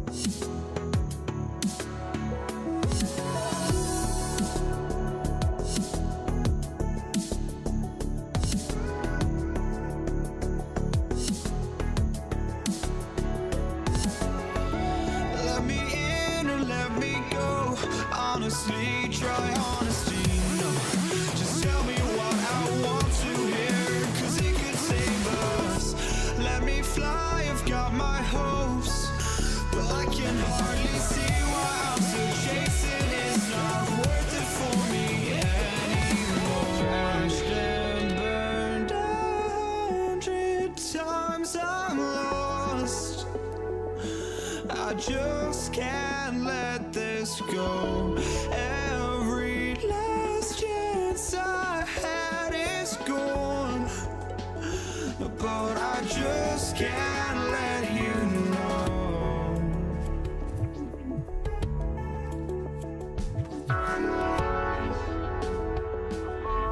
Let me in or let me go. Honestly, try honesty. No, just tell me what I want to hear, 'cause it could save us. Let me fly, I've got my hopes, but I can hardly see why I'm still chasing. It's not worth it for me anymore. Crashed and burned 100 times, I'm lost. I just can't let this go. Every last chance I had is gone, but I just can't let you know.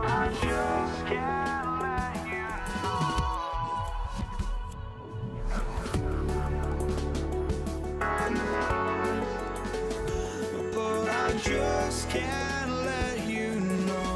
I just can't let you know. But I just can't let you know.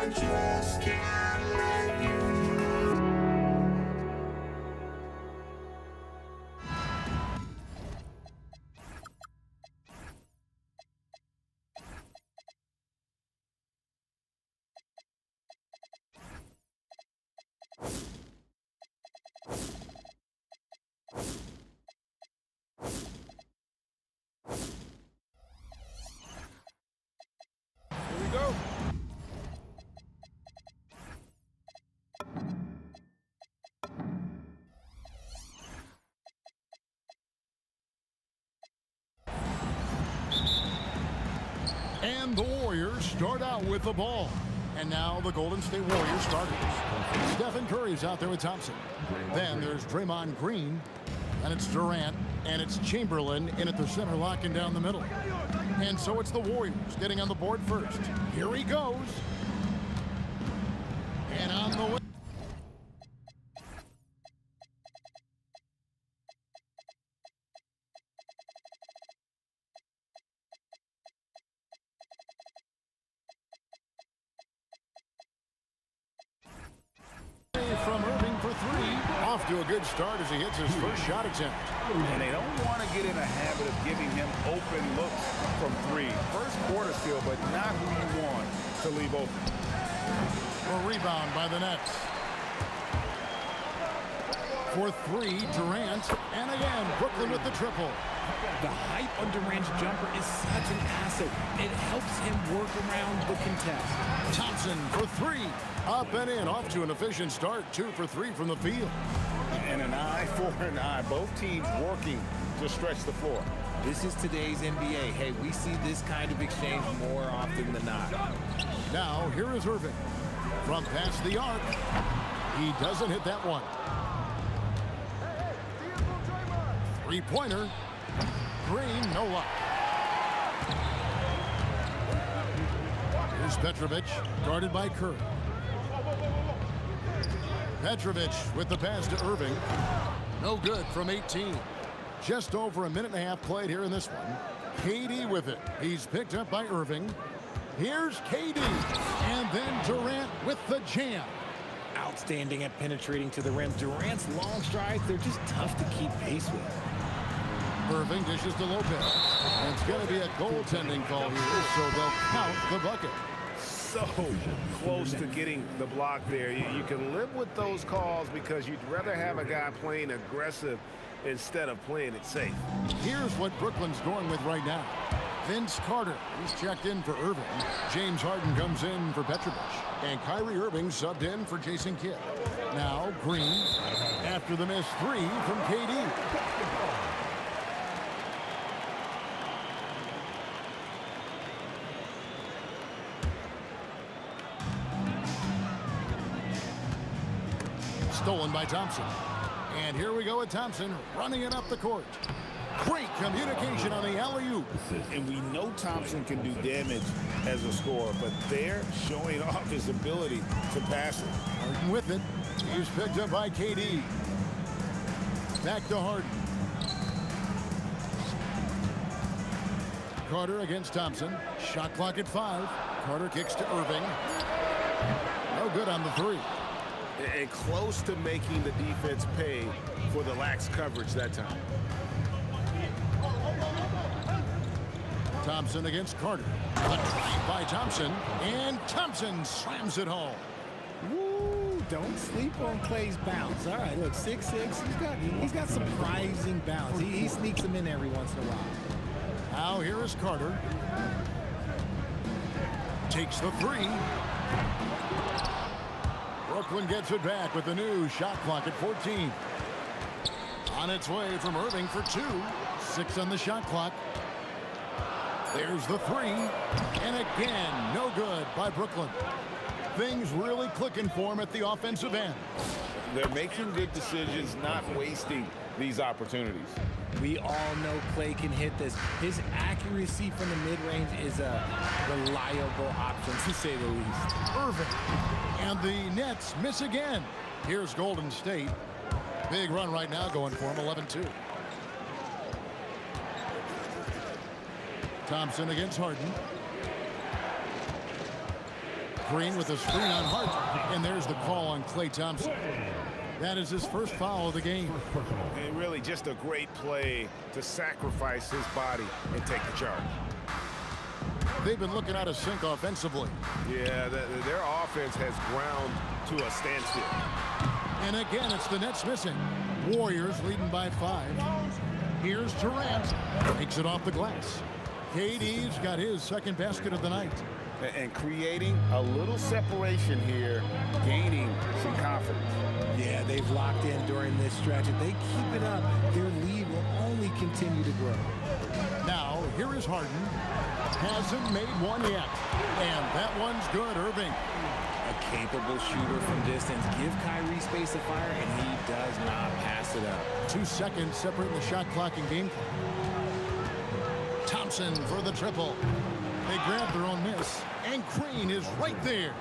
just can't let you know. Here we go. And the Warriors start out with the ball. And now the Golden State Warriors starters. Stephen Curry's out there with Thompson. Then there's Draymond Green, and it's Durant, and it's Chamberlain in at the center, locking down the middle. And so it's the Warriors getting on the board first. Here he goes. And on the way. From Irving for three. Off to a good start as he hits his first shot attempt. And they don't want to get in a habit of giving him open looks from three. First quarter still, but not who you want to leave open. A rebound by the Nets. For three, Durant. And again, Brooklyn with the triple. The height on Durant's jumper is such an asset. It helps him work around the contest. Thompson for three. Up and in, off to an efficient start. 2 for 3 from the field. And an eye for an eye. Both teams working to stretch the floor. This is today's NBA. Hey, we see this kind of exchange more often than not. Now, here is Irving. From past the arc. He doesn't hit that one. Three-pointer. Green, no luck. Here's Petrovic, guarded by Curry. Petrovic with the pass to Irving. No good from 18. Just over a minute and a half played here in this one. KD with it. He's picked up by Irving. Here's KD. And then Durant with the jam. Outstanding at penetrating to the rim. Durant's long strides, they're just tough to keep pace with. Irving dishes to Lopez. And it's going to be a goaltending call here, so they'll count the bucket. So close to getting the block there. You can live with those calls because you'd rather have a guy playing aggressive instead of playing it safe. Here's what Brooklyn's going with right now. Vince Carter, he's checked in for Irving. James Harden comes in for Petrovic. And Kyrie Irving subbed in for Jason Kidd. Now Green after the missed three from KD. Stolen by Thompson. And here we go with Thompson running it up the court. Great communication on the alley-oop. And we know Thompson can do damage as a scorer, but they're showing off his ability to pass it. Harden with it. He's picked up by KD. Back to Harden. Carter against Thompson. Shot clock at 5. Carter kicks to Irving. No good on the three. And close to making the defense pay for the lax coverage that time. Thompson against Carter. A drive by Thompson. And Thompson slams it home. Woo, don't sleep on Clay's bounce. All right, look, 6'6". He's got surprising bounce. He sneaks them in every once in a while. Now here is Carter. Takes the three. Brooklyn gets it back with the new shot clock at 14. On its way from Irving for 2. 6 on the shot clock. There's the three. And again, no good by Brooklyn. Things really clicking for him at the offensive end. They're making good decisions, not wasting these opportunities. We all know Clay can hit this. His accuracy from the mid-range is a reliable option, to say the least. Irving. And the Nets miss again. Here's Golden State. Big run right now going for him, 11-2. Thompson against Harden. Green with a screen on Harden. And there's the call on Klay Thompson. That is his first foul of the game. And really just a great play to sacrifice his body and take the charge. They've been looking out of sync offensively. Yeah, their offense has ground to a standstill. And again, it's the Nets missing. Warriors leading by 5. Here's Durant. Takes it off the glass. KD's got his second basket of the night. And creating a little separation here, gaining some confidence. Yeah, they've locked in during this stretch. If they keep it up, their lead will only continue to grow. Now, here is Harden. Hasn't made one yet. And that one's good, Irving. A capable shooter from distance. Give Kyrie space to fire, and he does not pass it up. 2 seconds separating the shot clock and game clock. Thompson for the triple. They grab their own miss, and Green is right there.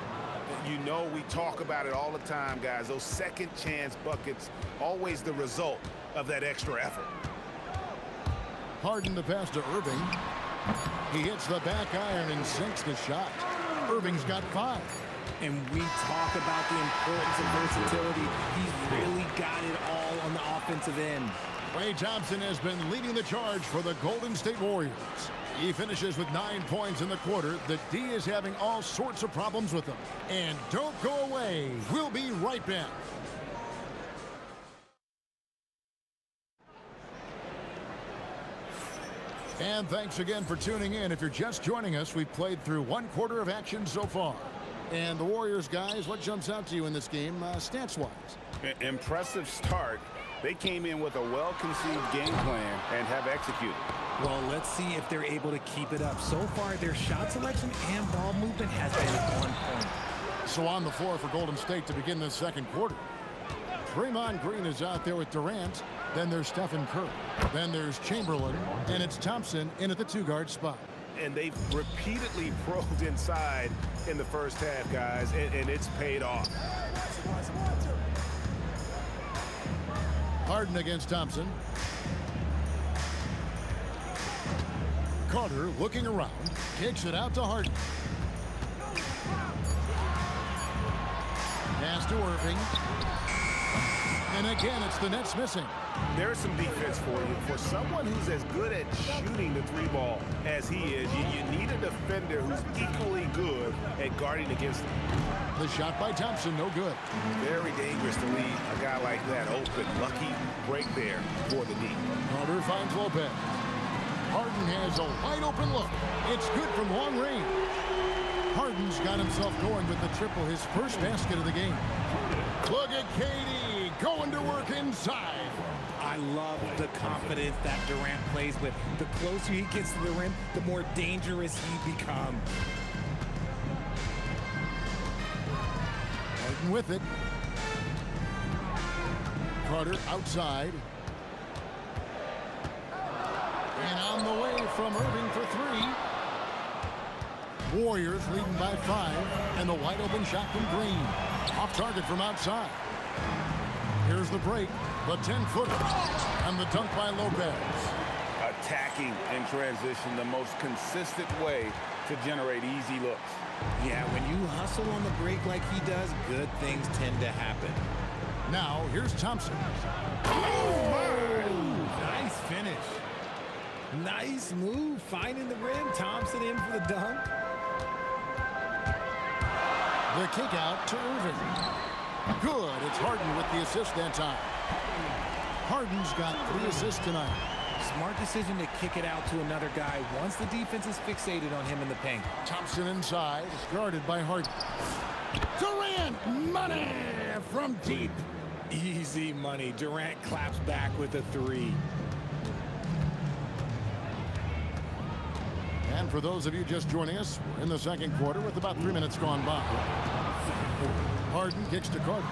You know we talk about it all the time, guys. Those second chance buckets, always the result of that extra effort. Harden the pass to Irving. He hits the back iron and sinks the shot. Irving's got 5. And we talk about the importance of versatility. He's really got it all on the offensive end. Klay Thompson has been leading the charge for the Golden State Warriors. He finishes with 9 points in the quarter. The D is having all sorts of problems with him. And don't go away. We'll be right back. And thanks again for tuning in. If you're just joining us, we've played through 1 quarter of action so far. And the Warriors, guys, what jumps out to you in this game, stats-wise? Impressive start. They came in with a well-conceived game plan and have executed. Well, let's see if they're able to keep it up. So far, their shot selection and ball movement has been on point. So on the floor for Golden State to begin the second quarter. Draymond Green is out there with Durant. Then there's Stephen Curry. Then there's Chamberlain. And it's Thompson in at the 2-guard spot. And they've repeatedly probed inside in the first half, guys, and it's paid off. Harden against Thompson. Carter looking around. Kicks it out to Harden. Pass to Irving. And again, it's the Nets missing. There's some defense for you. For someone who's as good at shooting the 3-ball as he is, you need a defender who's equally good at guarding against him. The shot by Thompson, no good. Very dangerous to leave a guy like that open. Lucky break there for the D. Carter finds Lopez. Harden has a wide open look. It's good from long range. Harden's got himself going with the triple, his first basket of the game. Look at KD going to work inside. I love the confidence that Durant plays with. The closer he gets to the rim, the more dangerous he becomes. Harden with it. Carter outside. And on the way from Irving for 3. Warriors leading by 5. And the wide open shot from Green. Off target from outside. Here's the break. The 10-footer. And the dunk by Lopez. Attacking in transition, the most consistent way to generate easy looks. Yeah, when you hustle on the break like he does, good things tend to happen. Now, here's Thompson. Nice finish. Nice move, finding the rim. Thompson in for the dunk. The kick out to Irving. Good. It's Harden with the assist that time. Harden's got 3 assists tonight. Smart decision to kick it out to another guy once the defense is fixated on him in the paint. Thompson inside, guarded by Harden. Durant, money from deep. Easy money. Durant claps back with a 3. And for those of you just joining us, we're in the second quarter with about 3 minutes gone by. Harden kicks to Carter.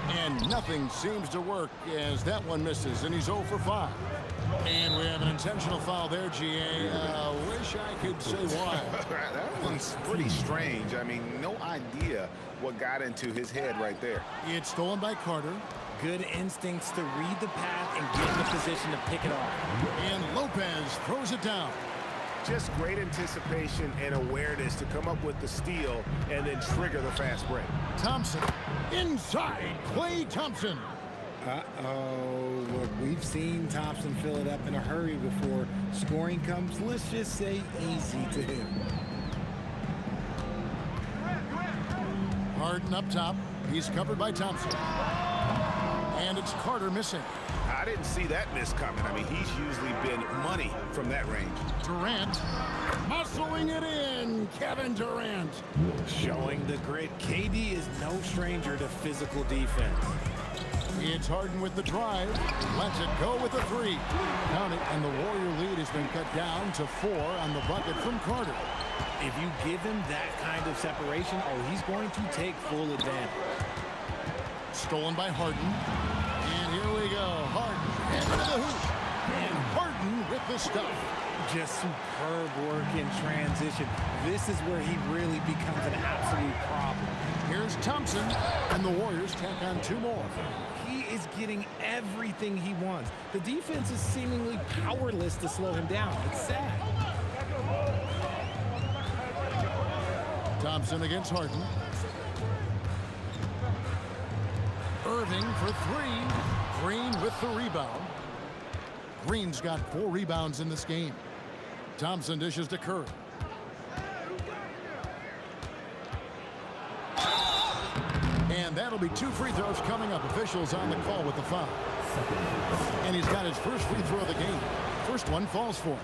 And nothing seems to work as that one misses, and he's 0 for 5. And we have an intentional foul there, GA. Wish I could say why. That one's pretty strange. I mean, no idea what got into his head right there. It's stolen by Carter. Good instincts to read the path and get in the position to pick it off. And Lopez throws it down. Just great anticipation and awareness to come up with the steal and then trigger the fast break. Thompson inside. Klay Thompson. Uh-oh. Look, we've seen Thompson fill it up in a hurry before. Scoring comes, let's just say, easy to him. Harden up top. He's covered by Thompson. And it's Carter missing. I didn't see that miss coming. I mean, he's usually been money from that range. Durant muscling it in. Kevin Durant. Showing the grit. KD is no stranger to physical defense. It's Harden with the drive. Lets it go with the three. Count it, and the Warrior lead has been cut down to 4 on the bucket from Carter. If you give him that kind of separation, oh, he's going to take full advantage. Stolen by Harden. And here we go. Harden into the hoop. And Harden with the stuff. Just superb work in transition. This is where he really becomes an absolute problem. Here's Thompson, and the Warriors tack on 2 more. He is getting everything he wants. The defense is seemingly powerless to slow him down. It's sad. Thompson against Harden. Irving for 3. Green with the rebound. Green's got 4 rebounds in this game. Thompson dishes to Curry. And that'll be 2 free throws coming up. Officials on the call with the foul. And he's got his first free throw of the game. First one falls for him.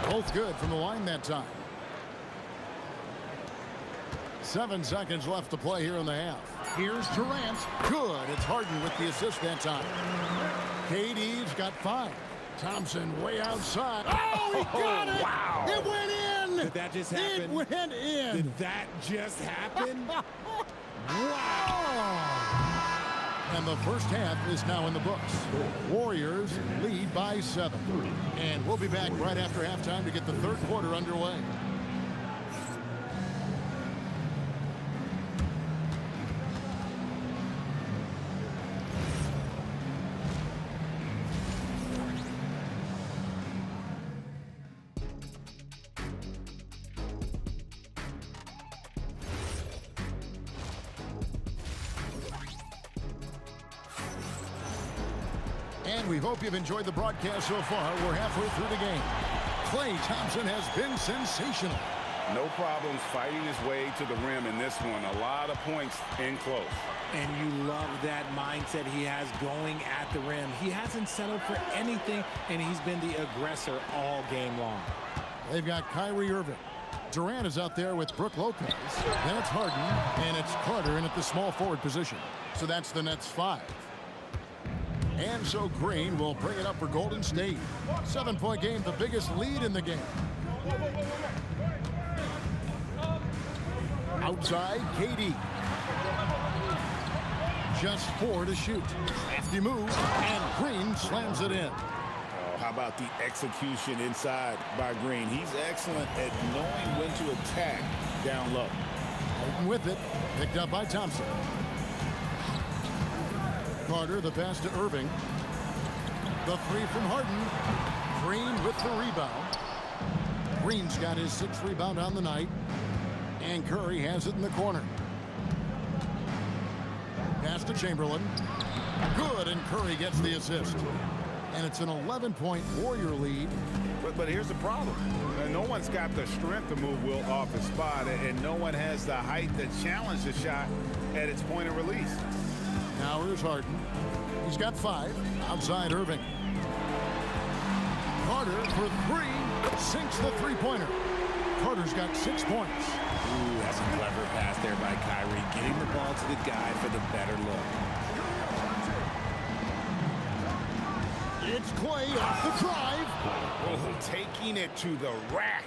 Both good from the line that time. 7 seconds left to play here in the half. Here's Durant. Good. It's Harden with the assist that time. KD's got 5. Thompson way outside. Oh, he got it! Wow. It went in! Did that just happen? It went in! Did that just happen? Wow! And the first half is now in the books. Warriors lead by 7. And we'll be back right after halftime to get the third quarter underway. And we hope you've enjoyed the broadcast so far. We're halfway through the game. Klay Thompson has been sensational. No problems fighting his way to the rim in this one. A lot of points in close. And you love that mindset he has going at the rim. He hasn't settled for anything, and he's been the aggressor all game long. They've got Kyrie Irving. Durant is out there with Brook Lopez. Then it's Harden, and it's Carter in at the small forward position. So that's the Nets' 5. And so Green will bring it up for Golden State. 7-point game, the biggest lead in the game. Outside, KD. Just 4 to shoot. Crafty move, and Green slams it in. Oh, how about the execution inside by Green? He's excellent at knowing when to attack down low. Harden with it, picked up by Thompson. Carter, the pass to Irving. The 3 from Harden. Green with the rebound. Green's got his 6th rebound on the night. And Curry has it in the corner. Pass to Chamberlain. Good, and Curry gets the assist. And it's an 11-point Warrior lead. But here's the problem. No one's got the strength to move Will off the spot, and no one has the height to challenge the shot at its point of release. Now here's Harden. He's got 5. Outside Irving. Carter for 3. Sinks the three-pointer. Carter's got 6 points. Ooh, that's a clever pass there by Kyrie, getting the ball to the guy for the better look. It's Klay off the drive. Oh, taking it to the rack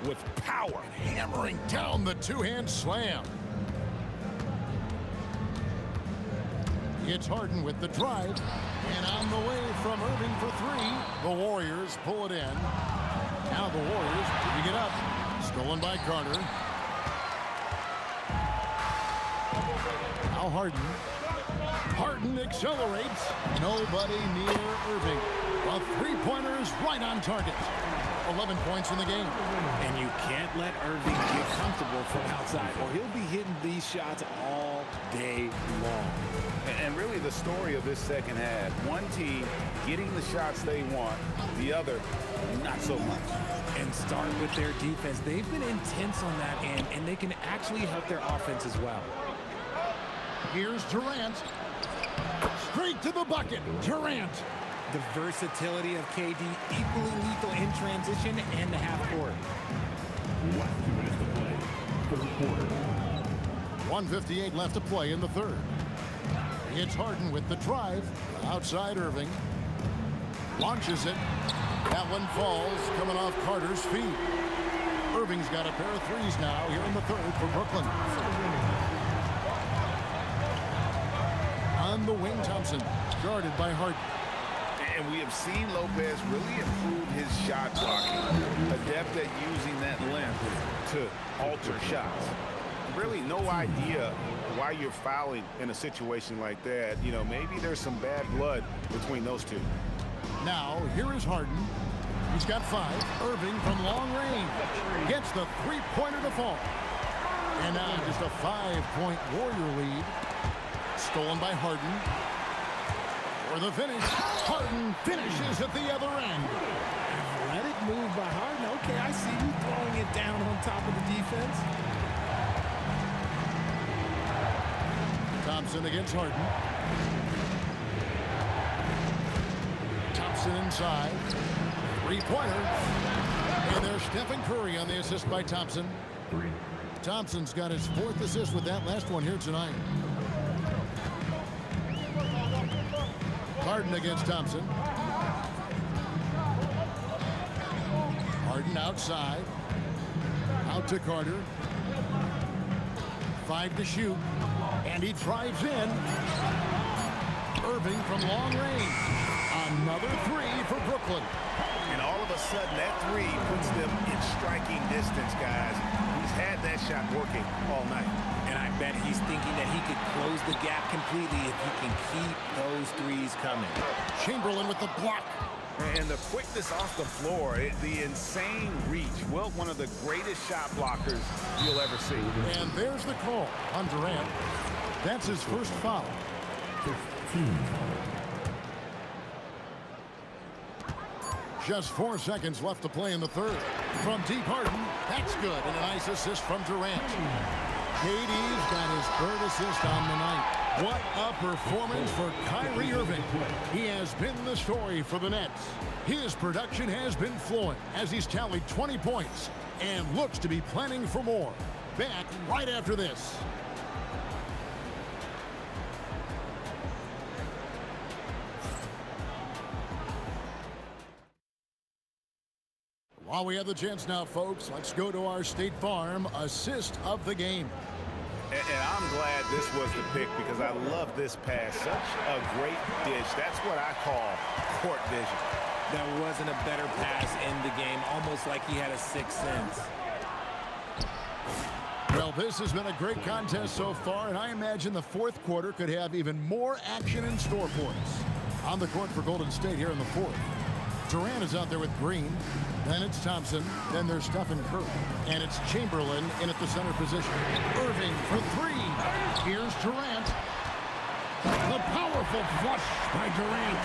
with power. Hammering down the 2-hand slam. It's Harden with the drive. And on the way from Irving for 3. The Warriors pull it in. Now the Warriors picking it up. Stolen by Carter. Now Harden. Harden accelerates. Nobody near Irving. A three-pointer is right on target. 11 points in the game. And you can't let Irving get comfortable from outside, or he'll be hitting these shots all day long. And really the story of this second half, one team getting the shots they want, the other not so much. And start with their defense. They've been intense on that end, and they can actually help their offense as well. Here's Durant. Straight to the bucket. Durant. The versatility of KD, equally lethal in transition and the half court. 1 1:58 left to play in the third. It's Harden with the drive. Outside Irving. Launches it. That one falls, coming off Carter's feet. Irving's got a pair of threes now here in the third for Brooklyn. On the wing, Thompson, guarded by Harden. And we have seen Lopez really improve his shot blocking. Adept at using that length to alter shots. Really no idea why you're fouling in a situation like that. You know, maybe there's some bad blood between those two. Now, here is Harden. He's got 5. Irving from long range gets the three-pointer to fall. And now just a 5-point Warrior lead. Stolen by Harden. For the finish, Harden finishes at the other end. Let it move by Harden. Okay, I see you throwing it down on top of the defense. Thompson against Harden. Thompson inside. Three-pointer. And there's Stephen Curry on the assist by Thompson. Thompson's got his 4th assist with that last one here tonight. Harden against Thompson. Harden outside. Out to Carter. 5 to shoot. And he drives in. Irving from long range. Another 3 for Brooklyn. And all of a sudden, that 3 puts them in striking distance, guys. He's had that shot working all night. And I bet he's thinking that he could close the gap completely if he can keep those threes coming. Chamberlain with the block. And the quickness off the floor, the insane reach. Well, one of the greatest shot blockers you'll ever see. And there's the call on Durant. That's his first foul. 15. Just 4 seconds left to play in the third. From deep Harden, that's good. And a nice assist from Durant. KD's got his 3rd assist on the night. What a performance for Kyrie Irving. He has been the story for the Nets. His production has been fluent as he's tallied 20 points and looks to be planning for more. Back right after this. While we have the chance now, folks, let's go to our State Farm assist of the game. And I'm glad this was the pick because I love this pass. Such a great dish. That's what I call court vision. There wasn't a better pass in the game, almost like he had a 6th sense. Well, this has been a great contest so far, and I imagine the 4th quarter could have even more action in store for us. On the court for Golden State here in the 4th. Durant is out there with Green. Then it's Thompson. Then there's Stephen Curry. And it's Chamberlain in at the center position. Irving for 3. Here's Durant. The powerful flush by Durant.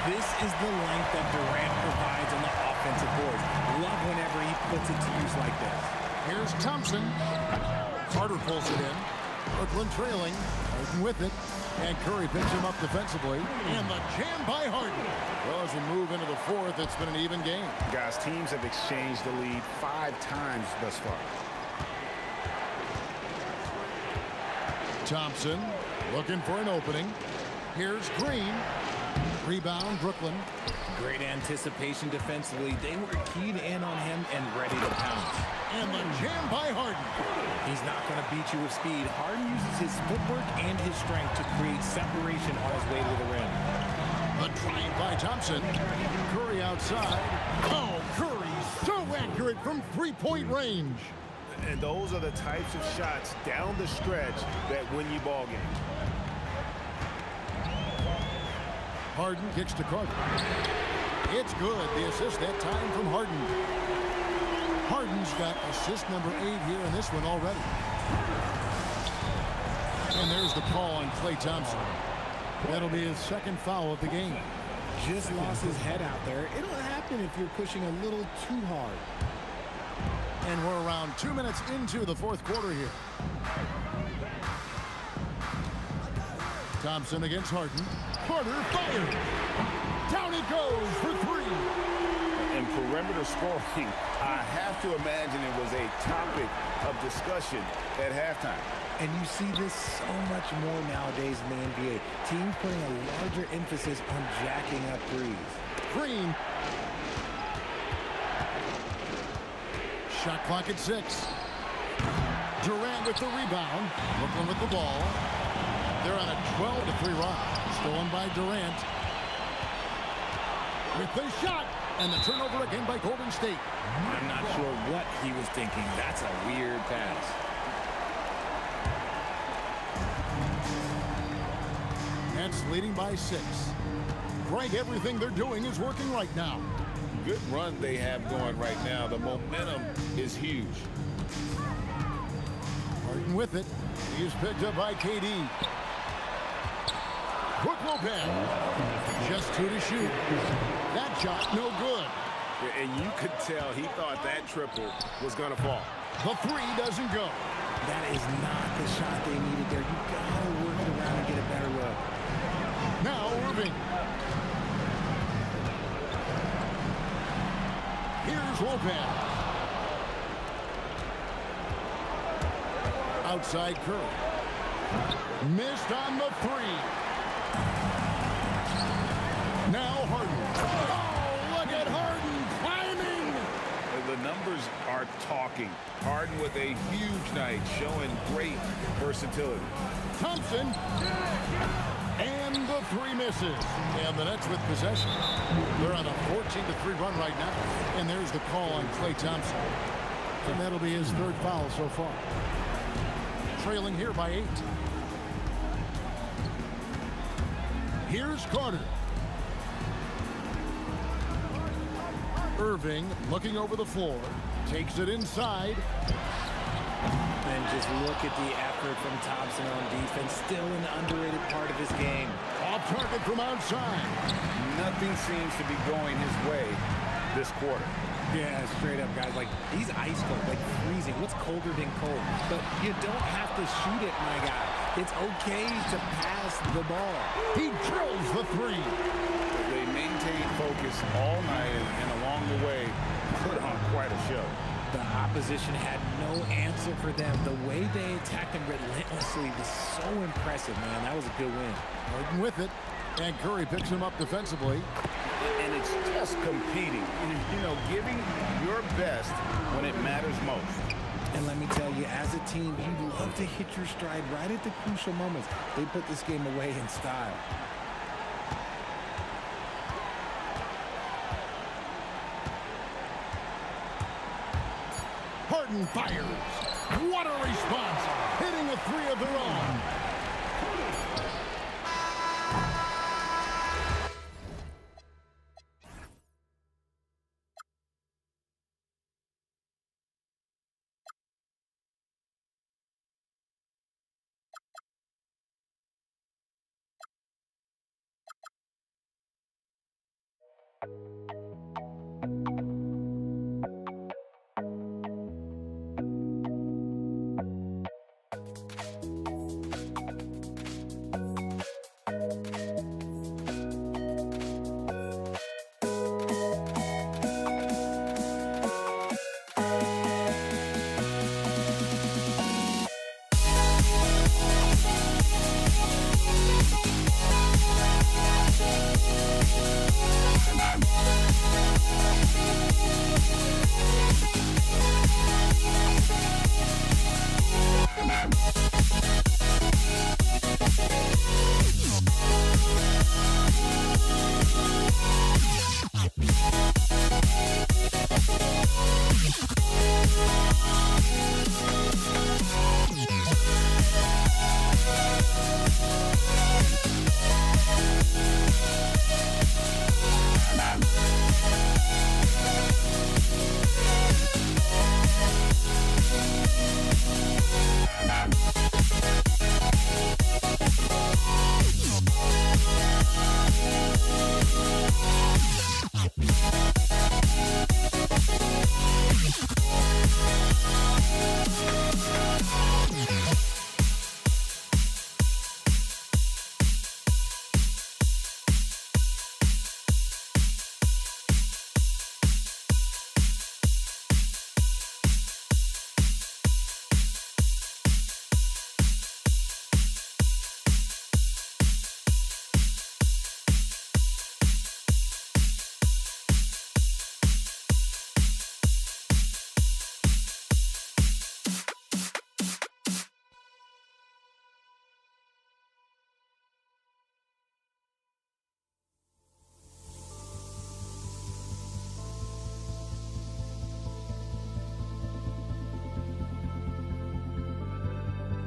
This is the length that Durant provides on the offensive boards. Love whenever he puts it to use like this. Here's Thompson. Carter pulls it in. Brooklyn trailing. Harden with it. And Curry picks him up defensively. And the jam by Harden. Well, as we move into the 4th, it's been an even game. Guys, teams have exchanged the lead 5 times thus far. Thompson looking for an opening. Here's Green. Rebound, Brooklyn. Great anticipation defensively. They were keyed in on him and ready to pounce. And the jam by Harden. He's not going to beat you with speed. Harden uses his footwork and his strength to create separation on his way to the rim. The drive by Thompson. Curry outside. Oh, Curry so accurate from three-point range. And those are the types of shots down the stretch that win you ball games. Harden kicks to Carter. It's good. The assist that time from Harden. Harden's got assist number 8 here in this one already. And there's the call on Klay Thompson. That'll be his 2nd foul of the game. Just lost his head out there. It'll happen if you're pushing a little too hard. And we're around 2 minutes into the 4th quarter here. Thompson against Harden. Carter fired. Down he goes for 3. and perimeter scoring, I have to imagine it was a topic of discussion at halftime. And you see this so much more nowadays in the NBA. Teams putting a larger emphasis on jacking up threes. Green. Shot clock at 6. Durant with the rebound. Brooklyn with the ball. They're on a 12-3 run. Stolen by Durant. With the shot. And the turnover again by Golden State. I'm not sure what he was thinking. That's a weird pass. Nets leading by 6. Greg, everything they're doing is working right now. Good run they have going right now. The momentum is huge. Harden with it. He's picked up by KD. Brook Lopez. Just 2 to shoot. That shot no good. And you could tell he thought that triple was going to fall. The 3 doesn't go. That is not the shot they needed there. You gotta work it around and get a better look. Now Irving. Here's Lopez. Outside Curry. Missed on the 3. Now Harden. Oh, look at Harden climbing. The numbers are talking. Harden with a huge night, showing great versatility. Thompson. And the 3 misses. And the Nets with possession. They're on a 14-3 run right now. And there's the call on Klay Thompson. And that'll be his 3rd foul so far. Trailing here by 8. Here's Carter. Irving looking over the floor. Takes it inside. And just look at the effort from Thompson on defense. Still an underrated part of his game. Off target from outside. Nothing seems to be going his way this quarter. Yeah, straight up, guys. Like, he's ice cold, like freezing. What's colder than cold? But you don't have to shoot it, my guy. It's okay to pass the ball. He drills the 3. They maintained focus all night and along the way put on quite a show. The opposition had no answer for them. The way they attacked them relentlessly was so impressive, man. That was a good win. Harden with it. And Curry picks him up defensively. And it's just competing. You know, giving your best when it matters most. And let me tell you, as a team, you love to hit your stride right at the crucial moments. They put this game away in style. Harden fires. What a response. Hitting a 3 of their own.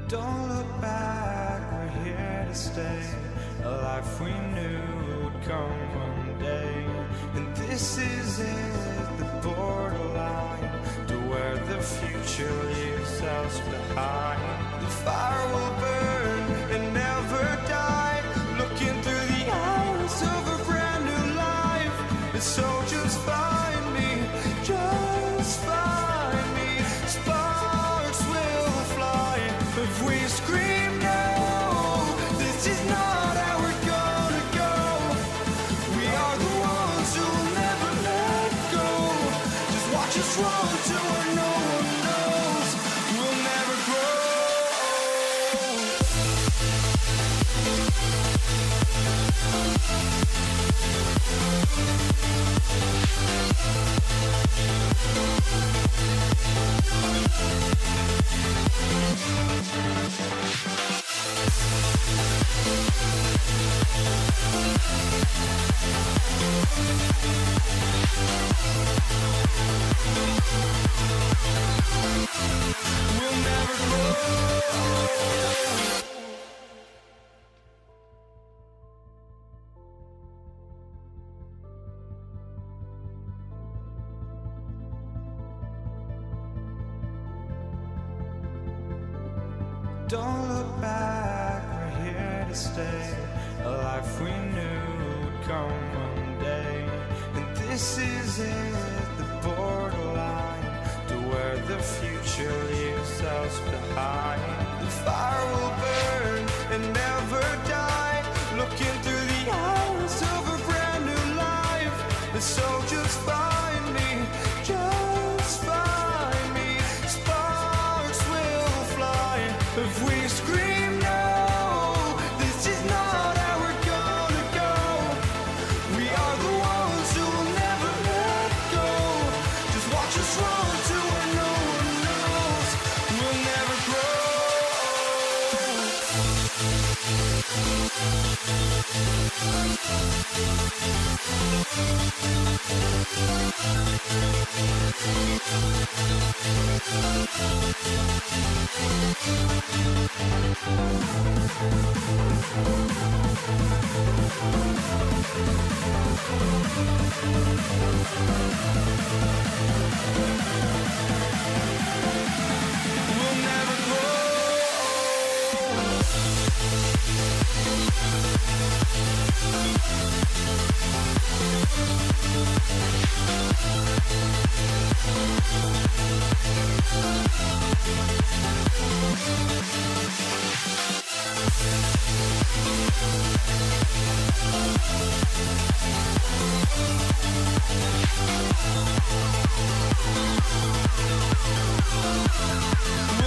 Don't look back, we're here to stay. A life we knew would come one day. And this is it, the borderline to where the future leaves us behind. The fire will burn and never die, looking through the eyes of a brand new life. And so just find me, just find me. Sparks will fly if we scream no. This is not how we're gonna go. We are the ones who will never let go. Just watch us run to where no one knows. We'll never grow. We'll never grow. Don't look back, we're here to stay. A life we knew would come one day. And this is it, the borderline to where the future leaves us behind. The fire will burn and never die, looking through the eyes of a brand new life. And so just find me, just find me. Sparks will fly if we scream no. This is not how we're gonna go. We are the ones who will never let go. Just watch us run to where no one knows. We'll never grow. We'll never grow. We'll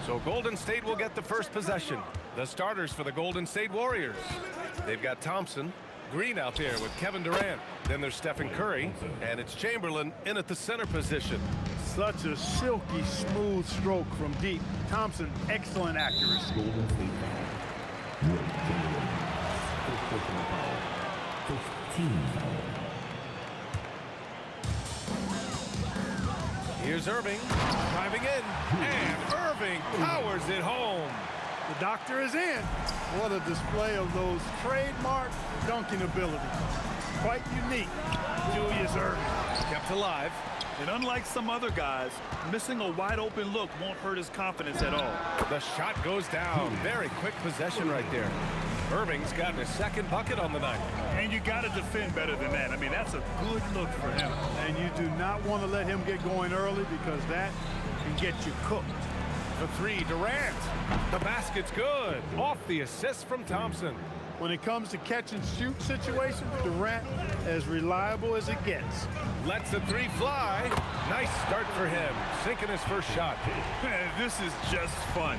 So Golden State will get the first possession. The starters for the Golden State Warriors. They've got Thompson, Green out there with Kevin Durant. Then there's Stephen Curry, and it's Chamberlain in at the center position. Such a silky, smooth stroke from deep. Thompson, excellent accuracy. Golden State foul. Will Chamberlain. First personal foul. First team foul. Here's Irving, driving in, and Irving powers it home. The doctor is in. What a display of those trademark dunking abilities. Quite unique. Julius Irving. Kept alive. And unlike some other guys, missing a wide open look won't hurt his confidence at all. The shot goes down. Very quick possession right there. Irving's gotten his second bucket on the night. And you got to defend better than that. I mean, that's a good look for him. And you do not want to let him get going early because that can get you cooked. The three, Durant. The basket's good. Off the assist from Thompson. When it comes to catch and shoot situations, Durant as reliable as it gets. Lets the three fly. Nice start for him. Sinking his first shot. Man, this is just fun.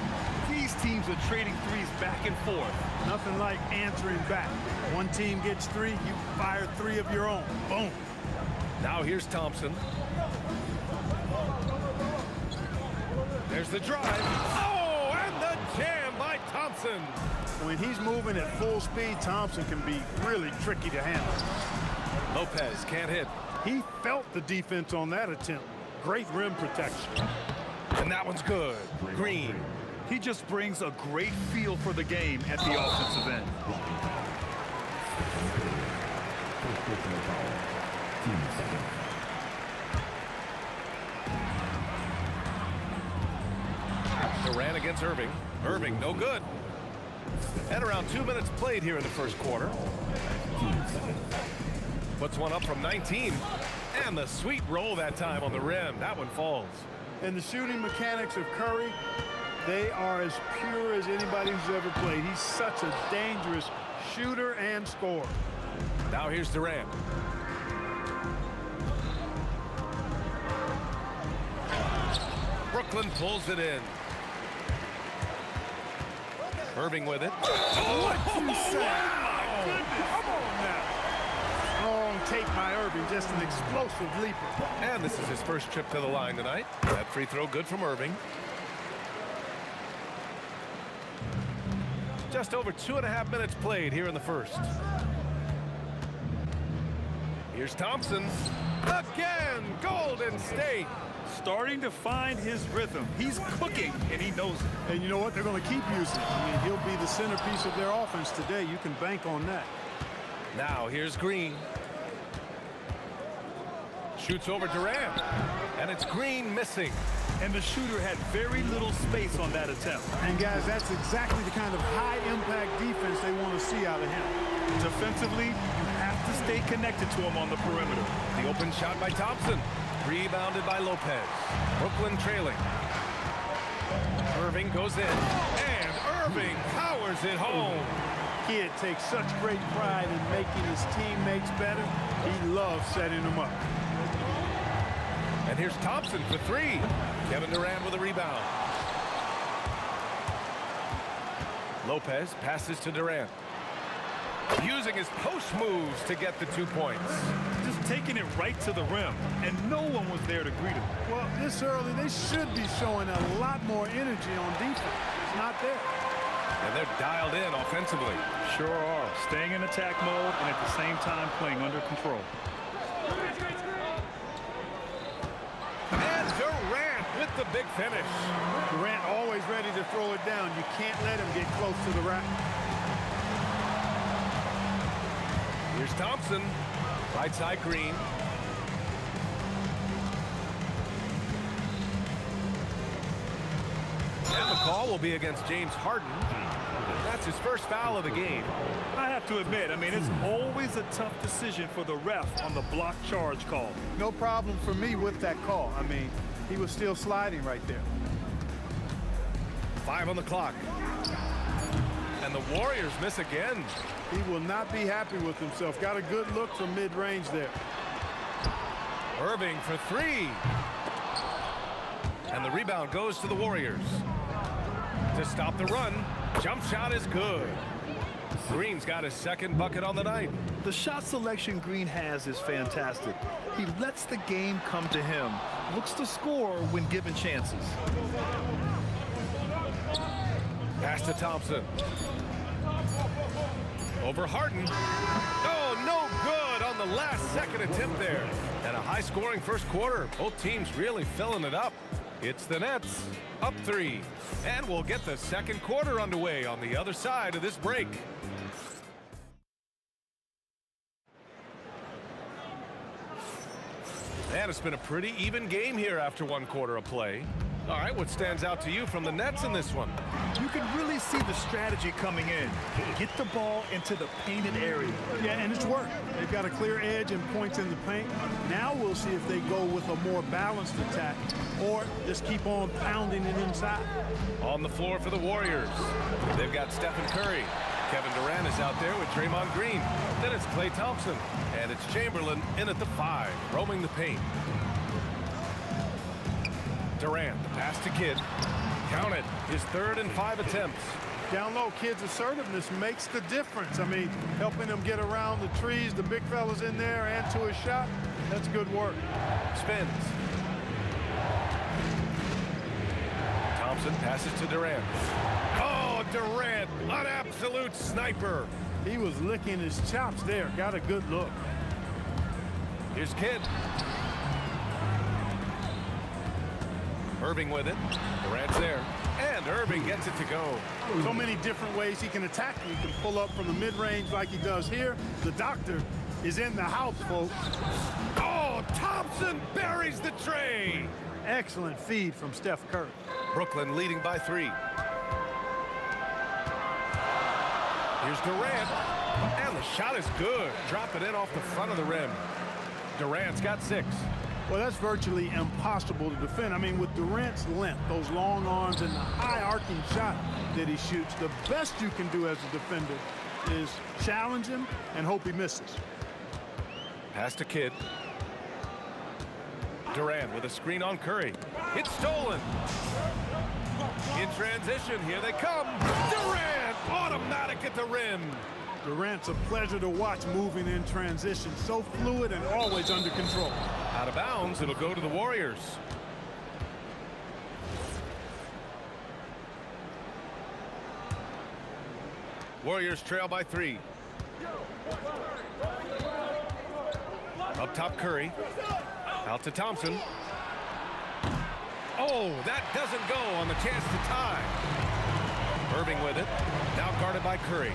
These teams are trading threes back and forth. Nothing like answering back. One team gets three, you fire three of your own. Boom. Now here's Thompson. There's the drive. Oh, and the jam by Thompson. When he's moving at full speed, Thompson can be really tricky to handle. Lopez can't hit. He felt the defense on that attempt. Great rim protection. And that one's good. Green. He just brings a great feel for the game at the offensive end. First personal foul. Team second. Durant against Irving. Irving, no good. And around 2 minutes played here in the first quarter. Team second. Puts one up from 19. And the sweet roll that time on the rim. That one falls. And the shooting mechanics of Curry, they are as pure as anybody who's ever played. He's such a dangerous shooter and scorer. Now here's Durant. Brooklyn pulls it in. Irving with it. What you say? Come on now. Strong tape by Irving, just an explosive leaper. And this is his first trip to the line tonight. That free throw good from Irving. Just over 2.5 minutes played here in the first. Here's Thompson. Again, Golden State. Starting to find his rhythm. He's cooking, and he knows it. And you know what? They're going to keep using him. I mean, he'll be the centerpiece of their offense today. You can bank on that. Now here's Green. Shoots over Durant. And it's Green missing. And the shooter had very little space on that attempt. And guys, that's exactly the kind of high-impact defense they want to see out of him. Defensively, you have to stay connected to him on the perimeter. The open shot by Thompson. Rebounded by Lopez. Brooklyn trailing. Irving goes in. And Irving powers it home. Kid takes such great pride in making his teammates better. He loves setting them up. And here's Thompson for three. Kevin Durant with a rebound. Lopez passes to Durant. Using his post moves to get the 2 points. Just taking it right to the rim, and no one was there to greet him. Well, this early, they should be showing a lot more energy on defense. It's not there. And they're dialed in offensively. Sure are. Staying in attack mode and at the same time playing under control. And Durant with the big finish. Durant always ready to throw it down. You can't let him get close to the rack. Here's Thompson. Right side Green. And the call will be against James Harden. That's his first foul of the game. I have to admit, I mean, it's always a tough decision for the ref on the block charge call. No problem for me with that call. I mean, he was still sliding right there. 5 on the clock. And the Warriors miss again. He will not be happy with himself. Got a good look from mid-range there. Irving for three. And the rebound goes to the Warriors. to stop the run. Jump shot is good. Green's got his second bucket on the night. The shot selection Green has is fantastic. He lets the game come to him, looks to score when given chances. Pass to Thompson. Over Harden. Oh, no good on the last second attempt there. And a high-scoring first quarter. Both teams really filling it up. It's the Nets, up 3. And we'll get the second quarter underway on the other side of this break. And it's been a pretty even game here after one quarter of play. All right, what stands out to you from the Nets in this one? You can really see the strategy coming in. Get the ball into the painted area. Yeah, and it's worked. They've got a clear edge and points in the paint. Now we'll see if they go with a more balanced attack or just keep on pounding it inside. On the floor for the Warriors, they've got Stephen Curry. Kevin Durant is out there with Draymond Green. Then it's Klay Thompson. And it's Chamberlain in at the 5, roaming the paint. Durant, the pass to Kidd. Count it, his 3rd and 5 attempts. Down low, Kidd's assertiveness makes the difference. I mean, helping them get around the trees, the big fellas in there, and to a shot, that's good work. Spins. Thompson passes to Durant. Oh, Durant, an absolute sniper. He was licking his chops there. Got a good look. Here's Kidd. Irving with it. Durant's there. And Irving gets it to go. So many different ways he can attack. He can pull up from the mid-range like he does here. The doctor is in the house, folks. Oh, Thompson buries the tray. Excellent feed from Steph Curry. Brooklyn leading by 3. Here's Durant. And the shot is good. Drop it in off the front of the rim. Durant's got 6. Well, that's virtually impossible to defend. I mean, with Durant's length, those long arms, and the high arcing shot that he shoots, the best you can do as a defender is challenge him and hope he misses. Pass to Kidd. Durant with a screen on Curry. It's stolen. In transition, here they come. Durant, automatic at the rim. Durant's a pleasure to watch moving in transition. So fluid and always under control. Out of bounds, it'll go to the Warriors. Warriors trail by 3. Up top, Curry. Out to Thompson. Oh, that doesn't go on the chance to tie. Irving with it. Now guarded by Curry.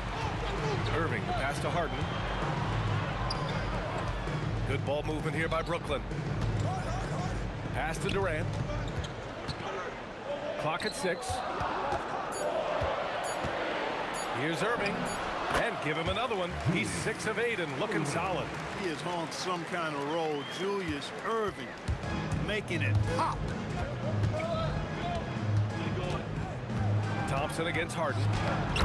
Irving, the pass to Harden. Good ball movement here by Brooklyn. Pass to Durant. Clock at 6. Here's Irving. And give him another one. He's 6 of 8 and looking solid. He is on some kind of roll. Julius Irving making it pop. Thompson against Harden.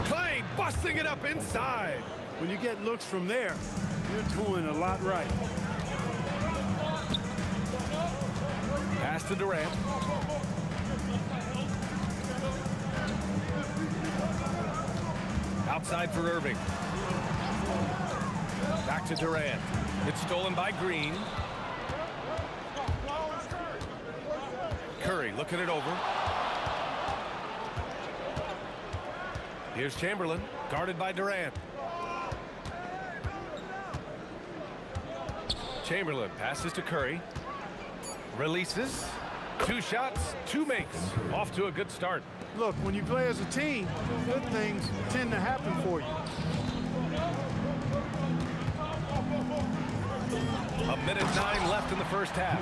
Klay busting it up inside. When you get looks from there, you're doing a lot right. Pass to Durant. Outside for Irving. Back to Durant. It's stolen by Green. Curry looking it over. Here's Chamberlain, guarded by Durant. Chamberlain passes to Curry. Releases. 2 shots, 2 makes. Off to a good start. Look, when you play as a team, good things tend to happen for you. A minute 9 left in the first half.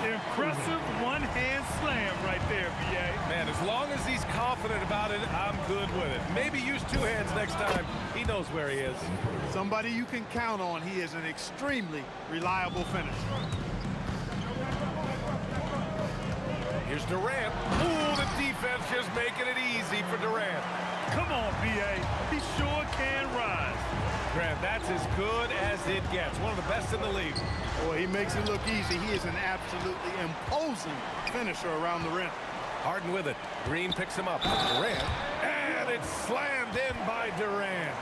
Impressive one-hand slam right there, B.A. Man, as long as he's confident about it, I'm good with it. Maybe use 2 hands next time. He knows where he is. Somebody you can count on. He is an extremely reliable finisher. Here's Durant. Ooh, the defense just making it easy for Durant. Come on, B.A. He sure can rise. Grant, that's as good as it gets. One of the best in the league. Boy, he makes it look easy. He is an absolutely imposing finisher around the rim. Harden with it. Green picks him up. Durant. And it's slammed in by Durant.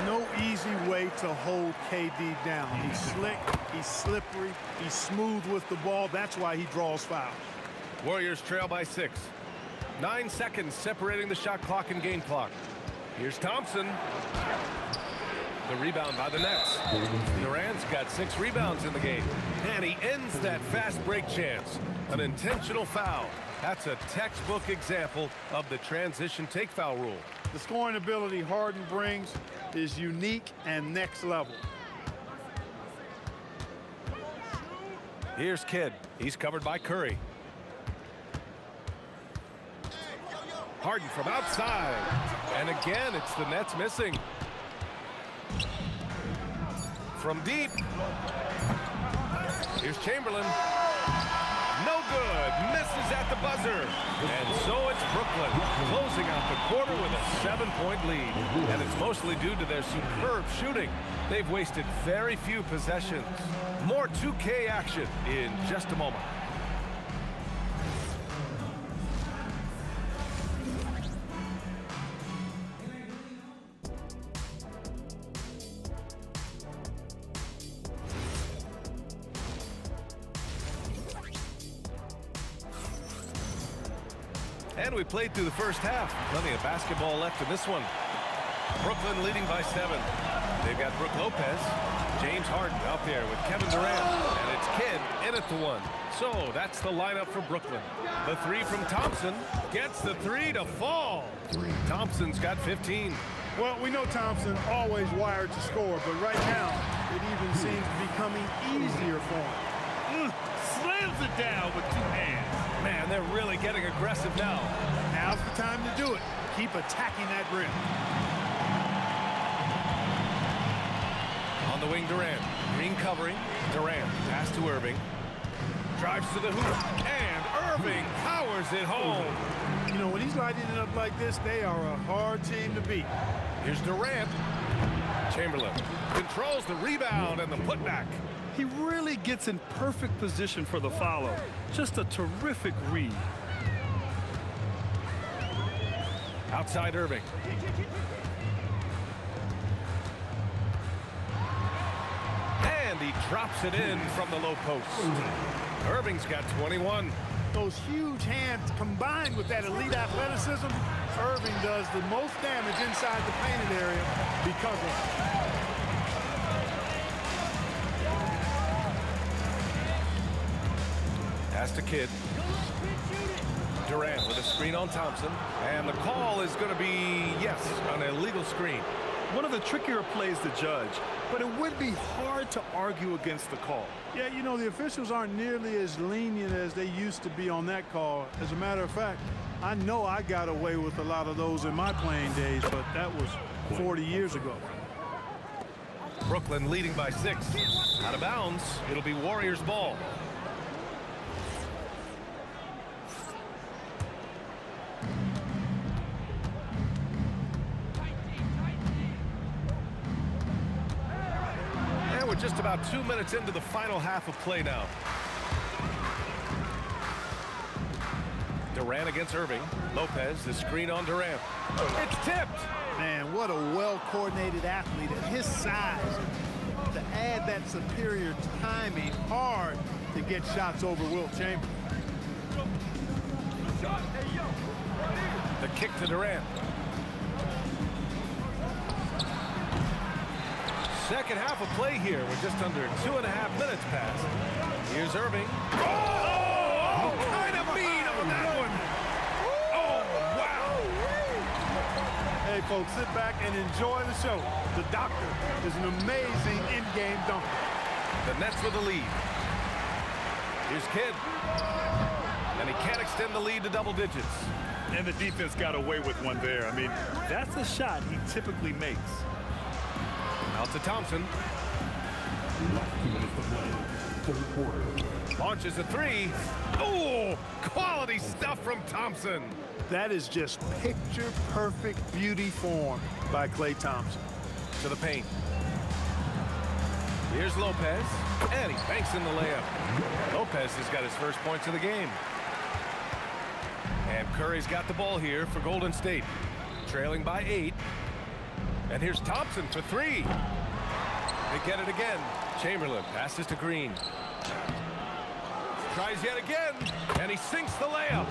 No easy way to hold KD down. He's slick, he's slippery, he's smooth with the ball. That's why he draws fouls. Warriors trail by 6. 9 seconds separating the shot clock and game clock. Here's Thompson. The rebound by the Nets. Durant's got 6 rebounds in the game. And he ends that fast break chance. An intentional foul. That's a textbook example of the transition take foul rule. The scoring ability Harden brings is unique and next level. Here's Kidd. He's covered by Curry. Harden from outside. And again, it's the Nets missing. From deep. Here's Chamberlain. No good. Misses at the buzzer. And so it's Brooklyn closing out the quarter with a 7-point lead. And it's mostly due to their superb shooting. They've wasted very few possessions. More 2K action in just a moment. And we played through the first half. Plenty of basketball left in this one. Brooklyn leading by 7. They've got Brook Lopez, James Harden out there with Kevin Durant, and it's Kidd in at the 1. So that's the lineup for Brooklyn. The 3 from Thompson gets the 3 to fall. Thompson's got 15. Well, we know Thompson always wired to score, but right now it even seems becoming easier for him. Slams it down with 2 hands. Man, they're really getting aggressive now. Now's the time to do it. Keep attacking that rim. On the wing, Durant. Green covering. Durant. Pass to Irving. Drives to the hoop. And Irving powers it home. You know, when he's lighting it up like this, they are a hard team to beat. Here's Durant. Chamberlain controls the rebound and the putback. He really gets in perfect position for the follow. Just a terrific read. Outside Irving. And he drops it in from the low post. Irving's got 21. Those huge hands combined with that elite athleticism, Irving does the most damage inside the painted area because of it. Pass to Kidd. Durant with a screen on Thompson. And the call is going to be, yes, an illegal screen. One of the trickier plays to judge, but it would be hard to argue against the call. Yeah, you know, the officials aren't nearly as lenient as they used to be on that call. As a matter of fact, I know I got away with a lot of those in my playing days, but that was 40 years ago. Brooklyn leading by 6. Out of bounds. It'll be Warriors ball. We're just about 2 minutes into the final half of play now. Durant against Irving. Lopez, the screen on Durant. It's tipped. Man, what a well-coordinated athlete at his size. To add that superior timing, hard to get shots over Wilt Chamberlain. The kick to Durant. Second half of play here. We're just under 2.5 minutes past. Here's Irving. Oh, kind of mean on that one. Oh, wow. Hey, folks, sit back and enjoy the show. The doctor is an amazing in-game dunker. The Nets with the lead. Here's Kidd. And he can't extend the lead to double digits. And the defense got away with one there. I mean, That's a shot he typically makes. Out to Thompson. Launches a 3. Oh, quality stuff from Thompson. That is just picture-perfect beauty form by Klay Thompson. To the paint. Here's Lopez. And he banks in the layup. Lopez has got his first points of the game. And Curry's got the ball here for Golden State. Trailing by 8. And here's Thompson for 3. They get it again. Chamberlain passes to Green. Tries yet again, and he sinks the layup.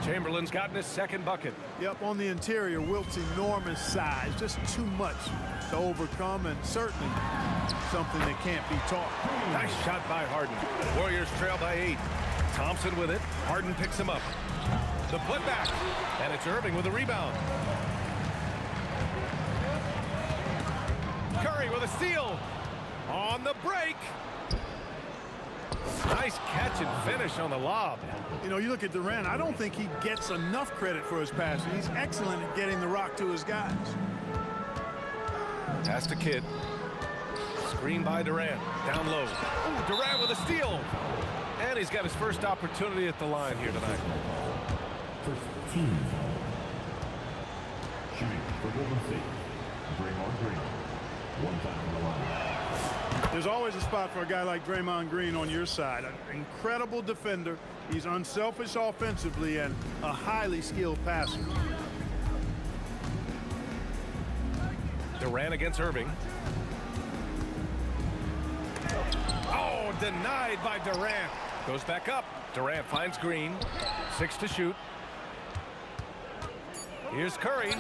Chamberlain's gotten his second bucket. Yep, on the interior, Wilt's enormous size, just too much to overcome, and certainly something that can't be taught. Nice shot by Harden. Warriors trail by 8. Thompson with it. Harden picks him up. The putback, and it's Irving with a rebound. Curry with a steal. On the break. Nice catch and finish on the lob. You know, you look at Durant, I don't think he gets enough credit for his passing. He's excellent at getting the rock to his guys. Pass to Kidd. Screen by Durant. Down low. Ooh, Durant with a steal. And he's got his first opportunity at the line here tonight. First team foul. Shooting for Golden State. Draymond Green. 1 foul on the line. There's always a spot for a guy like Draymond Green on your side. An incredible defender. He's unselfish offensively and a highly skilled passer. Durant against Irving. Oh, denied by Durant. Goes back up. Durant finds Green. 6 to shoot. Here's Curry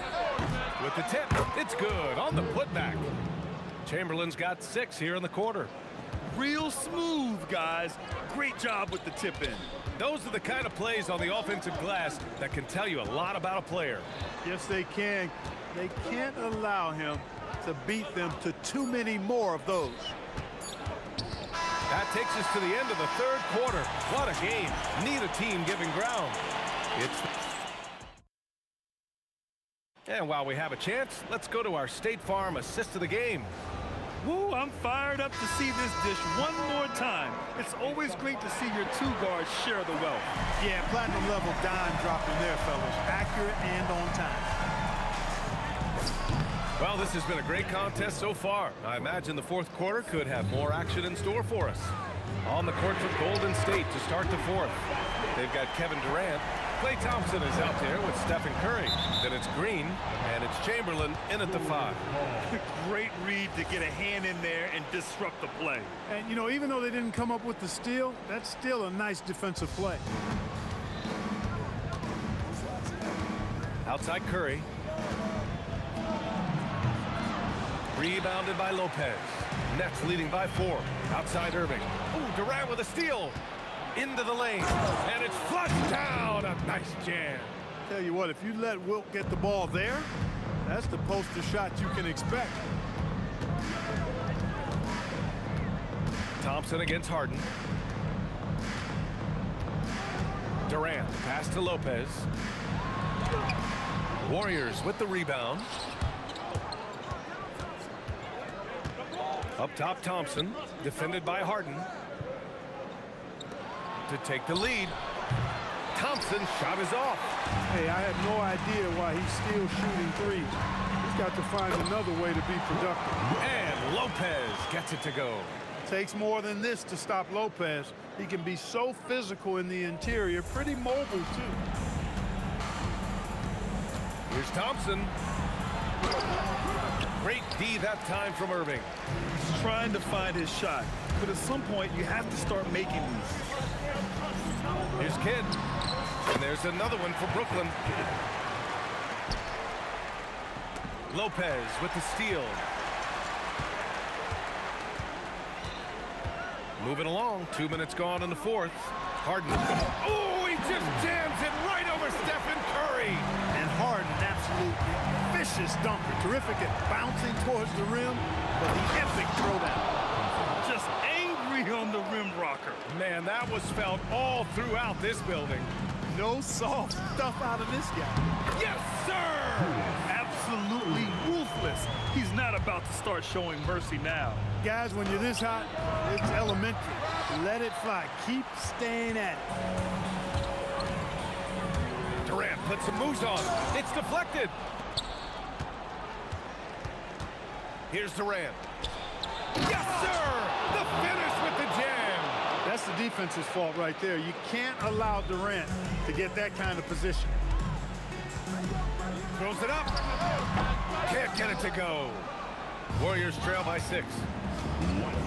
with the tip. It's good on the putback. Chamberlain's got 6 here in the quarter. Real smooth, guys. Great job with the tip in. Those are the kind of plays on the offensive glass that can tell you a lot about a player. Yes, they can. They can't allow him to beat them to too many more of those. That takes us to the end of the third quarter. What a game. Neither team giving ground. And while we have a chance, let's go to our State Farm assist of the game. Woo, I'm fired up to see this dish one more time. It's always great to see your two guards share the wealth. Yeah, platinum level dime dropping there, fellas. Accurate and on time. Well, this has been a great contest so far. I imagine the fourth quarter could have more action in store for us. On the court for Golden State to start the fourth. They've got Kevin Durant. Klay Thompson is out there with Stephen Curry. Then it's Green, and it's Chamberlain in at the 5. Great read to get a hand in there and disrupt the play. And, you know, even though they didn't come up with the steal, that's still a nice defensive play. Outside Curry. Rebounded by Lopez. Nets leading by 4. Outside Irving. Ooh, Durant with a steal. Into the lane. And it's flushed down. A nice jam. Tell you what, if you let Wilt get the ball there, that's the poster shot you can expect. Thompson against Harden. Durant. Pass to Lopez. Warriors with the rebound. Up top, Thompson, defended by Harden. To take the lead. Thompson's shot is off. Hey, I have no idea why he's still shooting threes. He's got to find another way to be productive. And Lopez gets it to go. Takes more than this to stop Lopez. He can be so physical in the interior, pretty mobile, too. Here's Thompson. Great D that time from Irving. He's trying to find his shot, but at some point you have to start making these. Here's Kidd. And there's another one for Brooklyn. Lopez with the steal. Moving along. 2 minutes gone in the fourth. Harden. Oh, he just jams it right over Stephen Curry. And Harden, absolutely vicious dunker. Terrific at bouncing towards the rim, but the epic throwdown. Just angry on the rim rocker. Man, that was felt all throughout this building. No soft stuff out of this guy. Yes, sir! Absolutely ruthless. He's not about to start showing mercy now. Guys, when you're this hot, it's elementary. Let it fly. Keep staying at it. Durant puts some moves on. It's deflected. Here's Durant. Yes, sir! The finish with the jam. That's the the defense's fault right there. You can't allow Durant to get that kind of position. Throws it up. Can't get it to go. Warriors trail by 6.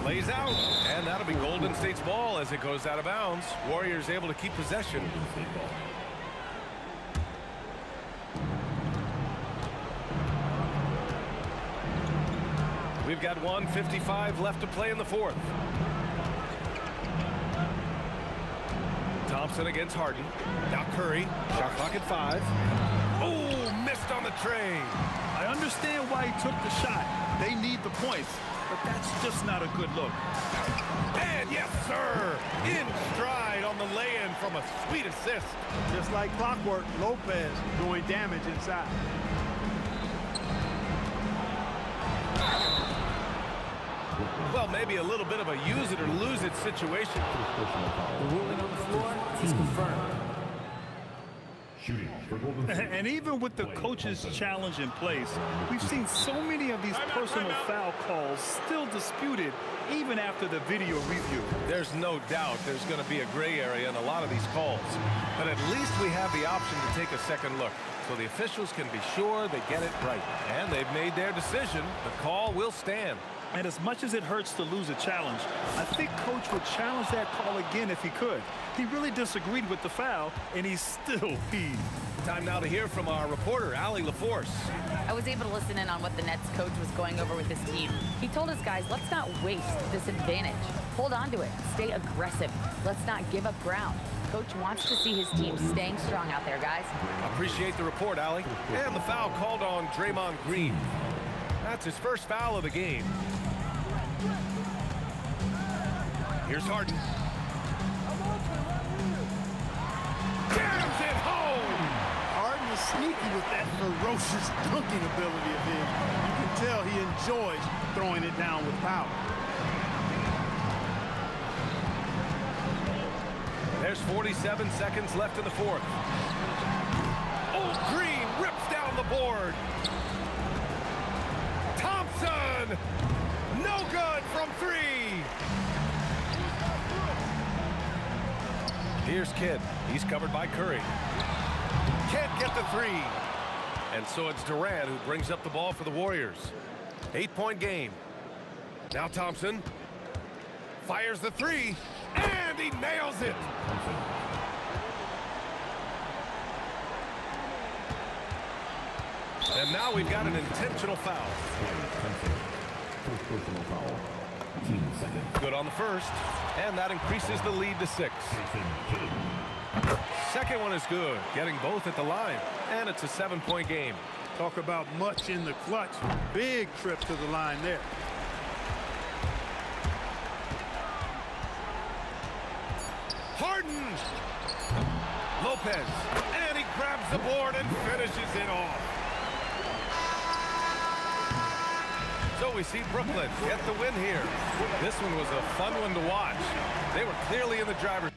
Lays out, and that'll be Golden State's ball as it goes out of bounds. Warriors able to keep possession. We've got 1:55 left to play in the 4th. Thompson against Harden. Now Curry. Shot clock at 5. Oh, missed on the tray. I understand why he took the shot. They need the points, but that's just not a good look. And yes, sir, in stride on the lay-in from a sweet assist. Just like clockwork, Lopez doing damage inside. Well, maybe a little bit of a use it or lose it situation. The ruling on the floor is confirmed. Shooting for Golden State. And even with the coach's challenge in place, we've seen so many of these personal foul calls still disputed even after the video review. There's no doubt there's going to be a gray area in a lot of these calls. But at least we have the option to take a second look, so the officials can be sure they get it right. And they've made their decision. The call will stand. And as much as it hurts to lose a challenge, I think Coach would challenge that call again if he could. He really disagreed with the foul, and he's still peeved. Time now to hear from our reporter, Allie LaForce. I was able to listen in on what the Nets coach was going over with his team. He told his guys, let's not waste this advantage. Hold on to it. Stay aggressive. Let's not give up ground. Coach wants to see his team staying strong out there, guys. Appreciate the report, Allie. And the foul called on Draymond Green. That's his first foul of the game. Here's Harden. Jams it home! Harden is sneaky with that ferocious dunking ability of his. You can tell he enjoys throwing it down with power. There's 47 seconds left in the 4th. Oh, Green rips down the board. Thompson! No good from 3. Here's Kidd. He's covered by Curry. Can't get the 3. And so it's Durant who brings up the ball for the Warriors. 8-point game. Now Thompson fires the 3, and he nails it. And now we've got an intentional foul. Personal foul. 15 seconds. Good on the first, and that increases the lead to 6. Second one is good, getting both at the line, and it's a 7-point game. Talk about much in the clutch. Big trip to the line there. Harden! Lopez, and he grabs the board and finishes it off. So we see Brooklyn get the win here. This one was a fun one to watch. They were clearly in the driver's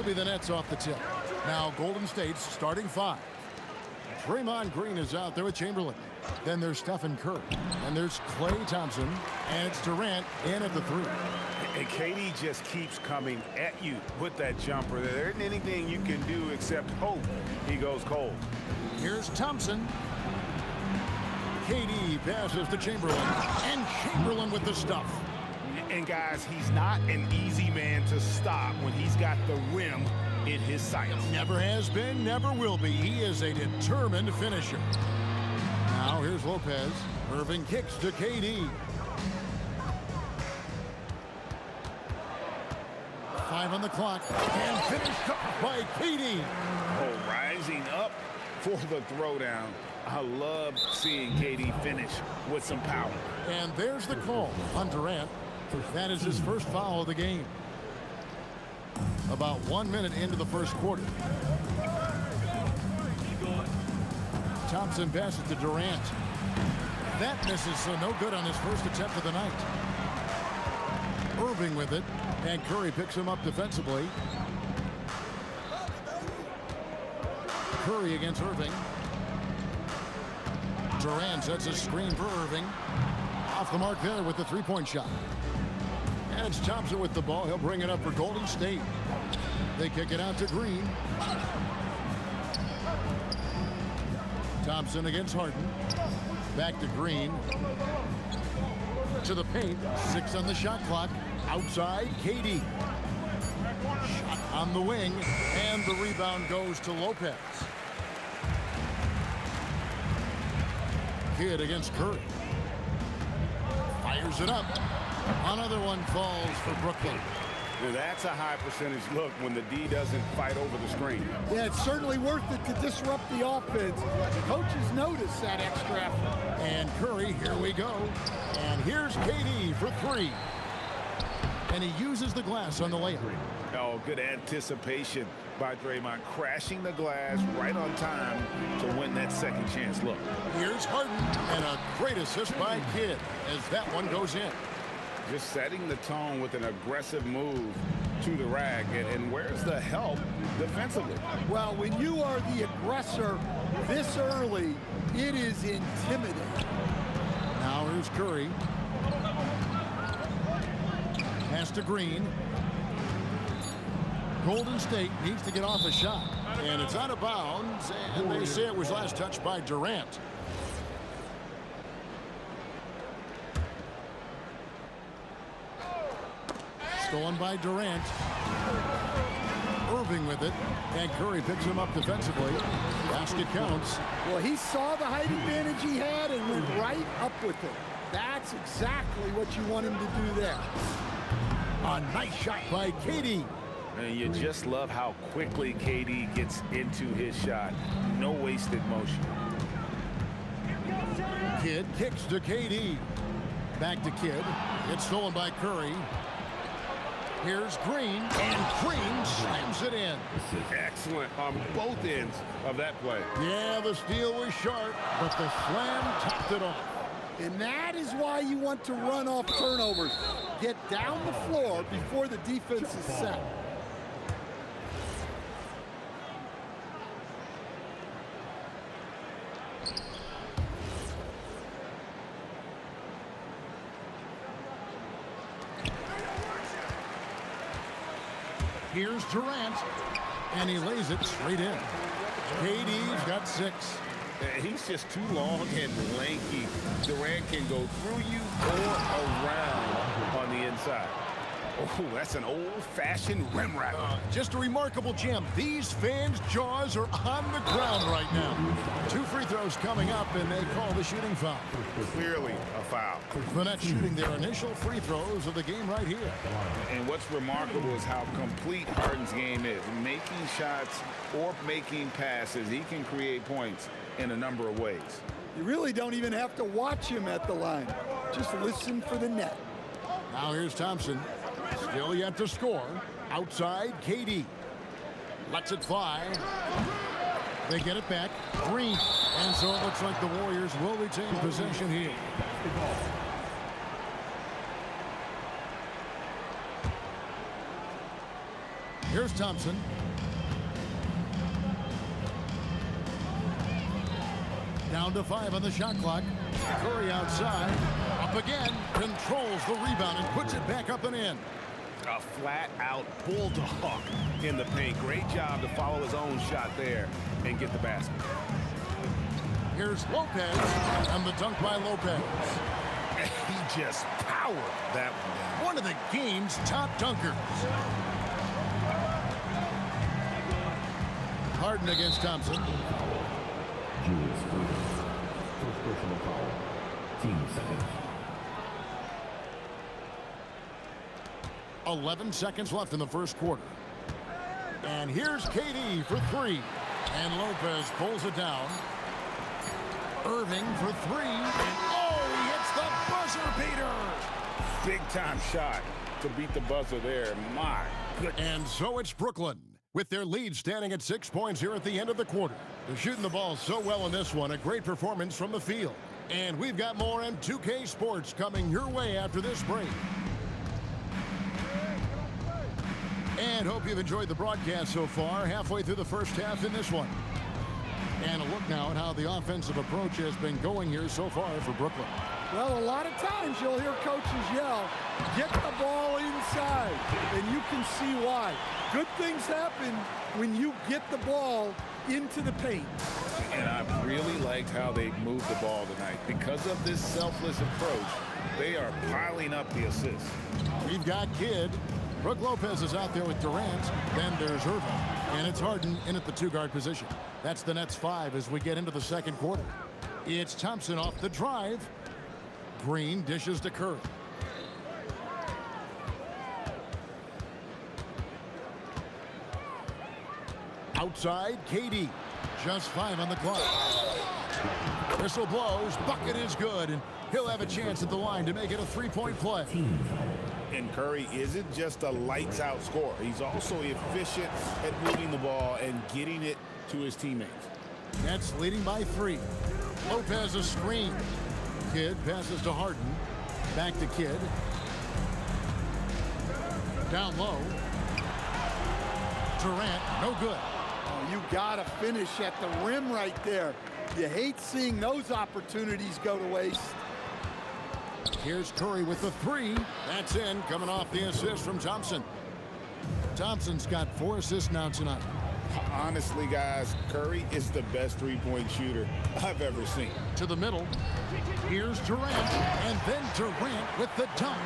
It'll be the Nets off the tip. Now Golden State's starting five. Draymond Green is out there with Chamberlain. Then there's Stephen Curry. And there's Klay Thompson. And it's Durant in at the three. And KD just keeps coming at you with that jumper. There isn't anything you can do except hope he goes cold. Here's Thompson. KD passes to Chamberlain. And Chamberlain with the stuff. And guys, he's not an easy man to stop when he's got the rim in his sights. Never has been, never will be. He is a determined finisher. Now here's Lopez. Irving kicks to KD. 5 on the clock. And finished up by KD. Oh, rising up for the throwdown. I love seeing KD finish with some power. And there's the call on Durant. That is his first foul of the game. About 1 minute into the first quarter. Thompson passes to Durant. That misses, so no good on his first attempt of the night. Irving with it, and Curry picks him up defensively. Curry against Irving. Durant sets a screen for Irving. Off the mark there with the three-point shot. And it's Thompson with the ball. He'll bring it up for Golden State. They kick it out to Green. Thompson against Harden. Back to Green. To the paint. 6 on the shot clock. Outside, KD. Shot on the wing. And the rebound goes to Lopez. Kidd against Curry. Fires it up. Another one falls for Brooklyn. Now, that's a high percentage look when the D doesn't fight over the screen. Yeah, it's certainly worth it to disrupt the offense. Coaches notice that extra effort. And Curry, here we go. And here's KD for three. And he uses the glass on the layup. Oh, good anticipation by Draymond, crashing the glass right on time to win that second chance look. Here's Harden, and a great assist by Kidd as that one goes in. Just setting the tone with an aggressive move to the rack. And where's the help defensively? Well, when you are the aggressor this early, it is intimidating. Now here's Curry. Pass to Green. Golden State needs to get off a shot. And it's out of bounds. And they say it was last touched by Durant. Stolen by Durant. Irving with it. And Curry picks him up defensively. Basket counts. Well, he saw the height advantage he had and went right up with it. That's exactly what you want him to do there. A nice shot by KD. And you just love how quickly KD gets into his shot. No wasted motion. Kidd kicks to KD. Back to Kidd. It's stolen by Curry. Here's Green, and Green slams it in. Excellent on both ends of that play. Yeah, the steal was sharp, but the slam topped it off. And that is why you want to run off turnovers. Get down the floor before the defense is set. Here's Durant, and he lays it straight in. KD's got 6. He's just too long and lanky. Durant can go through you or around on the inside. Oh, that's an old-fashioned rim wrap. Just a remarkable gem. These fans' jaws are on the ground right now. 2 free throws coming up, and they call the shooting foul. Clearly a foul. The Nets shooting their initial free throws of the game right here. And what's remarkable is how complete Harden's game is. Making shots or making passes, he can create points in a number of ways. You really don't even have to watch him at the line. Just listen for the net. Now here's Thompson. Still yet to score. Outside, KD. Lets it fly. They get it back. Green. And so it looks like the Warriors will retain possession here. Here's Thompson. Down to 5 on the shot clock. Curry outside. Up again. Controls the rebound and puts it back up and in. A flat-out bulldog in the paint. Great job to follow his own shot there and get the basket. Here's Lopez, and the dunk by Lopez. He just powered that one down. One of the game's top dunkers. Harden against Thompson. Julius Erving. First personal foul. Team second. 11 seconds left in the first quarter. And here's KD for 3. And Lopez pulls it down. Irving for 3. And oh, he hits the buzzer beater. Big time shot to beat the buzzer there. My goodness. And so it's Brooklyn with their lead standing at 6 points here at the end of the quarter. They're shooting the ball so well in this one. A great performance from the field. And we've got more M2K Sports coming your way after this break. And hope you've enjoyed the broadcast so far, halfway through the first half in this one. And a look now at how the offensive approach has been going here so far for Brooklyn. Well, a lot of times you'll hear coaches yell, get the ball inside, and you can see why. Good things happen when you get the ball into the paint. And I really liked how they moved the ball tonight. Because of this selfless approach, they are piling up the assists. We've got Kidd. Brook Lopez is out there with Durant. Then there's Irving. And it's Harden in at the 2-guard position. That's the Nets 5 as we get into the second quarter. It's Thompson off the drive. Green dishes to Curry. Outside, KD. Just 5 on the clock. Whistle blows. Bucket is good, and he'll have a chance at the line to make it a 3-point play. And Curry isn't just a lights-out scorer. He's also efficient at moving the ball and getting it to his teammates. Nets leading by 3. Lopez a screen. Kidd passes to Harden. Back to Kidd. Down low. Durant, no good. Oh, you got to finish at the rim right there. You hate seeing those opportunities go to waste. Here's Curry with the 3. That's in, coming off the assist from Thompson. Thompson's got 4 assists now tonight. Honestly, guys, Curry is the best three-point shooter I've ever seen. To the middle. Here's Durant, and then Durant with the dunk.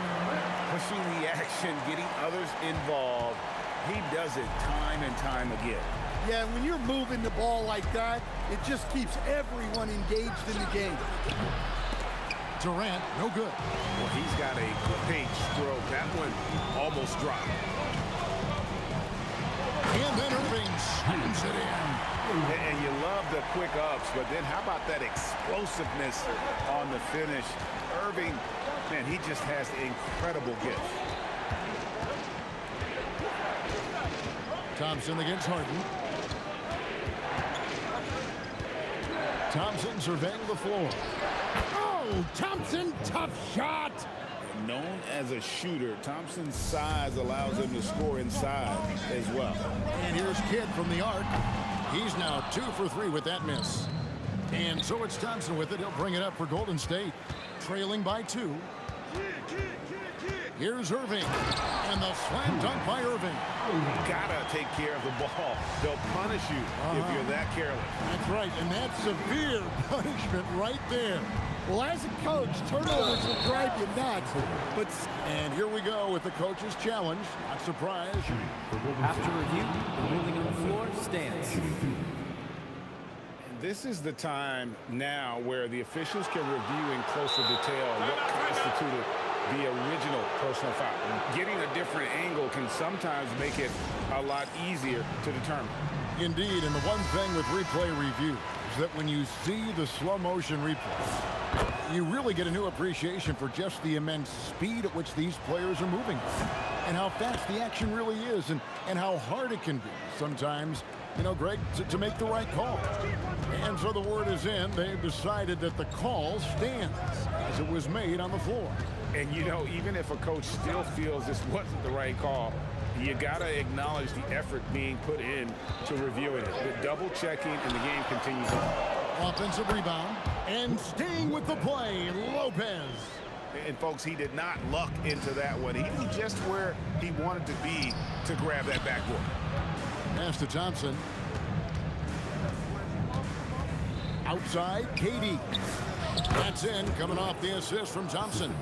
Pushing the action, getting others involved. He does it time and time again. Yeah, when you're moving the ball like that, it just keeps everyone engaged in the game. Durant, no good. Well, he's got a paint stroke. That one almost dropped. And then Irving slams it in. And you love the quick ups, but then how about that explosiveness on the finish? Irving, man, he just has an incredible gift. Thompson against Harden. Thompson surveying the floor. Oh, Thompson, tough shot. Known as a shooter, Thompson's size allows him to score inside as well. And here's Kidd from the arc. He's now 2 for 3 with that miss. And so it's Thompson with it. He'll bring it up for Golden State. Trailing by 2. Here's Irving. And the slam dunk by Irving. Gotta take care of the ball. They'll punish you if you're that careless. That's right, and that's severe punishment right there. Well, as a coach, turnovers will drive you nuts. But and here we go with the coach's challenge. Not surprised. After review, the ruling on the floor stands. This is the time now where the officials can review in closer detail what constituted the original personal foul. Getting a different angle can sometimes make it a lot easier to determine. Indeed, and the one thing with replay review is that when you see the slow motion replay, you really get a new appreciation for just the immense speed at which these players are moving and how fast the action really is and how hard it can be sometimes, you know, Greg, to make the right call. And so the word is in. They've decided that the call stands as it was made on the floor. And, you know, even if a coach still feels this wasn't the right call, you got to acknowledge the effort being put in to reviewing it. The double checking and the game continues on. Offensive rebound and staying with the play, Lopez. And, folks, he did not luck into that one. He was just where he wanted to be to grab that backboard. Pass to Thompson. Outside, KD. That's in, coming off the assist from Thompson.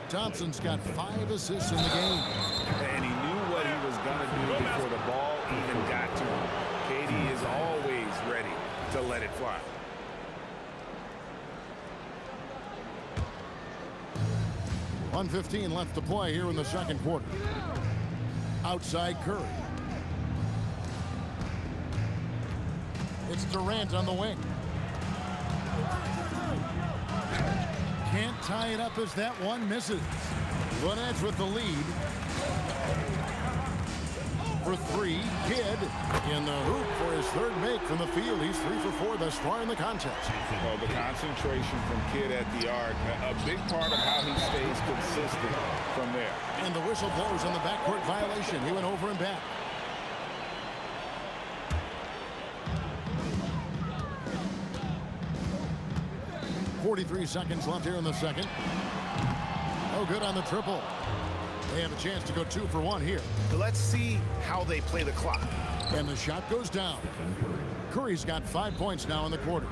Thompson's got 5 assists in the game. And he knew what he was going to do before the ball even got to him. KD is always ready to let it fly. .115 left to play here in the second quarter. Outside Curry. It's Durant on the wing. Can't tie it up as that one misses. Nets with the lead. For 3, Kidd in the hoop for his third make from the field. He's 3 for 4 thus far in the contest. Well, the concentration from Kidd at the arc, a big part of how he stays consistent from there. And the whistle blows on the backcourt violation. He went over and back. .43 seconds left here in the second. Oh, good on the triple. They have a chance to go 2 for 1 here. Let's see how they play the clock. And the shot goes down. Curry's got 5 points now in the quarter.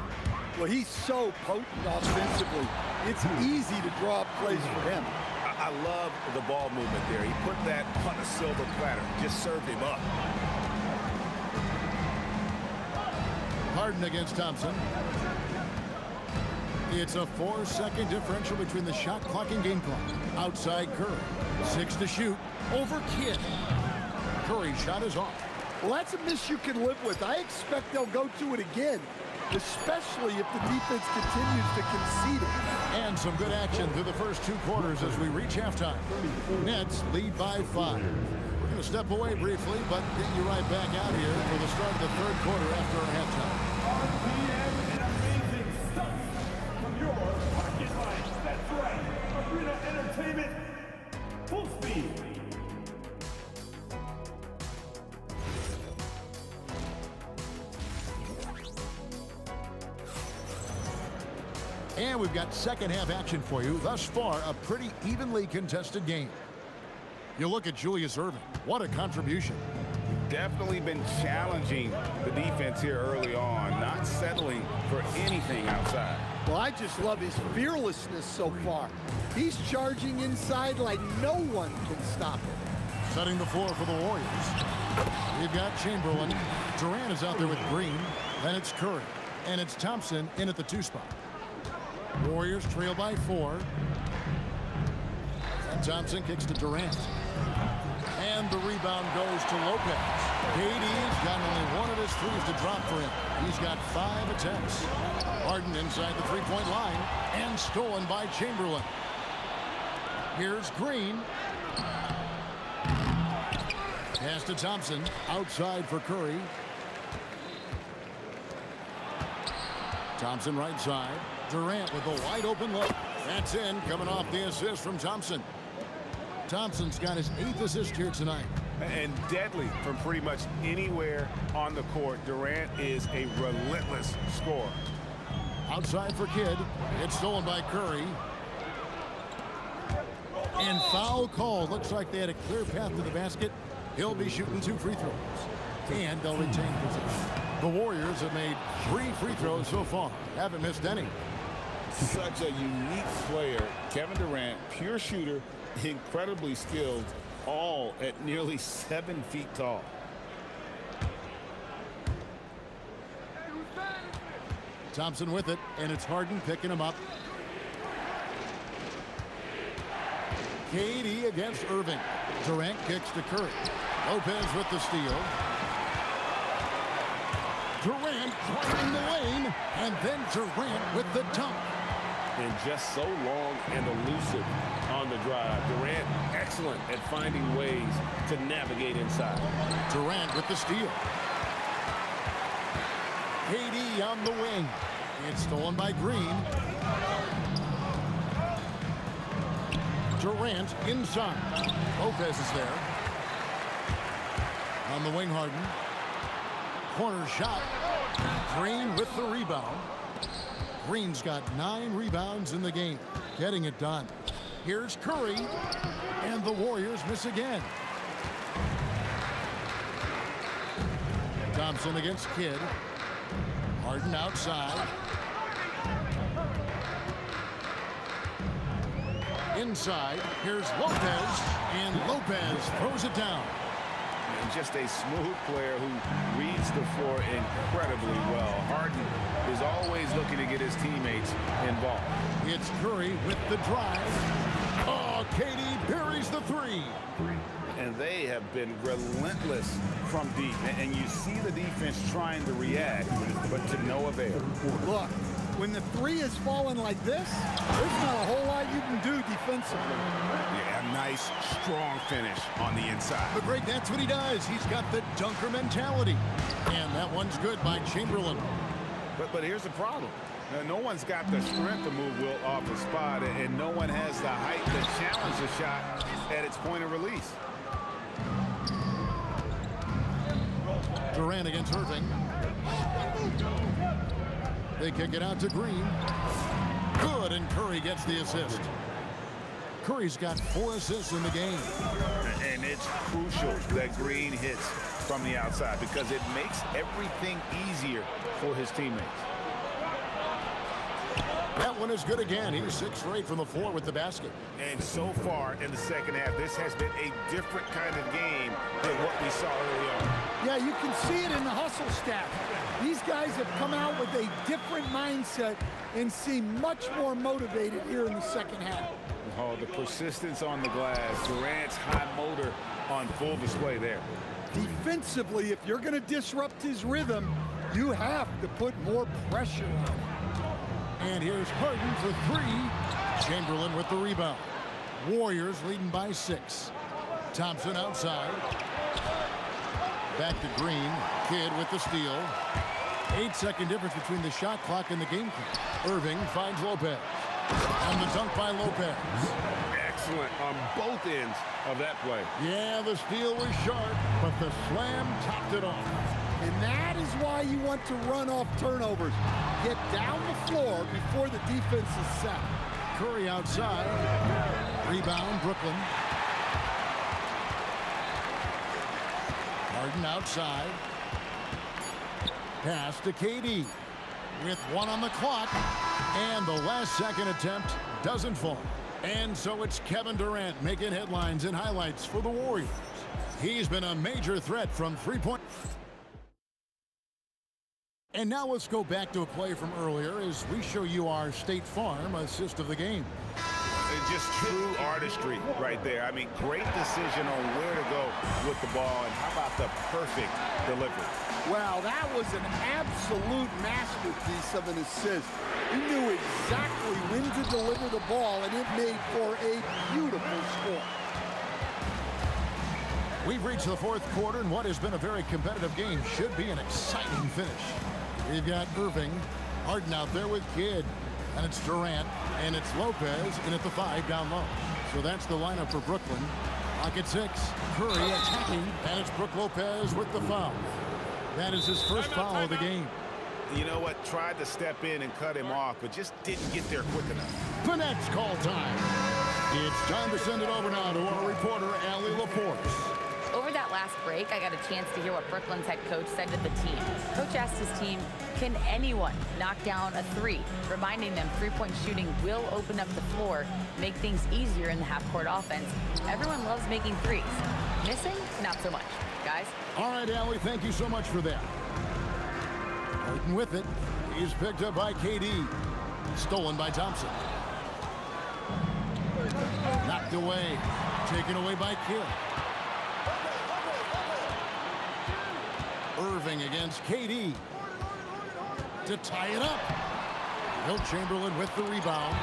Well, he's so potent offensively. It's easy to draw up plays for him. I love the ball movement there. He put that on a silver platter. Just served him up. Harden against Thompson. It's a 4-second differential between the shot clock and game clock. Outside Curry. 6 to shoot. Over Kidd. Curry's shot is off. Well, that's a miss you can live with. I expect they'll go to it again, especially if the defense continues to concede it. And some good action through the first 2 quarters as we reach halftime. Nets lead by 5. We're going to step away briefly, but get you right back out here for the start of the 3rd quarter after our halftime. RPM and amazing stuff from your pocket lights. That's right. Arena Entertainment, full speed. And we've got second half action for you. Thus far, a pretty evenly contested game. You look at Julius Erving. What a contribution. Definitely been challenging the defense here early on, not settling for anything outside. Well, I just love his fearlessness so far. He's charging inside like no one can stop him. Setting the floor for the Warriors. We've got Chamberlain. Durant is out there with Green. Then it's Curry. And it's Thompson in at the 2 spot. Warriors trail by 4. And Thompson kicks to Durant. And the rebound goes to Lopez. KD's got only 1 of his threes to drop for him. He's got 5 attempts. Harden inside the 3-point line. And stolen by Chamberlain. Here's Green. Pass to Thompson. Outside for Curry. Thompson right side. Durant with a wide open look. That's in, coming off the assist from Thompson. Thompson's got his 8th assist here tonight. And deadly from pretty much anywhere on the court. Durant is a relentless scorer. Outside for Kidd. It's stolen by Curry. And foul call. Looks like they had a clear path to the basket. He'll be shooting 2 free throws. And they'll retain possession. The Warriors have made 3 free throws so far. Haven't missed any. Such a unique player. Kevin Durant, pure shooter, incredibly skilled, all at nearly 7 feet tall. Thompson with it, and it's Harden picking him up. KD against Irving. Durant kicks to Curry. Lopez with the steal. Durant driving the lane, and then Durant with the dunk. And just so long and elusive on the drive. Durant excellent at finding ways to navigate inside. Durant with the steal. KD on the wing. It's stolen by Green. Durant inside. Lopez is there. On the wing, Harden. Corner shot. Green with the rebound. Green's got 9 rebounds in the game. Getting it done. Here's Curry. And the Warriors miss again. Thompson against Kidd. Harden outside. Inside. Here's Lopez. And Lopez throws it down. And just a smooth player who reads the floor incredibly well. Harden is always looking to get his teammates involved. It's Curry with the drive. Oh, KD buries the 3. And they have been relentless from deep. And you see the defense trying to react, but to no avail. Look, when the 3 is falling like this, there's not a whole lot you can do defensively. Yeah, nice, strong finish on the inside. But Greg, that's what he does. He's got the dunker mentality. And that one's good by Chamberlain. But here's the problem. Now, no one's got the strength to move Wilt off the spot, and no one has the height to challenge the shot at its point of release. Durant against Irving. They kick it out to Green. Good, and Curry gets the assist. Curry's got 4 assists in the game. And it's crucial that Green hits from the outside because it makes everything easier for his teammates. That one is good again. He's 6 straight from the floor with the basket. And so far in the second half, this has been a different kind of game than what we saw early on. Yeah, you can see it in the hustle stat. These guys have come out with a different mindset and seem much more motivated here in the second half. Oh, the persistence on the glass. Durant's high motor on full display there. Defensively, if you're going to disrupt his rhythm, you have to put more pressure on him. And here's Harden for three. Chamberlain with the rebound. Warriors leading by 6. Thompson outside. Back to Green. Kidd with the steal. 8-second difference between the shot clock and the game clock. Irving finds Lopez. And the dunk by Lopez. Excellent on both ends of that play. Yeah, the steal was sharp, but the slam topped it off. And that is why you want to run off turnovers. Get down the floor before the defense is set. Curry outside. Rebound, Brooklyn. Harden outside. Pass to KD. With 1 on the clock. And the last second attempt doesn't fall. And so it's Kevin Durant making headlines and highlights for the Warriors. He's been a major threat from three-point. And now let's go back to a play from earlier as we show you our State Farm assist of the game. It's just true artistry right there. I mean, great decision on where to go with the ball, and how about the perfect delivery? Wow, that was an absolute masterpiece of an assist. He knew exactly when to deliver the ball, and it made for a beautiful score. We've reached the fourth quarter, and what has been a very competitive game should be an exciting finish. We've got Irving, Harden out there with Kidd, and it's Durant, and it's Lopez in at the 5 down low. So that's the lineup for Brooklyn. Clock at 6, Curry attacking, and it's Brook Lopez with the foul. That is his first foul of the game. You know what? Tried to step in and cut him off, but just didn't get there quick enough. The next call time. It's time to send it over now to our reporter, Allie LaForce. Over that last break, I got a chance to hear what Brooklyn's head coach said to the team. Coach asked his team, can anyone knock down a 3? Reminding them three-point shooting will open up the floor, make things easier in the half-court offense. Everyone loves making threes. Missing? Not so much. Guys? All right, Allie, thank you so much for that. Harden with it. He's picked up by KD. Stolen by Thompson. Knocked away. Taken away by Kidd. Irving against KD to tie it up. Wilt Chamberlain with the rebound.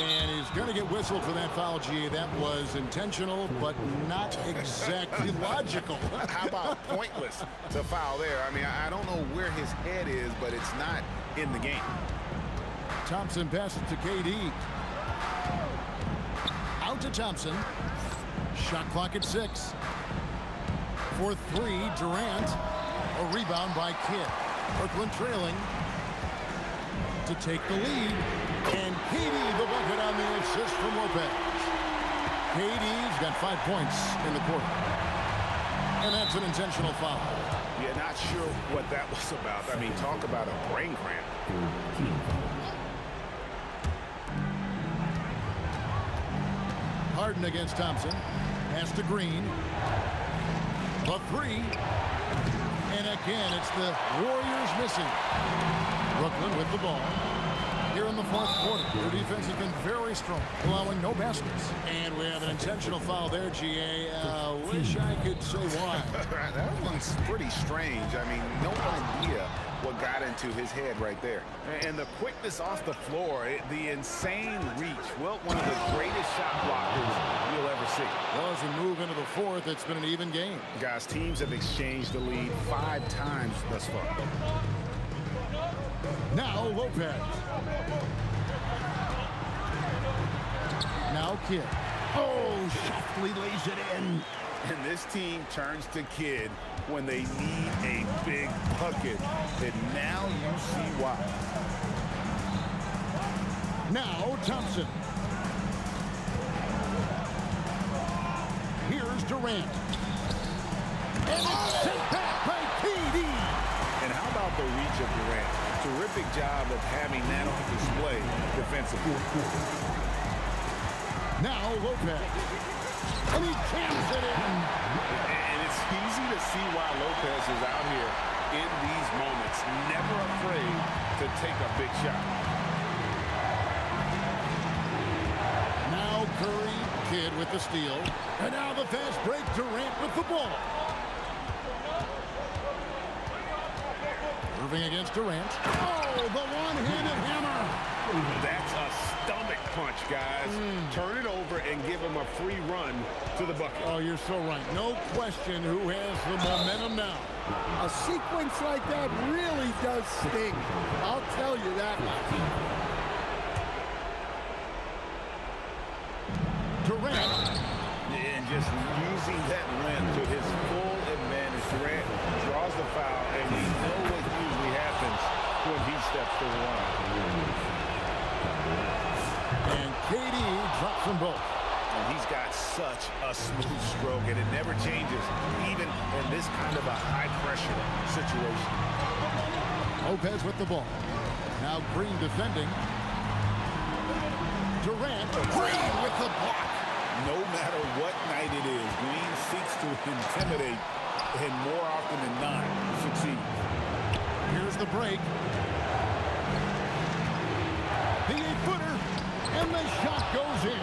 And he's going to get whistled for that foul, G. That was intentional, but not exactly logical. How about pointless to foul there? I mean, I don't know where his head is, but it's not in the game. Thompson passes to KD. Out to Thompson. Shot clock at 6. For 3, Durant. A rebound by Kidd. Brooklyn trailing to take the lead. And KD the bucket on the assist from Lopez. KD's got 5 points in the quarter. And that's an intentional foul. Yeah, not sure what that was about. I mean, talk about a brain cramp. Harden against Thompson. Pass to Green. The 3. And again, it's the Warriors missing. Brooklyn with the ball. Here in the fourth quarter, their defense has been very strong, allowing no baskets. And we have an intentional foul there, GA. Wish I could say why. That one's pretty strange. I mean, no idea what got into his head right there. And the quickness off the floor, the insane reach. Well, one of the greatest shot blockers you'll ever see. Well, as we move into the fourth, it's been an even game. Guys, teams have exchanged the lead 5 times thus far. Now Lopez. Now Kidd. Oh, softly lays it in. And this team turns to Kidd when they need a big bucket. And now you see why. Now Thompson. Here's Durant. And it's sent back by KD. And how about the reach of Durant? Terrific job of having that on display defensively. Now Lopez. And he jams it in. And it's easy to see why Lopez is out here in these moments, never afraid to take a big shot. Now Curry, Kidd with the steal. And now the fast break. Durant with the ball. Irving against Durant. Oh, the one-handed hammer. That's a stomach punch, guys. Turn it over and give him a free run to the bucket. Oh, you're so right. No question who has the momentum now. A sequence like that really does sting. I'll tell you that. Durant. And just using that length to his full advantage. Durant draws the foul, and we know what usually happens when he steps to the line. And KD drops them both. And he's got such a smooth stroke, and it never changes, even in this kind of a high-pressure situation. Lopez with the ball. Now Green defending. Durant. Green with the block. No matter what night it is, Green seeks to intimidate, and more often than not, succeeds. Here's the break. The 8-footer, and the shot goes in.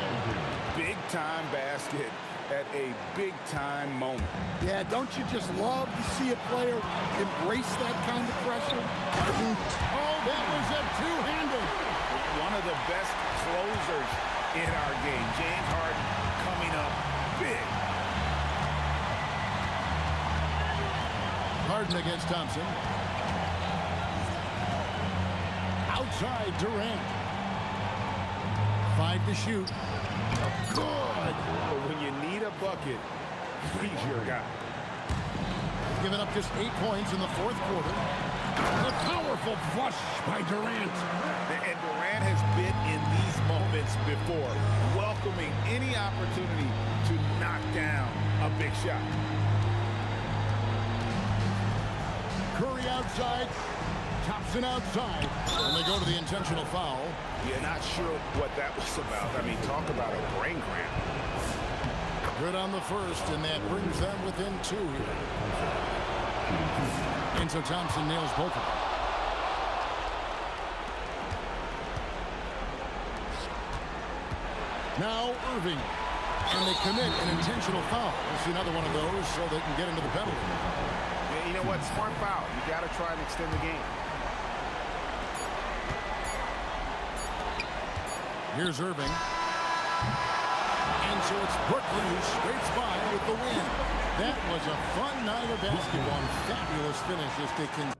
Big-time basket at a big-time moment. Yeah, don't you just love to see a player embrace that kind of pressure? Oh, that was a two-handed. One of the best closers in our game. James Harden coming up big. Harden against Thompson. Outside Durant. 5 to shoot. Good. But when you need a bucket, he's your guy. Giving up just 8 points in the fourth quarter. A powerful flush by Durant. And Durant has been in these moments before, welcoming any opportunity to knock down a big shot. Curry outside. Thompson outside. And they go to the intentional foul. You're not sure what that was about. I mean, talk about a brain cramp. Good on the first, and that brings them within 2 here. And so Thompson nails both of them. Now Irving. And they commit an intentional foul. We'll see another one of those so they can get into the penalty. Yeah, you know what? Smart foul. You got to try and extend the game. Here's Irving. And so it's Brooklyn who scrapes by with the win. That was a fun night of basketball. Fabulous finish as they can.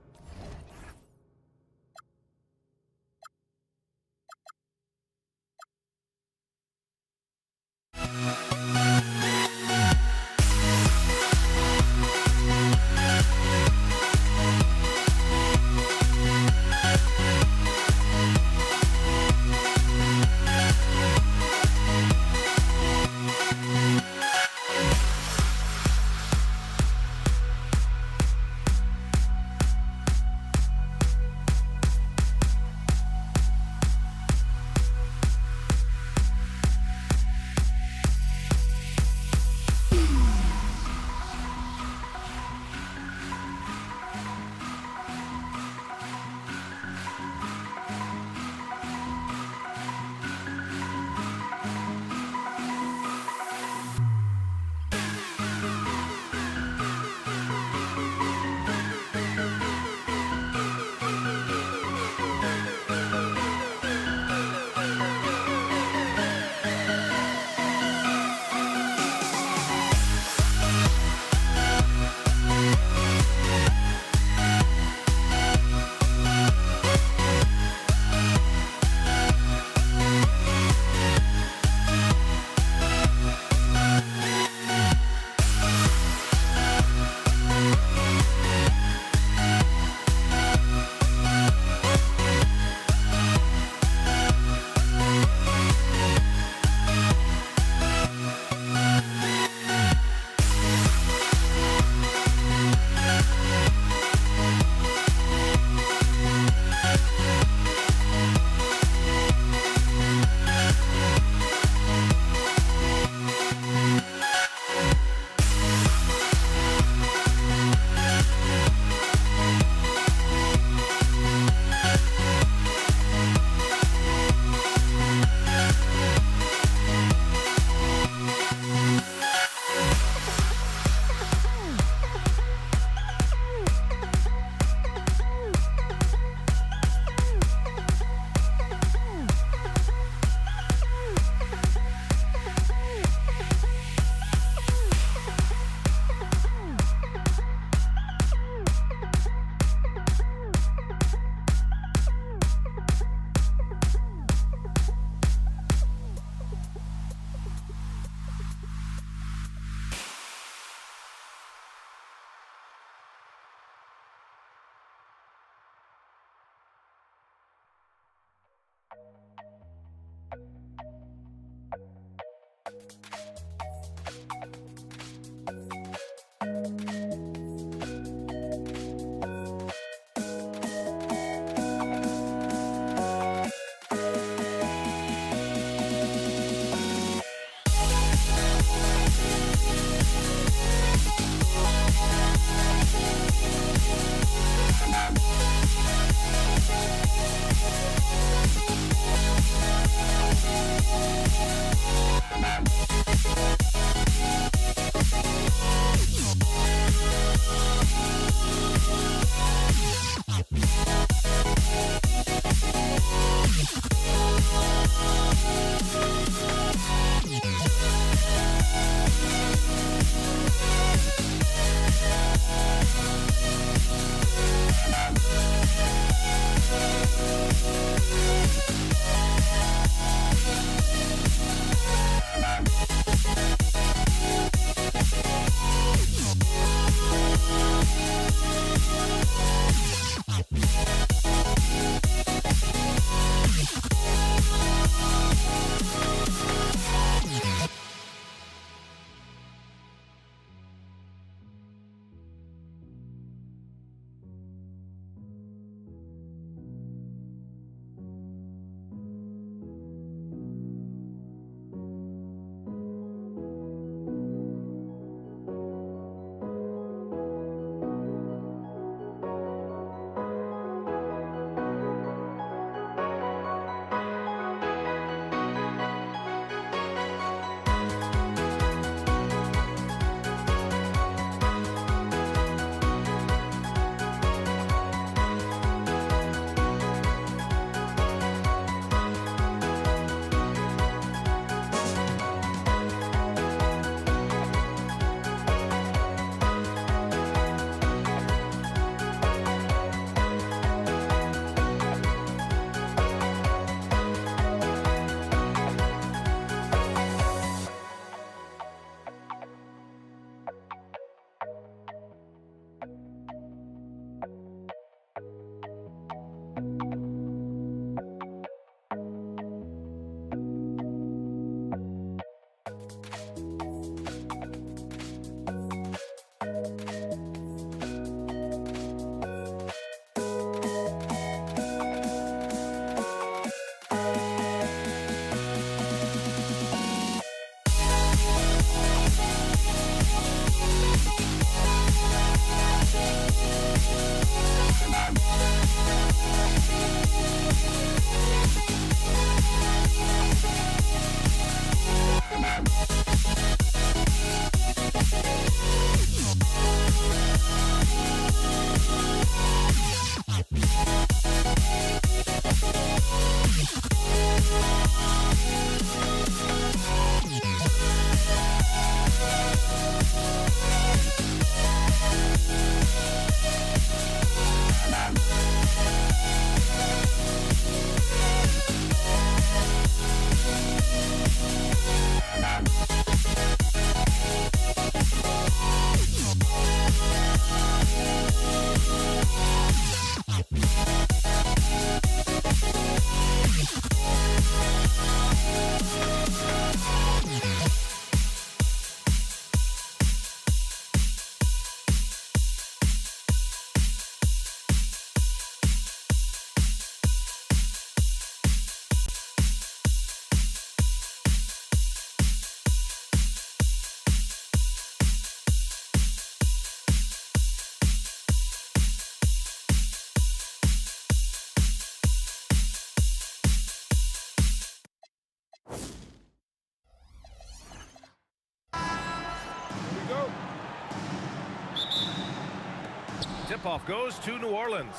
Tip-off goes to New Orleans.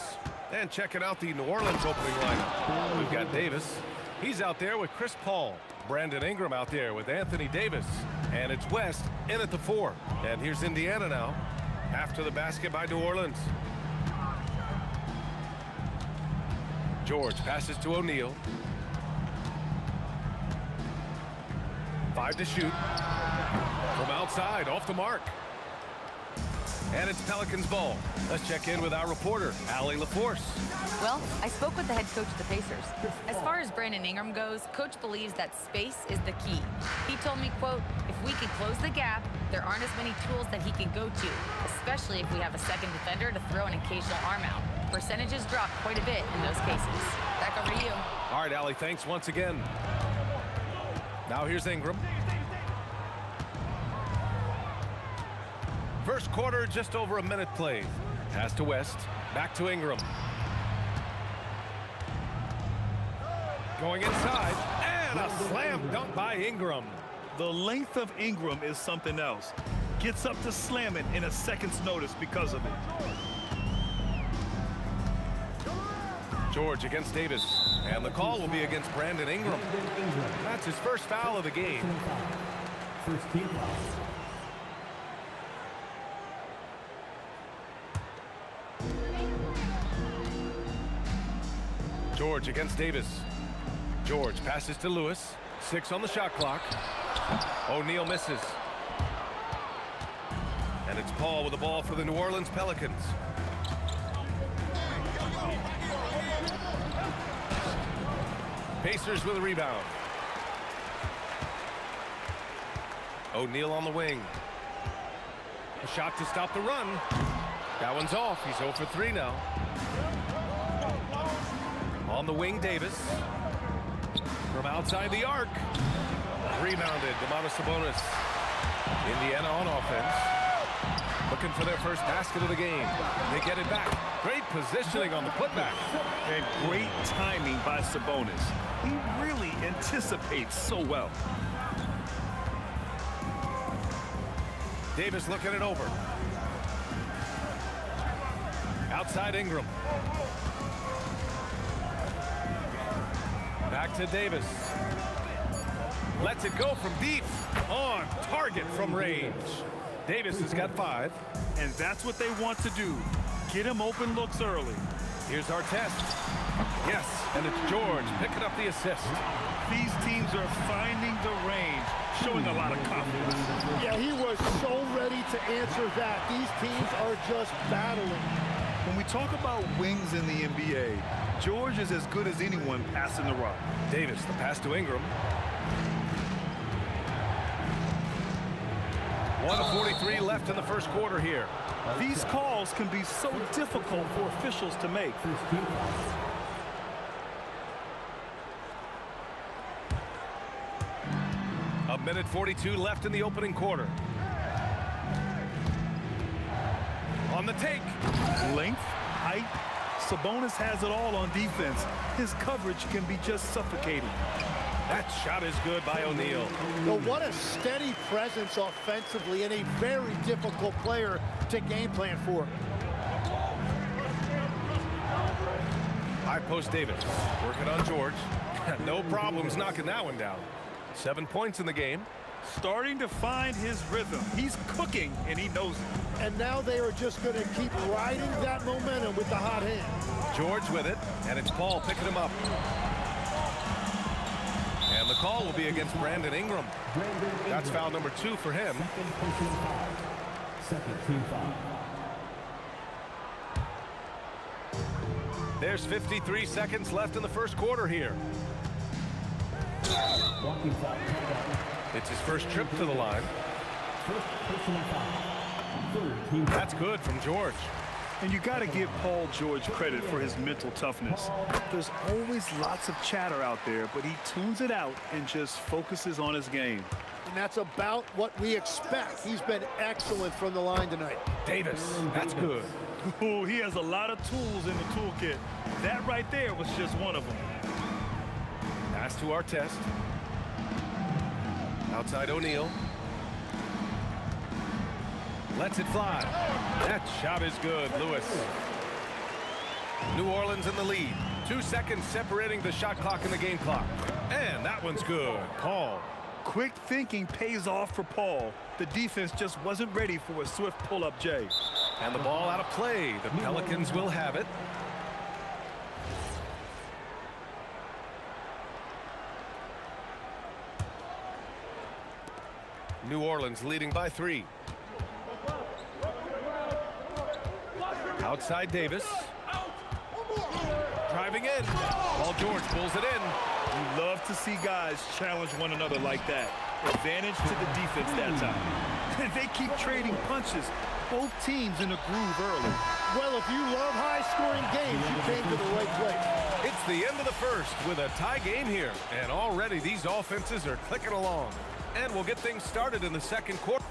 And checking out the New Orleans opening lineup. We've got Davis. He's out there with Chris Paul. Brandon Ingram out there with Anthony Davis. And it's West in at the 4. And here's Indiana now after the basket by New Orleans. George passes to O'Neal. 5 to shoot. From outside, off the mark. And it's Pelicans ball. Let's check in with our reporter, Allie LaForce. Well, I spoke with the head coach of the Pacers. As far as Brandon Ingram goes, coach believes that space is the key. He told me, quote, if we can close the gap, there aren't as many tools that he can go to, especially if we have a second defender to throw an occasional arm out. Percentages drop quite a bit in those cases. Back over to you. All right, Allie, thanks once again. Now here's Ingram. First quarter, just over a minute played. Pass to West. Back to Ingram. Going inside. And a slam dunk by Ingram. The length of Ingram is something else. Gets up to slam it in a second's notice because of it. George against Davis. And the call will be against Brandon Ingram. That's his first foul of the game. First team foul. George against Davis. George passes to Lewis. 6 on the shot clock. O'Neal misses. And it's Paul with the ball for the New Orleans Pelicans. Pacers with a rebound. O'Neal on the wing. A shot to stop the run. That one's off. He's 0 for 3 now. On the wing, Davis. From outside the arc. Rebounded, Domantas Sabonis. Indiana on offense. Looking for their first basket of the game. They get it back. Great positioning on the putback. And great timing by Sabonis. He really anticipates so well. Davis looking it over. Outside Ingram. Back to Davis. Lets it go from deep. On target from range. Davis has got 5. And that's what they want to do. Get him open looks early. Here's our test. Yes, and it's George picking up the assist. These teams are finding the range, showing a lot of confidence. Yeah, he was so ready to answer that. These teams are just battling. When we talk about wings in the NBA, George is as good as anyone passing the rock. Davis, the pass to Ingram. 1:43 left in the first quarter here. These calls can be so difficult for officials to make. A minute 42 left in the opening quarter. On the take. Length, height, Sabonis has it all on defense. His coverage can be just suffocating. That shot is good by O'Neal. But what a steady presence offensively and a very difficult player to game plan for. High post Davis. Working on George. No problems knocking that one down. 7 points in the game. Starting to find his rhythm. He's cooking, and he knows it. And now they are just going to keep riding that momentum with the hot hand. George with it, and it's Paul picking him up. And the call will be against Brandon Ingram. That's foul number 2 for him. Second team foul. There's 53 seconds left in the first quarter here. Walking foul. It's his first trip to the line. First personal foul. Third team foul. That's good from George. And you got to give Paul George credit for his mental toughness. There's always lots of chatter out there, but he tunes it out and just focuses on his game. And that's about what we expect. He's been excellent from the line tonight. Davis, that's good. Ooh, he has a lot of tools in the toolkit. That right there was just one of them. Pass to our test. Outside O'Neal. Lets it fly. That shot is good, Lewis. New Orleans in the lead. 2 seconds separating the shot clock and the game clock. And that one's good. Paul. Quick thinking pays off for Paul. The defense just wasn't ready for a swift pull-up Jay. And the ball out of play. The Pelicans will have it. New Orleans leading by 3. Outside Davis. Driving in. Paul George pulls it in. You love to see guys challenge one another like that. Advantage to the defense that time. And they keep trading punches. Both teams in a groove early. Well, if you love high-scoring games, you came to the right place. It's the end of the first with a tie game here. And already these offenses are clicking along. And we'll get things started in the second quarter.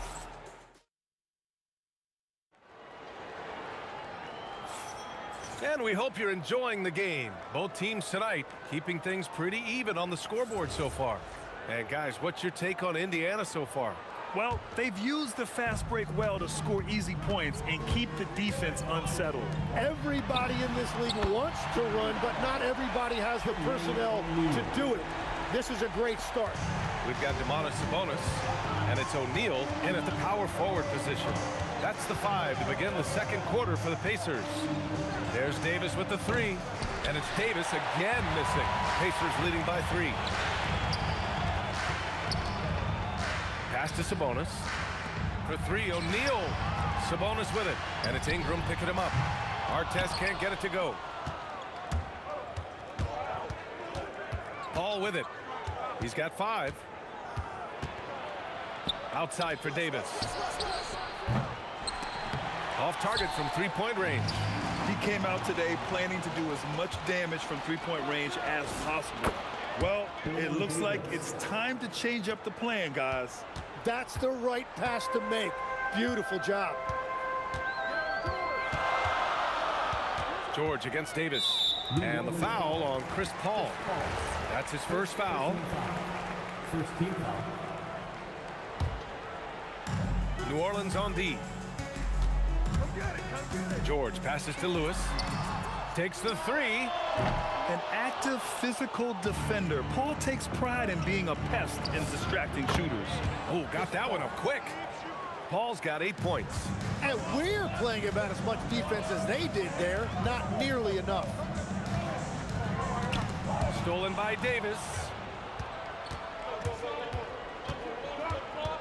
And we hope you're enjoying the game. Both teams tonight keeping things pretty even on the scoreboard so far. And guys, what's your take on Indiana so far? Well, they've used the fast break well to score easy points and keep the defense unsettled. Everybody in this league wants to run, but not everybody has the personnel to do it. This is a great start. We've got Domantas Sabonis, and it's O'Neal in at the power forward position. That's the 5 to begin the second quarter for the Pacers. There's Davis with the 3, and it's Davis again missing. Pacers leading by 3. Pass to Sabonis. For 3, O'Neal. Sabonis with it, and it's Ingram picking him up. Artest can't get it to go. Paul with it. He's got 5. Outside for Davis. Off target from three-point range. He came out today planning to do as much damage from three-point range as possible. Well, it looks like it's time to change up the plan, guys. That's the right pass to make. Beautiful job. George against Davis. And the foul on Chris Paul. That's his first foul. First team foul. New Orleans on D. George passes to Lewis. Takes the 3. An active physical defender. Paul takes pride in being a pest and distracting shooters. Oh, got that one up quick. Paul's got 8 points. And we're playing about as much defense as they did there. Not nearly enough. Stolen by Davis.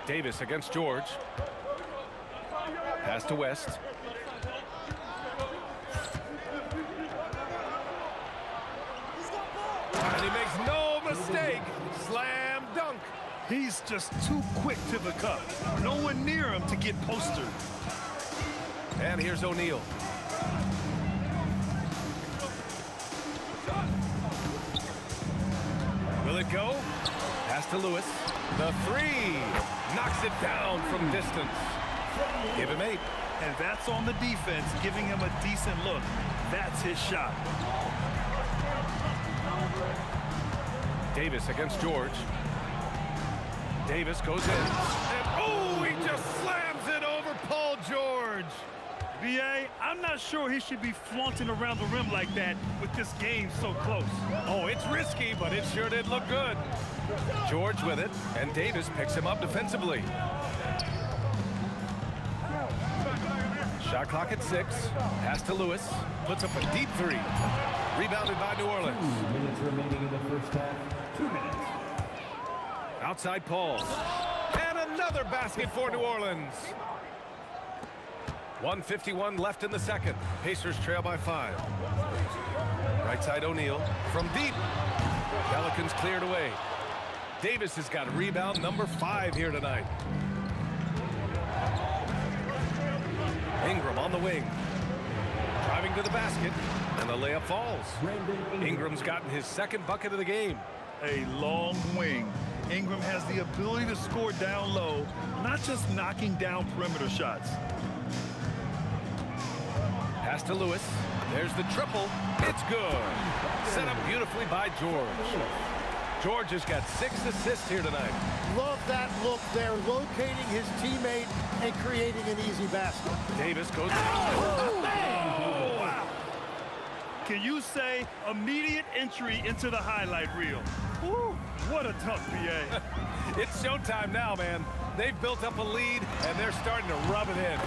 Davis against George. Pass to West. And he makes no mistake. Slam dunk. He's just too quick to the cup. No one near him to get postered. And here's O'Neal. Will it go? Pass to Lewis. The 3. Knocks it down from distance. Give him 8. And that's on the defense, giving him a decent look. That's his shot. Davis against George. Davis goes in. And oh, he just slams it over Paul George. B.A., I'm not sure he should be flaunting around the rim like that with this game so close. Oh, it's risky, but it sure did look good. George with it, and Davis picks him up defensively. Shot clock at 6. Pass to Lewis. Puts up a deep 3. Rebounded by New Orleans. 2 minutes remaining in the first half. 2 minutes. Outside Paul. And another basket for New Orleans. 1:51 left in the second. Pacers trail by 5. Right side O'Neal. From deep. Pelicans cleared away. Davis has got rebound number 5 here tonight. Ingram on the wing. Driving to the basket. And the layup falls. Ingram's gotten his second bucket of the game. A long wing. Ingram has the ability to score down low, not just knocking down perimeter shots. Pass to Lewis. There's the triple. It's good. Set up beautifully by George. George has got 6 assists here tonight. Love that look there, locating his teammate and creating an easy basket. Davis goes. Wow. Can you say immediate entry into the highlight reel? Woo, what a tough PA. It's showtime now, man. They've built up a lead, and they're starting to rub it in.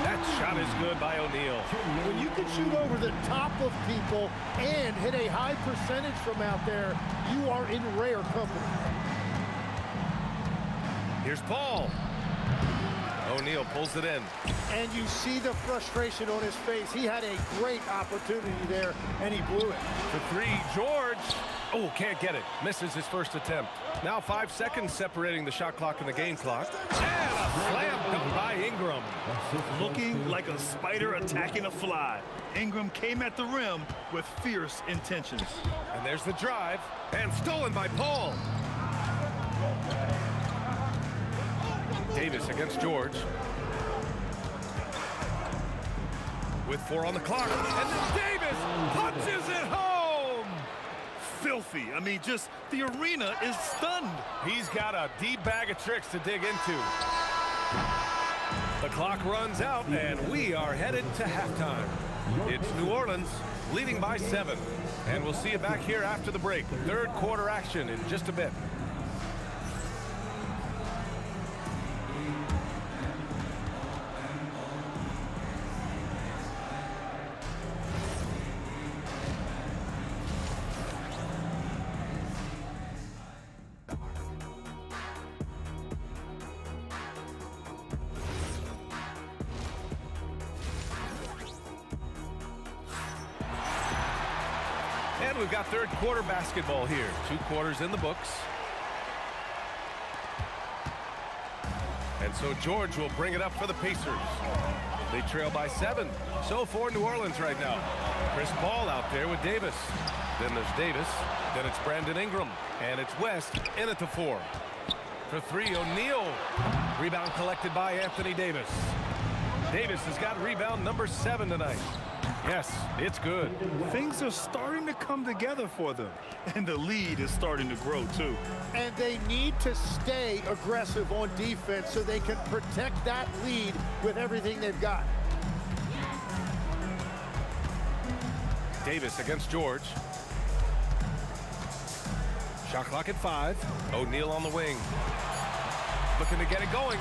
That shot is good by O'Neal. When you can shoot over the top of people and hit a high percentage from out there, you are in rare company. Here's Paul. O'Neal pulls it in. And you see the frustration on his face. He had a great opportunity there, and he blew it. For 3, George. Oh, can't get it. Misses his first attempt. Now 5 seconds separating the shot clock and the game clock. And a slam dunk by Ingram. Looking like a spider attacking a fly. Ingram came at the rim with fierce intentions. And there's the drive. And stolen by Paul. Davis against George. With 4 on the clock. And then Davis punches it home. Filthy. I mean, just the arena is stunned. He's got a deep bag of tricks to dig into. The clock runs out, and we are headed to halftime. It's New Orleans leading by 7. And we'll see you back here after the break. Third quarter action in just a bit. And we've got third quarter basketball here. 2 quarters in the books. And so George will bring it up for the Pacers. They trail by 7. So for New Orleans right now. Chris Paul out there with Davis. Then there's Davis. Then it's Brandon Ingram. And it's West in at the 4. For 3, O'Neal. Rebound collected by Anthony Davis. Davis has got rebound number 7 tonight. Yes, it's good. Things are starting to come together for them. And the lead is starting to grow, too. And they need to stay aggressive on defense so they can protect that lead with everything they've got. Davis against George. Shot clock at 5. O'Neal on the wing. Looking to get it going.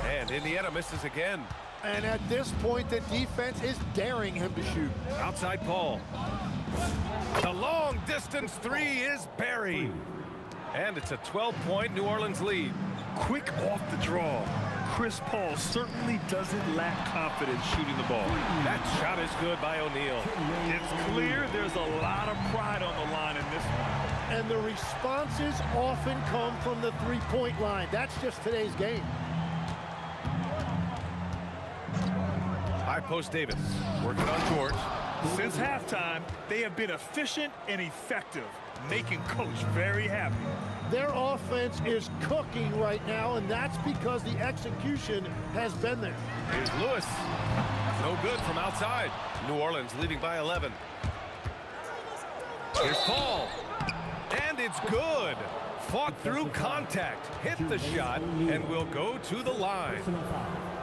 And Indiana misses again. And at this point, the defense is daring him to shoot. Outside Paul. The long distance 3 is buried. And it's a 12-point New Orleans lead. Quick off the draw. Chris Paul certainly doesn't lack confidence shooting the ball. That shot is good by O'Neal. It's clear there's a lot of pride on the line in this one. And the responses often come from the three-point line. That's just today's game. High post Davis, working on George. Since halftime, they have been efficient and effective, making Coach very happy. Their offense is cooking right now, and that's because the execution has been there. Here's Lewis. No good from outside. New Orleans leading by 11. Here's Paul. And it's good. Fought through contact, hit the shot, and will go to the line.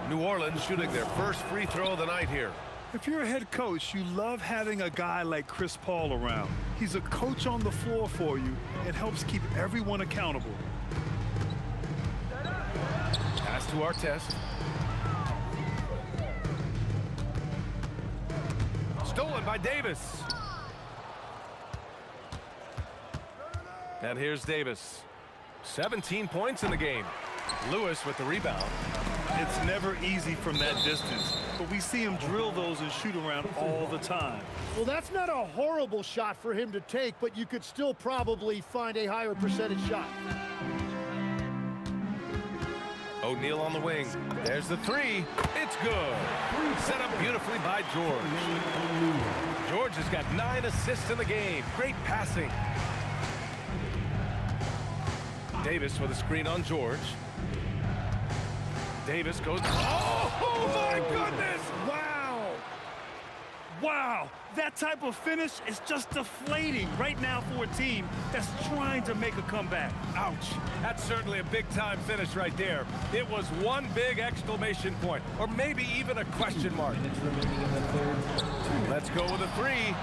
New Orleans shooting their first free throw of the night here. If you're a head coach, you love having a guy like Chris Paul around. He's a coach on the floor for you and helps keep everyone accountable. Pass to Artest. Stolen by Davis. And here's Davis. 17 points in the game. Lewis with the rebound. It's never easy from that distance, but we see him drill those and shoot around all the time. Well, that's not a horrible shot for him to take, but you could still probably find a higher percentage shot. O'Neal on the wing. There's the 3. It's good. Set up beautifully by George. George has got 9 assists in the game. Great passing. Davis with a screen on George. Davis goes, oh my goodness! Wow! Wow, that type of finish is just deflating right now for a team that's trying to make a comeback. Ouch. That's certainly a big-time finish right there. It was one big exclamation point, or maybe even a question mark. Let's go with a three.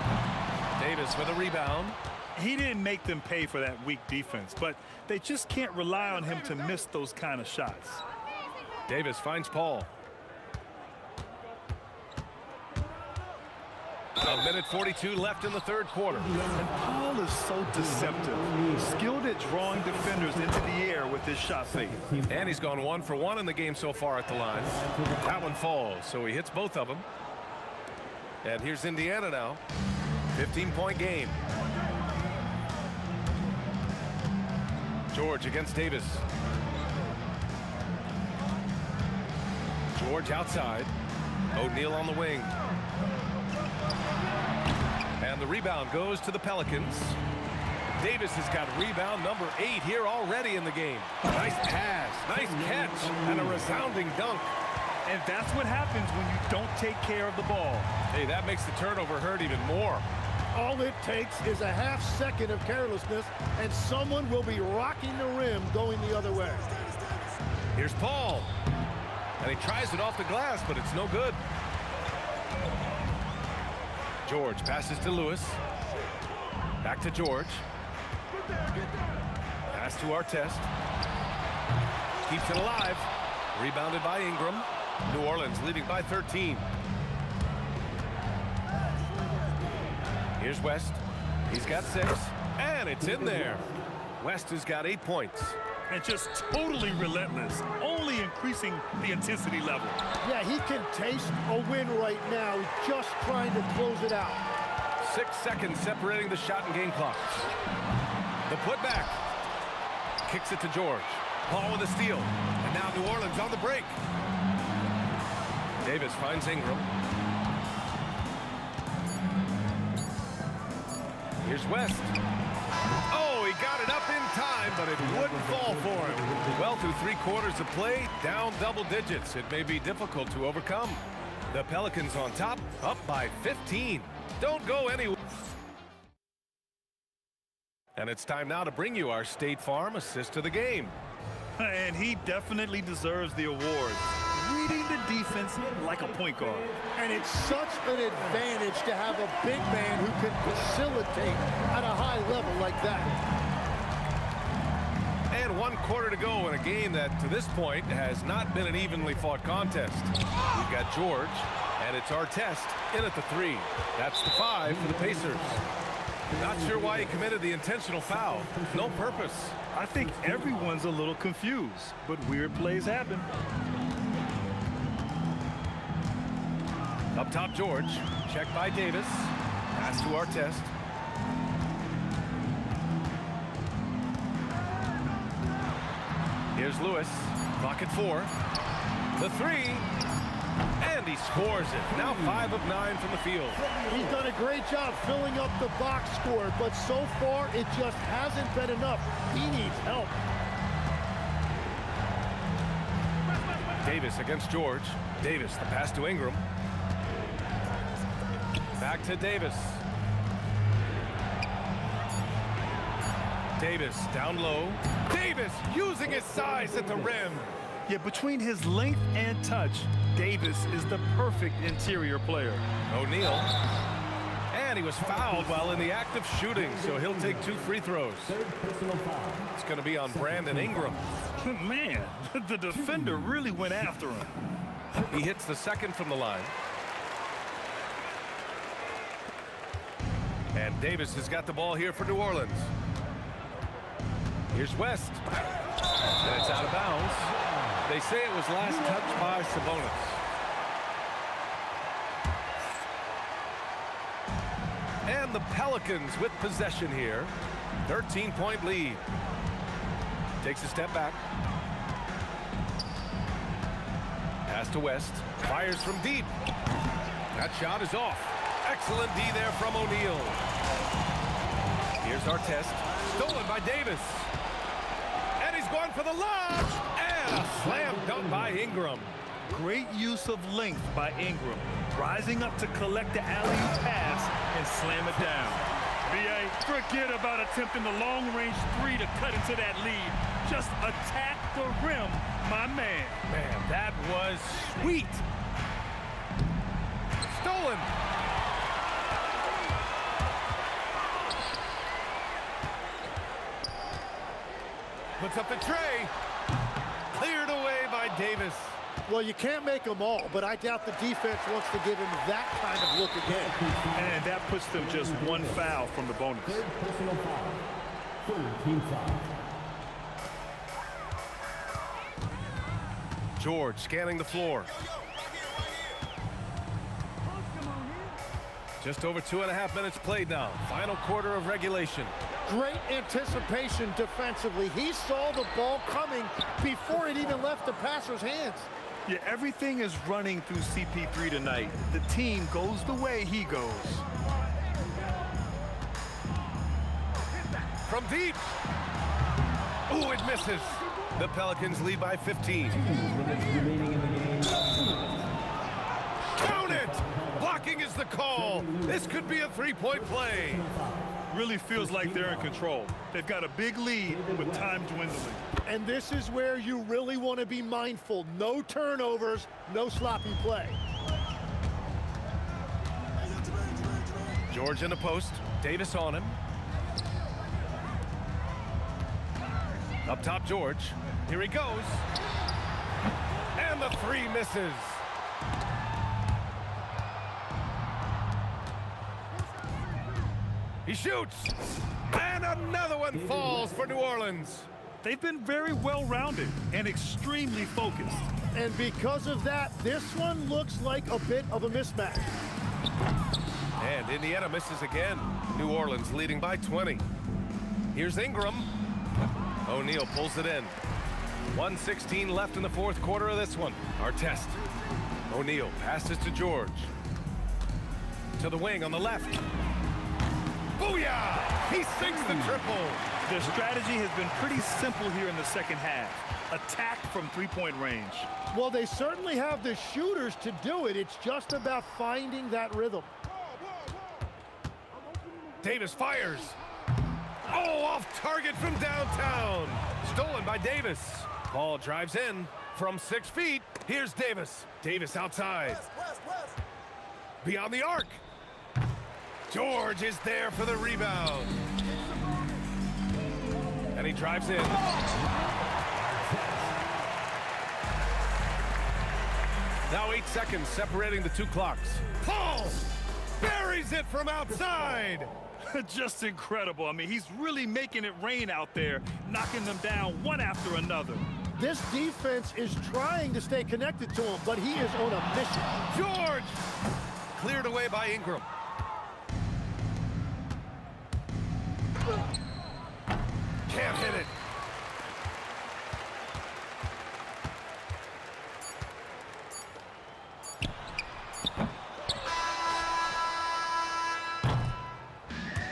Davis with a rebound. He didn't make them pay for that weak defense, but they just can't rely on him to miss those kind of shots. Davis finds Paul. A minute 42 left in the third quarter. And Paul is so deceptive. Skilled at drawing defenders into the air with his shot fake. And he's gone 1 for 1 in the game so far at the line. That one falls, so he hits both of them. And here's Indiana now. 15-point game. George against Davis. George outside. O'Neal on the wing. And the rebound goes to the Pelicans. Davis has got rebound number 8 here already in the game. Nice pass, nice catch, and a resounding dunk. And that's what happens when you don't take care of the ball. Hey, that makes the turnover hurt even more. All it takes is a half second of carelessness, and someone will be rocking the rim going the other way. Here's Paul. And he tries it off the glass, but it's no good. George passes to Lewis. Back to George. Pass to Artest. Keeps it alive. Rebounded by Ingram. New Orleans leading by 13. Here's West. He's got 6. And it's in there. West has got 8 points. And just totally relentless, only increasing the intensity level. Yeah, he can taste a win right now, just trying to close it out. 6 seconds separating the shot and game clocks. The putback. Kicks it to George. Paul with a steal. And now New Orleans on the break. Davis finds Ingram. Here's West. Oh, he got it up in time, but it wouldn't fall for him. Well, through 3 quarters of play, down double digits. It may be difficult to overcome. The Pelicans on top, up by 15. Don't go anywhere. And it's time now to bring you our State Farm assist of the game. And he definitely deserves the award. Reading the defense like a point guard. And it's such an advantage to have a big man who can facilitate at a high level like that. And 1 quarter to go in a game that, to this point, has not been an evenly fought contest. We've got George, and it's Artest in at the 3. That's the 5 for the Pacers. Not sure why he committed the intentional foul. No purpose. I think everyone's a little confused, but weird plays happen. Up top, George. Check by Davis. Pass to Artest. Here's Lewis. Clock at 4. The 3. And he scores it. Now 5 of 9 from the field. He's done a great job filling up the box score, but so far it just hasn't been enough. He needs help. Davis against George. Davis, the pass to Ingram. Back to Davis. Davis down low. Davis using his size at the rim. Yeah, between his length and touch, Davis is the perfect interior player. O'Neal. And he was fouled while in the act of shooting, so he'll take 2 free throws. It's going to be on Brandon Ingram. Man, the defender really went after him. He hits the second from the line. And Davis has got the ball here for New Orleans. Here's West. And it's out of bounds. They say it was last touched by Sabonis. And the Pelicans with possession here. 13-point lead. Takes a step back. Pass to West. Fires from deep. That shot is off. Excellent D there from O'Neal. Here's Artest. Stolen by Davis. And he's going for the lob. And a slam dunk by Ingram. Great use of length by Ingram, rising up to collect the alley-oop pass and slam it down. B.A., forget about attempting the long-range three to cut into that lead. Just attack the rim, my man. Man, that was sweet. Stolen. Puts up the tray. Cleared away by Davis. Well, you can't make them all, but I doubt the defense wants to give him that kind of look again. And that puts them just one foul from the bonus. George scanning the floor. Just over 2.5 minutes played now. Final quarter of regulation. Great anticipation defensively. He saw the ball coming before it even left the passer's hands. Yeah, everything is running through CP3 tonight. The team goes the way he goes. From deep. Ooh, it misses. The Pelicans lead by 15. Count it! Blocking is the call. This could be a three-point play. Really feels like they're in control. They've got a big lead with time dwindling. And this is where you really want to be mindful. No turnovers, no sloppy play. George in the post. Davis on him. Up top, George. Here he goes. And the three misses. He shoots. And another one falls for New Orleans. They've been very well-rounded and extremely focused. And because of that, this one looks like a bit of a mismatch. And Indiana misses again. New Orleans leading by 20. Here's Ingram. O'Neal pulls it in. 1:16 left in the fourth quarter of this one. Our test. O'Neal passes to George. To the wing on the left. Booyah! He sinks the triple. Their strategy has been pretty simple here in the second half. Attack from three-point range. Well, they certainly have the shooters to do it. It's just about finding that rhythm. Davis fires. Oh, off target from downtown. Stolen by Davis. Ball drives in from 6 feet. Here's Davis. Davis outside. Beyond the arc. George is there for the rebound. And he drives in. Now 8 seconds separating the two clocks. Paul buries it from outside. Just incredible. I mean, he's really making it rain out there, knocking them down one after another. This defense is trying to stay connected to him, but he is on a mission. George! Cleared away by Ingram. Can't hit it.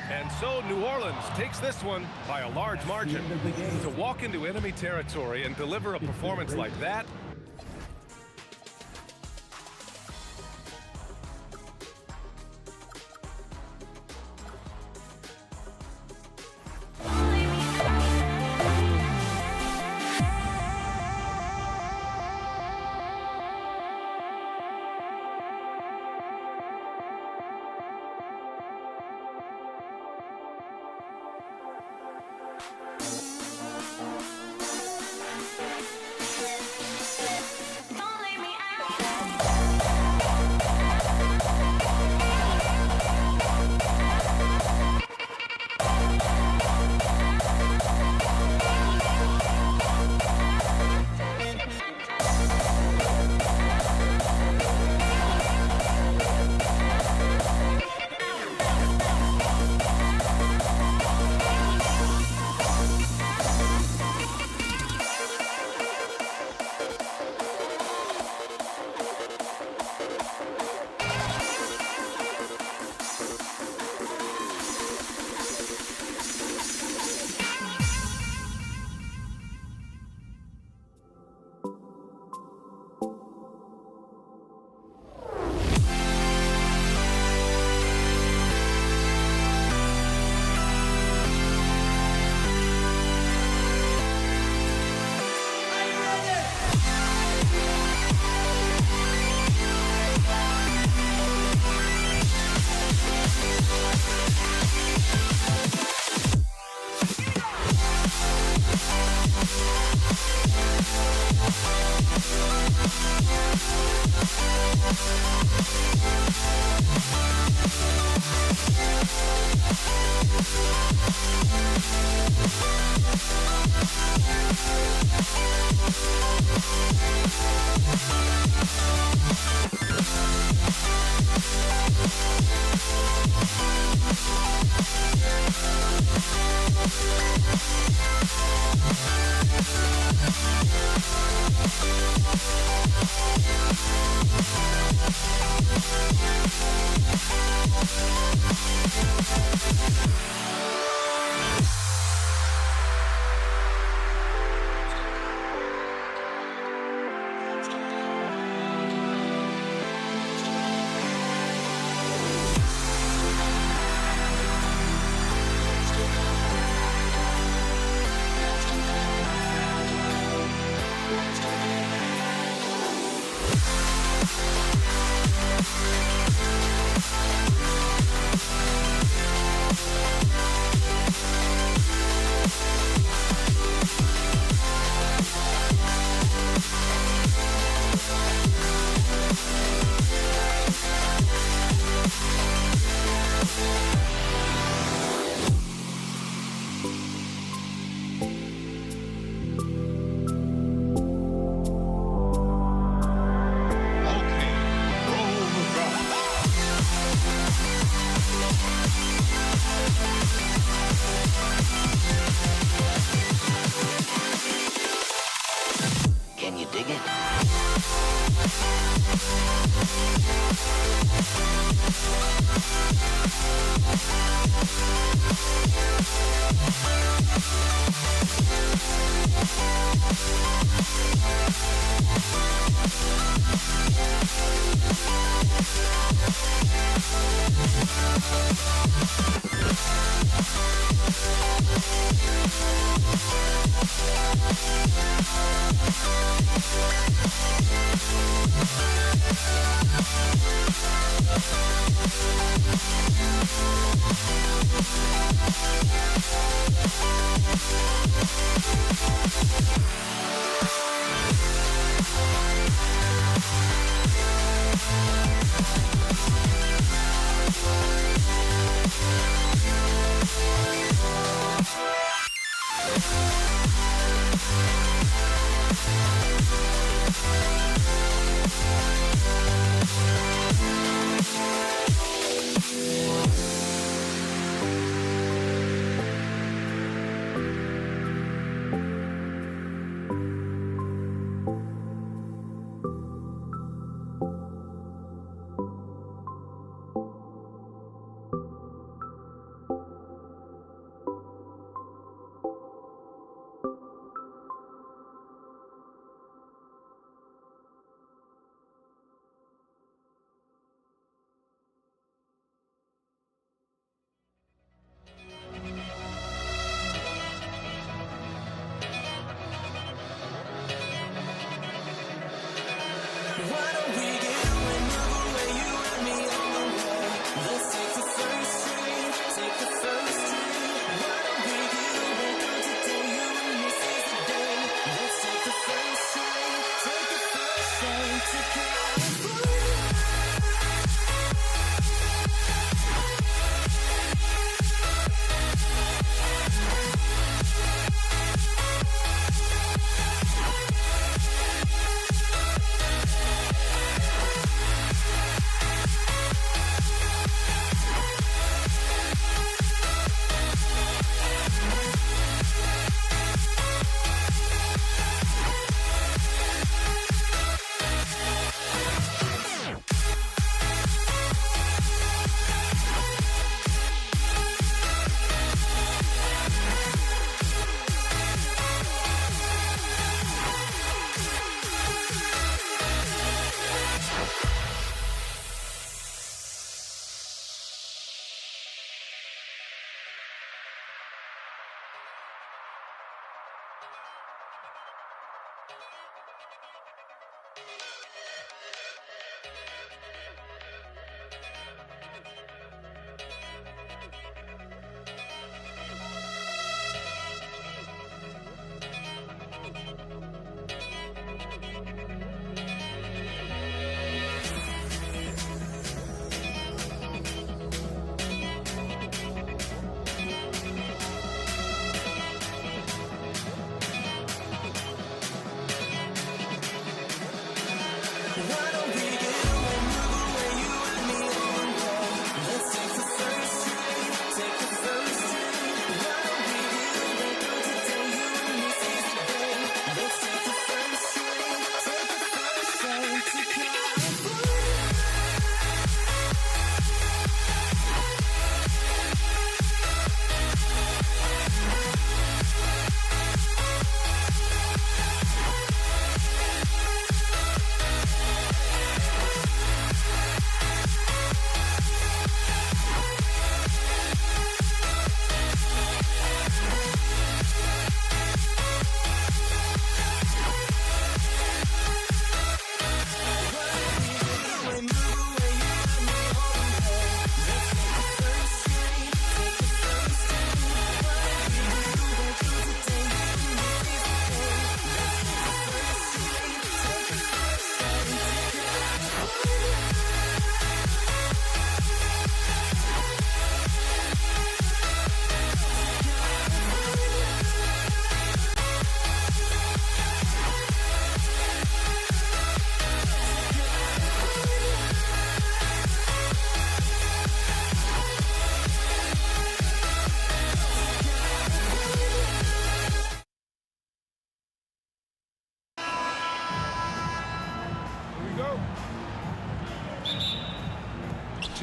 And so New Orleans takes this one by a large margin. To walk into enemy territory and deliver a performance like that,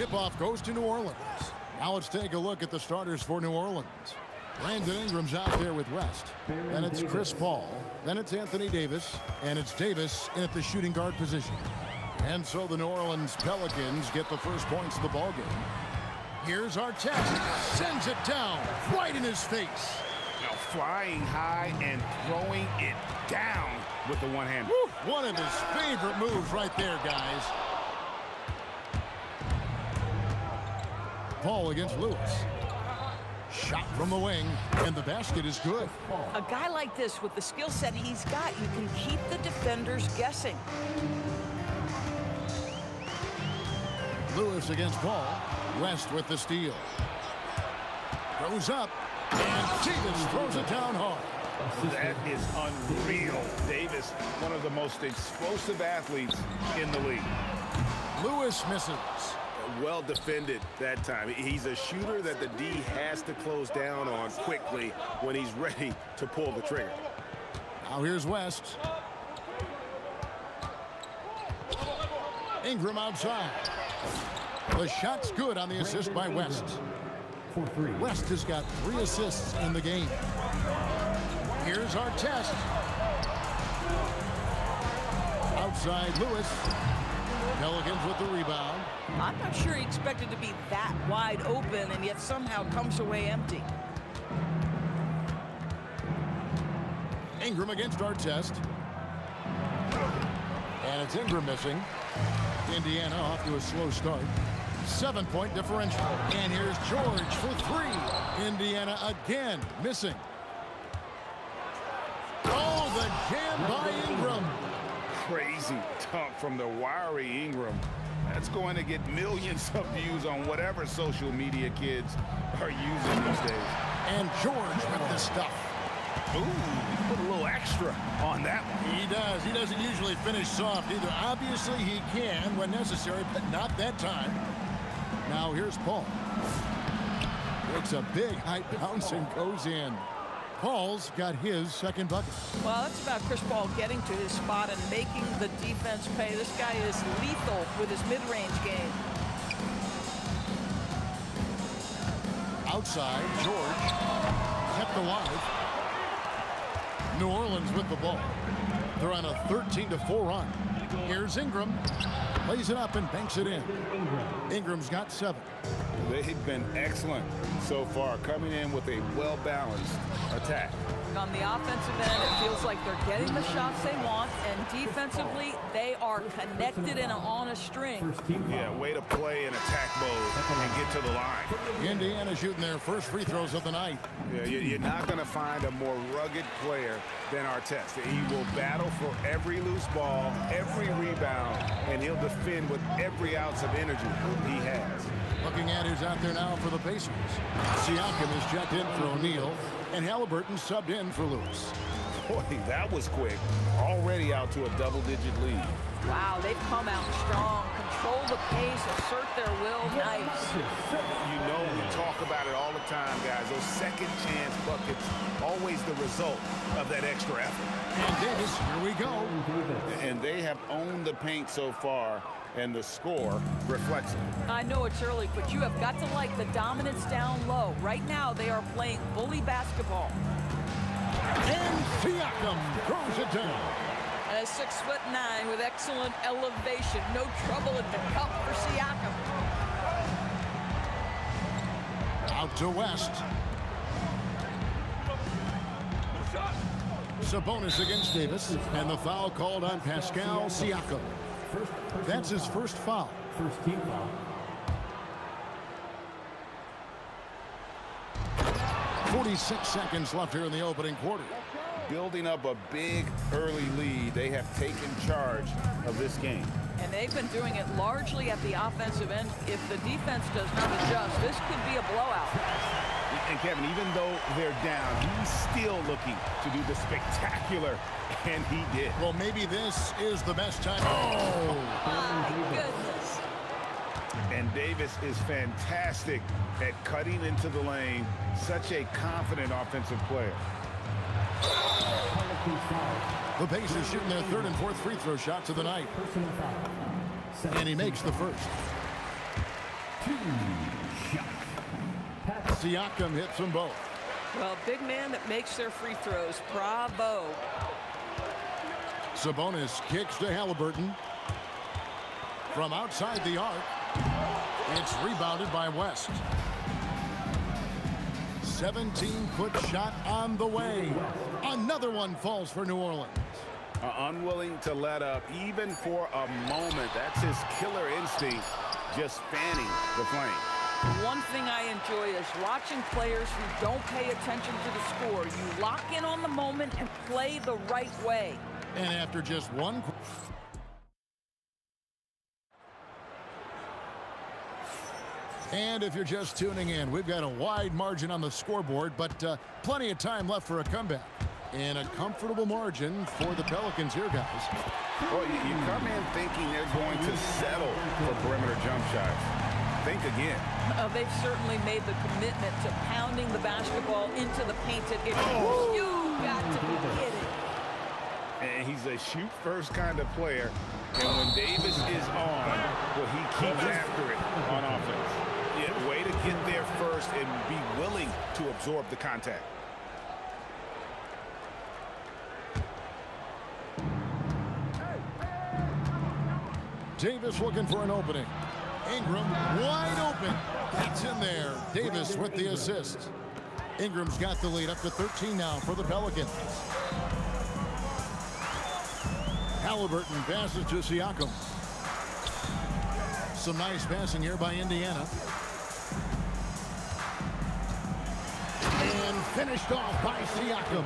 Tip-off goes to New Orleans. Now let's take a look at the starters for New Orleans. Brandon Ingram's out there with West. Then it's Chris Paul. Then it's Anthony Davis. And it's Davis in at the shooting guard position. And so the New Orleans Pelicans get the first points of the ballgame. Here's Artest. Sends it down right in his face. Now flying high and throwing it down with the one hand. One of his favorite moves right there, guys. Paul against Lewis. Shot from the wing, and the basket is good. A guy like this, with the skill set he's got, you can keep the defenders guessing. Lewis against Paul. West with the steal. Goes up, and Davis throws it down hard. That is unreal. Davis, one of the most explosive athletes in the league. Lewis misses. Well defended that time. He's a shooter that the D has to close down on quickly when he's ready to pull the trigger. Now here's West. Ingram outside. The shot's good on the assist by West. West has got 3 assists in the game. Here's Artest. Outside Lewis. Pelicans with the rebound. I'm not sure he expected to be that wide open and yet somehow comes away empty. Ingram against Artest. And it's Ingram missing. Indiana off to a slow start. 7-point differential. And here's George for 3. Indiana again missing. Oh, the jam by Ingram. Crazy dunk from the wiry Ingram. That's going to get millions of views on whatever social media kids are using these days. And George with the stuff. Ooh, he put a little extra on that one. He does. He doesn't usually finish soft either. Obviously, he can when necessary, but not that time. Now here's Paul. Takes a big high bounce and goes in. Paul's got his second bucket. Well, that's about Chris Paul getting to his spot and making the defense pay. This guy is lethal with his mid-range game. Outside, George kept alive. New Orleans with the ball. They're on a 13-4 run. Here's Ingram. Lays it up and banks it in. Ingram's got 7. They've been excellent so far, coming in with a well-balanced attack. On the offensive end, it feels like they're getting the shots they want, and defensively, they are connected and on a string. Yeah, way to play in attack mode and get to the line. Indiana shooting their first free throws of the night. Yeah, you're not going to find a more rugged player than Artest. He will battle for every loose ball, every rebound, and he'll defend with every ounce of energy he has. Looking at who's out there now for the Pacers. Siakam is checked in for O'Neal, and Halliburton subbed in for Lewis. Boy, that was quick. Already out to a double-digit lead. Wow, they've come out strong, control the pace, assert their will. Nice. You know, we talk about it all the time, guys. Those second chance buckets, always the result of that extra effort. And Davis, here we go. And they have owned the paint so far, and the score reflects it. I know it's early, but you have got to like the dominance down low. Right now, they are playing bully basketball. And Siakam throws it down. And a 6'9" with excellent elevation. No trouble at the cup for Siakam. Out to West. Sabonis against Davis, and the foul called on Pascal Siakam. That's his first foul. First team foul. 46 seconds left here in the opening quarter. Building up a big early lead, they have taken charge of this game. And they've been doing it largely at the offensive end. If the defense does not adjust, this could be a blowout. And Kevin, even though they're down, he's still looking to do the spectacular, and he did. Well, maybe this is the best time. Oh, my goodness. And Davis is fantastic at cutting into the lane. Such a confident offensive player. The Pacers shooting their third and fourth free throw shots of the night. And he makes the first. Siakam hits them both. Well, big man that makes their free throws. Bravo. Sabonis kicks to Halliburton. From outside the arc, it's rebounded by West. 17-foot shot on the way. Another one falls for New Orleans. Unwilling to let up even for a moment. That's his killer instinct, just fanning the flame. One thing I enjoy is watching players who don't pay attention to the score. You lock in on the moment and play the right way. And after just one... And if you're just tuning in, we've got a wide margin on the scoreboard, but plenty of time left for a comeback. And a comfortable margin for the Pelicans here, guys. Well, you come in thinking they're going to settle for perimeter jump shots. Think again. They've certainly made the commitment to pounding the basketball into the painted area. You got to be kidding. And he's a shoot-first kind of player. And when Davis is on, well, he keeps after it on offense. Yeah, way to get there first and be willing to absorb the contact. Davis looking for an opening. Ingram wide open. That's in there. Davis with the assist. Ingram's got the lead up to 13 now for the Pelicans. Halliburton passes to Siakam. Some nice passing here by Indiana. And finished off by Siakam.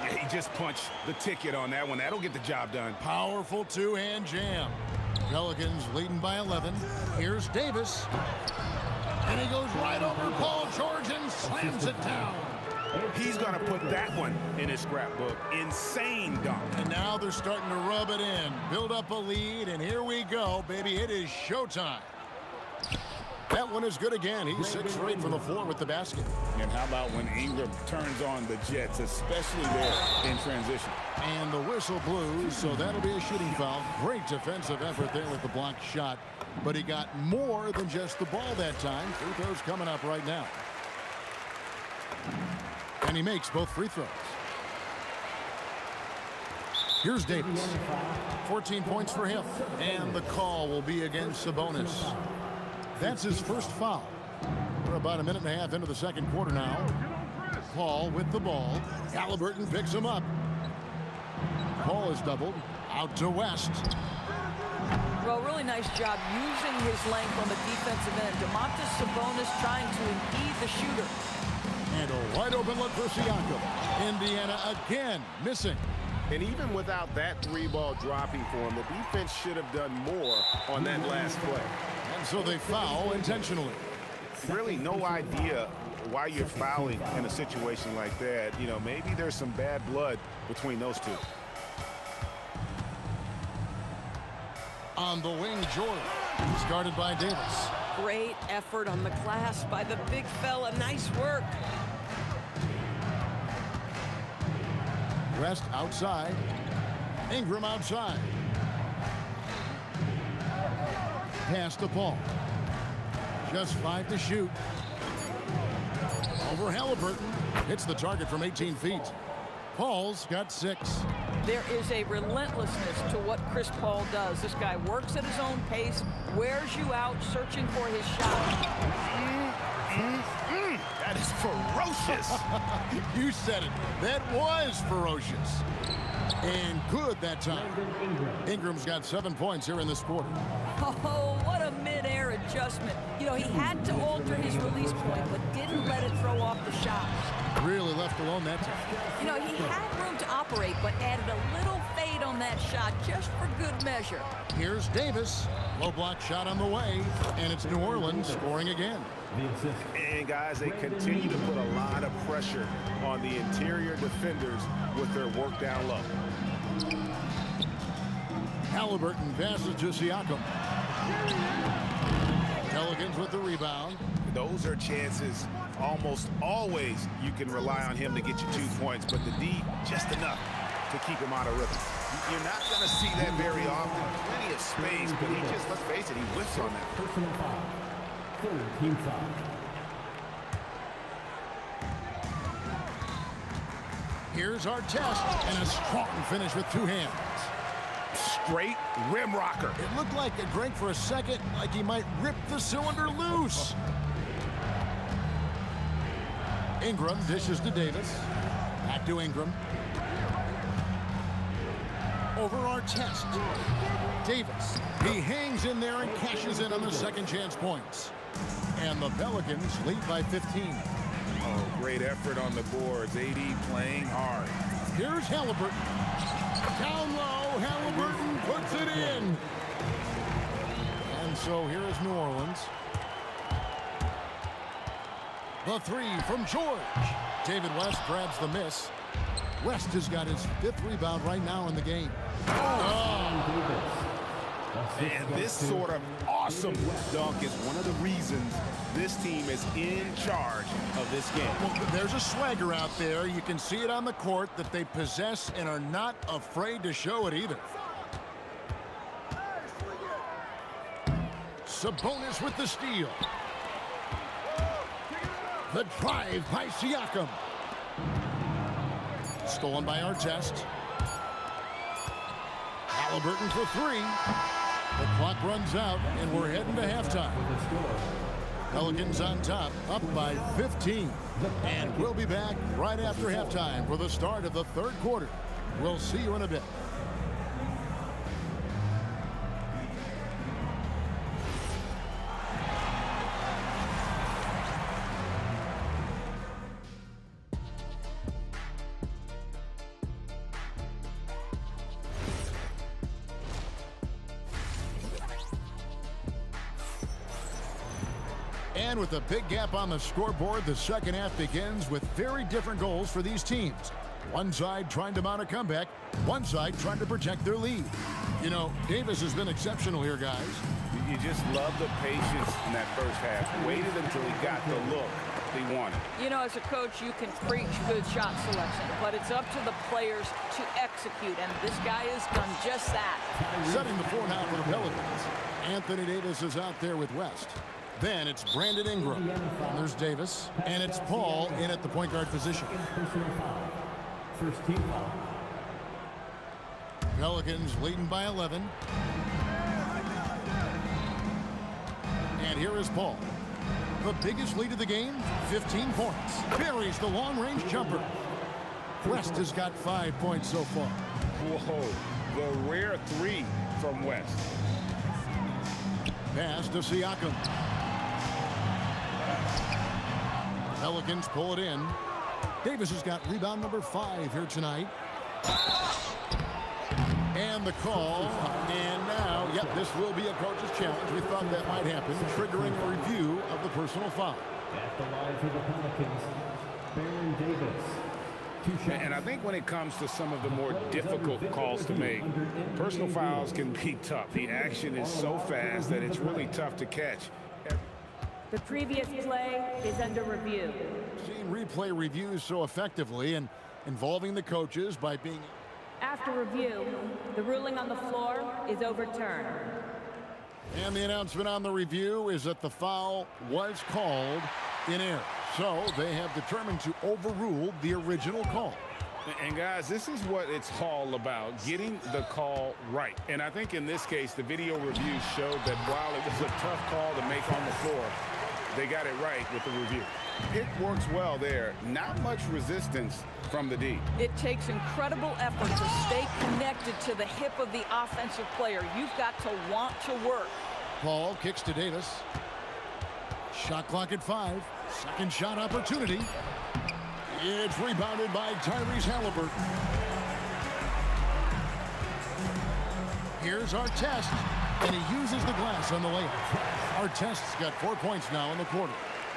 Yeah, he just punched the ticket on that one. That'll get the job done. Powerful two-hand jam. Pelicans leading by 11. Here's Davis. And he goes right over Paul George and slams it down. He's going to put that one in his scrapbook. Insane dunk. And now they're starting to rub it in. Build up a lead, and here we go, baby. It is showtime. That one is good again. He's 6 straight from the floor with the basket. And how about when Ingram turns on the Jets, especially there in transition. And the whistle blew, so that'll be a shooting foul. Great defensive effort there with the blocked shot. But he got more than just the ball that time. Free throws coming up right now. And he makes both free throws. Here's Davis. 14 points for him. And the call will be against Sabonis. That's his first foul. We're about a minute and a half into the second quarter now. Paul with the ball. Halliburton picks him up. Paul is doubled. Out to West. Well, really nice job using his length on the defensive end. Domantas Sabonis trying to impede the shooter. And a wide open look for Siakam. Indiana again missing. And even without that 3-ball dropping for him, the defense should have done more on that last play. And so they foul intentionally. Really no idea why you're fouling in a situation like that. You know, maybe there's some bad blood between those two. On the wing, Jordan. Started by Davis. Great effort on the glass by the big fella. Nice work. West outside. Ingram outside. Pass to Paul. Just 5 to shoot. Over Halliburton. Hits the target from 18 feet. Paul's got 6. There is a relentlessness to what Chris Paul does. This guy works at his own pace, wears you out, searching for his shot. That is ferocious. You said it. That was ferocious. And good that time. Ingram's got 7 points here in this quarter. Oh, what a mid-air adjustment. You know, he had to alter his release point, but didn't let it throw off the shot. Really left alone that time. You know, he had room to operate, but added a little fade on that shot just for good measure. Here's Davis. Low block shot on the way, and it's New Orleans scoring again. And guys, they continue to put a lot of pressure on the interior defenders with their work down low. Halliburton passes to Siakam. Pelicans with the rebound. Those are chances almost always you can rely on him to get you 2 points, but the D just enough to keep him out of rhythm. You're not going to see that very often. Plenty of space, but he just, let's face it, he whiffs on that. Third team foul. Here's our test, and a strong finish with two hands. Straight rim rocker. It looked like Greg for a second, like he might rip the cylinder loose. Ingram dishes to Davis. Back to Ingram. Over our test. Davis. He hangs in there and cashes in on the second chance points. And the Pelicans lead by 15. Oh, great effort on the boards. AD playing hard. Here's Halliburton. Down low, Halliburton puts it in. And so here is New Orleans. The three from George. David West grabs the miss. West has got his 5th rebound right now in the game. And this sort of awesome dunk is one of the reasons this team is in charge of this game. Well, there's a swagger out there. You can see it on the court that they possess and are not afraid to show it either. Sabonis with the steal. The drive by Siakam. Stolen by Artest. Halliburton for three. The clock runs out, and we're heading to halftime. Pelicans on top, up by 15. And we'll be back right after halftime for the start of the third quarter. We'll see you in a bit. And with a big gap on the scoreboard, the second half begins with very different goals for these teams. One side trying to mount a comeback, one side trying to protect their lead. You know, Davis has been exceptional here, guys. You just love the patience in that first half. Waited until he got the look he wanted. You know, as a coach, you can preach good shot selection, but it's up to the players to execute, and this guy has done just that. Setting the floor now for the Pelicans. Anthony Davis is out there with West. Then it's Brandon Ingram. And there's Davis. And it's Paul in at the point guard position. First team foul. Pelicans leading by 11. And here is Paul. The biggest lead of the game, 15 points. Buries the long-range jumper. West has got 5 points so far. Whoa, the rare three from West. Pass to Siakam. Pelicans pull it in. Davis has got rebound number 5 here tonight. And the call. And now, yep, this will be a coach's challenge. We thought that might happen, triggering a review of the personal foul. At the line for the Pelicans, Baron Davis. And I think when it comes to some of the more difficult calls to make, personal fouls can be tough. The action is so fast that it's really tough to catch. The previous play is under review. Seeing replay reviews so effectively and involving the coaches by being... After review, the ruling on the floor is overturned. And the announcement on the review is that the foul was called in error. So they have determined to overrule the original call. And guys, this is what it's all about, getting the call right. And I think in this case, the video review showed that while it was a tough call to make on the floor, they got it right with the review. It works well there. Not much resistance from the D. It takes incredible effort to stay connected to the hip of the offensive player. You've got to want to work. Paul kicks to Davis. Shot clock at 5. Second shot opportunity. It's rebounded by Tyrese Halliburton. Here's Artest, and he uses the glass on the layup. Artest's got 4 points now in the quarter.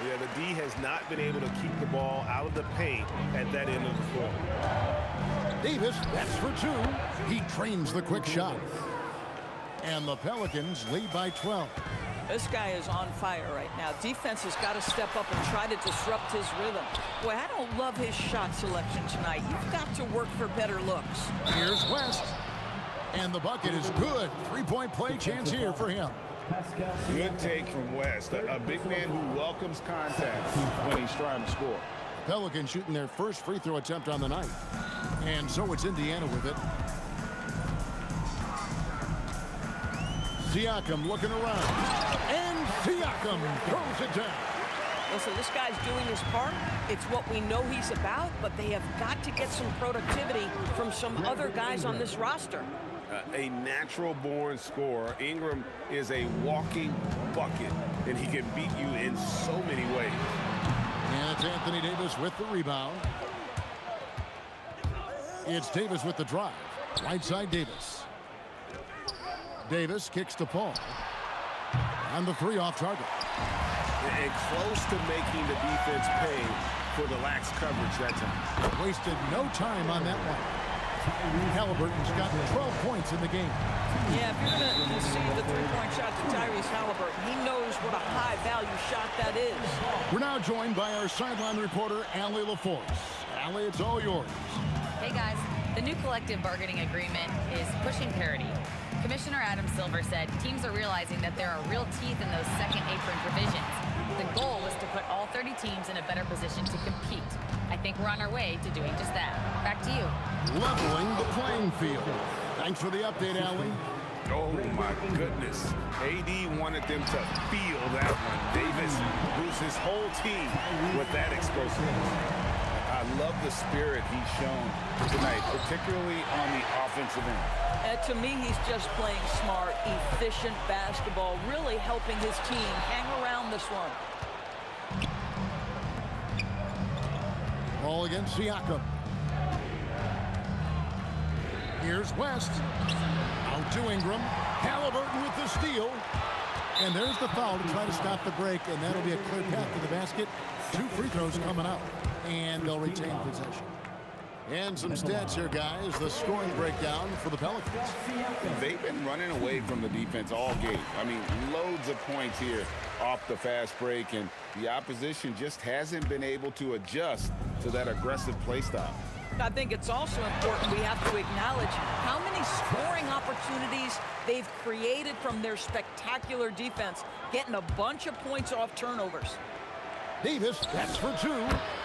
Yeah, the D has not been able to keep the ball out of the paint at that end of the floor. Davis, that's for 2. He trains the quick shot. And the Pelicans lead by 12. This guy is on fire right now. Defense has got to step up and try to disrupt his rhythm. Boy, I don't love his shot selection tonight. You've got to work for better looks. Here's West. And the bucket is good. 3-point play chance here for him. Good take from West. A big man who welcomes contact when he's trying to score. Pelicans shooting their first free throw attempt on the night. And so it's Indiana with it. Siakam looking around. And Siakam throws it down. Listen, this guy's doing his part. It's what we know he's about, but they have got to get some productivity from some other guys on this roster. A natural-born scorer. Ingram is a walking bucket, and he can beat you in so many ways. And it's Anthony Davis with the rebound. It's Davis with the drive. Right side Davis. Davis kicks to Paul. And the three off target. And close to making the defense pay for the lax coverage that time. Wasted no time on that one. Halliburton's got 12 points in the game. Yeah, if you're going to see the three-point shot to Tyrese Halliburton, he knows what a high-value shot that is. We're now joined by our sideline reporter, Allie LaForce. Allie, it's all yours. Hey guys, the new collective bargaining agreement is pushing parity. Commissioner Adam Silver said teams are realizing that there are real teeth in those second apron provisions. The goal was to put all 30 teams in a better position to compete. I think we're on our way to doing just that. Back to you. Leveling the playing field. Thanks for the update, Allie. Oh, my goodness. AD wanted them to feel that one. Davis moves his whole team with that explosiveness. I love the spirit he's shown tonight, particularly on the offensive end. To me, he's just playing smart, efficient basketball, really helping his team hang around this one. Ball against Siakam. Here's West. Out to Ingram. Halliburton with the steal. And there's the foul to try to stop the break, and that'll be a clear path to the basket. 2 free throws coming out, and they'll retain possession. And some stats here, guys. The scoring breakdown for the Pelicans. They've been running away from the defense all game. I mean, loads of points here off the fast break, and the opposition just hasn't been able to adjust to that aggressive play style. I think it's also important we have to acknowledge how many scoring opportunities they've created from their spectacular defense, getting a bunch of points off turnovers. Davis, that's for 2.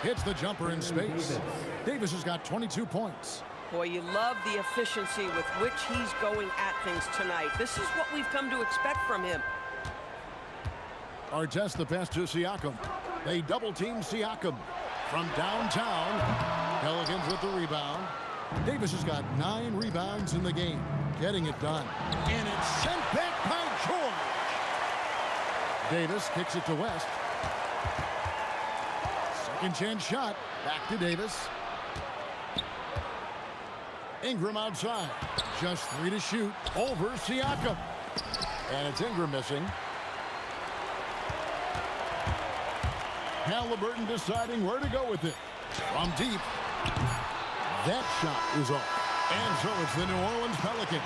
Hits the jumper in space. Davis has got 22 points. Boy, you love the efficiency with which he's going at things tonight. This is what we've come to expect from him. Artest the pass to Siakam. They double-team Siakam from downtown. Pelicans with the rebound. Davis has got 9 rebounds in the game. Getting it done. And it's sent back by George. Davis kicks it to West. Second chance shot. Back to Davis. Ingram outside. Just 3 to shoot. Over Siakam. And it's Ingram missing. Halliburton deciding where to go with it. From deep. That shot is off. And so it's the New Orleans Pelicans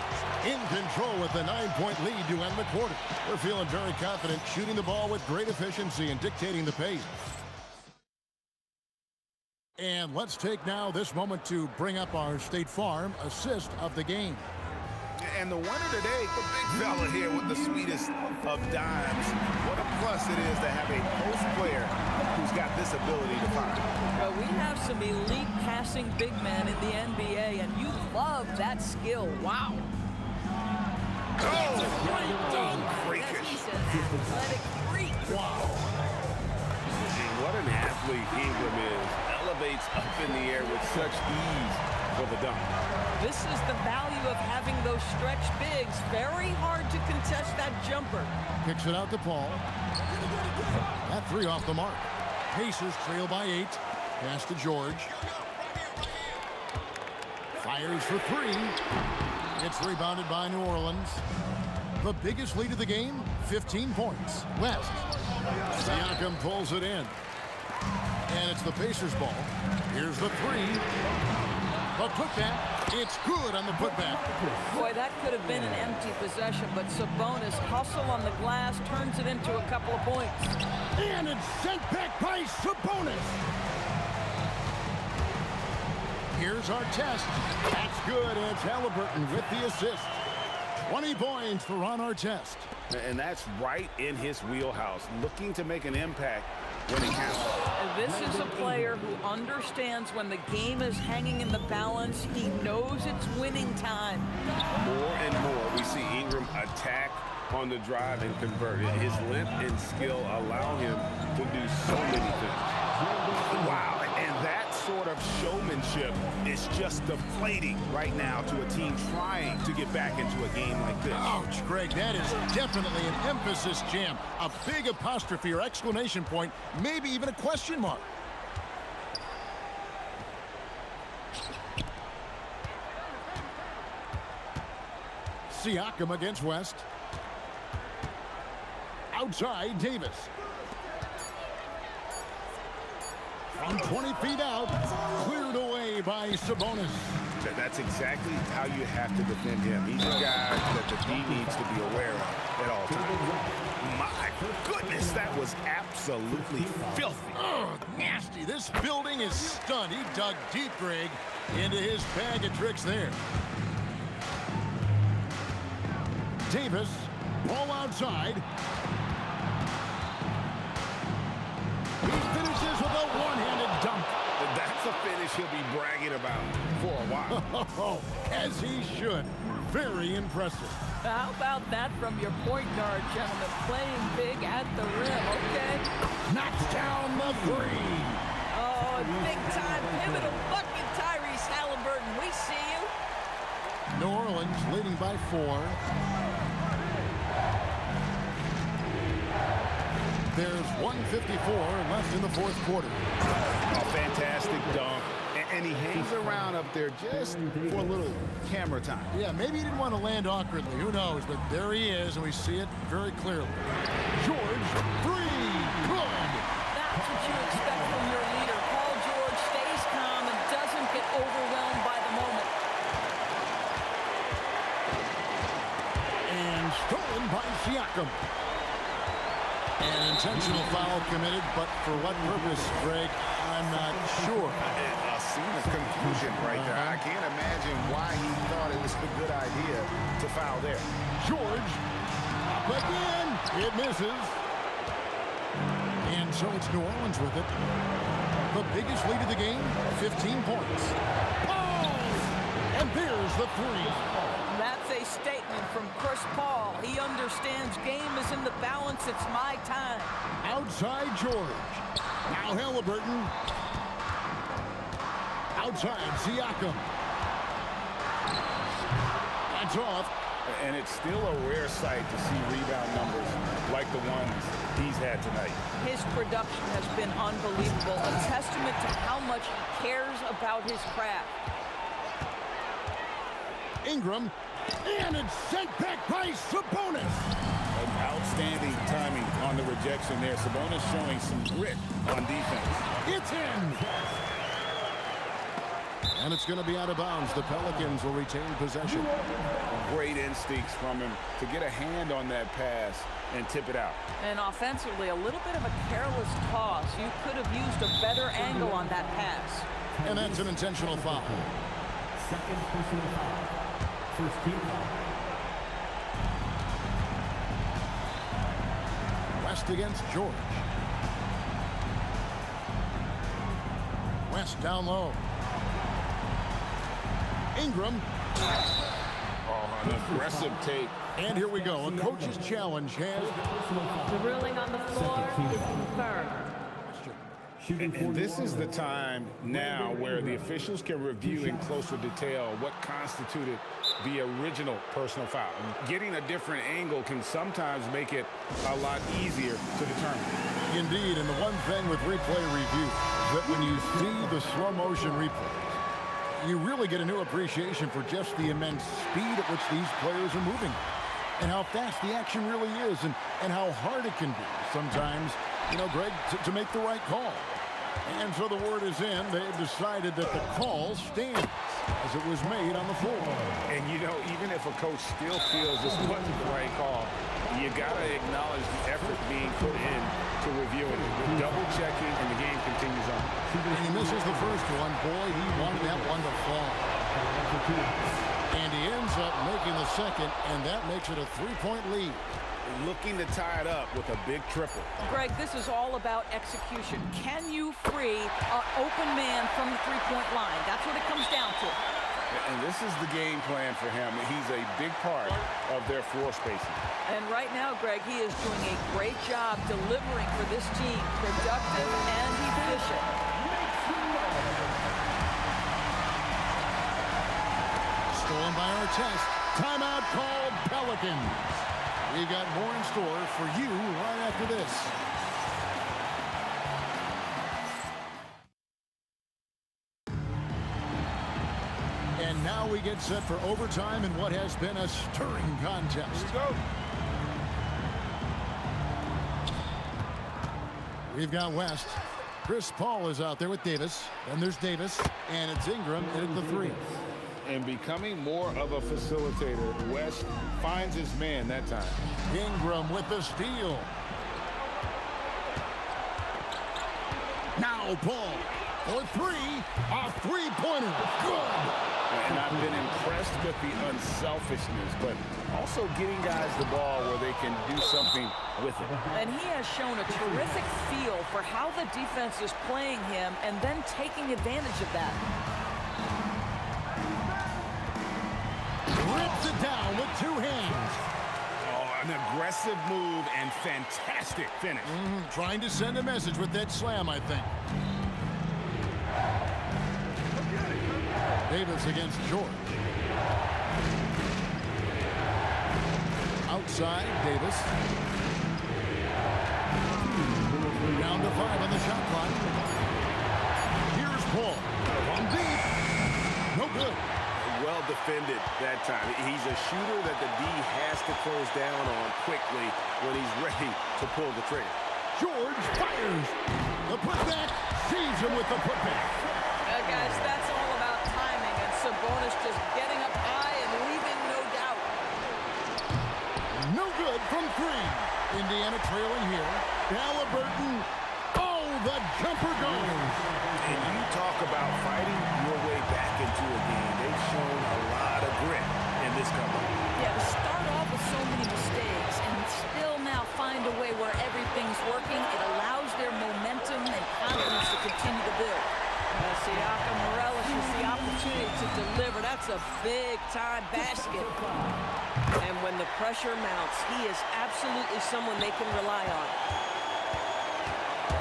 in control with the 9-point lead to end the quarter. They're feeling very confident, shooting the ball with great efficiency and dictating the pace. And let's take now this moment to bring up our State Farm assist of the game. And the winner today, the big fella here with the sweetest of dimes. What a plus it is to have a post player who's got this ability to find. Well, we have some elite passing big men in the NBA, and you love that skill. Wow. Oh, great dunk. Freakish. Athletic freak. Wow. And what an athlete Ingram is. Elevates up in the air with such ease for the dunk. This is the value of having those stretch bigs. Very hard to contest that jumper. Kicks it out to Paul. That 3 off the mark. Pacers trail by 8. Pass to George. Fires for 3. It's rebounded by New Orleans. The biggest lead of the game, 15 points. West. Siakam pulls it in. And it's the Pacers ball. Here's the 3. The putback. It's good on the putback. Boy, that could have been an empty possession, but Sabonis hustle on the glass, turns it into a couple of points. And it's sent back by Sabonis. Here's our test. That's good, and it's Halliburton with the assist. 20 points for Ron Artest. And that's right in his wheelhouse, looking to make an impact when it counts. This is a player who understands when the game is hanging in the balance. He knows it's winning time. More and more, we see Ingram attack on the drive and convert. His length and skill allow him to do so many things. Wow, and that sort of showmanship is just deflating right now to a team trying to get back into a game like this. Ouch, Greg, that is definitely an emphasis jam. A big apostrophe or exclamation point, maybe even a question mark. Siakam against West. Outside, Davis. From 20 feet out, cleared away by Sabonis. That's exactly how you have to defend him. He's a guy that the D needs to be aware of at all times. My goodness, that was absolutely filthy. Oh, nasty. This building is stunned. He dug deep, Greg, into his bag of tricks there. Davis, ball outside. He finishes with a one-handed dunk. That's a finish he'll be bragging about for a while. As he should. Very impressive. How about that from your point guard, gentlemen? Playing big at the rim, okay? Knocks down the three. Oh, big-time pivotal bucket, Tyrese Halliburton. We see you. New Orleans leading by 4. There's 1:54 left in the fourth quarter. A fantastic dunk. And he hangs around up there just for a little camera time. Yeah, maybe he didn't want to land awkwardly. Who knows? But there he is, and we see it very clearly. George, 3. Good. That's what you expect from your leader. Paul George stays calm and doesn't get overwhelmed by the moment. And stolen by Siakam. An intentional foul committed, but for what purpose, Greg? I'm not sure. A scene of confusion right there. I can't imagine why he thought it was a good idea to foul there. George, up again. It misses. And so it's New Orleans with it. The biggest lead of the game, 15 points. Oh! And there's the 3. That's a statement from Chris Paul. He understands game is in the balance. It's my time. Outside George. Now Halliburton. Outside Siakam. That's off. And it's still a rare sight to see rebound numbers like the ones he's had tonight. His production has been unbelievable. A testament to how much he cares about his craft. Ingram. And it's sent back by Sabonis. Outstanding timing on the rejection there. Sabonis showing some grit on defense. It's in. And it's going to be out of bounds. The Pelicans will retain possession. Great instincts from him to get a hand on that pass and tip it out. And offensively, a little bit of a careless toss. You could have used a better angle on that pass. And that's an intentional foul. Second personal foul. First team foul. West against George. West down low. Ingram. Oh, an aggressive take. And here we go. A coach's challenge has... The ruling on the floor is confirmed. And this is the time now where the officials can review in closer detail what constituted the original personal foul. Getting a different angle can sometimes make it a lot easier to determine. Indeed, and the one thing with replay review is that when you see the slow motion replay, you really get a new appreciation for just the immense speed at which these players are moving and how fast the action really is and how hard it can be sometimes, you know, Greg, to make the right call. And so the word is in. They've decided that the call stands as it was made on the floor. And, you know, even if a coach still feels this wasn't the right call, you got to acknowledge the effort being put in to reviewing it. Double-checking, and the game continues on. And he misses the first one. Boy, he wanted that one to fall. And he ends up making the second, and that makes it a 3-point lead. Looking to tie it up with a big triple. Greg, this is all about execution. Can you free an open man from the three-point line? That's what it comes down to. And this is the game plan for him. He's a big part of their floor spacing. And right now, Greg, he is doing a great job delivering for this team. Productive and efficient. Stolen by our test. Timeout called Pelicans. We've got more in store for you right after this. And now we get set for overtime in what has been a stirring contest. Let's go. We've got West. Chris Paul is out there with Davis. Then there's Davis, and it's Ingram in at the three. And becoming more of a facilitator, West finds his man that time. Ingram with the steal. Now Paul for three. A three-pointer. Good. And I've been impressed with the unselfishness, but also getting guys the ball where they can do something with it. And he has shown a terrific feel for how the defense is playing him and then taking advantage of that. Rips it down with two hands. Oh, an aggressive move and fantastic finish. Trying to send a message with that slam, I think. Davis against George. Outside, Davis. Down to 5 on the shot clock. Here's Paul. From deep. No good. Well defended that time. He's a shooter that the D has to close down on quickly when he's ready to pull the trigger. George fires. The putback sees him with the putback. Guys, that's all about timing, and Sabonis just getting up high and leaving no doubt. No good from three. Indiana trailing here. Halliburton. Oh, the jumper goes. And you talk about fighting your way back into a game. They've shown a lot of grit in this comeback. Yeah, to start off with so many mistakes and still now find a way where everything's working, it allows their momentum and confidence to continue to build. Siakam relishes the opportunity to deliver. That's a big-time basket. And when the pressure mounts, he is absolutely someone they can rely on.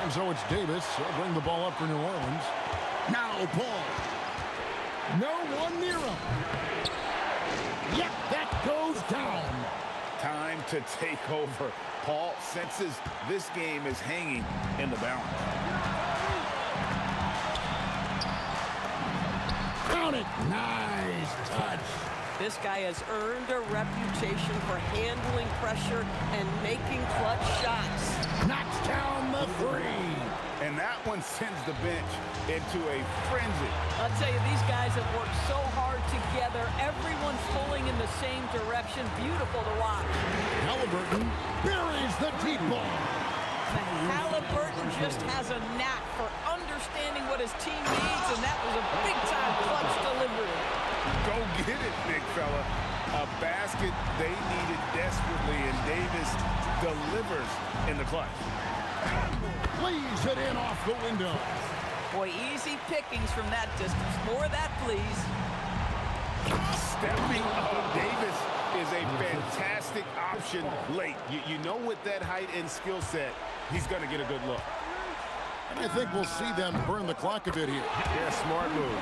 And so it's Davis. He'll bring the ball up for New Orleans. Now Paul. No one near him. Yep, that goes down. Time to take over. Paul senses this game is hanging in the balance. Count it. Nice touch. This guy has earned a reputation for handling pressure and making clutch shots. Knocks down the three. And that one sends the bench into a frenzy. I'll tell you, these guys have worked so hard together. Everyone's pulling in the same direction. Beautiful to watch. Halliburton buries the deep ball. Halliburton just has a knack for understanding what his team needs, and that was a big-time clutch delivery. Go get it, big fella. A basket they needed desperately, and Davis delivers in the clutch. Leaves it in off the window. Boy, easy pickings from that distance. More of that, please. Stepping up, Davis is a fantastic option late. You know with that height and skill set, he's going to get a good look. And I think we'll see them burn the clock a bit here. Yeah, smart move.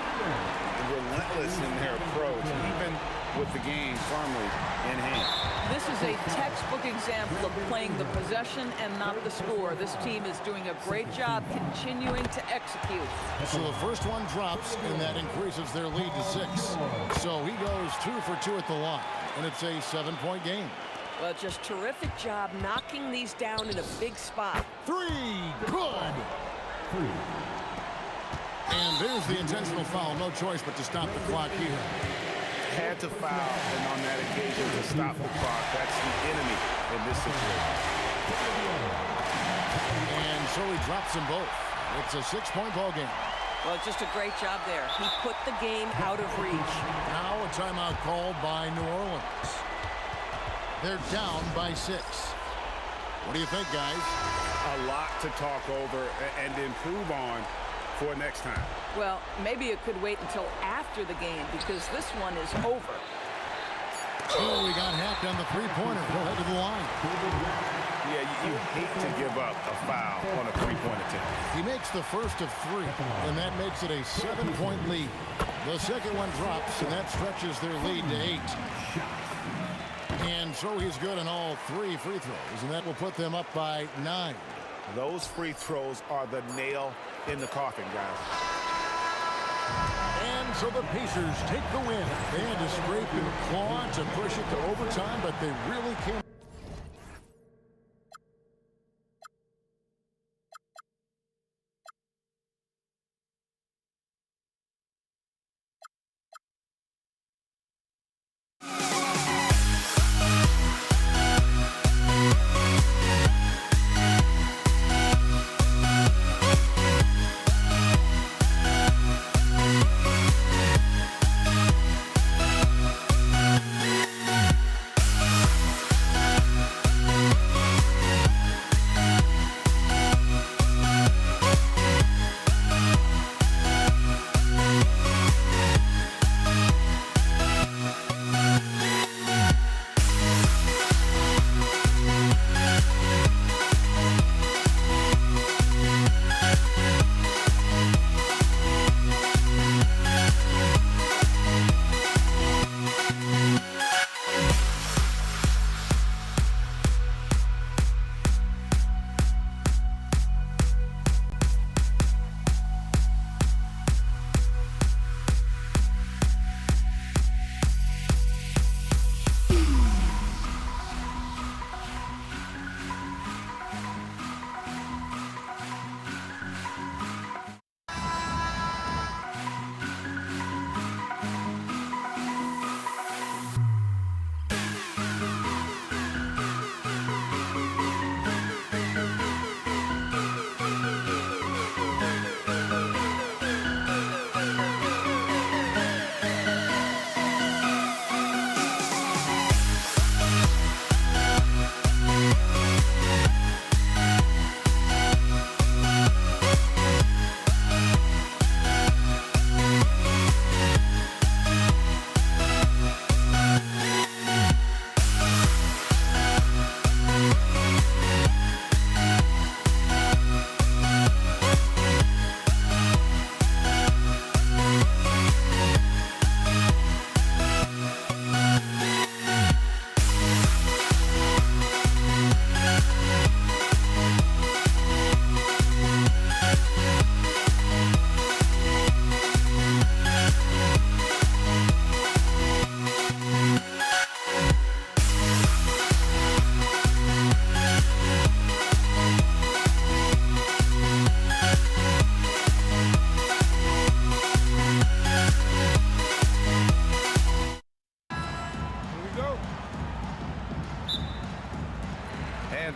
Relentless in their approach, even with the game firmly in hand. This is a textbook example of playing the possession and not the score. This team is doing a great job continuing to execute. So the first one drops, and that increases their lead to 6. So he goes 2 for 2 at the line, and it's a 7-point game. Well, just terrific job knocking these down in a big spot. 3, good. And there's the intentional foul. No choice but to stop the clock here. Had to foul, and on that occasion to stop the clock. That's the enemy in this situation. And so he drops them both. It's a 6-point ball game. Well, just a great job there. He put the game out of reach. Now a timeout called by New Orleans. They're down by 6. What do you think, guys? A lot to talk over and improve on for next time. Well, maybe it could wait until after the game because this one is over. Oh, he got hacked on the three-pointer. He'll head to the line. Yeah, you hate to give up a foul on a three-point attempt. He makes the first of 3, and that makes it a 7-point lead. The second one drops, and that stretches their lead to 8. And so he's good on all 3 free throws, and that will put them up by 9. Those free throws are the nail in the coffin, guys. And so the Pacers take the win. They had to scrape and claw to push it to overtime, but they really can't.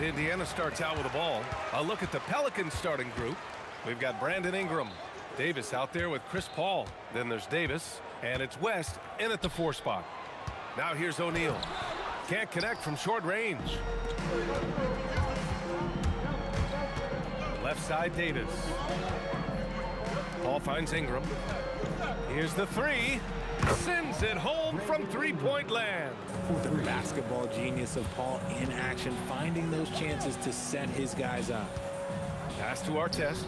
Indiana starts out with the ball. A look at the Pelicans starting group. We've got Brandon Ingram. Davis out there with Chris Paul. Then there's Davis. And it's West in at the 4 spot. Now here's O'Neal. Can't connect from short range. Left side, Davis. Paul finds Ingram. Here's the 3. Sends it home from three-point land. The basketball genius of Paul in action, finding those chances to set his guys up. Pass to Artest.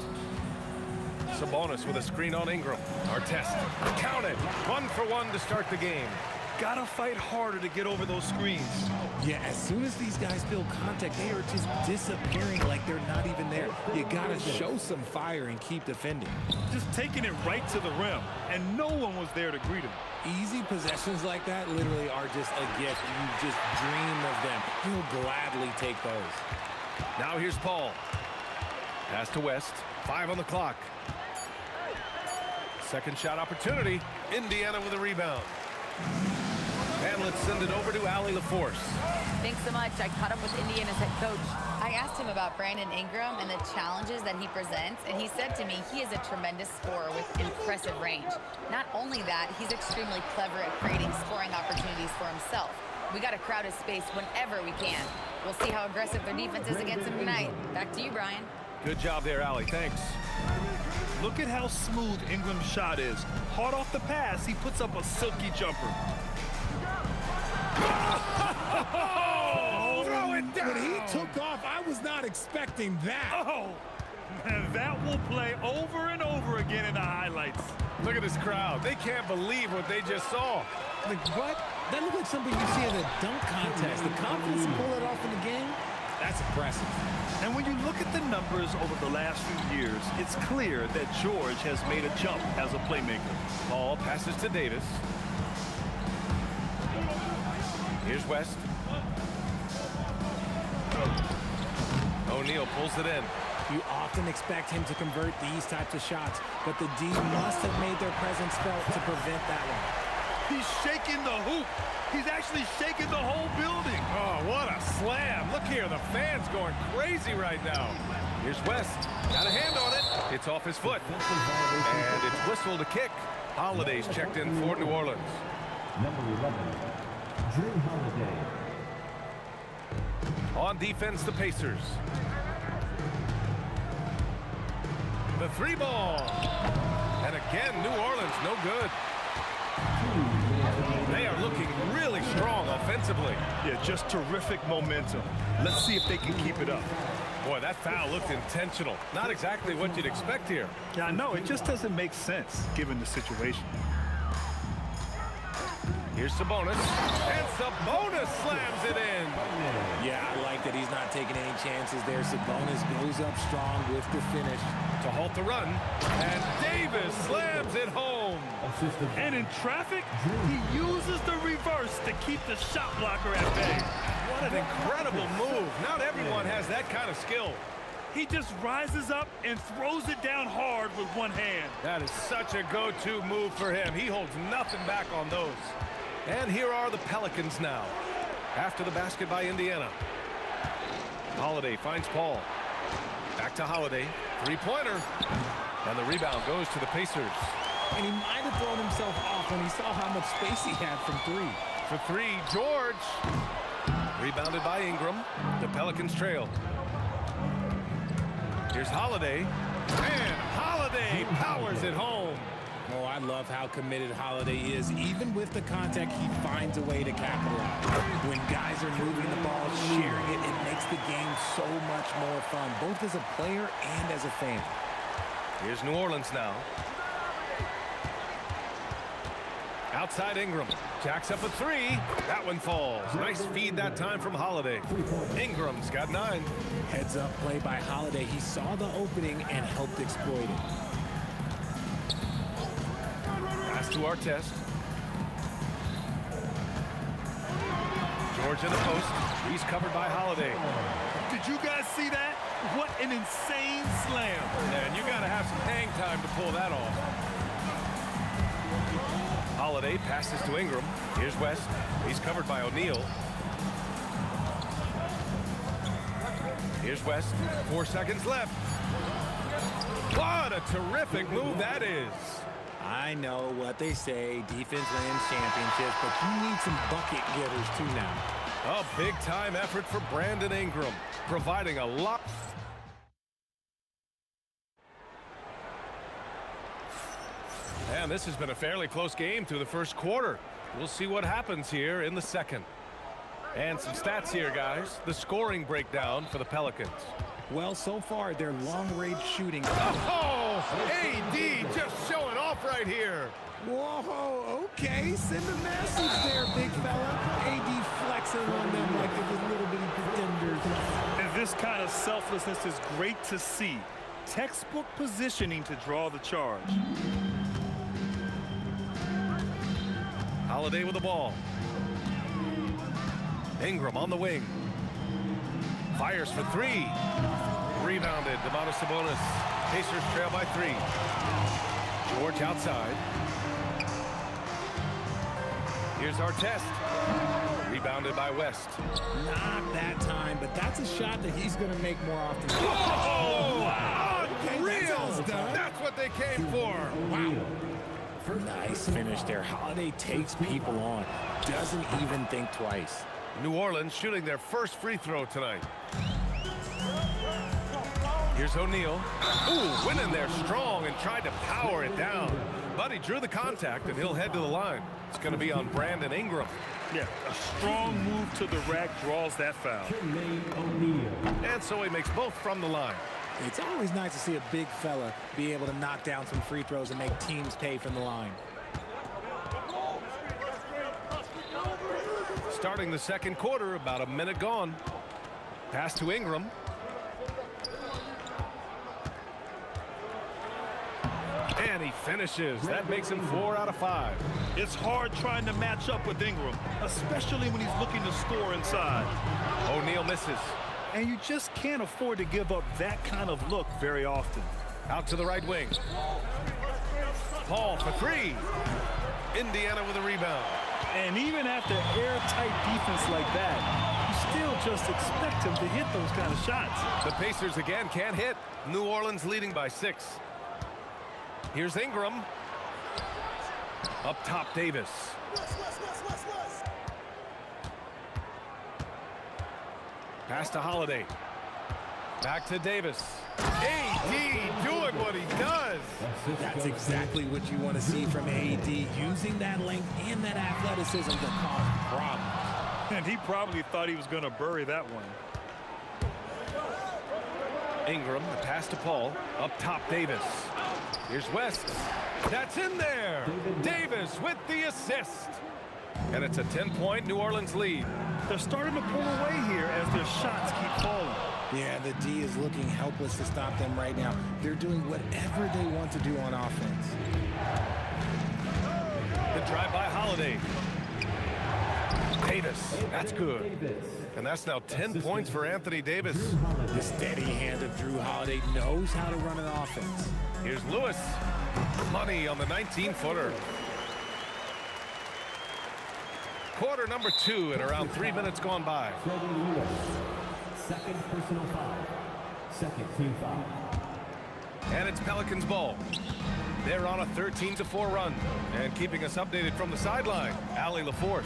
Sabonis with a screen on Ingram. Artest, count it. 1 for 1 to start the game. Gotta fight harder to get over those screens. Yeah, as soon as these guys feel contact, they are just disappearing like they're not even there. You gotta show some fire and keep defending. Just taking it right to the rim, and no one was there to greet him. Easy possessions like that literally are just a gift. You just dream of them. He'll gladly take those. Now here's Paul. Pass to West. 5 on the clock. Second shot opportunity. Indiana with a rebound. And let's send it over to Allie LaForce. Thanks so much. I caught up with Indiana's head coach. I asked him about Brandon Ingram and the challenges that he presents, and he said to me he is a tremendous scorer with impressive range. Not only that, he's extremely clever at creating scoring opportunities for himself. We got to crowd his space whenever we can. We'll see how aggressive their defense is against him tonight. Back to you, Brian. Good job there, Allie. Thanks. Look at how smooth Ingram's shot is. Hard off the pass, he puts up a silky jumper. Throw it down. When he took off, I was not expecting that. Oh, and that will play over and over again in the highlights. Look at this crowd. They can't believe what they just saw. Like, what? That looked like something you see at a dunk contest. The confidence to pull it off in the game, that's impressive. And when you look at the numbers over the last few years, it's clear that George has made a jump as a playmaker. Ball passes to Davis. Here's West. O'Neal pulls it in. You often expect him to convert these types of shots, but the D must have made their presence felt to prevent that one. He's shaking the hoop. He's actually shaking the whole building. Oh, what a slam. Look here, the fans going crazy right now. Here's West. Got a hand on it. It's off his foot. And it's whistled a kick. Holiday's checked in for New Orleans. Number 11, Drew Holiday. On defense, the Pacers. The three ball. And again, New Orleans, no good. They are looking really strong offensively. Yeah, just terrific momentum. Let's see if they can keep it up. Boy, that foul looked intentional. Not exactly what you'd expect here. Yeah, I know. It just doesn't make sense given the situation. Here's Sabonis. And Sabonis slams it in. Yeah, I like that he's not taking any chances there. Sabonis goes up strong with the finish to halt the run. And Davis slams it home. And in traffic, he uses the reverse to keep the shot blocker at bay. What an incredible move. Not everyone has that kind of skill. He just rises up and throws it down hard with one hand. That is such a go-to move for him. He holds nothing back on those. And here are the Pelicans now, after the basket by Indiana. Holiday finds Paul. Back to Holiday. Three-pointer. And the rebound goes to the Pacers. And he might have thrown himself off when he saw how much space he had from three. For three, George. Rebounded by Ingram. The Pelicans trail. Here's Holiday. And Holiday powers it home. Oh, I love how committed Holiday is. Even with the contact, he finds a way to capitalize. When guys are moving the ball, sharing it, it makes the game so much more fun, both as a player and as a fan. Here's New Orleans now. Outside Ingram. Jacks up a three. That one falls. Nice feed that time from Holiday. Ingram's got 9. Heads up play by Holiday. He saw the opening and helped exploit it. Pass to Artest. George in the post. He's covered by Holiday. Did you guys see that? What an insane slam. And you got to have some hang time to pull that off. Holiday passes to Ingram. Here's West. He's covered by O'Neal. Here's West. 4 seconds left. What a terrific move that is. I know what they say, defense wins championships, but you need some bucket getters too now. A big-time effort for Brandon Ingram, providing a lot. And this has been a fairly close game through the first quarter. We'll see what happens here in the second. And some stats here, guys. The scoring breakdown for the Pelicans. Well, so far, their long-range shooting. Oh, AD just showing off right here. Whoa, okay. Send a message there, big fella. AD flexing on them like it was little bitty pretenders. And this kind of selflessness is great to see. Textbook positioning to draw the charge. Holiday with the ball. Ingram on the wing. Fires for 3. Rebounded. Domantas Sabonis. Pacers trail by 3. George outside. Here's Artest. Rebounded by West. Not that time, but that's a shot that he's going to make more often. Oh, wow. Unreal. That's what they came for. Wow. Nice finish there. Holiday takes people on. Doesn't even think twice. New Orleans shooting their first free throw tonight. Here's O'Neal. Ooh, went in there strong and tried to power it down. But he drew the contact, and he'll head to the line. It's going to be on Brandon Ingram. Yeah, a strong move to the rack draws that foul. And so he makes both from the line. It's always nice to see a big fella be able to knock down some free throws and make teams pay from the line. Starting the second quarter, about a minute gone. Pass to Ingram. And he finishes. That makes him 4 out of 5. It's hard trying to match up with Ingram, especially when he's looking to score inside. O'Neal misses. And you just can't afford to give up that kind of look very often. Out to the right wing. Paul for 3. Indiana with a rebound. And even after airtight defense like that, you still just expect him to hit those kind of shots. The Pacers again can't hit. New Orleans leading by 6. Here's Ingram. Up top, Davis. Pass to Holiday. Back to Davis. AD doing what he does. That's exactly what you want to see from AD, using that length and that athleticism to cause problems. And he probably thought he was going to bury that one. Ingram, the pass to Paul. Up top, Davis. Here's West. That's in there. Davis with the assist. And it's a 10-point New Orleans lead. They're starting to pull away here as their shots keep falling. Yeah, the D is looking helpless to stop them right now. They're doing whatever they want to do on offense. The drive by Holiday. Davis, that's good. And that's now 10 points for Anthony Davis. The steady hand of Drew Holiday knows how to run an offense. Here's Lewis. Money on the 19-footer. Quarter number 2 and around 3 minutes gone by. Second personal foul. Second team foul. And it's Pelicans ball. They're on a 13-4 run. And keeping us updated from the sideline, Allie LaForce.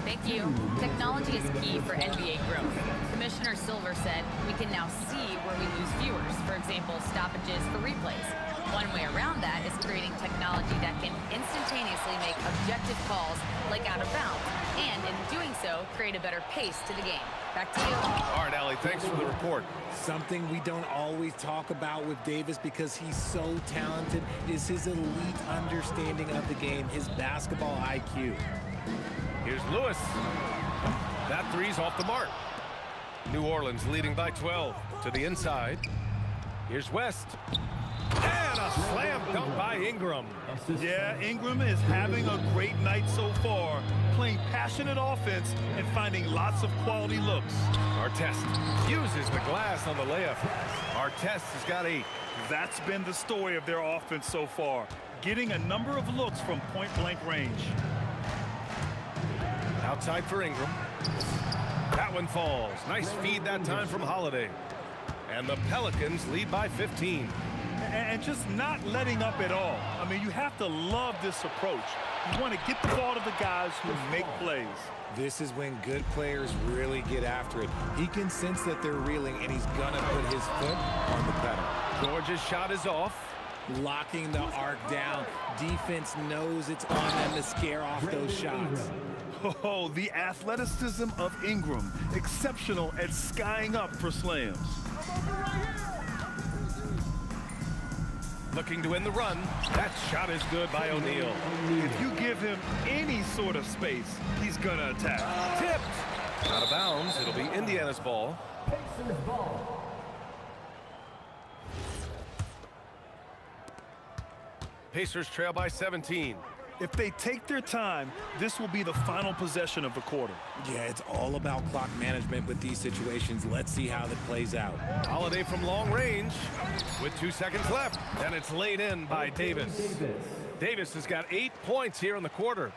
Thank you. Technology is key for NBA growth. Commissioner Silver said we can now see where we lose viewers. For example, stoppages for replays. One way around that is creating technology that can instantaneously make objective calls like out of bounds, and in doing so, create a better pace to the game. Back to you. All right, Allie, thanks for the report. Something we don't always talk about with Davis because he's so talented is his elite understanding of the game, his basketball IQ. Here's Lewis. That three's off the mark. New Orleans leading by 12 to the inside. Here's West. And a slam dunk by Ingram. Yeah, Ingram is having a great night so far, playing passionate offense and finding lots of quality looks. Artest uses the glass on the layup. Artest has got 8. That's been the story of their offense so far, getting a number of looks from point-blank range. Outside for Ingram. That one falls. Nice feed that time from Holiday. And the Pelicans lead by 15. And just not letting up at all. I mean, you have to love this approach. You want to get the ball to the guys who make plays. This is when good players really get after it. He can sense that they're reeling, and he's going to put his foot on the pedal. George's shot is off. Locking the arc down. Defense knows it's on them to scare off those shots. Oh, the athleticism of Ingram. Exceptional at skying up for slams. Looking to win the run. That shot is good by O'Neal. If you give him any sort of space, he's going to attack. Tipped. Out of bounds. It'll be Indiana's ball. Pacers ball. Pacers trail by 17. If they take their time, this will be the final possession of the quarter. Yeah, it's all about clock management with these situations. Let's see how that plays out. Holiday from long range with 2 seconds left. And it's laid in by Davis. Davis has got 8 points here in the quarter.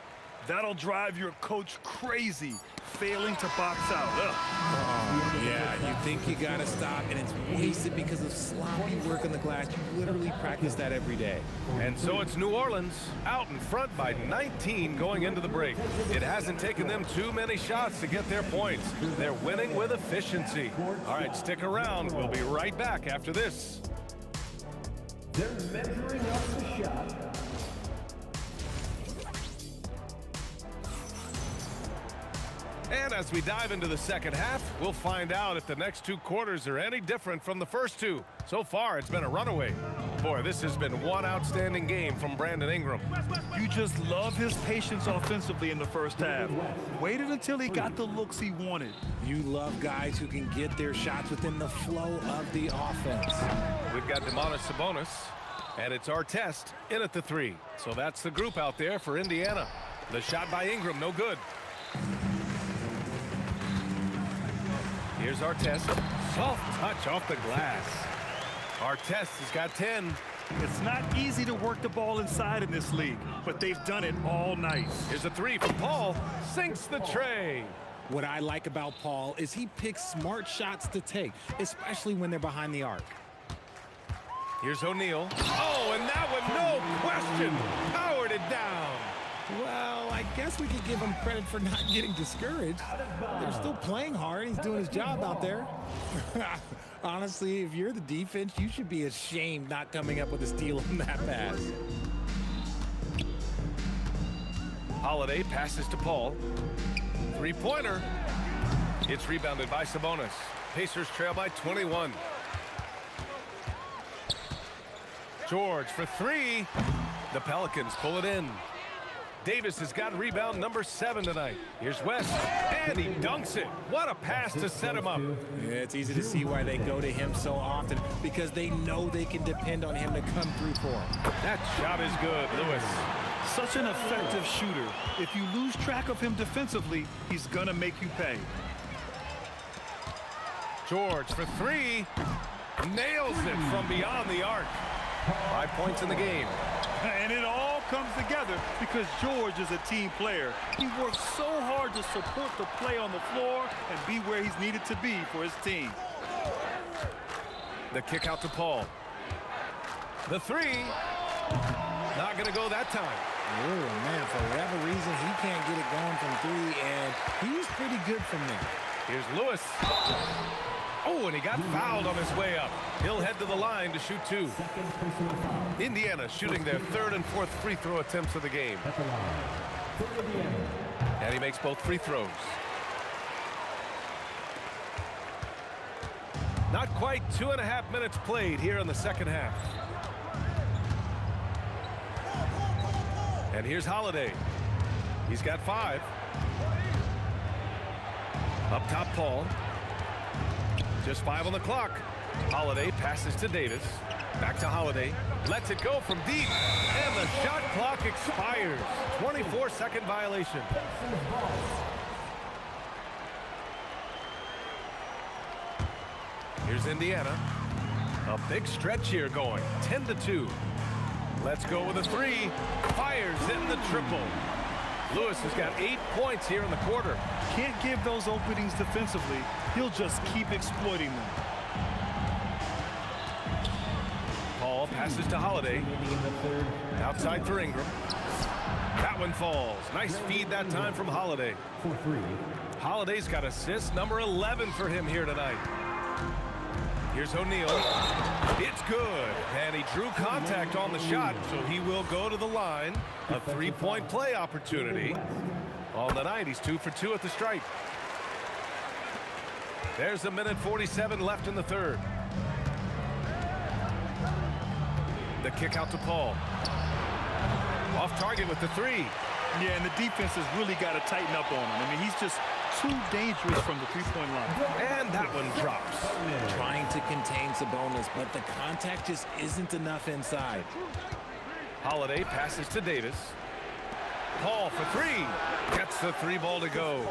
That'll drive your coach crazy, failing to box out. Ugh. Oh, yeah, you think you got to stop, and it's wasted because of sloppy work on the glass. You literally practice that every day. And so it's New Orleans out in front by 19 going into the break. It hasn't taken them too many shots to get their points. They're winning with efficiency. All right, stick around. We'll be right back after this. They're measuring up the shot. And as we dive into the second half, we'll find out if the next two quarters are any different from the first two. So far, it's been a runaway. Boy, this has been one outstanding game from Brandon Ingram. You just love his patience offensively in the first half. Waited until he got the looks he wanted. You love guys who can get their shots within the flow of the offense. We've got Domantas Sabonis, and it's our test in at the three. So that's the group out there for Indiana. The shot by Ingram, no good. Here's our test. Soft touch off the glass. Our test has got 10. It's not easy to work the ball inside in this league, but they've done it all night. Here's a three from Paul. Sinks the tray. What I like about Paul is he picks smart shots to take, especially when they're behind the arc. Here's O'Neal. Oh, and that one, no question, powered it down. Well, I guess we could give him credit for not getting discouraged. They're still playing hard. He's doing his job out there. Honestly, if you're the defense, you should be ashamed not coming up with a steal on that pass. Holiday passes to Paul. Three-pointer. It's rebounded by Sabonis. Pacers trail by 21. George for three. The Pelicans pull it in. Davis has got rebound number 7 tonight. Here's West, and he dunks it. What a pass to set him up. Yeah, it's easy to see why they go to him so often, because they know they can depend on him to come through for them. That shot is good, Lewis. Such an effective shooter. If you lose track of him defensively, he's gonna make you pay. George for three. Nails it from beyond the arc. 5 points in the game. And it all comes together because George is a team player. He works so hard to support the play on the floor and be where he's needed to be for his team. The kick out to Paul. The three. Not going to go that time. Oh, man, for whatever reason, he can't get it going from three, and he's pretty good from there. Here's Lewis. Oh, and he got fouled on his way up. He'll head to the line to shoot 2. Indiana shooting their 3rd and 4th free throw attempts of the game. And he makes both free throws. Not quite 2.5 minutes played here in the second half. And here's Holiday. He's got 5. Up top, Paul. Just 5 on the clock. Holiday passes to Davis. Back to Holiday. Lets it go from deep. And the shot clock expires. 24-second violation. Here's Indiana. A big stretch here going. 10-2. Let's go with a 3. Fires in the triple. Lewis has got 8 points here in the quarter. Can't give those openings defensively. He'll just keep exploiting them. Paul passes to Holiday. Outside for Ingram. That one falls. Nice feed that time from Holiday. Holiday's got assist number 11 for him here tonight. Here's O'Neal. It's good. And he drew contact on the shot, so he will go to the line. A 3-point play opportunity. On the night, he's 2 for 2 at the stripe. There's 1:47 left in the third. The kick out to Paul. Off target with the 3. Yeah, and the defense has really got to tighten up on him. I mean, he's just too dangerous from the three-point line. And that one drops. Trying to contain Sabonis, but the contact just isn't enough inside. Holiday passes to Davis. Paul for 3. Gets the 3 ball to go.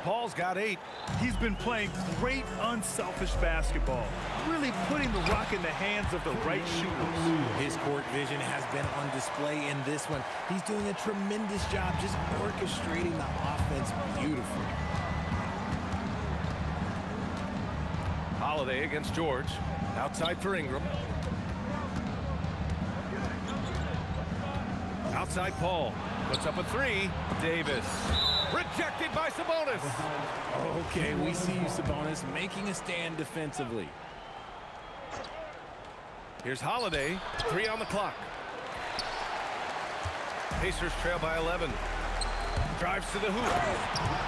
Paul's got 8. He's been playing great, unselfish basketball. Really putting the rock in the hands of the right shooters. His court vision has been on display in this one. He's doing a tremendous job just orchestrating the offense beautifully. Holiday against George. Outside for Ingram. Outside Paul. Puts up a three. Davis. Rejected by Sabonis. Okay, we see you, Sabonis, making a stand defensively. Here's Holiday. 3 on the clock. Pacers trail by 11. Drives to the hoop.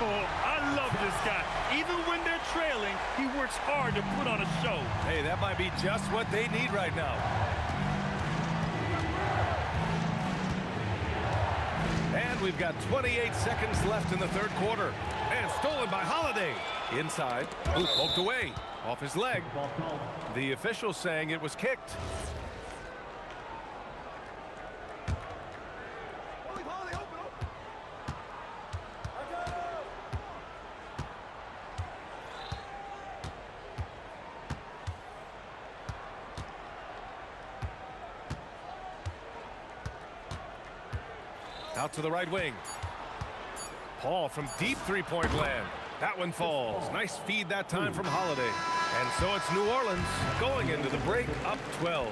Oh, I love this guy. Even when they're trailing, he works hard to put on a show. Hey, that might be just what they need right now. And we've got 28 seconds left in the third quarter. And stolen by Holiday. Inside. Hoop poked away. Off his leg. The official saying it was kicked. Out to the right wing. Paul from deep three-point land. That one falls. Nice feed that time from Holiday. And so it's New Orleans going into the break up 12.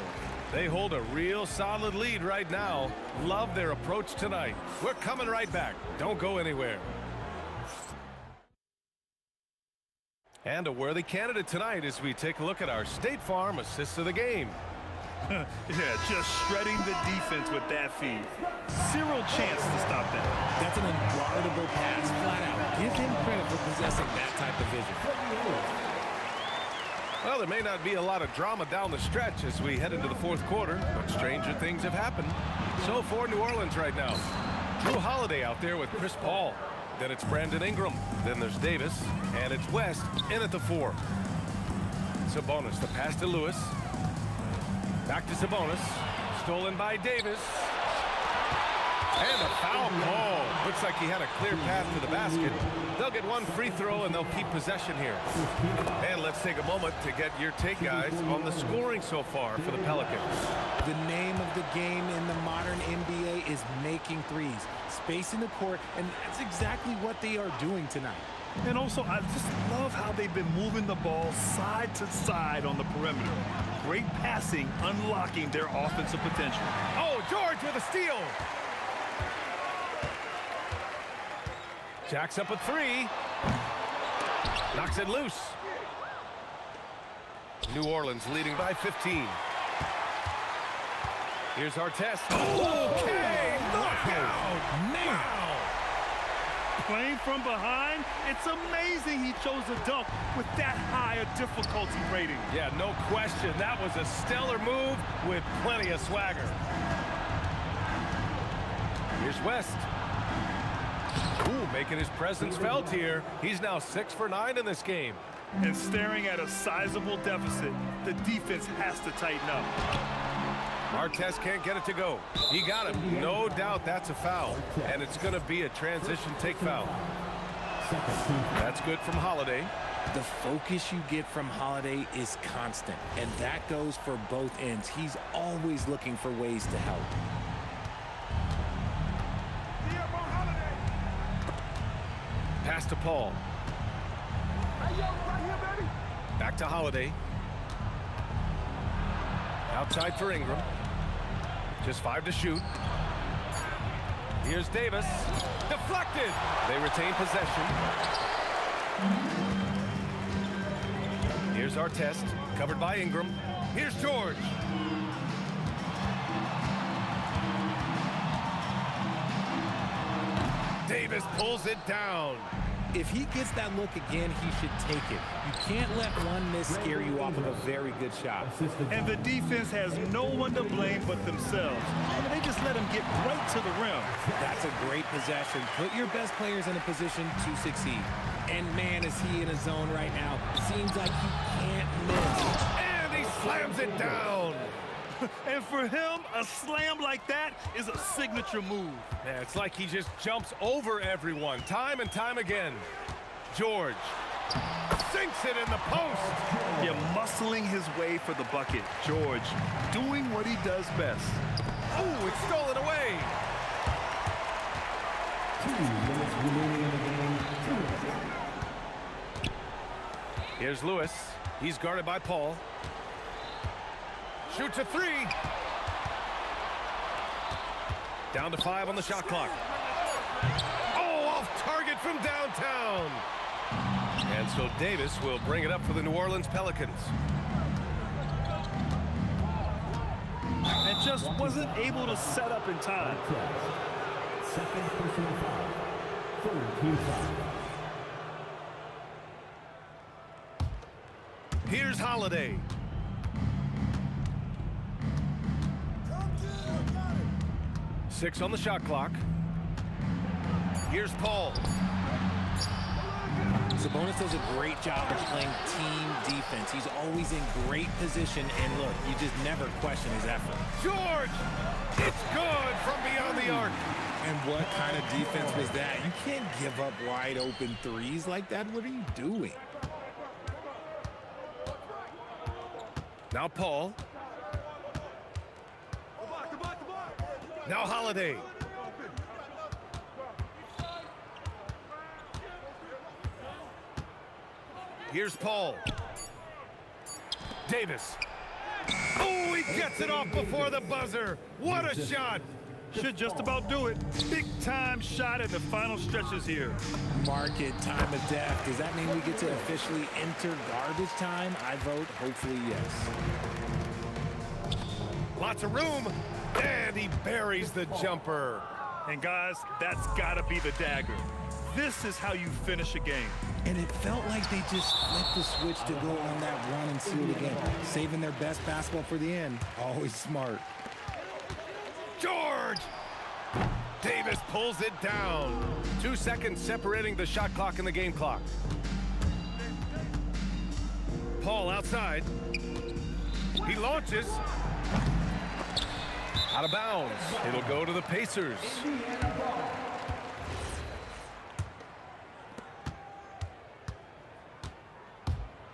They hold a real solid lead right now. Love their approach tonight. We're coming right back. Don't go anywhere. And a worthy candidate tonight as we take a look at our State Farm assist of the game. Yeah, just shredding the defense with that feed. Zero chance to stop that. That's an unguardable pass, flat out. Give him credit for possessing that type of vision. Well, there may not be a lot of drama down the stretch as we head into the fourth quarter, but stranger things have happened. So for New Orleans right now, Drew Holiday out there with Chris Paul. Then it's Brandon Ingram. Then there's Davis. And it's West in at the 4. Sabonis, the pass to Lewis. Back to Sabonis. Stolen by Davis. And a foul call. Looks like he had a clear path to the basket. They'll get one free throw and they'll keep possession here. And let's take a moment to get your take, guys, on the scoring so far for the Pelicans. The name of the game in the modern NBA is making threes, spacing the court, and that's exactly what they are doing tonight. And also, I just love how they've been moving the ball side to side on the perimeter. Great passing, unlocking their offensive potential. Oh, George with a steal. Jacks up a 3. Knocks it loose. New Orleans leading by 15. Here's Artest. Okay, knockout. Wow. Playing from behind, it's amazing he chose a dunk with that high a difficulty rating. Yeah, no question. That was a stellar move with plenty of swagger. Here's West. Ooh, making his presence felt here. He's now 6 for 9 in this game. And staring at a sizable deficit, the defense has to tighten up. Artest can't get it to go. He got him. No doubt that's a foul. And it's going to be a transition take foul. That's good from Holiday. The focus you get from Holiday is constant, and that goes for both ends. He's always looking for ways to help. Pass to Paul. Back to Holiday. Outside for Ingram. Just 5 to shoot. Here's Davis. Deflected. They retain possession. Here's Artest. Covered by Ingram. Here's George. Davis pulls it down. If he gets that look again, he should take it. You can't let one miss scare you off of a very good shot. And the defense has no one to blame but themselves. And they just let him get right to the rim. That's a great possession. Put your best players in a position to succeed. And man, is he in a zone right now. Seems like he can't miss. And he slams it down. And for him, a slam like that is a signature move. Yeah, it's like he just jumps over everyone time and time again. George Sinks it in the post. Yeah, muscling his way for the bucket. George doing what he does best. Oh, it's stolen away. 2 minutes remaining in the game. Here's Lewis. He's guarded by Paul. Shoots a three. Down to 5 on the shot clock. Oh, off target from downtown. And so Davis will bring it up for the New Orleans Pelicans. And just wasn't able to set up in time. Second personal foul. Third team foul. Here's Holiday. Six on the shot clock. Here's Paul. Sabonis does a great job of playing team defense. He's always in great position, and look, you just never question his effort. George! It's good from beyond the arc. And what kind of defense was that? You can't give up wide open threes like that. What are you doing? Now Paul. Now Holiday. Here's Paul. Davis. Oh, he gets it off before the buzzer. What a shot. Should just about do it. Big time shot in the final stretches here. Mark it, time of death. Does that mean we get to officially enter garbage time? I vote hopefully yes. Lots of room. And he buries the jumper. And guys, that's gotta be the dagger. This is how you finish a game. And it felt like they just flipped the switch to go on that run and seal it again. Saving their best basketball for the end. Always smart. George! Davis pulls it down. 2 seconds separating the shot clock and the game clock. Paul outside. He launches. Out of bounds. It'll go to the Pacers.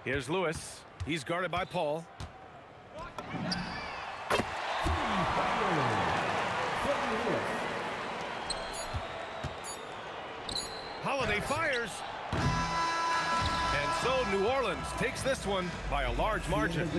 Here's Lewis. He's guarded by Paul. Holiday fires. And so New Orleans takes this one by a large margin.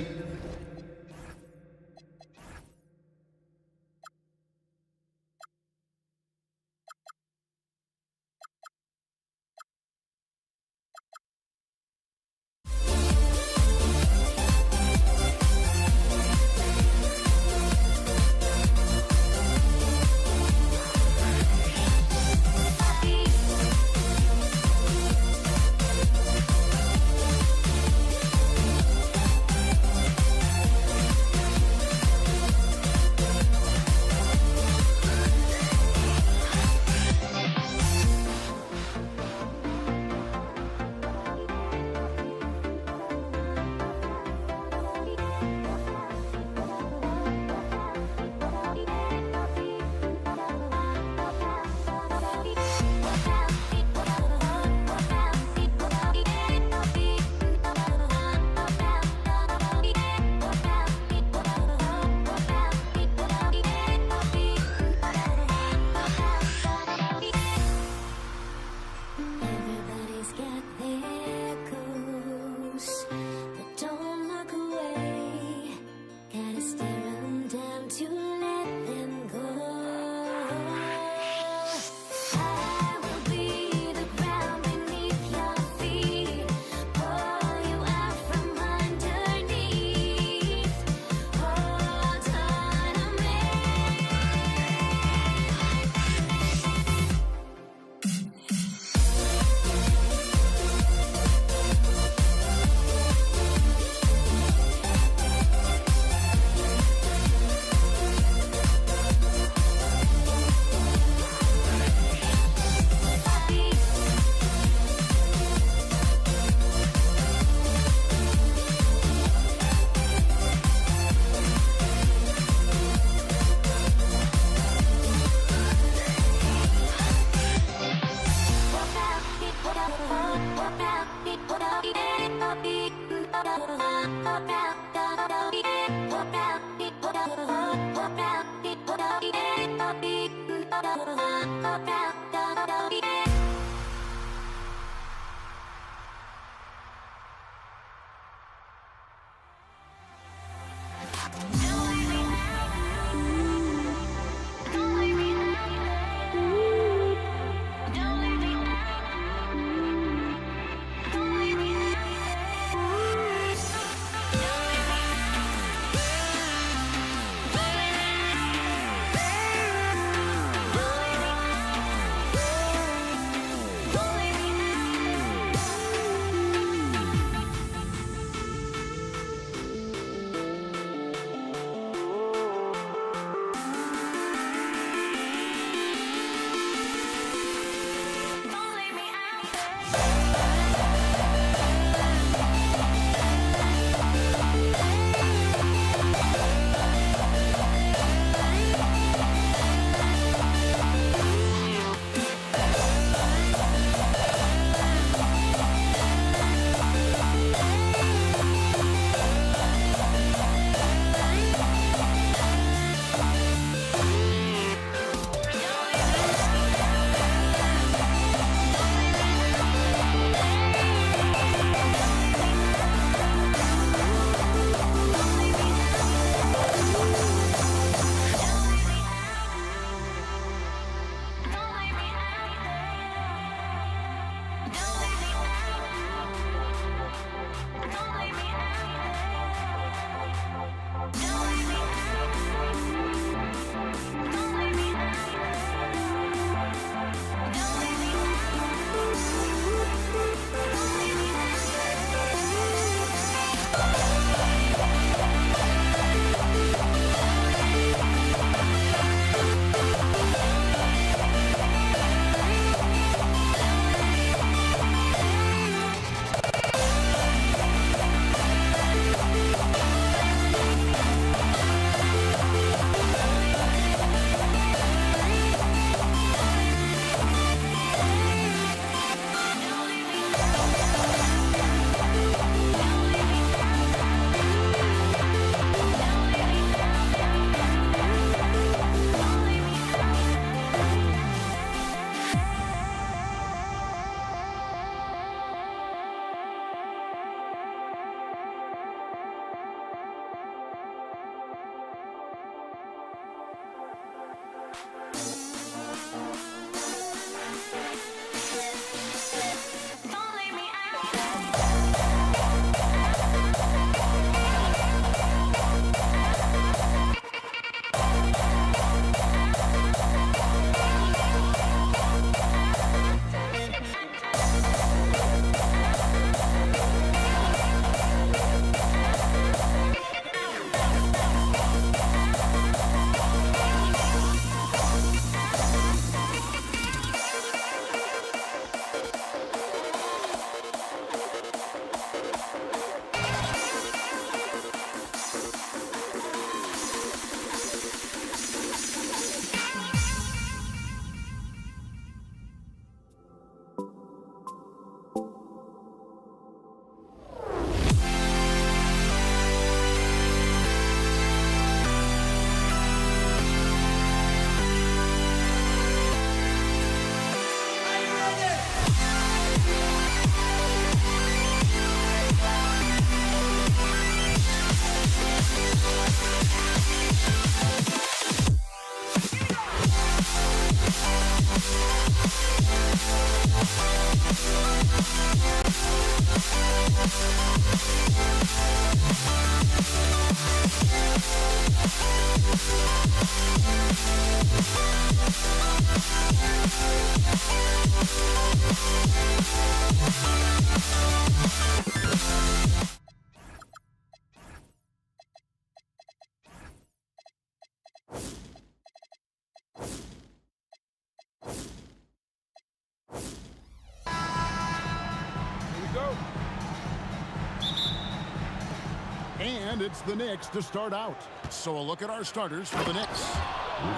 And it's the Knicks to start out. So a look at our starters for the Knicks.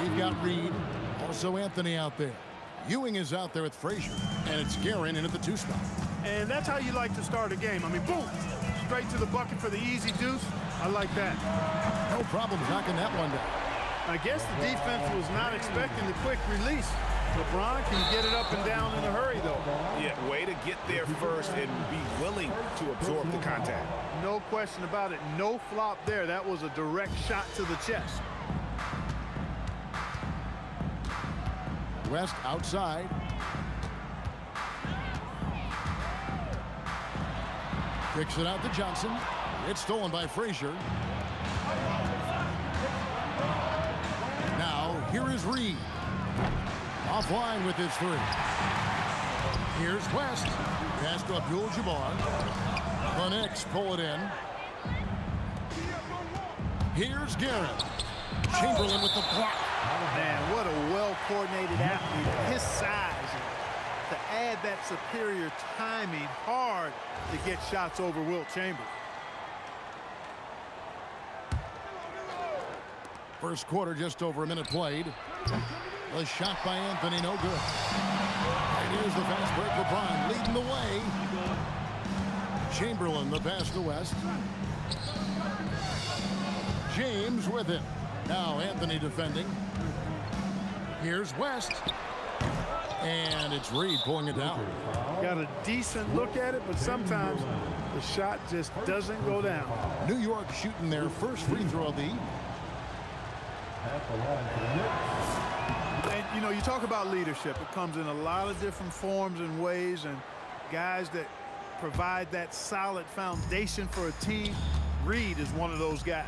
We've got Reed, also Anthony out there. Ewing is out there with Frazier, and it's Guerin in at the 2 spot. And that's how you like to start a game. I mean, boom, straight to the bucket for the easy deuce. I like that. No problem knocking that one down. I guess the defense was not expecting the quick release. LeBron can get it up and down in a hurry, though. Yeah, way to get there first and be willing to absorb the contact. No question about it. No flop there. That was a direct shot to the chest. West outside. Kicks it out to Johnson. It's stolen by Frazier. Now, here is Reed. Offline with his three. Here's West. Pass to Abdul-Jabbar. The Knicks pull it in. Here's Garrett. Chamberlain with the block. Man, what a well-coordinated athlete at his size. To add that superior timing, hard to get shots over Wilt Chamberlain. First quarter, just over a minute played. The shot by Anthony, no good. And here's the fast break. LeBron leading the way. Chamberlain, the pass to West. James with it. Now Anthony defending. Here's West. And it's Reed pulling it down. Got a decent look at it, but sometimes the shot just doesn't go down. New York shooting their first free throw of the evening. And, you know, you talk about leadership. It comes in a lot of different forms and ways, and guys that provide that solid foundation for a team. Reed is one of those guys.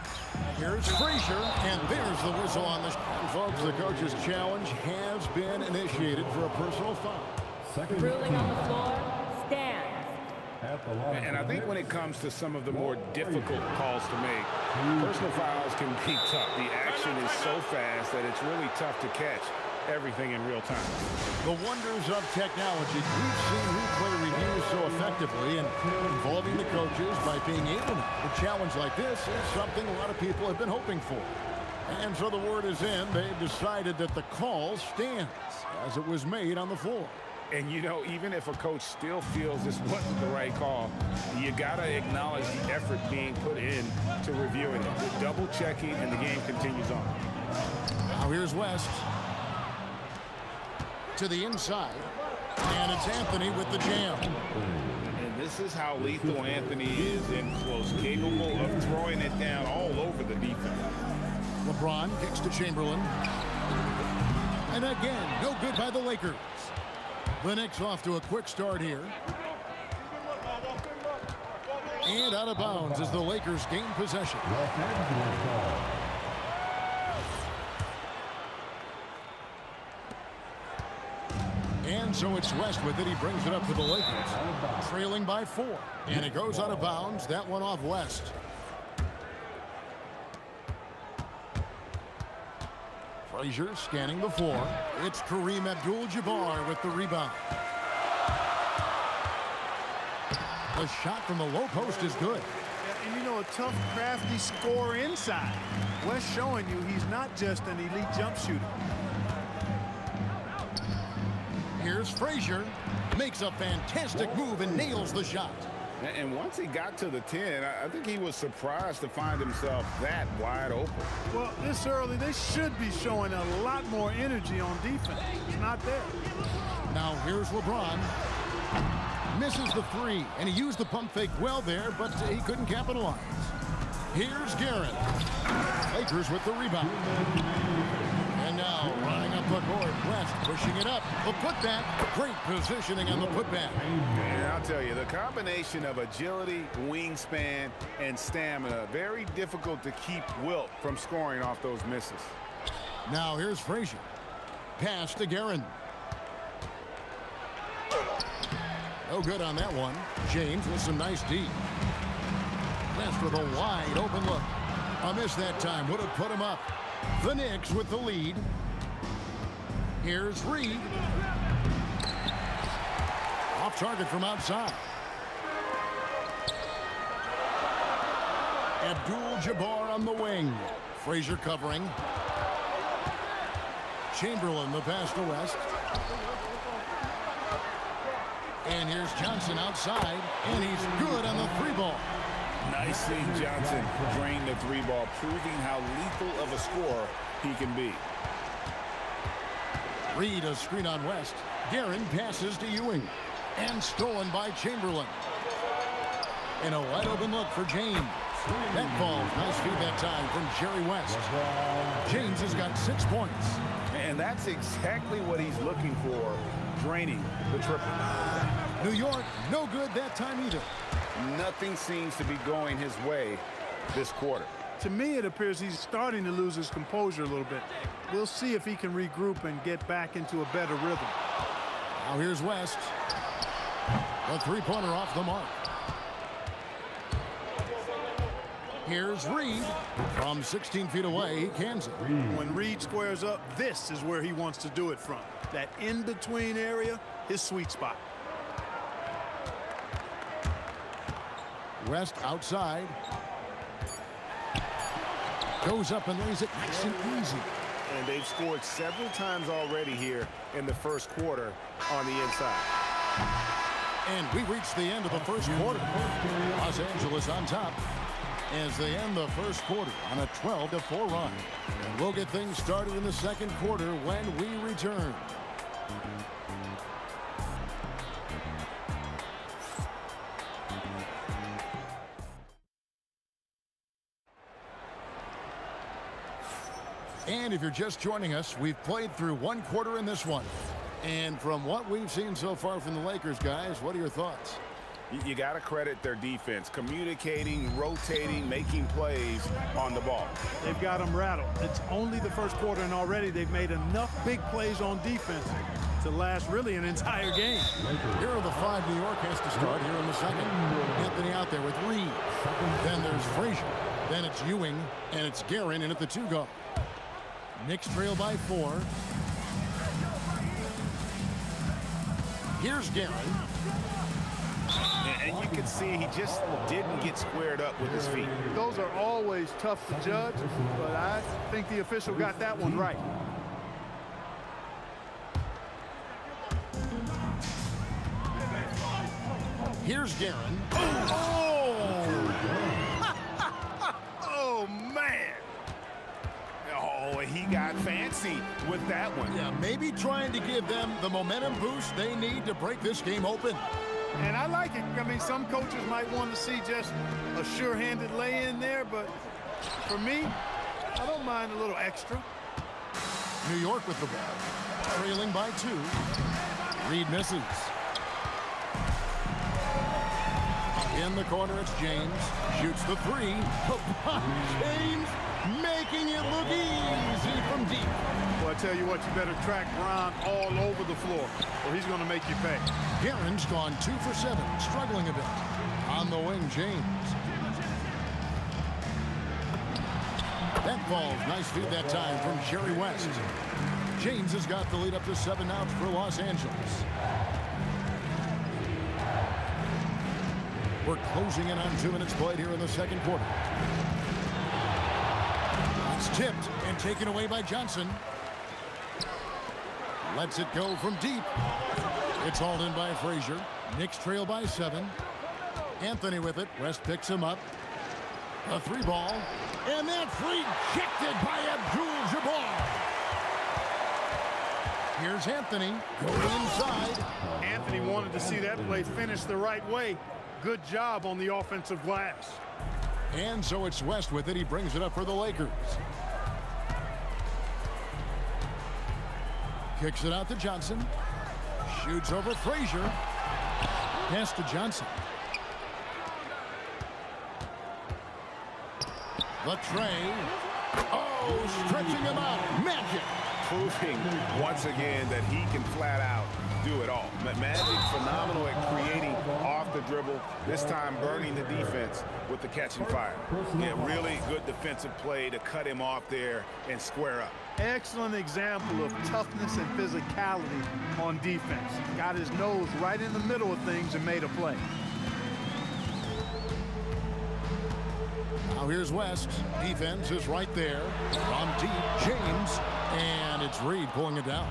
Here's Frazier, and there's the whistle on the shot. Folks, the coach's challenge has been initiated for a personal foul. Ruling on the floor stands. And I think when it comes to some of the more difficult calls to make, personal fouls can be tough. The action is so fast that it's really tough to catch everything in real time. The wonders of technology. We've seen replay reviews so effectively and involving the coaches by being able to. A challenge like this is something a lot of people have been hoping for. And so the word is in. They've decided that the call stands as it was made on the floor. And, you know, even if a coach still feels this wasn't the right call, you got to acknowledge the effort being put in to reviewing it. They're double checking, and the game continues on. Now here's West. To the inside. And it's Anthony with the jam. And this is how lethal Anthony is in close, capable of throwing it down all over the defense. LeBron kicks to Chamberlain. And again, no good by the Lakers. The Knicks off to a quick start here. And out of bounds as the Lakers gain possession. And so it's West with it. He brings it up to the Lakers. Trailing by 4. And it goes out of bounds. That one off West. Frazier scanning the floor. It's Kareem Abdul-Jabbar with the rebound. The shot from the low post is good. And you know, a tough, crafty scorer inside. West showing you he's not just an elite jump shooter. Here's Frazier. Makes a fantastic move and nails the shot. And once he got to the 10, I think he was surprised to find himself that wide open. Well, this early, they should be showing a lot more energy on defense. It's not there. Now here's LeBron. Misses the 3, and he used the pump fake well there, but he couldn't capitalize. Here's Garrett. Lakers with the rebound. And now running up the court, West pushing it up. The putback, great positioning on the putback. And I'll tell you, the combination of agility, wingspan, and stamina, very difficult to keep Wilt from scoring off those misses. Now here's Frazier. Pass to Guerin. No good on that one. James with some nice D. West with a wide open look. A miss that time would have put him up. The Knicks with the lead. Here's Reed. Off target from outside. Abdul-Jabbar on the wing. Frazier covering. Chamberlain the pass to West. And here's Johnson outside, and he's good on the 3 ball. Nice seeing Johnson drain the three ball, proving how lethal of a scorer he can be. Reed a screen on West. Guerin passes to Ewing. And stolen by Chamberlain. And a wide open look for James. That falls. Nice feed that time from Jerry West. James has got 6 points. And that's exactly what he's looking for, draining the triple. New York, no good that time either. Nothing seems to be going his way this quarter. To me, it appears he's starting to lose his composure a little bit. We'll see if he can regroup and get back into a better rhythm. Now here's West. A three-pointer off the mark. Here's Reed. From 16 feet away, he cans it. When Reed squares up, this is where he wants to do it from. That in-between area, his sweet spot. West outside. Goes up and lays it nice and easy. And they've scored several times already here in the first quarter on the inside. And we reach the end of the first quarter. Los Angeles on top as they end the first quarter on a 12-4 run. And we'll get things started in the second quarter when we return. And if you're just joining us, we've played through one quarter in this one. And from what we've seen so far from the Lakers, guys, what are your thoughts? You got to credit their defense, communicating, rotating, making plays on the ball. They've got them rattled. It's only the first quarter, and already they've made enough big plays on defense to last really an entire game. Here are the 5 New York has to start here in the second. Anthony out there with Reed. Then there's Frazier. Then it's Ewing, and it's Guerin in at the 2 guard. Knicks trail by 4. Here's Guerin. And you can see he just didn't get squared up with his feet. Those are always tough to judge, but I think the official got that one right. Here's Guerin. Oh, man. Oh, he got fancy with that one. Yeah, maybe trying to give them the momentum boost they need to break this game open. And I like it. I mean, some coaches might want to see just a sure-handed lay-in there, but for me, I don't mind a little extra. New York with the ball, trailing by 2. Reed misses. In the corner, it's James. Shoots the 3. James making it look easy from deep. Well, I tell you what, you better track Brown all over the floor, or he's going to make you pay. Guerin's gone 2 for 7, struggling a bit. On the wing, James. That falls. Nice feed that time from Jerry West. James has got the lead up to 7 outs for Los Angeles. We're closing in on 2 minutes played here in the second quarter. It's tipped and taken away by Johnson. Lets it go from deep. It's hauled in by Frazier. Knicks trail by 7. Anthony with it. West picks him up. A 3 ball. And that's rejected by Abdul-Jabbar. Here's Anthony. Go inside. Anthony wanted to see that play finish the right way. Good job on the offensive glass. And so it's West with it. He brings it up for the Lakers. Kicks it out to Johnson. Shoots over Frazier. Pass to Johnson. The tray. Oh, stretching him out. Magic. Proving once again that he can flat out do it all. Magic phenomenal at creating off the dribble, this time burning the defense with the catch and fire. Yeah, really good defensive play to cut him off there and square up. Excellent example of toughness and physicality on defense. Got his nose right in the middle of things and made a play. Now here's West. Defense is right there. From deep, James. And it's Reed pulling it down.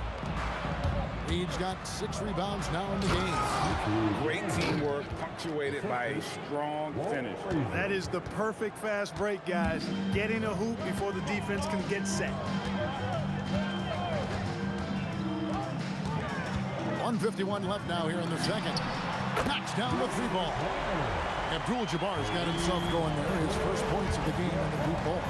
Reed's got 6 rebounds now in the game. Great teamwork, punctuated by a strong finish. That is the perfect fast break, guys. Getting a hoop before the defense can get set. 1:51 left now here in the second. Knocks down the 3-ball. Abdul-Jabbar's got himself going there. His first points of the game on the deep ball.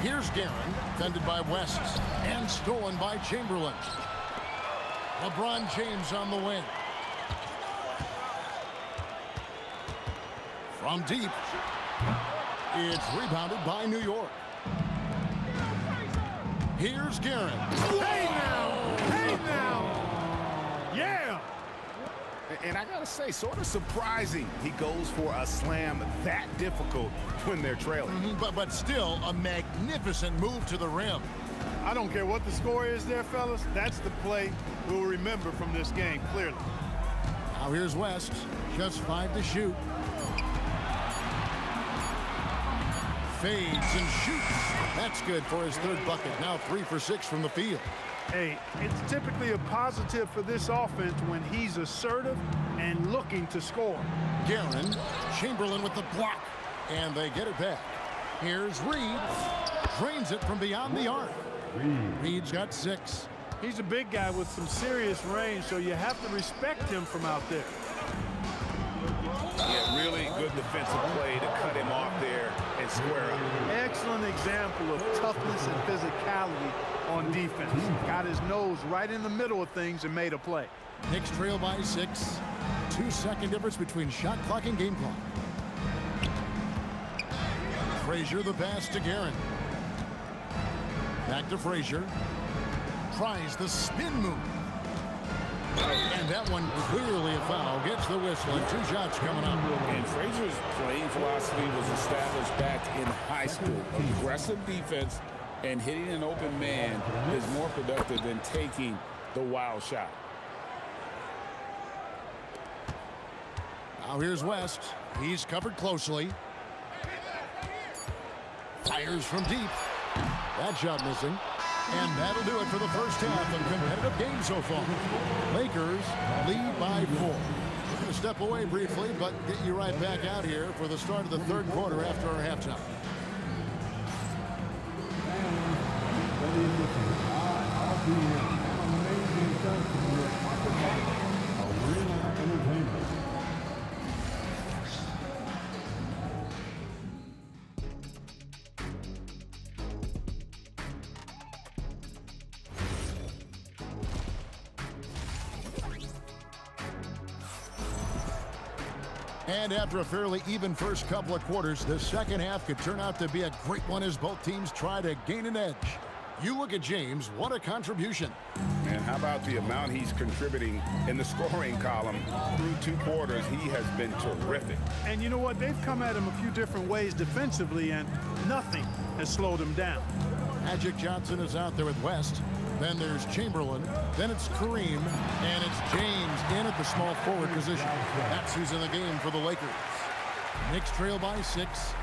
Here's Guerin, defended by West, and stolen by Chamberlain. LeBron James on the wing. From deep, it's rebounded by New York. Here's Guerin. Hey now! Hey now! Yeah! And I gotta say, sort of surprising he goes for a slam that difficult when they're trailing. But still a magnificent move to the rim. I don't care what the score is there, fellas. That's the play we'll remember from this game, clearly. Now here's West. Just 5 to shoot. Fades and shoots. That's good for his 3rd bucket. Now 3 for 6 from the field. Hey, it's typically a positive for this offense when he's assertive and looking to score. Guerin, Chamberlain with the block, and they get it back. Here's Reed. Drains it from beyond the arc. Reed's got 6. He's a big guy with some serious range, so you have to respect him from out there. Yeah, really good defensive play to cut him off there and square up. Excellent example of toughness and physicality on defense. Got his nose right in the middle of things and made a play. Knicks trail by 6. 2-second difference between shot clock and game clock. Frazier the pass to Guerin. Back to Frazier. Tries the spin move. And that one clearly a foul. Gets the whistle and 2 shots coming up. And Frazier's playing philosophy was established back in high school. Aggressive defense and hitting an open man is more productive than taking the wild shot. Now here's West. He's covered closely. Fires from deep. That shot missing. And that'll do it for the first half of competitive game so far. Lakers lead by 4. We're going to step away briefly, but get you right back out here for the start of the 3rd quarter after our halftime. And after a fairly even first couple of quarters, the second half could turn out to be a great one as both teams try to gain an edge. You look at James, what a contribution. And how about the amount he's contributing in the scoring column through 2 quarters? He has been terrific. And you know what? They've come at him a few different ways defensively, and nothing has slowed him down. Magic Johnson is out there with West. Then there's Chamberlain. Then it's Kareem. And it's James in at the small forward position. That's who's in the game for the Lakers. Knicks trail by 6.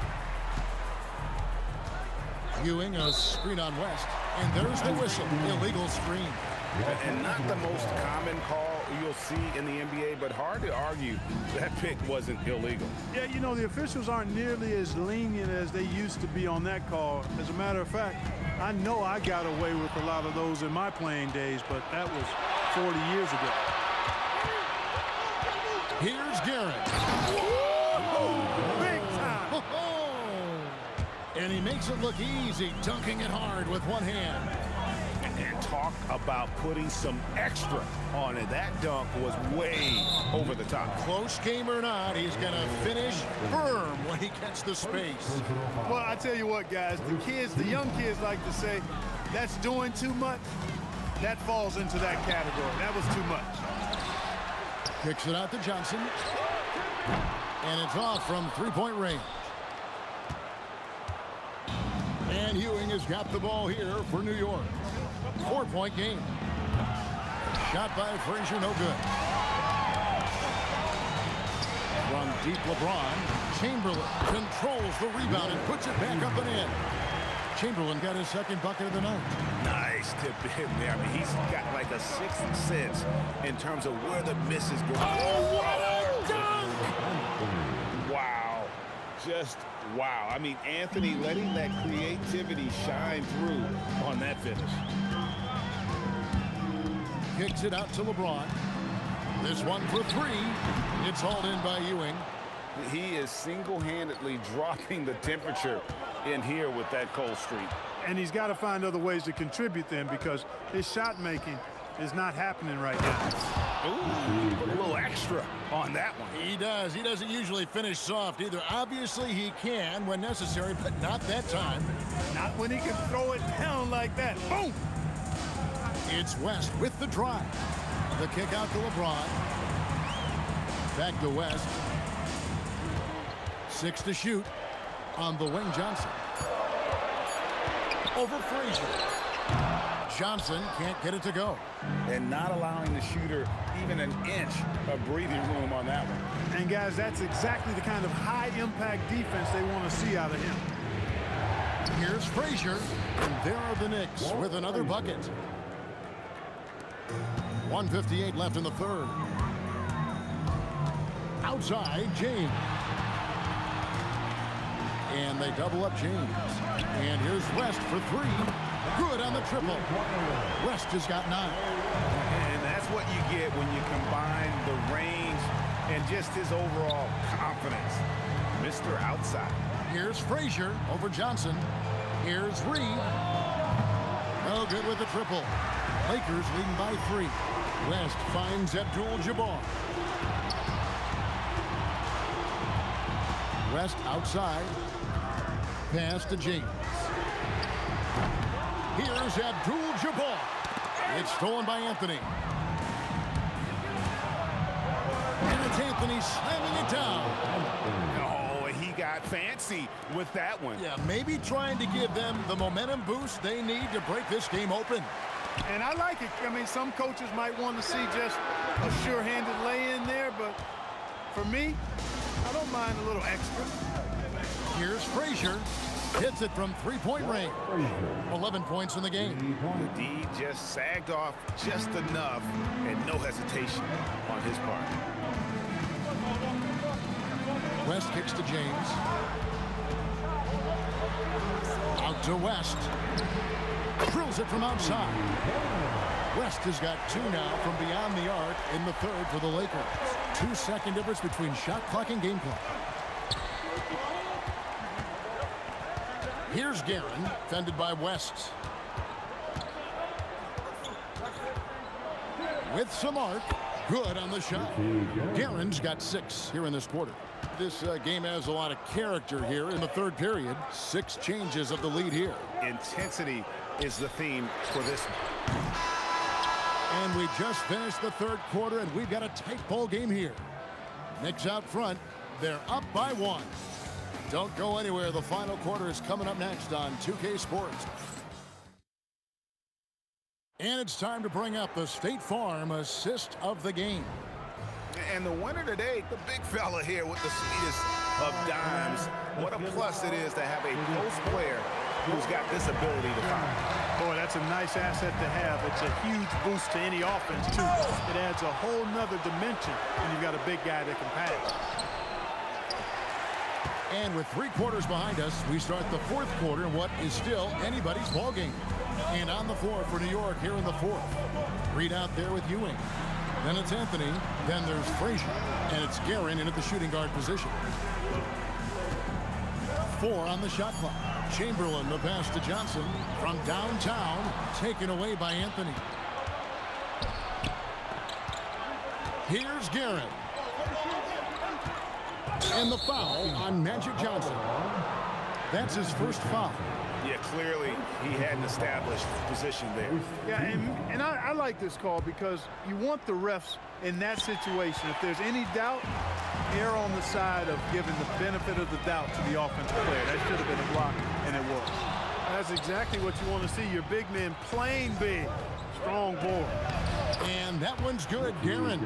Ewing, a screen on West. And there's the whistle. Illegal screen. And not the most common call you'll see in the NBA, but hard to argue that pick wasn't illegal. Yeah, you know, the officials aren't nearly as lenient as they used to be on that call. As a matter of fact, I know I got away with a lot of those in my playing days, but that was 40 years ago. Here's Garrett. Big time! And he makes it look easy, dunking it hard with one hand. And talk about putting some extra on it. That dunk was way over the top. Close game or not, he's going to finish firm when he gets the space. Well, I tell you what, guys, the young kids like to say, that's doing too much. That falls into that category. That was too much. Kicks it out to Johnson. And it's off from three-point range. And Ewing has got the ball here for New York. 4-point game. Shot by Frazier, no good. From deep, LeBron. Chamberlain controls the rebound and puts it back up and in. Chamberlain got his second bucket of the night. Nice. nice tip in there. I mean, he's got like a sixth sense in terms of where the misses go. Oh, what a dunk! Wow. Just wow. I mean, Anthony letting that creativity shine through on that finish. Kicks it out to LeBron. This one for three. It's hauled in by Ewing. He is single-handedly dropping the temperature in here with that cold streak. And he's got to find other ways to contribute then, because his shot making is not happening right now. Ooh, put a little extra on that one. He does. He doesn't usually finish soft either. Obviously, he can when necessary, but not that time. Not when he can throw it down like that. Boom! It's West with the drive. The kick out to LeBron. Back to West. 6 to shoot on the wing. Johnson. Over Frazier. Johnson can't get it to go. And not allowing the shooter even an inch of breathing room on that one. And guys, that's exactly the kind of high-impact defense they want to see out of him. Here's Frazier, and there are the Knicks with another bucket. 1:58 left in the third. Outside, James. And they double up James. And here's West for three. Good on the triple. West has got 9. And that's what you get when you combine the range and just his overall confidence. Mr. Outside. Here's Frazier over Johnson. Here's Reed. No good with the triple. Lakers leading by 3. West finds Abdul-Jabbar. West outside. Pass to James. Here's Abdul-Jabbar. It's stolen by Anthony. And it's Anthony slamming it down. Oh, he got fancy with that one. Yeah, maybe trying to give them the momentum boost they need to break this game open. And I like it. I mean, some coaches might want to see just a sure-handed lay-in there, but for me, I don't mind a little extra. Here's Frazier. Hits it from three-point range. 11 points in the game. The D just sagged off just enough and no hesitation on his part. West kicks to James. Out to West. Drills it from outside. West has got 2 now from beyond the arc in the third for the Lakers. 2-second difference between shot clock and game clock. Here's Guerin, fended by West. With some arc, good on the shot. Guerin's got 6 here in this quarter. This game has a lot of character here in the third period. 6 changes of the lead here. Intensity is the theme for this one. And we just finished the third quarter, and we've got a tight ball game here. Knicks out front. They're up by 1. Don't go anywhere. The final quarter is coming up next on 2K Sports. And it's time to bring up the State Farm assist of the game. And the winner today, the big fella here with the sweetest of dimes. What a plus it is to have a post player who's got this ability to find. Boy, that's a nice asset to have. It's a huge boost to any offense, too. It adds a whole nother dimension when you've got a big guy that can pass. And with 3 quarters behind us, we start the fourth quarter in what is still anybody's ball game. And on the floor for New York here in the fourth. Reed out there with Ewing. Then it's Anthony. Then there's Frazier. And it's Guerin in at the shooting guard position. 4 on the shot clock. Chamberlain, the pass to Johnson from downtown, taken away by Anthony. Here's Guerin. And the foul on Magic Johnson. That's his first foul. Yeah, clearly he had an established position there. Yeah, and I like this call because you want the refs in that situation. If there's any doubt, err on the side of giving the benefit of the doubt to the offensive player. That should have been a block, and it was. That's exactly what you want to see. Your big men playing big. Strong board. And that one's good, Guerin.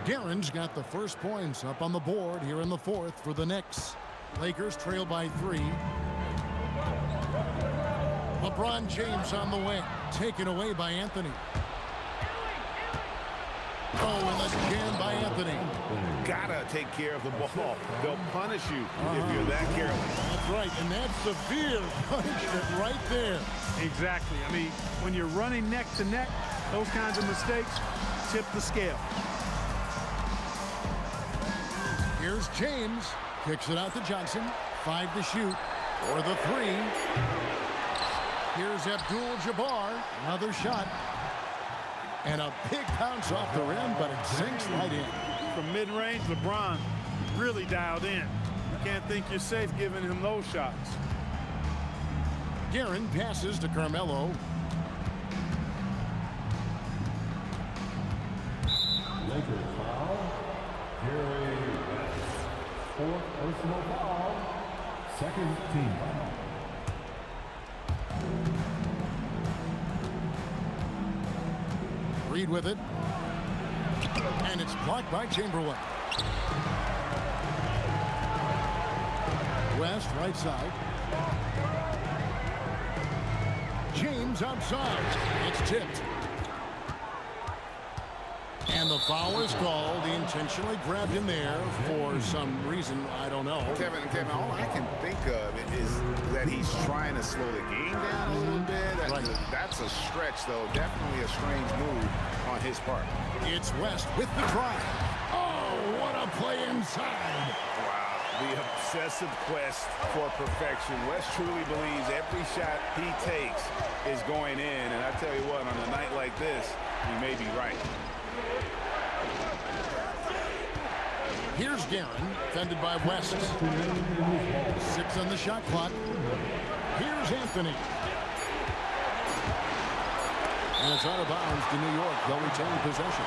Guerin's got the first points up on the board here in the fourth for the Knicks. Lakers trail by 3. LeBron James on the wing. Taken away by Anthony. Oh, and the jam by Anthony. Gotta take care of the ball. They'll punish you if you're that careless. That's right, and that's severe punishment right there. Exactly. I mean, when you're running neck to neck, those kinds of mistakes tip the scale. Here's James. Kicks it out to Johnson. 5 to shoot. For the 3. Here's Abdul-Jabbar. Another shot. And a big bounce off the rim, but it sinks right in. From mid-range, LeBron really dialed in. You can't think you're safe giving him those shots. Guerin passes to Carmelo. Lakers foul. Jerry West. 4th personal foul. 2nd team foul. Reed with it. And it's blocked by Chamberlain. West right side. James outside. It's tipped. And the foul is called. He intentionally grabbed him there for some reason. I don't know. Kevin, all I can think of is that he's trying to slow the game down a little bit. That's a stretch, though. Definitely a strange move on his part. It's West with the drive. Oh, what a play inside. Wow, the obsessive quest for perfection. West truly believes every shot he takes is going in. And I tell you what, on a night like this, he may be right. Here's Guerin, defended by West. 6 on the shot clock. Here's Anthony. And it's out of bounds to New York. They'll retain possession.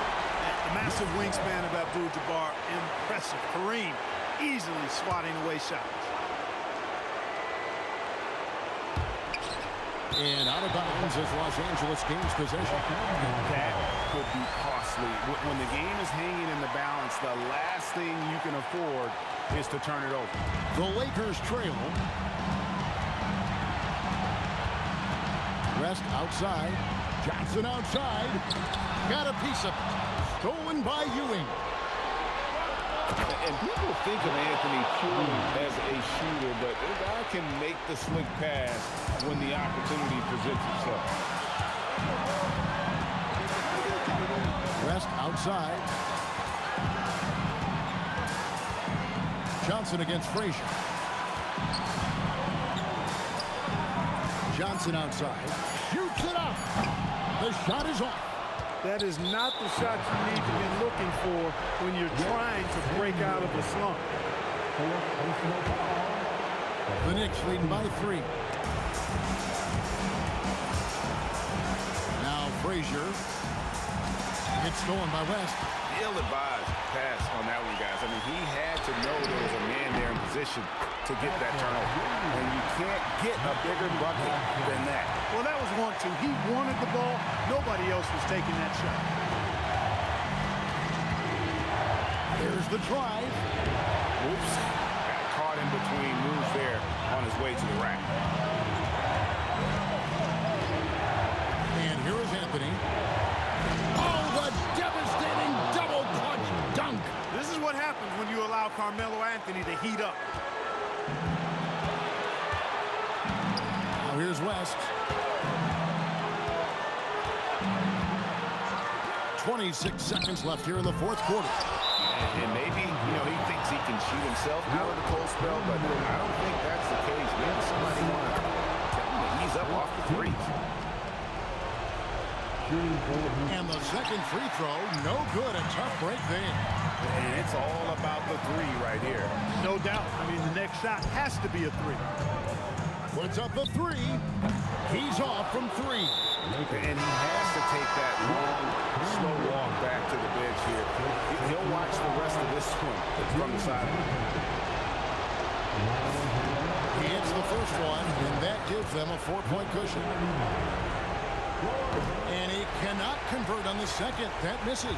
The massive wingspan of Abdul-Jabbar, impressive. Kareem easily swatting away shots. And out of bounds as Los Angeles gains possession. That could be costly. When the game is hanging in the balance, the last thing you can afford is to turn it over. The Lakers trail. West outside. Johnson outside. Got a piece of it. Stolen by Ewing. And people think of Anthony purely as a shooter, but a guy can make the slick pass when the opportunity presents itself. West outside. Johnson against Frazier. Johnson outside. Shoots it up. The shot is off. That is not the shot you need to be looking for when you're trying to break out of a slump. The Knicks leading by 3. Now Frazier. It's stolen by West. Ill-advised pass on that one, guys. I mean, he had to know there was a man there in position to get that turnover. And you can't get a bigger bucket than that. Well, that was 1-2. He wanted the ball. Nobody else was taking that shot. There's the drive. Oops. Got caught in between moves there on his way to the rack. And here is Anthony. Oh, the devastating double clutch dunk. This is what happens when you allow Carmelo Anthony to heat up. Now here's West. 26 seconds left here in the 4th quarter. And maybe, he thinks he can shoot himself out of the cold spell, but I don't think that's the case. Maybe somebody want to tell him to ease up off the threes. And the second free throw, no good. A tough break there. And it's all about the 3 right here. No doubt. I mean, the next shot has to be a 3. Puts up the 3. He's off from 3. And he has to take that long, slow walk back to the bench here. He'll watch the rest of this one from the sideline. He hits the first one, and that gives them a 4-point cushion. And he cannot convert on the second. That misses.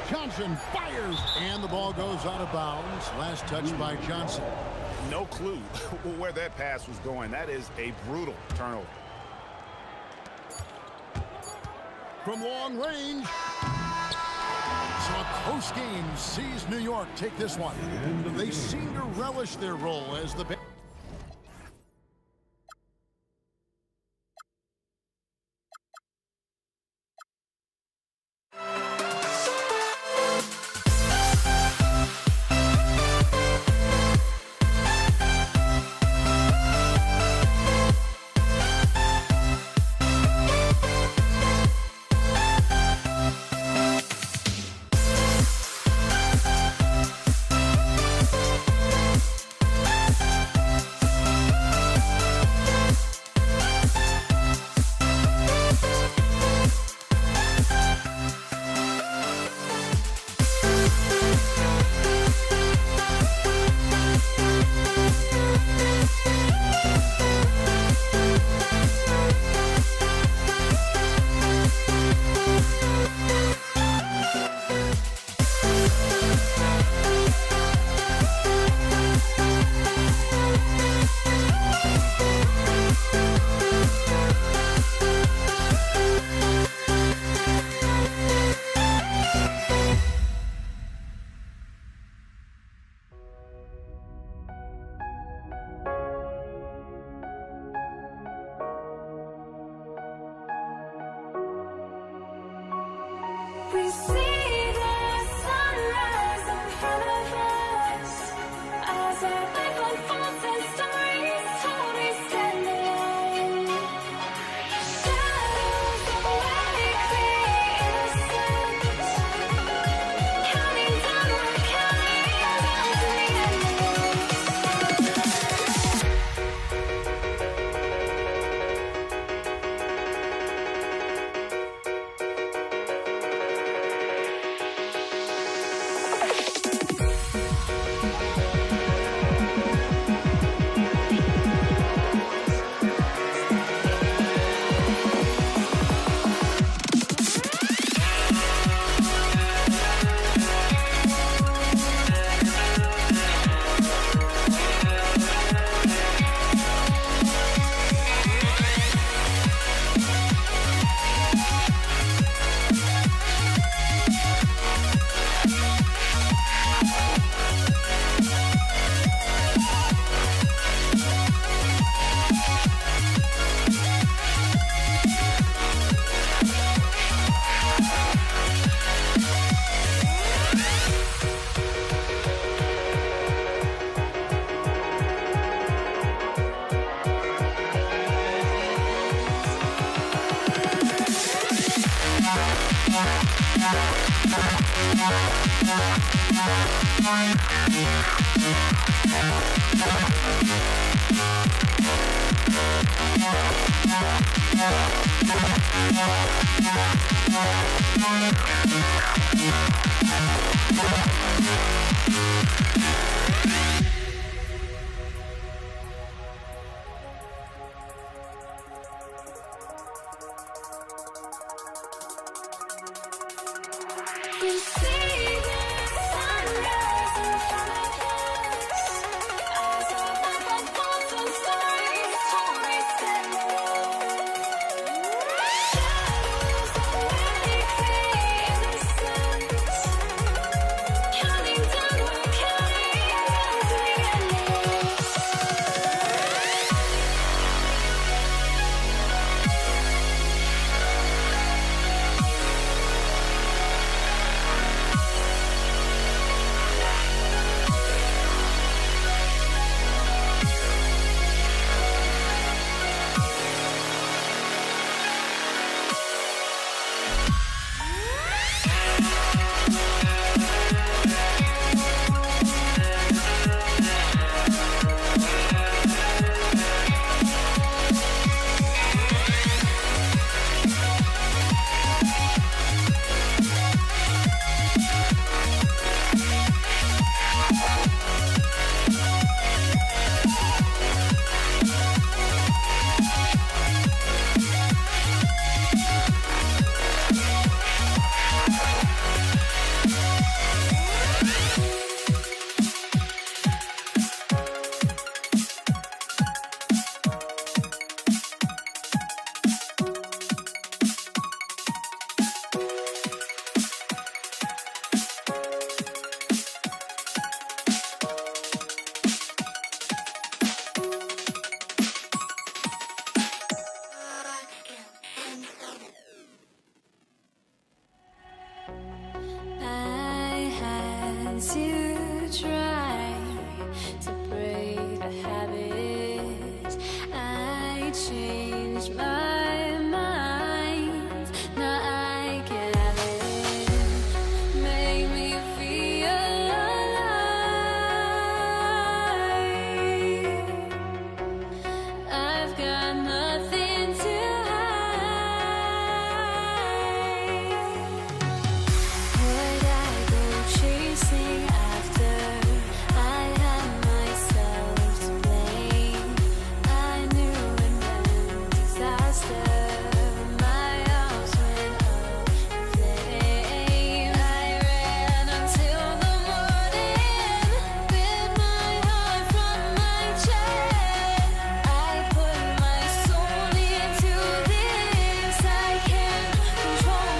Johnson fires, and the ball goes out of bounds. Last touch by Johnson. No clue where that pass was going. That is a brutal turnover. from long range. So a close game sees New York take this one. They seem to relish their role as the We see the sunrise in front of us as our life unfolds and stories told. We stand alone. Shadows awake the innocence, counting down, we're counting down to the We see the sunrise in front of us as our life unfolds and stories told. We stand alone. Shadows awake the innocence, counting down, we're counting down to the endless. changed my mind. Now I can have it. Make me feel alive. I've got nothing to hide. Would I go chasing after? I had myself to blame. I knew it meant disaster. My house went up in flames. I ran until the morning, bit my heart from my chest. I put my soul into this. I can't control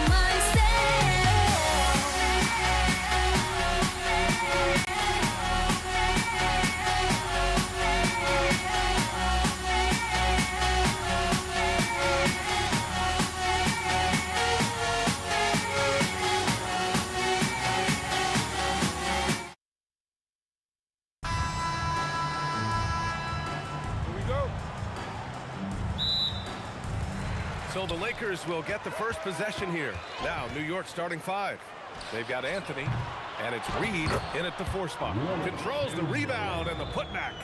Here we go. So the Lakers will get the first possession here. Now, New York starting 5. They've got Anthony, and it's Reed in at the 4 spot. Controls the rebound and the putback.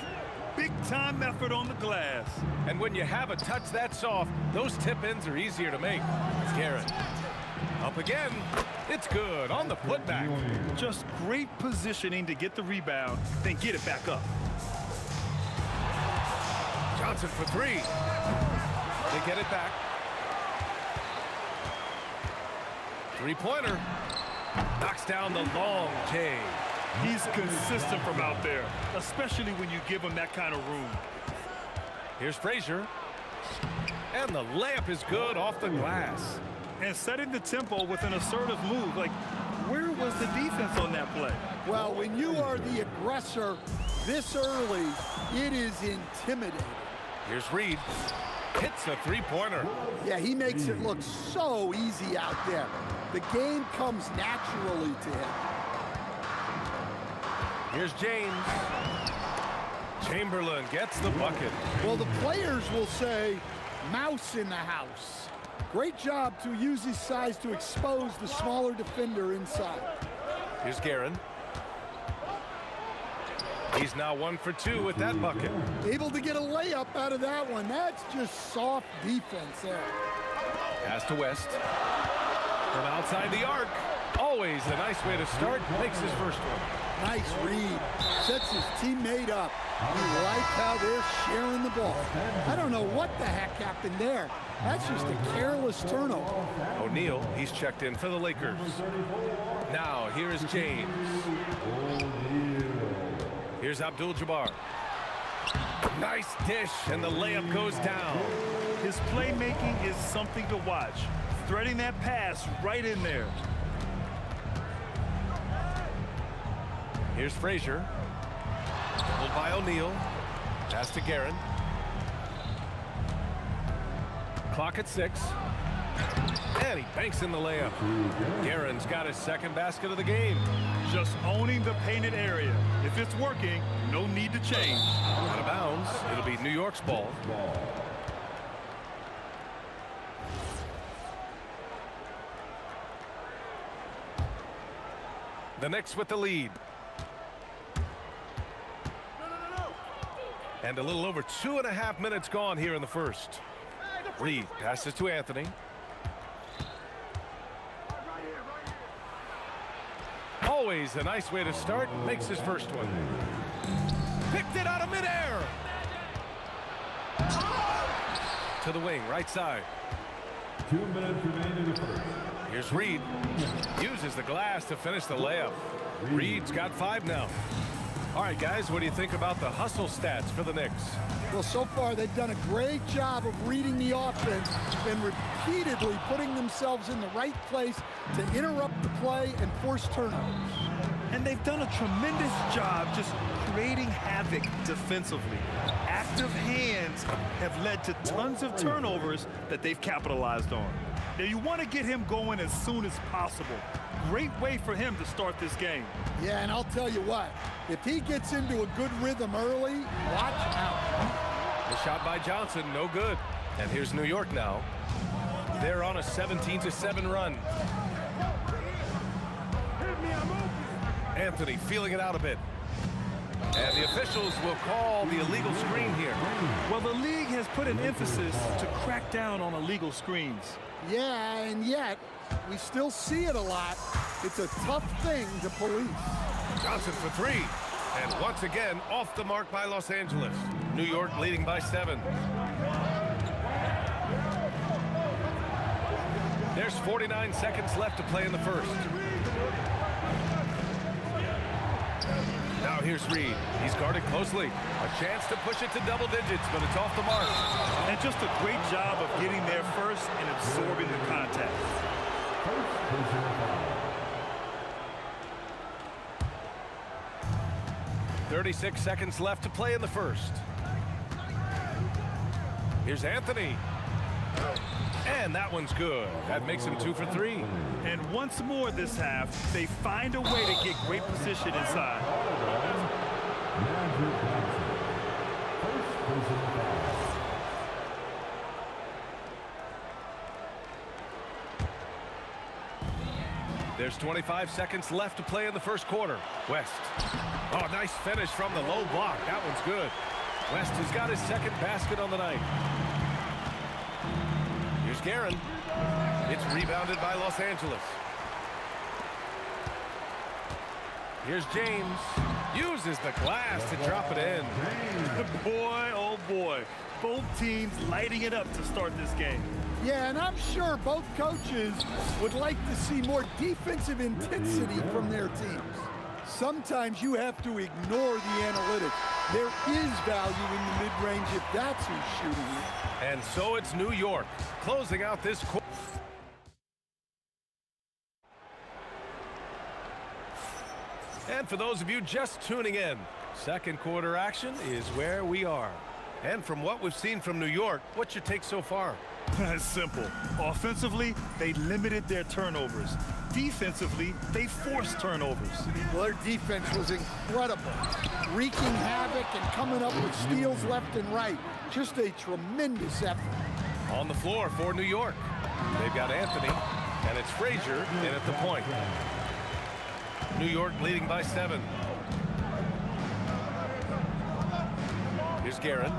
Big-time effort on the glass. And when you have a touch that soft, those tip-ins are easier to make. Garrett. Up again. It's good on the putback. Just great positioning to get the rebound, then get it back up. Johnson for 3. They get it back. Three-pointer. Knocks down the long J. He's consistent from out there, especially when you give him that kind of room. Here's Frazier. And the layup is good off the glass. And setting the tempo with an assertive move. Like, where was the defense on that play? Well, when you are the aggressor this early, it is intimidating. Here's Reed. Hits a three-pointer. Yeah, he makes it look so easy out there. The game comes naturally to him. Here's James. Chamberlain gets the bucket. Well, the players will say, mouse in the house. Great job to use his size to expose the smaller defender inside. Here's Guerin. He's now 1 for 2 with that bucket. Able to get a layup out of that one. That's just soft defense there. Pass to West. From outside the arc. Always a nice way to start. Makes his first one. Nice read. Sets his teammate up. You like how they're sharing the ball. I don't know what the heck happened there. That's just a careless turnover. O'Neal, he's checked in for the Lakers. Now, here is James. Here's Abdul-Jabbar. Nice dish, and the layup goes down. His playmaking is something to watch. Threading that pass right in there. Here's Frazier. Pulled by O'Neal. Pass to Guerin. Clock at 6. And he banks in the layup. Guerin's got his second basket of the game. Just owning the painted area. If it's working, no need to change. Out of bounds. It'll be New York's ball. The Knicks with the lead. And a little over 2.5 minutes gone here in the first. Reed passes to Anthony. Always a nice way to start. Makes his first one. Picked it out of midair. To the wing, right side. 2 minutes remaining in the first. Here's Reed. Uses the glass to finish the layup. Reed's got 5 now. All right, guys, what do you think about the hustle stats for the Knicks? Well, so far they've done a great job of reading the offense and repeatedly putting themselves in the right place to interrupt the play and force turnovers. And they've done a tremendous job just creating havoc defensively. Active hands have led to tons of turnovers that they've capitalized on. Now, you want to get him going as soon as possible. Great way for him to start this game. Yeah, and I'll tell you what, if he gets into a good rhythm early, watch out. The shot by Johnson, no good. And here's New York now. They're on a 17-7 run. Anthony feeling it out a bit. And the officials will call the illegal screen here. Well, the league has put an emphasis to crack down on illegal screens. Yeah, and yet we still see it a lot. It's a tough thing to police. Johnson for three. And once again, off the mark by Los Angeles. New York leading by 7. There's 49 seconds left to play in the first. Now here's Reed. He's guarded closely. A chance to push it to double digits, but it's off the mark. And just a great job of getting there first and absorbing the contact. 36 seconds left to play in the first. Here's Anthony. And that one's good. That makes him 2 for 3. And once more this half, they find a way to get great position inside. There's 25 seconds left to play in the first quarter. West. Oh, nice finish from the low block. That one's good. West has got his second basket on the night. Here's Guerin. It's rebounded by Los Angeles. Here's James. Uses the glass to drop it in. Boy, oh boy. Both teams lighting it up to start this game. Yeah, and I'm sure both coaches would like to see more defensive intensity from their teams. Sometimes you have to ignore the analytics. There is value in the mid-range if that's who's shooting it. And so it's New York closing out this quarter. And for those of you just tuning in, second quarter action is where we are. And from what we've seen from New York, what's your take so far? It's simple. Offensively, they limited their turnovers. Defensively, they forced turnovers. Well, their defense was incredible. Wreaking havoc and coming up with steals left and right. Just a tremendous effort. On the floor for New York. They've got Anthony, and it's Frazier in at the point. New York leading by 7. Here's Guerin.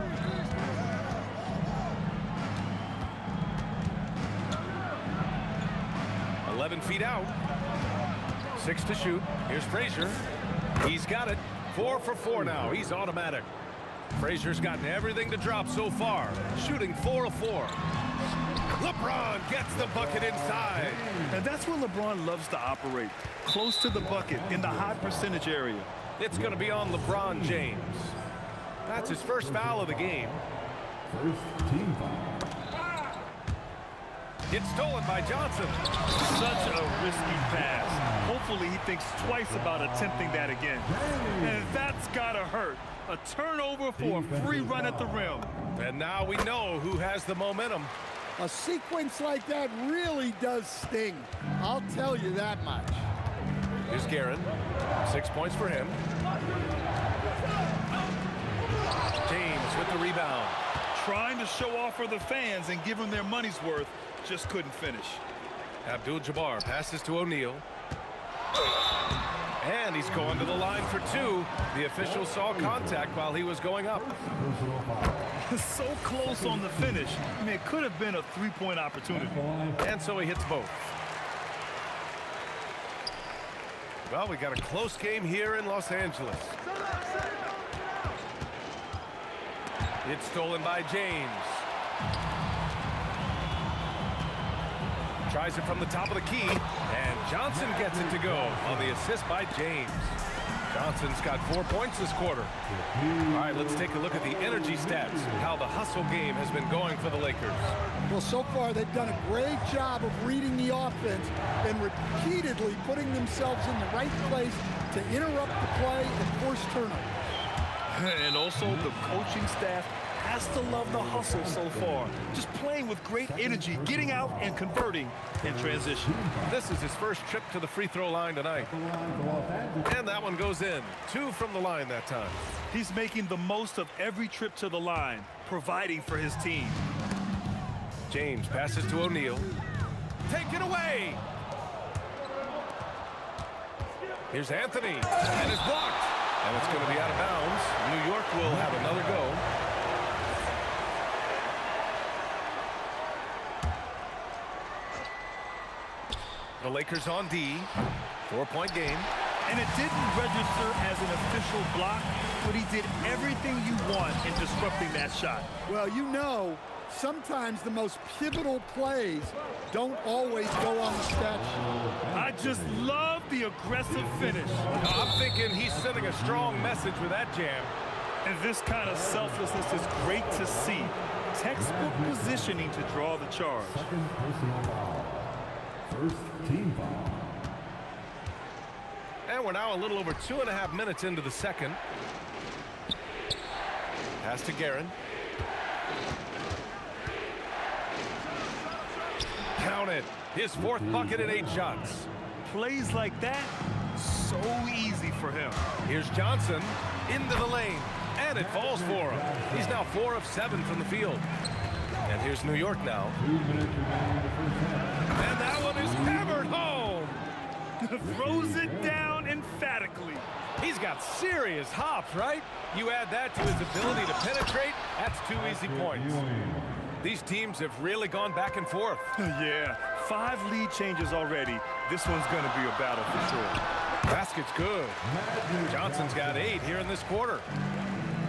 Feet out. 6 to shoot. Here's Frazier. He's got it. 4 for 4 now. He's automatic. Frazier's gotten everything to drop so far. Shooting 4 of 4. LeBron gets the bucket inside. And that's where LeBron loves to operate. Close to the bucket in the high percentage area. It's going to be on LeBron James. That's his first foul of the game. First team foul. It's stolen by Johnson. Such a risky pass. Hopefully he thinks twice about attempting that again. And that's gotta hurt. A turnover for a free run at the rim. And now we know who has the momentum. A sequence like that really does sting. I'll tell you that much. Here's Guerin. 6 points for him. James with the rebound. Trying to show off for the fans and give them their money's worth. Just couldn't finish. Abdul-Jabbar passes to O'Neal. And he's going to the line for 2. The official saw contact while he was going up. So close on the finish. I mean, it could have been a three-point opportunity. And so he hits both. Well, we got a close game here in Los Angeles. It's stolen by James. Tries it from the top of the key, and Johnson gets it to go on the assist by James. Johnson's got 4 points this quarter. All right, let's take a look at the energy stats, how the hustle game has been going for the Lakers. Well, so far they've done a great job of reading the offense and repeatedly putting themselves in the right place to interrupt the play and force turnovers. And also the coaching staff has to love the hustle so far. Just playing with great energy, getting out and converting in transition. This is his first trip to the free throw line tonight. And that one goes in. 2 from the line that time. He's making the most of every trip to the line, providing for his team. James passes to O'Neal. Take it away! Here's Anthony, and it's blocked. And it's going to be out of bounds. New York will have another go. The Lakers on D. 4-point game. And it didn't register as an official block, but he did everything you want in disrupting that shot. Well, you know, sometimes the most pivotal plays don't always go on the stat sheet. I just love the aggressive finish. I'm thinking he's sending a strong message with that jam. And this kind of selflessness is great to see. Textbook positioning to draw the charge. Second personal foul. First team foul. And we're now a little over 2.5 minutes into the second. Pass to Guerin. Count it. His fourth bucket in 8 shots. Plays like that, so easy for him. Here's Johnson into the lane, and it falls for him. He's now 4 of 7 from the field. And here's New York now. 2 minutes remaining in the first half. And that one is hammered home. Throws it down emphatically. He's got serious hops, right? You add that to his ability to penetrate, that's 2 easy points. These teams have really gone back and forth. Yeah, 5 lead changes already. This one's going to be a battle for sure. Basket's good. Johnson's got 8 here in this quarter.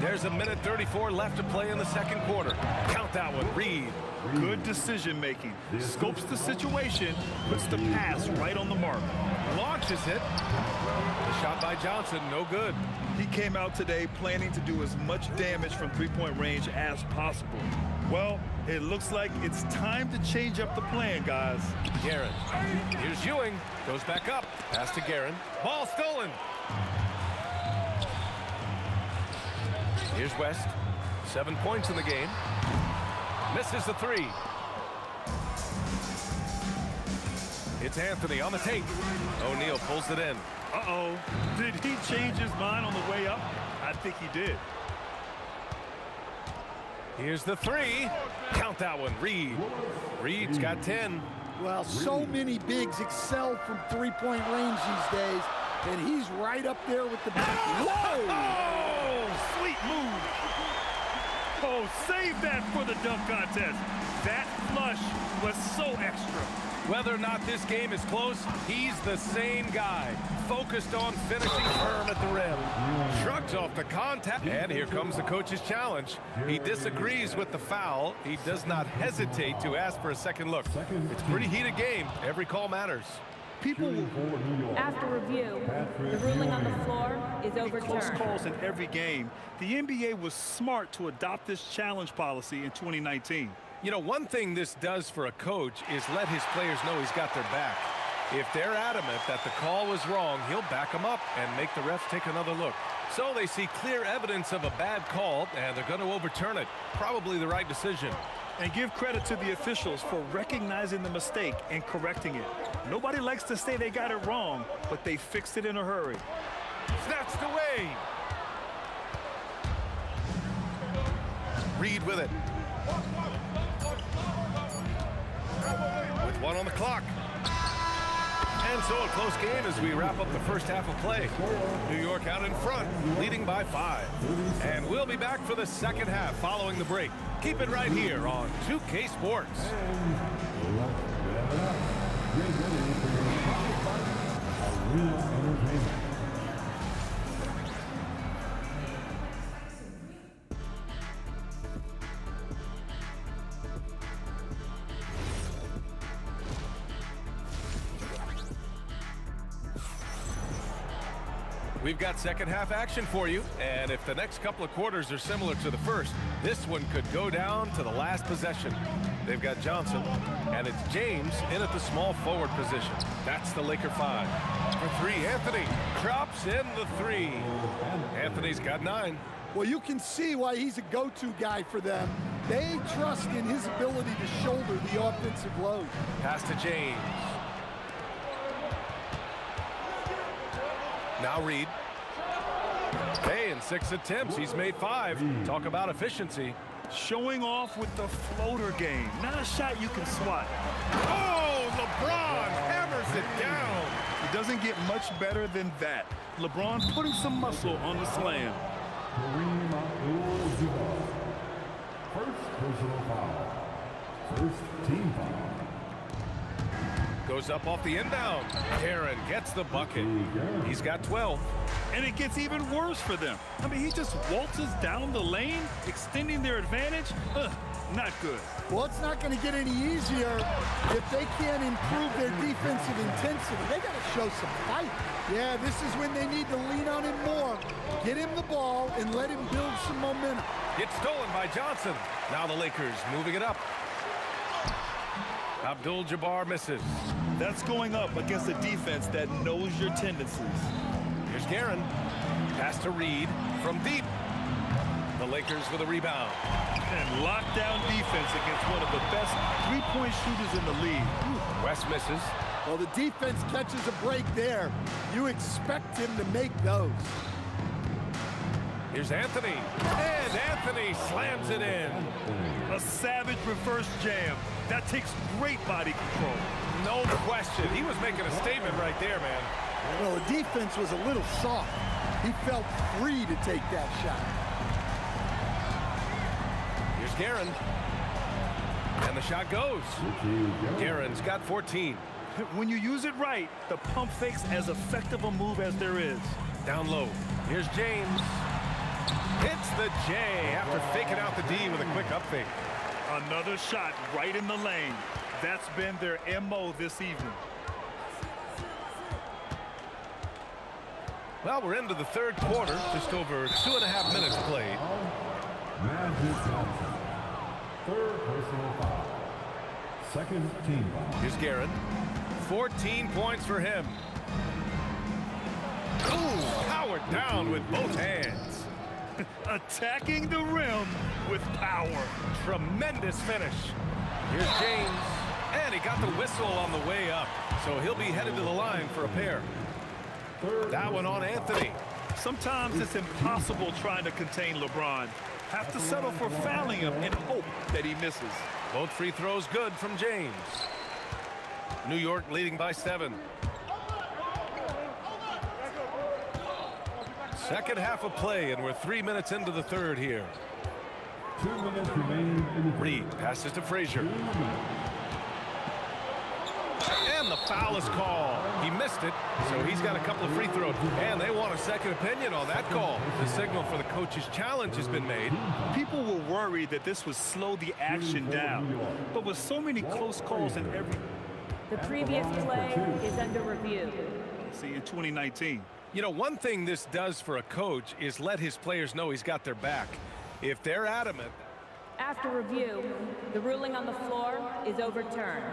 There's 1:34 left to play in the second quarter. Count that one, Reed. Good decision making. Scopes the situation, puts the pass right on the mark. Launches it. The shot by Johnson, no good. He came out today planning to do as much damage from three-point range as possible. Well, it looks like it's time to change up the plan, guys. Guerin. Here's Ewing. Goes back up. Pass to Guerin. Ball stolen. Here's West. 7 points in the game. Misses the 3. It's Anthony on the take. O'Neal pulls it in. Uh-oh. Did he change his mind on the way up? I think he did. Here's the 3. Count that one, Reed. Reed's got 10. Well, so many bigs excel from three-point range these days, and he's right up there with the big. Whoa! Oh, sweet move. Oh, save that for the dunk contest. That flush was so extra. Whether or not this game is close, he's the same guy. Focused on finishing firm at the rim. Shrugs off the contact. And here comes the coach's challenge. He disagrees with the foul. He does not hesitate to ask for a second look. It's a pretty heated game. Every call matters. After review, the ruling on the floor is overturned. Close calls in every game. The NBA was smart to adopt this challenge policy in 2019. You know, one thing this does for a coach is let his players know he's got their back. If they're adamant that the call was wrong, he'll back them up and make the refs take another look. So they see clear evidence of a bad call, and they're going to overturn it. Probably the right decision. And give credit to the officials for recognizing the mistake and correcting it. Nobody likes to say they got it wrong, but they fixed it in a hurry. Snatched away. Reed with it. With 1 on the clock. And so a close game as we wrap up the first half of play. New York out in front, leading by 5. And we'll be back for the second half following the break. Keep it right here on 2K Sports. We've got second half action for you, and if the next couple of quarters are similar to the first, this one could go down to the last possession. They've got Johnson, and it's James in at the small forward position. That's the Laker 5. For 3, Anthony drops in the 3. Anthony's got 9. Well, you can see why he's a go-to guy for them. They trust in his ability to shoulder the offensive load. Pass to James. Now Reed. Hey, in 6 attempts, he's made 5. Talk about efficiency. Showing off with the floater game. Not a shot you can swat. Oh, LeBron hammers it down. It doesn't get much better than that. LeBron putting some muscle on the slam. First personal foul. First team foul. Goes up off the inbound. Aaron gets the bucket. He's got 12. And it gets even worse for them. I mean, he just waltzes down the lane, extending their advantage. Not good. Well, it's not going to get any easier if they can't improve their defensive intensity. They got to show some fight. Yeah, this is when they need to lean on him more. Get him the ball and let him build some momentum. It's stolen by Johnson. Now the Lakers moving it up. Abdul-Jabbar misses. That's going up against a defense that knows your tendencies. Here's Guerin. Pass to Reed from deep. The Lakers with a rebound. And lockdown defense against one of the best three-point shooters in the league. West misses. Well, the defense catches a break there. You expect him to make those. Here's Anthony. And Anthony slams it in. A savage reverse jam. That takes great body control. No question. He was making a statement right there, man. Well, the defense was a little soft. He felt free to take that shot. Here's Guerin. And the shot goes. Guerin's got 14. When you use it right, the pump fake's as effective a move as there is. Down low. Here's James. Hits the J after faking out the D with a quick up fake. Another shot right in the lane. That's been their MO this evening. Well, we're into the third quarter. Just over 2.5 minutes played. Magic Johnson. Third personal foul. Second team foul. Here's Guerin. 14 points for him. Ooh, powered down with both hands. Attacking the rim with power. Tremendous finish. Here's James. And he got the whistle on the way up. So he'll be headed to the line for a pair. That one on Anthony. Sometimes it's impossible trying to contain LeBron. Have to settle for fouling him and hope that he misses. Both free throws good from James. New York leading by 7. Second half of play, and we're 3 minutes into the third here. 2 minutes remaining in the Reed passes to Frazier. And the foul is called. He missed it, so he's got a couple of free throws. And they want a second opinion on that call. The signal for the coach's challenge has been made. People were worried that this would slow the action down. But with so many close calls in every... The previous play is under review. See, in 2019. You know, one thing this does for a coach is let his players know he's got their back. If they're adamant... After review, the ruling on the floor is overturned.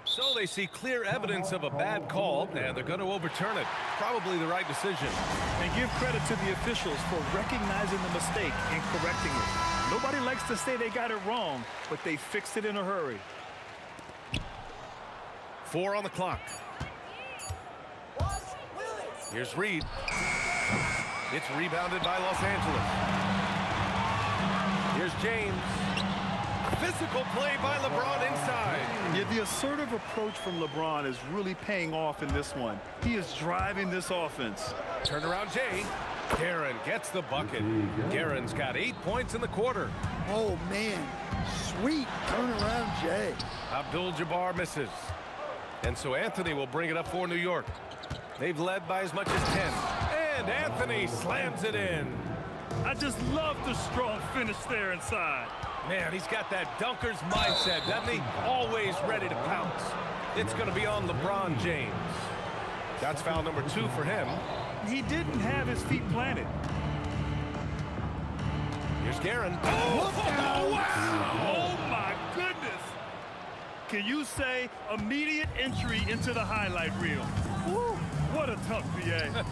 So they see clear evidence of a bad call, and they're going to overturn it. Probably the right decision. And give credit to the officials for recognizing the mistake and correcting it. Nobody likes to say they got it wrong, but they fixed it in a hurry. 4 on the clock. Here's Reed. It's rebounded by Los Angeles. Here's James. Physical play by LeBron inside. Yeah, the assertive approach from LeBron is really paying off in this one. He is driving this offense. Turnaround Jay. Guerin gets the bucket. Guerin's got 8 points in the quarter. Oh, man. Sweet turnaround Jay. Abdul-Jabbar misses. And so Anthony will bring it up for New York. They've led by as much as 10. And Anthony slams it in. I just love the strong finish there inside. Man, he's got that dunker's mindset, doesn't he? Always ready to pounce. It's going to be on LeBron James. That's foul number 2 for him. He didn't have his feet planted. Here's Guerin. Oh, wow! Oh, my goodness! Can you say immediate entry into the highlight reel? Woo, what a tough BA.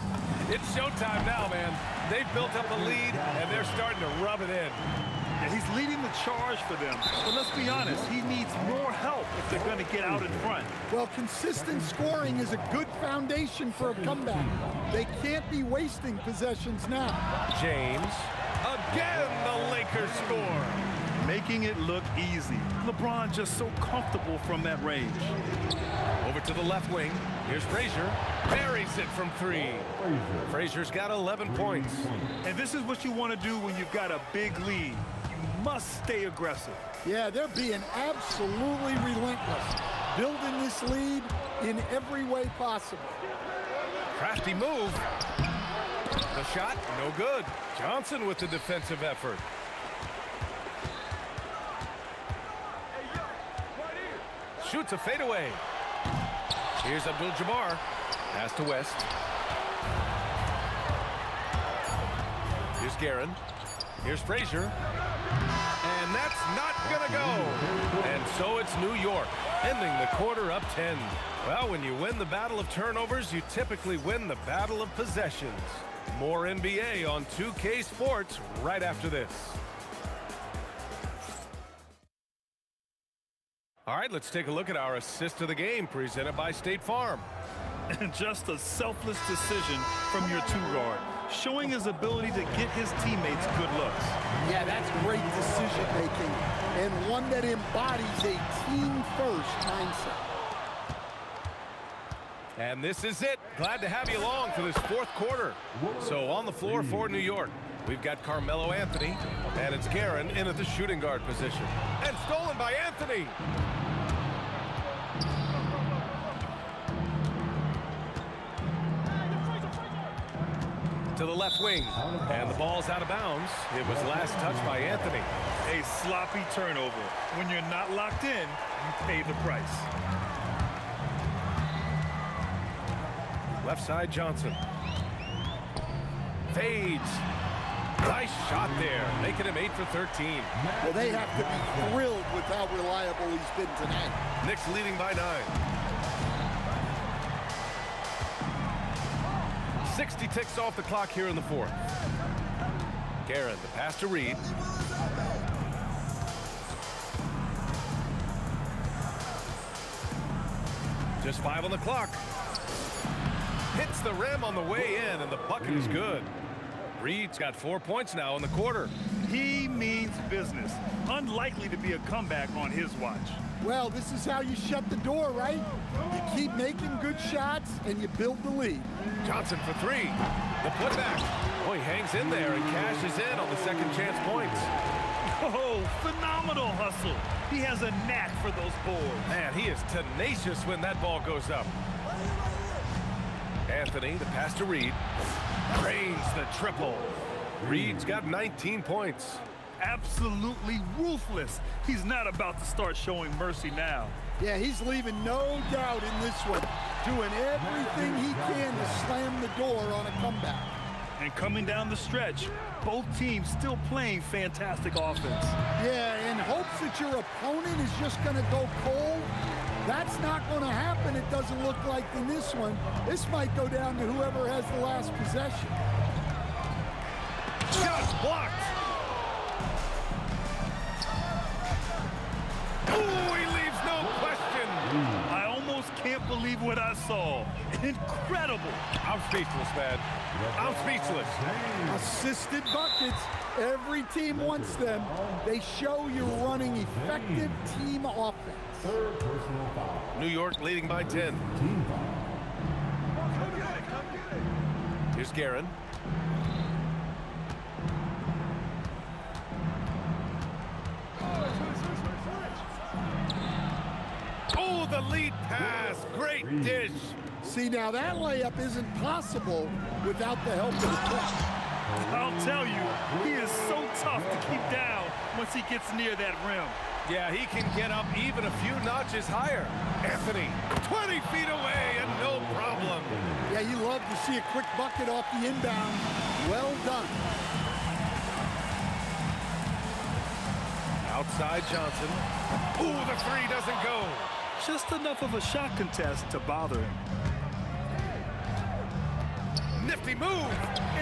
It's showtime now, man. They've built up a lead, and they're starting to rub it in. And he's leading the charge for them. But let's be honest, he needs more help if they're going to get out in front. Well, consistent scoring is a good foundation for a comeback. They can't be wasting possessions now. James, again, the Lakers score. Making it look easy. LeBron just so comfortable from that range. Over to the left wing. Here's Frazier. Buries it from 3. Frazier's got 11 points. And this is what you want to do when you've got a big lead. You must stay aggressive. Yeah, they're being absolutely relentless, building this lead in every way possible. Crafty move. The shot, no good. Johnson with the defensive effort. Shoots a fadeaway. Here's Abdul-Jabbar. Pass to West. Here's Guerin. Here's Frazier. And that's not gonna go. And so it's New York, ending the quarter up 10. Well, when you win the battle of turnovers, you typically win the battle of possessions. More NBA on 2K Sports right after this. All right, let's take a look at our assist of the game presented by State Farm. And just a selfless decision from your 2-guard, showing his ability to get his teammates good looks. Yeah, that's great decision making and one that embodies a team-first mindset. And this is it. Glad to have you along for this 4th quarter. So on the floor for New York, we've got Carmelo Anthony, and it's Guerin in at the shooting guard position. And stolen by Anthony. To the left wing, and the ball's out of bounds. It was last touched by Anthony. A sloppy turnover. When you're not locked in, you pay the price. Left side, Johnson. Fades. Nice shot there, making him 8 for 13. Well, they have to be thrilled with how reliable he's been tonight. Knicks leading by 9. 60 ticks off the clock here in the 4th. Guerin, the pass to Reed. Just 5 on the clock. Hits the rim on the way in, and the bucket is good. Reed's got 4 points now in the quarter. He means business. Unlikely to be a comeback on his watch. Well, this is how you shut the door, right? You keep making good shots, and you build the lead. Johnson for 3. The putback. Oh, he hangs in there and cashes in on the second chance points. Oh, phenomenal hustle. He has a knack for those boards. Man, he is tenacious when that ball goes up. Anthony, the pass to Reed. Drains the triple. Reed's got 19 points. Absolutely ruthless. He's not about to start showing mercy now. Yeah, he's leaving no doubt in this one, doing everything he can to slam the door on a comeback. And coming down the stretch, both teams still playing fantastic offense. Yeah, in hopes that your opponent is just going to go cold. That's not going to happen, it doesn't look like, in this one. This might go down to whoever has the last possession. Shots blocked. Oh, he leaves no question. I almost can't believe what I saw. Incredible. I'm speechless, man. I'm speechless. Assisted buckets. Every team wants them. They show you're running effective team offense. New York leading by 10. Here's Guerin. Oh, the lead pass. Great dish. See, now that layup isn't possible without the help of the clutch. I'll tell you, he is so tough to keep down once he gets near that rim. Yeah, he can get up even a few notches higher. Anthony, 20 feet away and no problem. Yeah, you love to see a quick bucket off the inbound. Well done. Outside Johnson. Ooh, the 3 doesn't go. Just enough of a shot contest to bother him. Nifty move.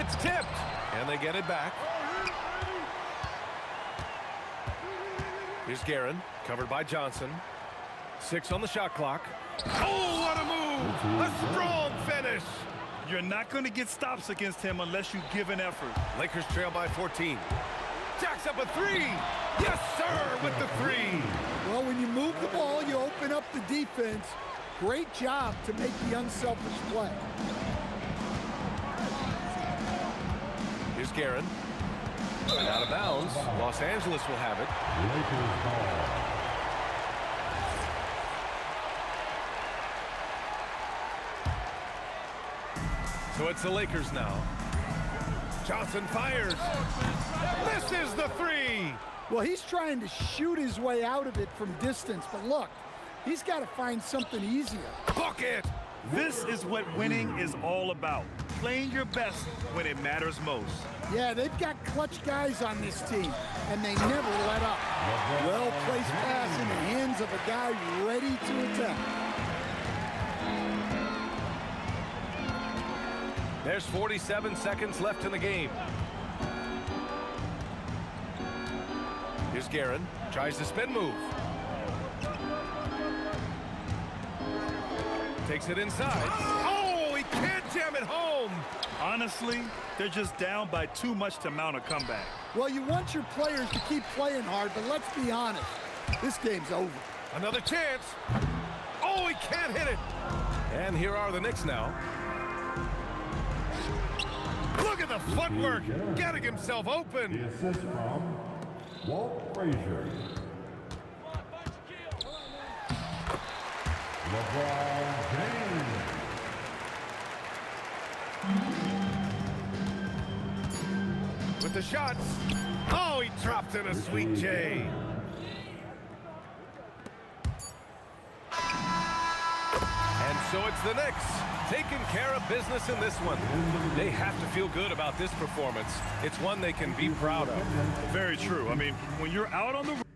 It's tipped. And they get it back. Here's Guerin, covered by Johnson. 6 on the shot clock. Oh, what a move! A strong finish! You're not going to get stops against him unless you give an effort. Lakers trail by 14. Jacks up a three. Yes, sir, with the three. Well, when you move the ball, you open up the defense. Great job to make the unselfish play. Here's Guerin. And out of bounds. Los Angeles will have it. So it's the Lakers now. Johnson fires. This is the three. Well, he's trying to shoot his way out of it from distance, but look, he's got to find something easier. Bucket! This is what winning is all about. Playing your best when it matters most. Yeah, they've got clutch guys on this team, and they never let up. Well-placed pass in the hands of a guy ready to attack. There's 47 seconds left in the game. Here's Guerin. Tries the spin move. Takes it inside. Oh, he can't jam it home. Honestly, they're just down by too much to mount a comeback. Well, you want your players to keep playing hard, but let's be honest. This game's over. Another chance. Oh, he can't hit it. And here are the Knicks now. Look at the footwork. Getting himself open. The assist from Walt Frazier. LeBron James. With the shots. Oh, he dropped in a sweet J. And so it's the Knicks taking care of business in this one. They have to feel good about this performance. It's one they can be proud of. Very true. I mean, when you're out on the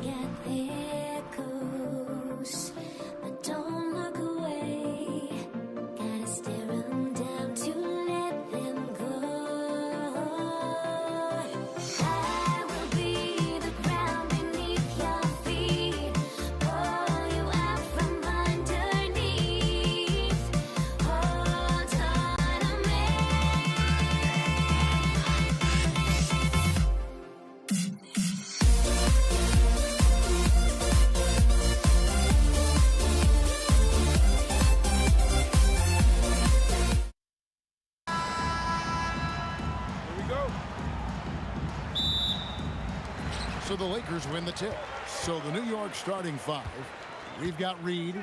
get here close, but don't look away. Gotta stare them down to let them go. I will be the ground beneath your feet, pull you out from underneath. Hold on to me. Here we go. So the Lakers win the tip. So the New York starting five. We've got Reed.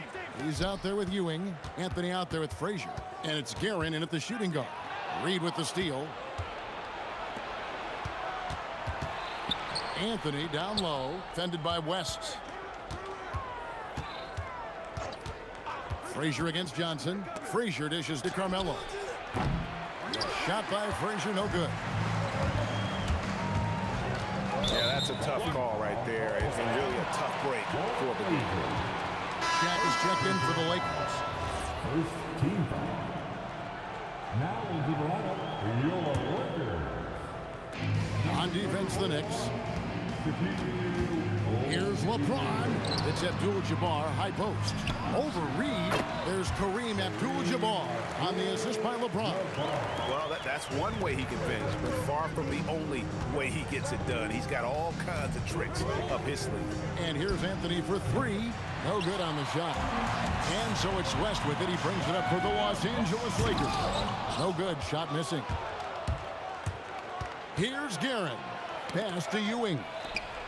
He's out there with Ewing. Anthony out there with Frazier. And it's Guerin in at the shooting guard. Reed with the steal. Anthony down low. Fended by West. Frazier against Johnson. Frazier dishes to Carmelo. Shot by Frazier, no good. Yeah, that's a tough call right there, and really a tough break for the defense. Shaq is checked in for the Lakers. First team foul. Now into the lineup, your Lakers. On defense, the Knicks. Here's LeBron. It's Abdul-Jabbar, high post. Over Reed, there's Kareem Abdul-Jabbar on the assist by LeBron. Well, that's one way he can finish, but far from the only way he gets it done. He's got all kinds of tricks up his sleeve. And here's Anthony for three. No good on the shot. And so it's West with it. He brings it up for the Los Angeles Lakers. No good. Shot missing. Here's Guerin. Pass to Ewing.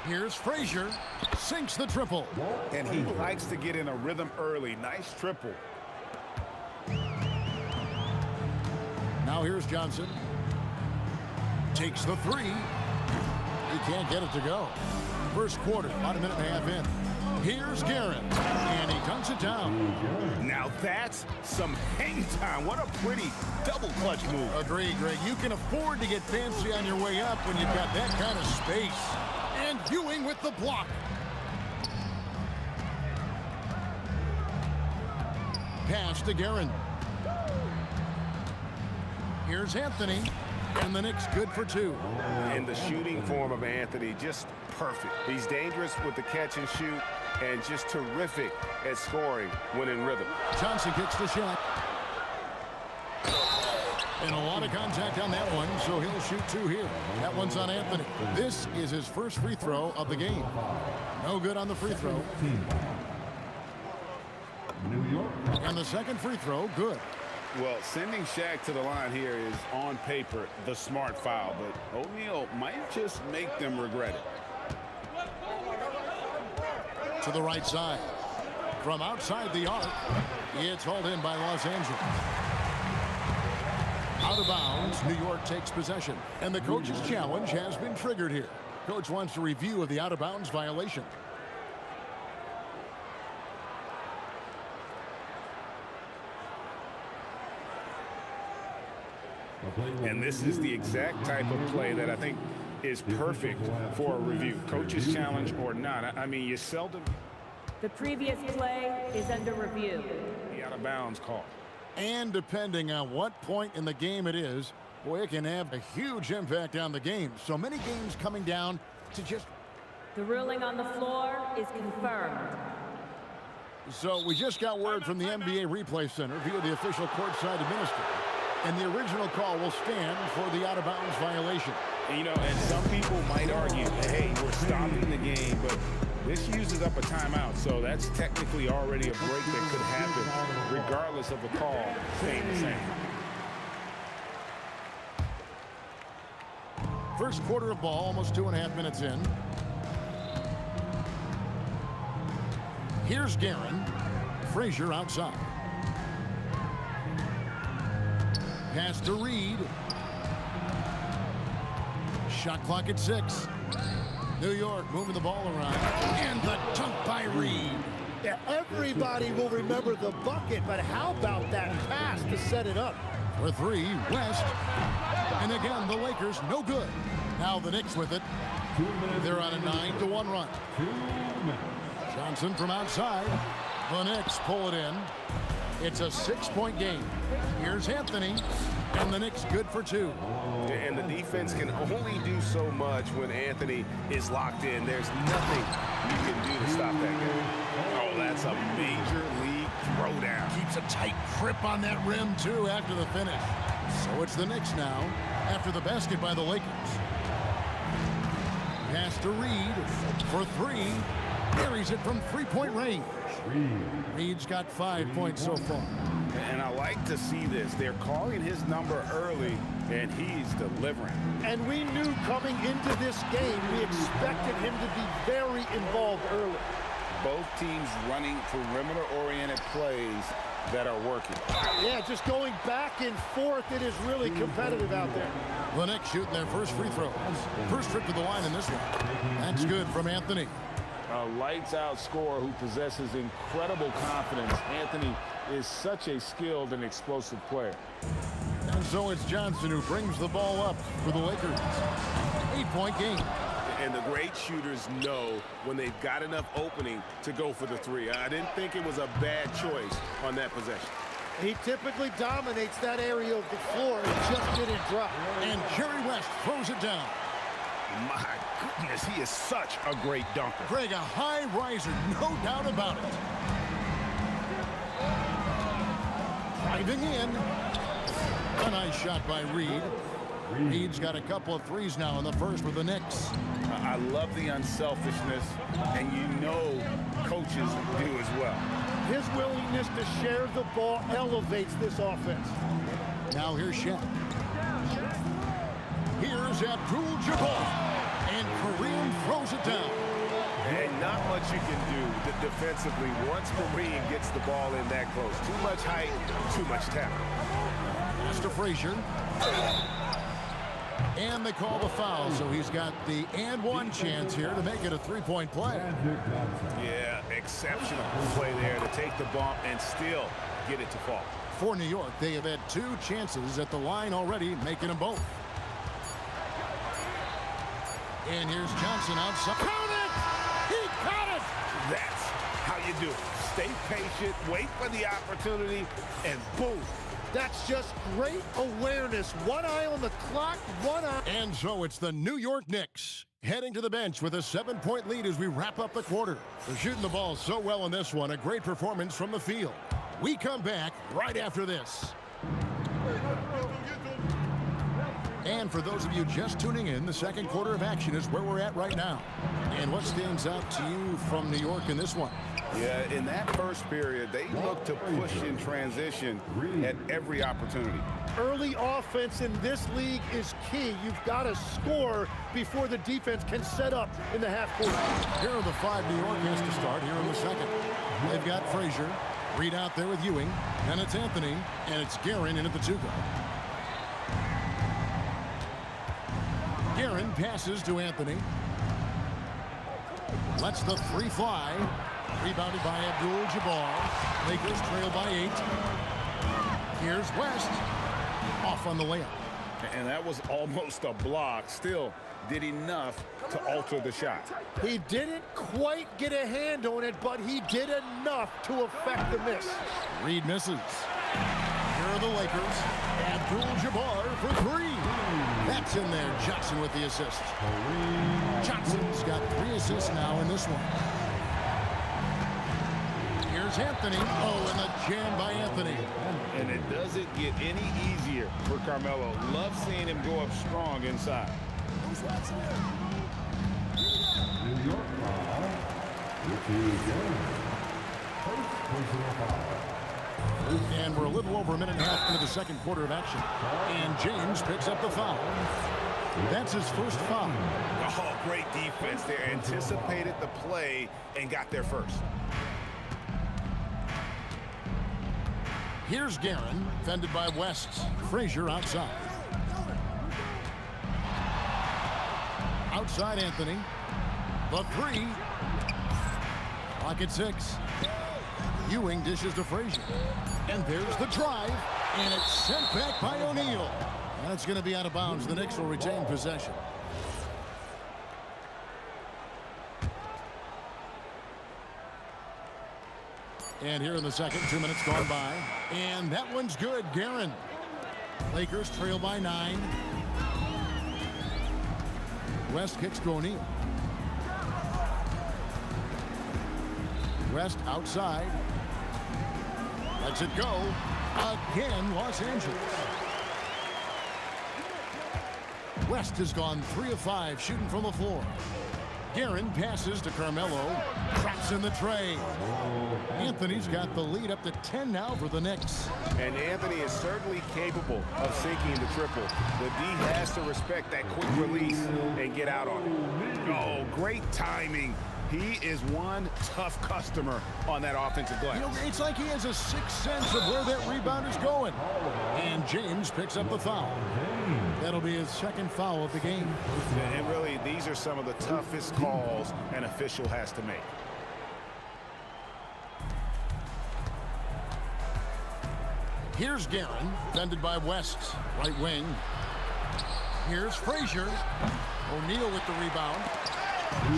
Here's Frazier. Sinks the triple. And he likes to get in a rhythm early. Nice triple. Now here's Johnson. Takes the three. He can't get it to go. First quarter, about a minute and a half in. Here's Guerin. And he dunks it down. Now that's some hang time. What a pretty double clutch move. Agreed, Greg. You can afford to get fancy on your way up when you've got that kind of space. And Ewing with the block. Pass to Guerin. Here's Anthony. And the Knicks good for two. And the shooting form of Anthony, just perfect. He's dangerous with the catch and shoot and just terrific at scoring when in rhythm. Johnson kicks the shot. And a lot of contact on that one, so he'll shoot two here. That one's on Anthony. This is his first free throw of the game. No good on the free throw. New York. And the second free throw, good. Well, sending Shaq to the line here is, on paper, the smart foul, but O'Neal might just make them regret it. To the right side. From outside the arc, it's hauled in by Los Angeles. Out of bounds, New York takes possession. And the coach's challenge has been triggered here. Coach wants a review of the out-of-bounds violation. And this is the exact type of play that I think is perfect for a review. Coach's challenge or not. I mean, you seldom... The previous play is under review. The out-of-bounds call. And depending on what point in the game it is, boy, it can have a huge impact on the game. So many games coming down to just... The ruling on the floor is confirmed. So we just got word from the NBA Replay Center via the official courtside administrator. And the original call will stand for the out-of-bounds violation. You know, and some people might argue, hey, we're stopping the game, but this uses up a timeout, so that's technically already a break that could happen, regardless of the call staying the same. First quarter of ball, almost 2.5 minutes in. Here's Guerin. Frazier outside. Pass to Reed. Shot clock at 6. New York moving the ball around. And the dunk by Reed. Yeah, everybody will remember the bucket, but how about that pass to set it up? For three, West. And again, the Lakers no good. Now the Knicks with it. They're on a 9-1 run. Johnson from outside. The Knicks pull it in. It's a 6-point game. Here's Anthony, and the Knicks good for 2. And the defense can only do so much when Anthony is locked in. There's nothing you can do to stop that guy. Oh, that's a major league throwdown. Keeps a tight grip on that rim, too, after the finish. So it's the Knicks now, after the basket by the Lakers. Pass to Reed for 3. Buries it from 3-point range. Reed's got 5 points so far. And I like to see this. They're calling his number early, and he's delivering. And we knew coming into this game, we expected him to be very involved early. Both teams running perimeter-oriented plays that are working. Yeah, just going back and forth, it is really competitive out there. The Knicks shooting their first free throws. First trip to the line in this one. That's good from Anthony. A lights-out scorer who possesses incredible confidence. Anthony is such a skilled and explosive player. And so it's Johnson who brings the ball up for the Lakers. 8-point game. And the great shooters know when they've got enough opening to go for the 3. I didn't think it was a bad choice on that possession. He typically dominates that area of the floor. He just didn't drop. And Jerry West throws it down. My goodness, he is such a great dunker. Greg, a high riser, no doubt about it. Driving in. A nice shot by Reed. Reed's got a couple of threes now in the first for the Knicks. I love the unselfishness, and you know coaches do as well. His willingness to share the ball elevates this offense. Now here's Shaq. Here's Abdul-Jabbar, and Kareem throws it down. And not much you can do defensively once Kareem gets the ball in that close. Too much height, too much talent. Pass to Frazier. And they call the foul, so he's got the and-one chance here to make it a 3-point play. Yeah, exceptional play there to take the bump and still get it to fall. For New York, they have had 2 chances at the line already, making them both. And here's Johnson outside. Count it! He caught it! That's how you do it. Stay patient, wait for the opportunity, and boom. That's just great awareness. One eye on the clock, one eye. And so it's the New York Knicks heading to the bench with a 7-point lead as we wrap up the quarter. They're shooting the ball so well in this one. A great performance from the field. We come back right after this. And for those of you just tuning in, the second quarter of action is where we're at right now. And what stands out to you from New York in this one? Yeah, in that first period, they look to push in transition at every opportunity. Early offense in this league is key. You've got to score before the defense can set up in the half court. Here are the 5 New York has to start here in the second. They've got Frazier, Reed out there with Ewing, and it's Anthony, and it's Guerin in at the 2 guard. Guerin passes to Anthony. Lets the 3 fly. Rebounded by Abdul-Jabbar. Lakers trail by 8. Here's West. Off on the layup. And that was almost a block. Still did enough to alter the shot. He didn't quite get a hand on it, but he did enough to affect the miss. Reed misses. Here are the Lakers. Abdul-Jabbar for 3. That's in there. Johnson with the assist. Johnson's got 3 assists now in this one. Here's Anthony. Oh, and the jam by Anthony. And it doesn't get any easier for Carmelo. Love seeing him go up strong inside. New York foul, And we're a little over a minute and a half into the second quarter of action. And James picks up the foul. That's his first foul. Oh, great defense there. Anticipated the play and got there first. Here's Guerin, fended by West. Frazier outside. Outside Anthony. The 3. Clock at 6. Ewing dishes to Frazier. And there's the drive. And it's sent back by O'Neal. And it's going to be out of bounds. The Knicks will retain possession. And here in the second, 2 minutes gone by. And that one's good, Guerin. Lakers trail by 9. West kicks to O'Neal. West outside. Lets it go. Again, Los Angeles. West has gone 3 of 5 shooting from the floor. Guerin passes to Carmelo. Traps in the tray. Anthony's got the lead up to 10 now for the Knicks. And Anthony is certainly capable of sinking the triple. The D has to respect that quick release and get out on it. Oh, great timing. He is one tough customer on that offensive glass. You know, it's like he has a sixth sense of where that rebound is going. And James picks up the foul. That'll be his second foul of the game. And really, these are some of the toughest calls an official has to make. Here's Guerin, defended by West, right wing. Here's Frazier. O'Neal with the rebound.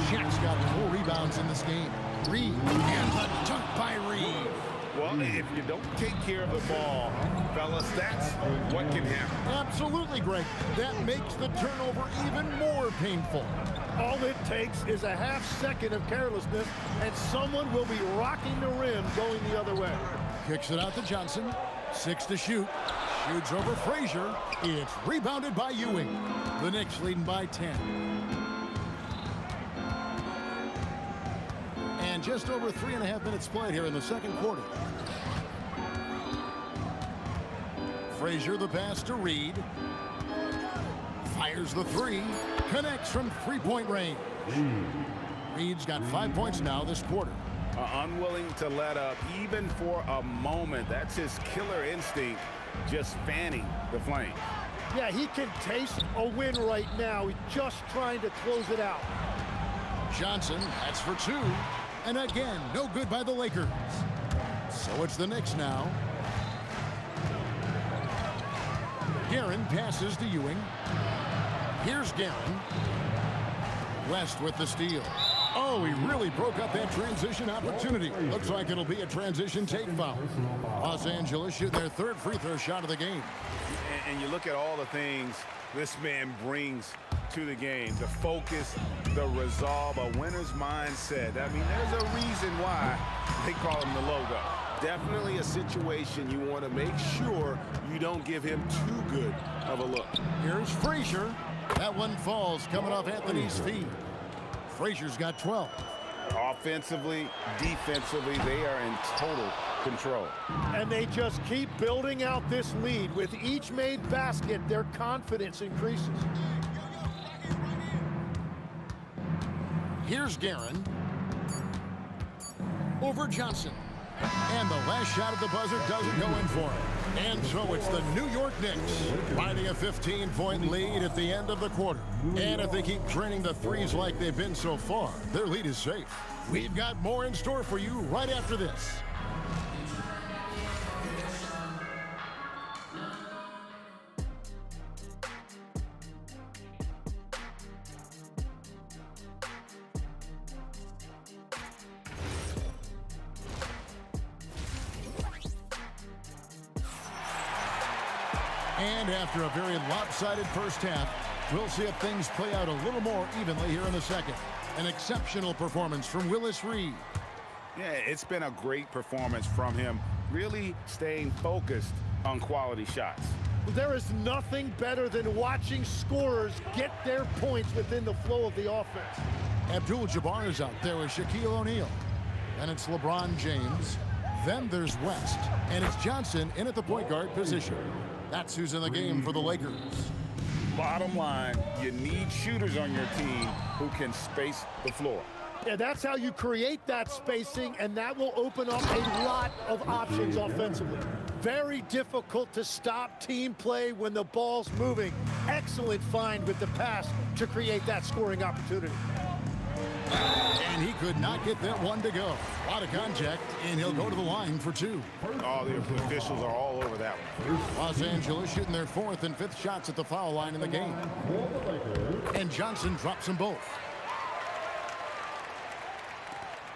Shaq's got 4 rebounds in this game. Reed, and the dunk by Reed. Well, if you don't take care of the ball, fellas, that's what can happen. Absolutely, Greg. That makes the turnover even more painful. All it takes is a half second of carelessness, and someone will be rocking the rim going the other way. Kicks it out to Johnson. 6 to shoot. Shoots over Frazier. It's rebounded by Ewing. The Knicks leading by 10. And just over 3.5 minutes played here in the second quarter. Frazier the pass to Reed. Fires the 3. Connects from 3-point range. Reed's got 5 points now this quarter. Unwilling to let up even for a moment. That's his killer instinct, just fanning the flame. Yeah, he can taste a win right now. He's just trying to close it out. Johnson, that's for 2. And again, no good by the Lakers. So it's the Knicks now. Guerin passes to Ewing. Here's Guerin. West with the steal. Oh, he really broke up that transition opportunity. Looks like it'll be a transition take foul. Los Angeles shooting their 3rd free throw shot of the game. And you look at all the things this man brings to the game. The focus, the resolve, a winner's mindset. I mean, there's a reason why they call him the logo. Definitely a situation you want to make sure you don't give him too good of a look. Here's Frazier. That one falls coming off Anthony's feet. Frazier's got 12. Offensively, defensively, they are in total control. And they just keep building out this lead. With each made basket, their confidence increases. Here's Guerin. Over Johnson. And the last shot at the buzzer doesn't go in for him. And so it's the New York Knicks finding a 15-point lead at the end of the quarter. And if they keep draining the threes like they've been so far, their lead is safe. We've got more in store for you right after this. And after a very lopsided first half, we'll see if things play out a little more evenly here in the second. An exceptional performance from Willis Reed. Yeah, it's been a great performance from him, really staying focused on quality shots. There is nothing better than watching scorers get their points within the flow of the offense. Abdul-Jabbar is out there with Shaquille O'Neal. And it's LeBron James. Then there's West. And it's Johnson in at the point guard position. That's who's in the game for the Lakers. Bottom line, you need shooters on your team who can space the floor. Yeah, that's how you create that spacing, and that will open up a lot of options offensively. Very difficult to stop team play when the ball's moving. Excellent find with the pass to create that scoring opportunity. And he could not get that one to go. A lot of contact, and he'll go to the line for 2. Oh, the officials are all over that one. Los Angeles shooting their 4th and 5th shots at the foul line in the game. And Johnson drops them both.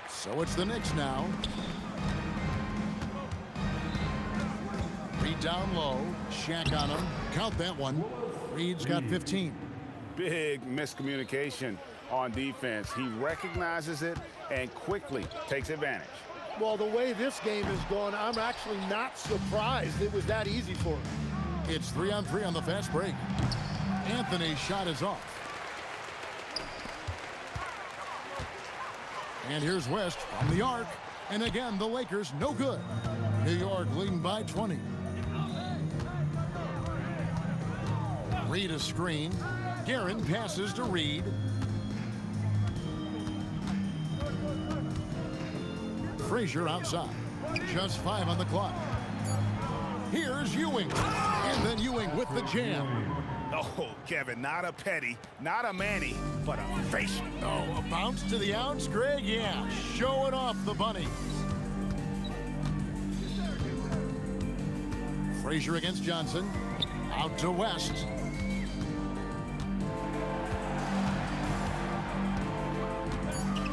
So it's the Knicks now. Reed down low. Shaq on him. Count that one. Reed's got 15. Big miscommunication on defense. He recognizes it and quickly takes advantage. Well, the way this game has gone, I'm actually not surprised it was that easy for him. It's 3-on-3 on the fast break. Anthony's shot is off. And here's West from the arc. And again, the Lakers no good. New York leading by 20. Reed a screen. Guerin passes to Reed. Frazier outside. Just 5 on the clock. Here's Ewing. And then Ewing with the jam. Oh, Kevin, not a Petty, not a Manny, but a facial. Oh, a bounce to the ounce, Greg? Yeah, showing off the bunny. Frazier against Johnson. Out to West.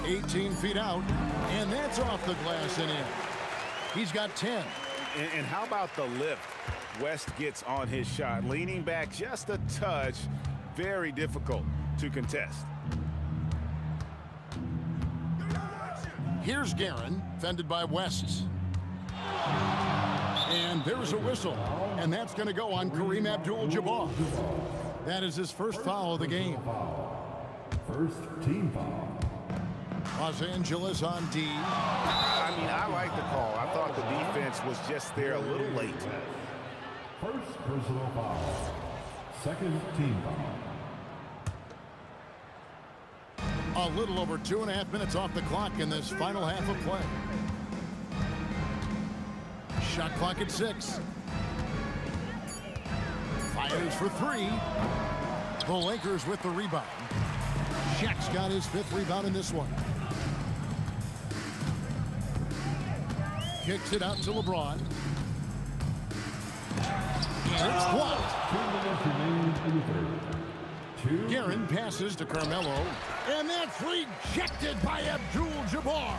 $18 feet out, and that's off the glass and in. He's got 10. And how about the lift West gets on his shot? Leaning back just a touch, very difficult to contest. Here's Guerin, fended by West. And there's a whistle, and that's going to go on Kareem Abdul-Jabbar. That is his first foul of the game. First team foul. Los Angeles on D. I mean, I like the call. I thought the defense was just there a little late. First personal foul. Second team foul. A little over 2.5 minutes off the clock in this final half of play. Shot clock at 6. Fires for 3. The Lakers with the rebound. Shaq's got his 5th rebound in this one. Kicks it out to LeBron. And it's blocked. 2 minutes remaining in the third. Guerin passes to Carmelo. And that's rejected by Abdul-Jabbar.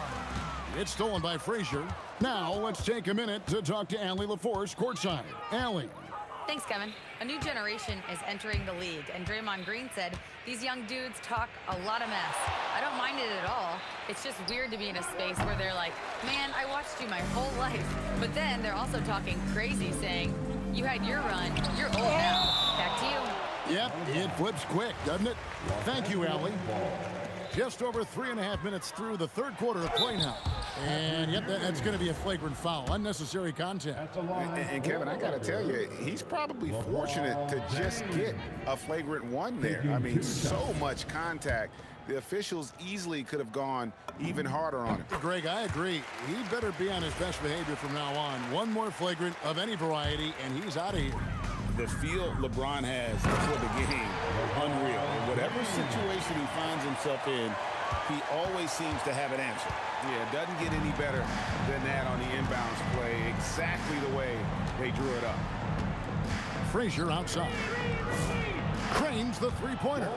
It's stolen by Frazier. Now let's take a minute to talk to Allie LaForce courtside. Allie. Thanks, Kevin. A new generation is entering the league, and Draymond Green said these young dudes talk a lot of mess. I don't mind it at all. It's just weird to be in a space where they're like, man, I watched you my whole life. But then they're also talking crazy, saying, you had your run, you're old now. Back to you. Yep, it flips quick, doesn't it? Thank you, Allie. Just over 3.5 minutes through the third quarter of play now. And yep, that's going to be a flagrant foul. Unnecessary contact. And Kevin, I got to tell you, he's probably fortunate to just get a flagrant one there. I mean, so much contact. The officials easily could have gone even harder on him. Greg, I agree. He better be on his best behavior from now on. One more flagrant of any variety, and he's out of here. The feel LeBron has for the game, unreal. In whatever situation he finds himself in, he always seems to have an answer. Yeah, it doesn't get any better than that on the inbounds play, exactly the way they drew it up. Frazier outside. Cranes the three-pointer.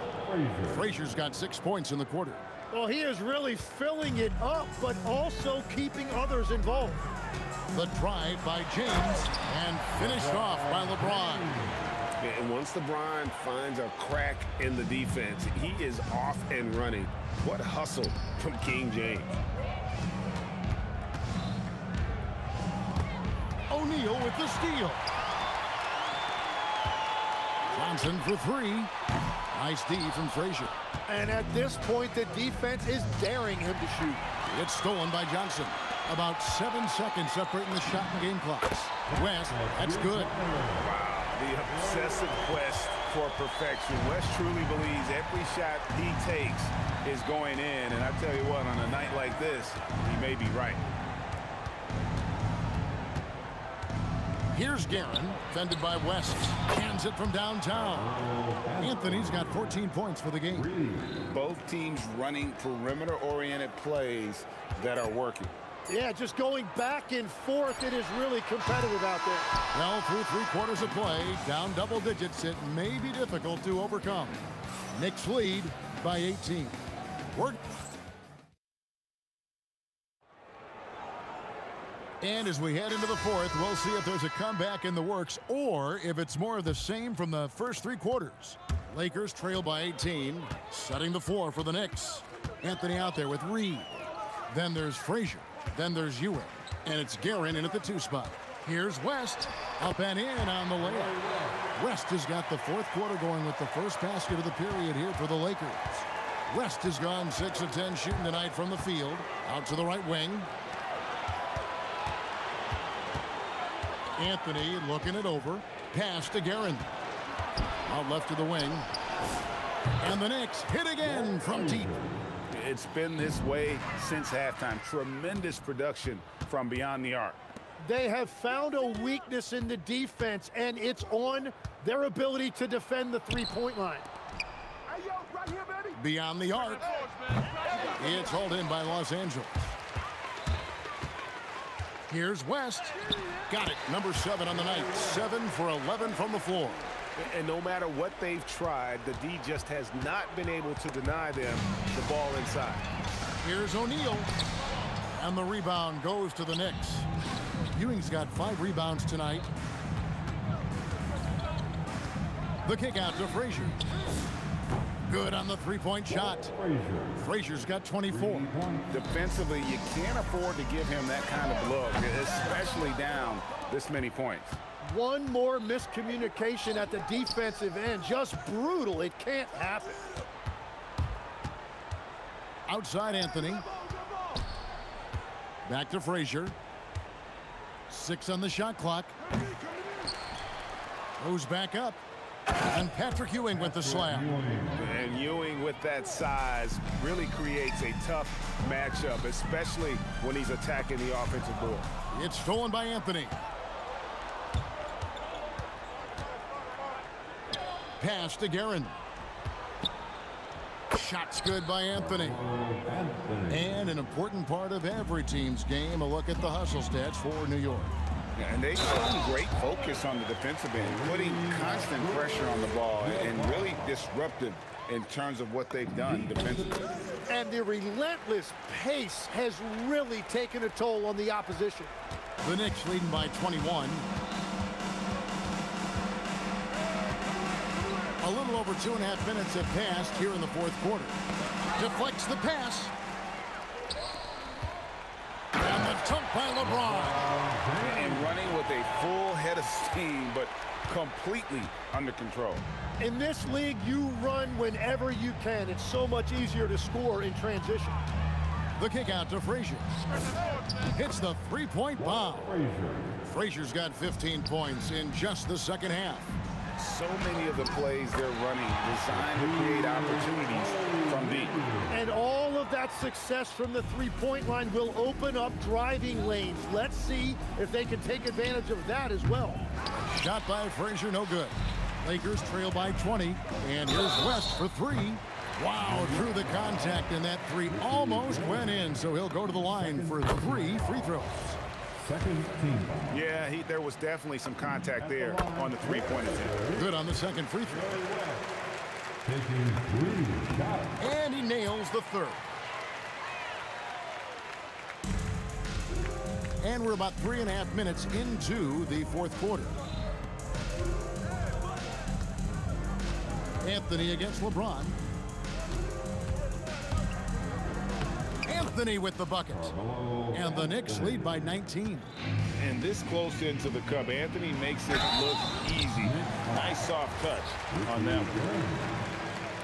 Frazier's got 6 points in the quarter. Well, he is really filling it up, but also keeping others involved. The drive by James and finished off by LeBron. And once LeBron finds a crack in the defense, he is off and running. What hustle from King James. O'Neal with the steal. Johnson for 3. Nice D from Frazier. And at this point, the defense is daring him to shoot. It's stolen by Johnson. About 7 seconds separating the shot and game clocks. West, that's good. Wow, the obsessive quest for perfection. West truly believes every shot he takes is going in. And I tell you what, on a night like this, he may be right. Here's Guerin, fended by West. Hands it from downtown. Anthony's got 14 points for the game. Both teams running perimeter-oriented plays that are working. Yeah, just going back and forth. It is really competitive out there. Well, through 3 quarters of play, down double digits, it may be difficult to overcome. Knicks lead by 18. And as we head into the fourth, we'll see if there's a comeback in the works or if it's more of the same from the first three quarters. Lakers trail by 18, setting the floor for the Knicks. Anthony out there with Reed. Then there's Frazier. Then there's Ewing. And it's Guerin in at the 2 spot. Here's West. Up and in on the layup. West has got the fourth quarter going with the first basket of the period here for the Lakers. West has gone 6 of 10 shooting tonight from the field. Out to the right wing. Anthony looking it over. Pass to Guerin. Out left to the wing. And the Knicks hit again from deep. It's been this way since halftime. Tremendous production from beyond the arc. They have found a weakness in the defense, and it's on their ability to defend the three-point line. Hey, yo, right here, baby. Beyond the arc. It's hauled in by Los Angeles. Here's West. Got it. Number 7 on the night. 7 for 11 from the floor. And no matter what they've tried, the D just has not been able to deny them the ball inside. Here's O'Neal. And the rebound goes to the Knicks. Ewing's got 5 rebounds tonight. The kick out to Frazier. Good on the three-point shot. Frazier's got 24. Defensively, you can't afford to give him that kind of look, especially down this many points. One more miscommunication at the defensive end. Just brutal. It can't happen. Outside Anthony. Back to Frazier. 6 on the shot clock. Goes back up. And Patrick Ewing with the slam. And Ewing with that size really creates a tough matchup, especially when he's attacking the offensive board. It's stolen by Anthony. Pass to Guerin. Shot's good by Anthony. And an important part of every team's game, a look at the hustle stats for New York. Yeah, and they've shown great focus on the defensive end, putting constant pressure on the ball and really disruptive in terms of what they've done defensively. And the relentless pace has really taken a toll on the opposition. The Knicks leading by 21. A little over 2.5 minutes have passed here in the fourth quarter. Deflects the pass. And the dunk by LeBron. And running with a full head of steam, but completely under control. In this league, you run whenever you can. It's so much easier to score in transition. The kick out to Frazier. Hits the three-point bomb. Frazier's got 15 points in just the second half. So many of the plays they're running designed to create opportunities from deep. And all of that success from the three-point line will open up driving lanes. Let's see if they can take advantage of that as well. Shot by Frazier, no good. Lakers trail by 20. And here's West for 3. Wow, through the contact, and that 3 almost went in. So he'll go to the line for 3 free throws. Second team. Yeah, there was definitely some contact there on the three-point attempt. Good on the second free throw. Taking 3 shots. And he nails the third. And we're about 3.5 minutes into the fourth quarter. Anthony against LeBron. Anthony with the bucket. And the Knicks lead by 19. And this close into the cup, Anthony makes it look easy. Nice soft touch on them.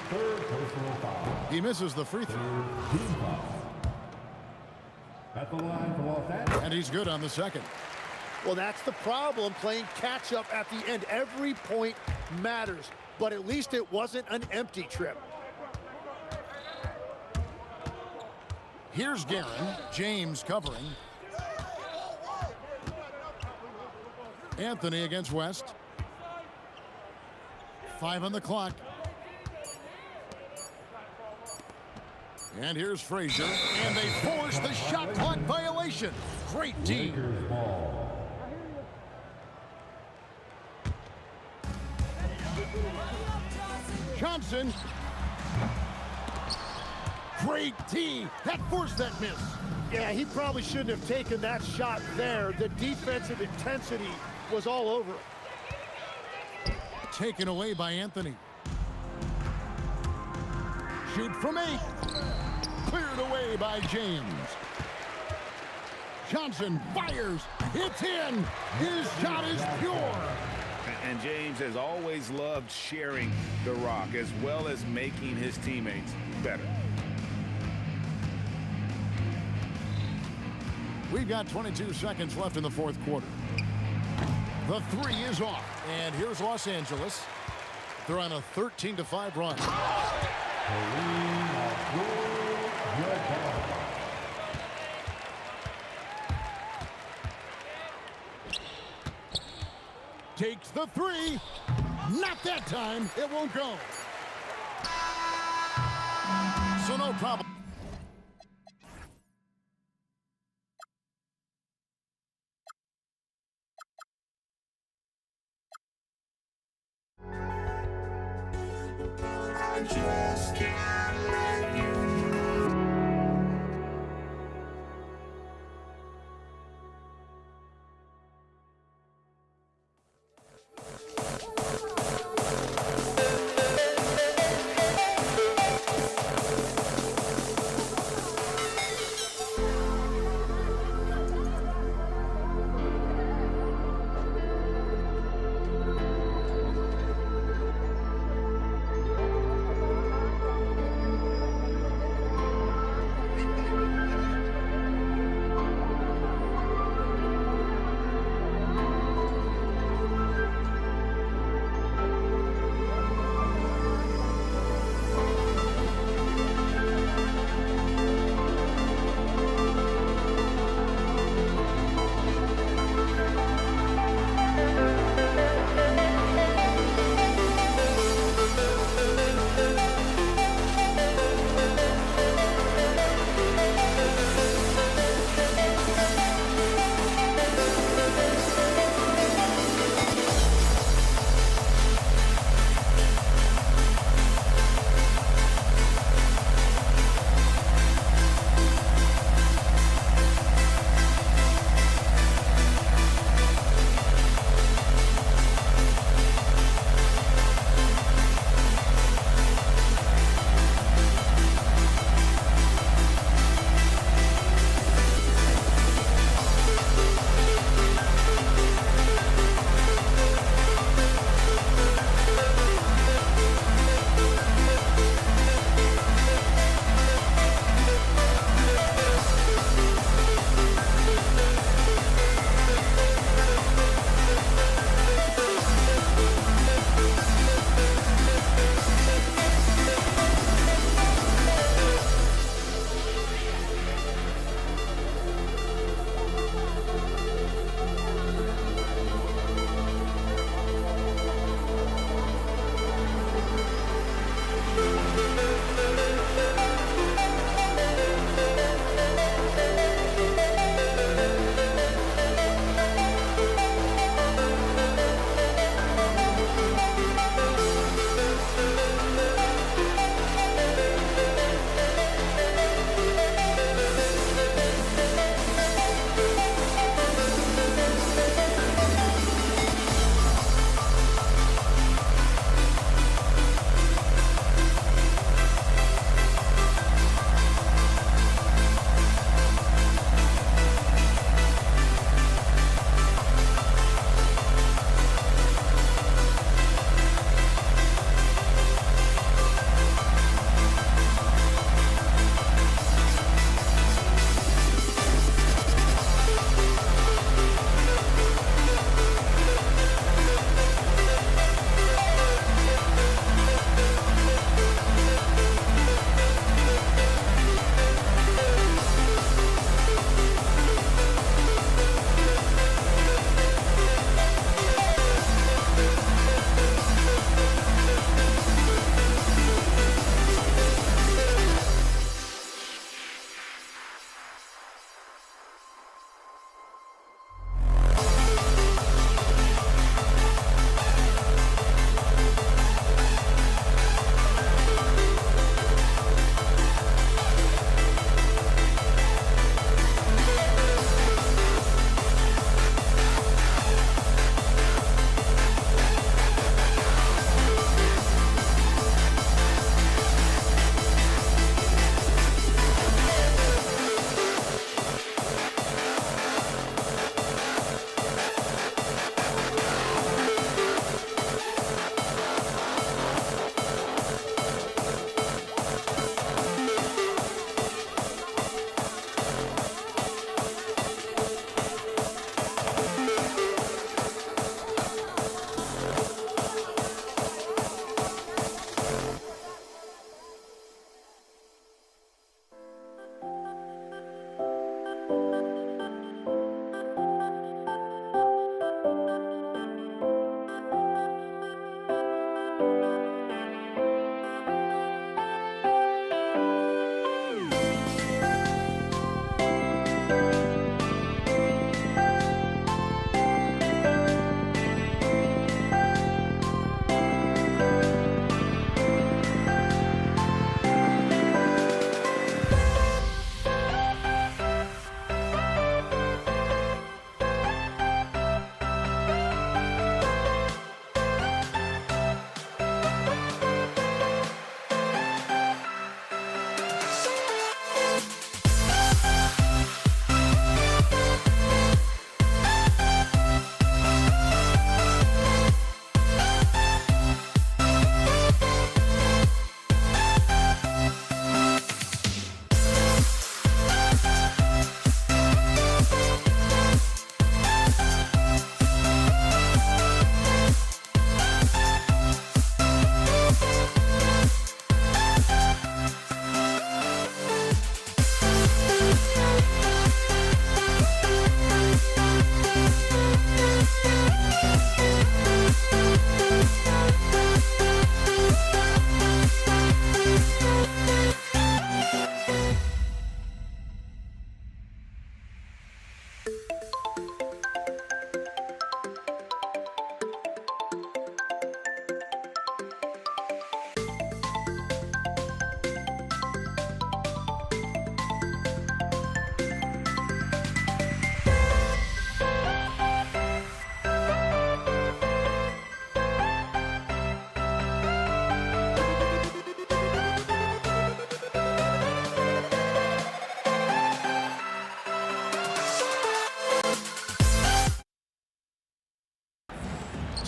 Third personal foul. He misses the free throw. Team foul. At the line for Los Angeles. And he's good on the second. Well, that's the problem, playing catch-up at the end. Every point matters, but at least it wasn't an empty trip. Here's Guerin. James covering. Anthony against West. 5 on the clock. And here's Frazier. And they force the shot clock violation. Great D. Lakers ball. Johnson. Great D. That forced that miss. Yeah, he probably shouldn't have taken that shot there. The defensive intensity was all over it. Taken away by Anthony. Shoot from 8. Cleared away by James. Johnson fires. It's in. His shot is pure. And James has always loved sharing the rock as well as making his teammates better. We've got 22 seconds left in the fourth quarter. The 3 is off. And here's Los Angeles. They're on a 13-5 run. Takes the 3. Not that time. It won't go. So no problem. I just can't let you.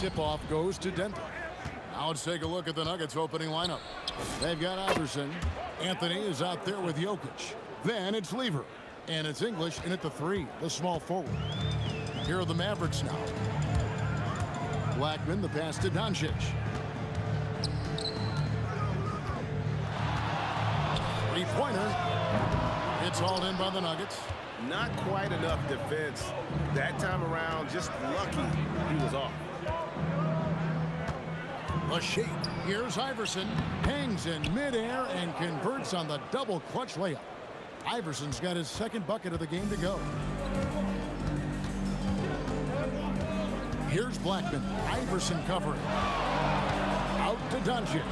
tip-off goes to Denver. Now let's take a look at the Nuggets opening lineup. They've got Iverson. Anthony is out there with Jokic. Then it's Lever. And it's English in at the 3, the small forward. Here are the Mavericks now. Blackman, the pass to Doncic. Three-pointer. It's hauled in by the Nuggets. Not quite enough defense that time around. Just lucky he was off. The shape. Here's Iverson. Hangs in midair and converts on the double clutch layup. Iverson's got his second bucket of the game to go. Here's Blackman. Iverson covering. Out to Doncic.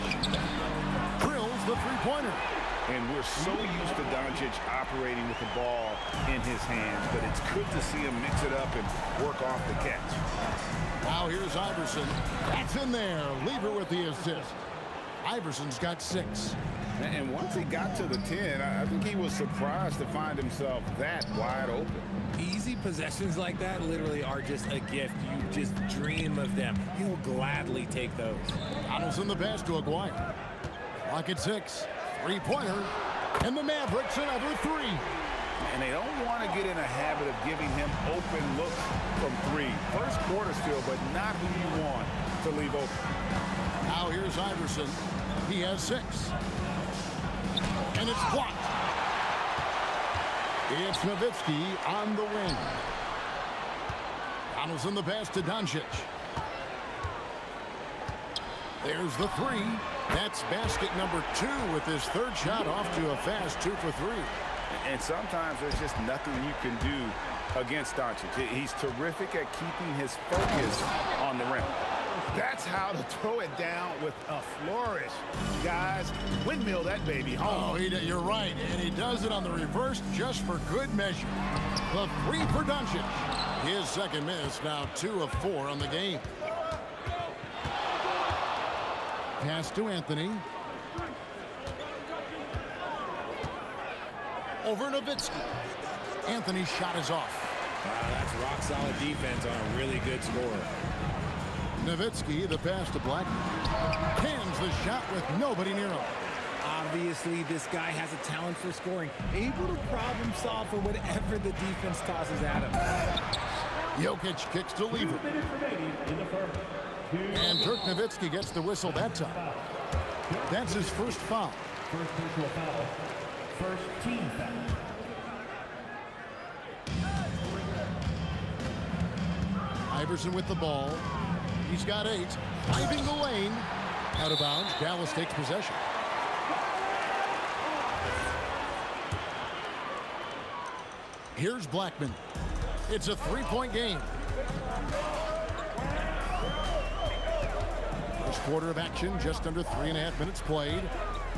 Drills the three-pointer. And we're so used to Doncic operating with the ball in his hands, but it's good to see him mix it up and work off the catch. Now here's Iverson. That's in there. Lever with the assist. Iverson's got 6. And once he got to the 10, I think he was surprised to find himself that wide open. Easy possessions like that literally are just a gift. You just dream of them. You'll gladly take those. Donaldson the pass to Aguirre. Clock at 6. Three-pointer. And the Mavericks another 3. And they don't want to get in a habit of giving him open looks from 3. First quarter still, but not who you want to leave open. Now here's Iverson. He has 6. And it's blocked. It's Nowitzki on the wing. Donaldson the pass to Doncic. There's the 3. That's basket number 2 with his third shot off to a fast 2 for 3. And sometimes there's just nothing you can do against Doncic. He's terrific at keeping his focus on the rim. That's how to throw it down with a flourish. Guys, windmill that baby home. Oh, you're right. And he does it on the reverse just for good measure. The 3 for Doncic. His second miss, now 2 of 4 on the game. Pass to Anthony. Over Nowitzki. Anthony's shot is off. That's rock-solid defense on a really good score. Nowitzki, the pass to Blackman. Hands the shot with nobody near him. Obviously, this guy has a talent for scoring. Able to problem solve for whatever the defense tosses at him. Jokic kicks to Lever. And Dirk Nowitzki gets the whistle that time. That's his first foul. First personal foul. First team foul. Iverson with the ball. He's got 8. Driving the lane. Out of bounds. Dallas takes possession. Here's Blackman. It's a 3-point game. First quarter of action, just under 3.5 minutes played.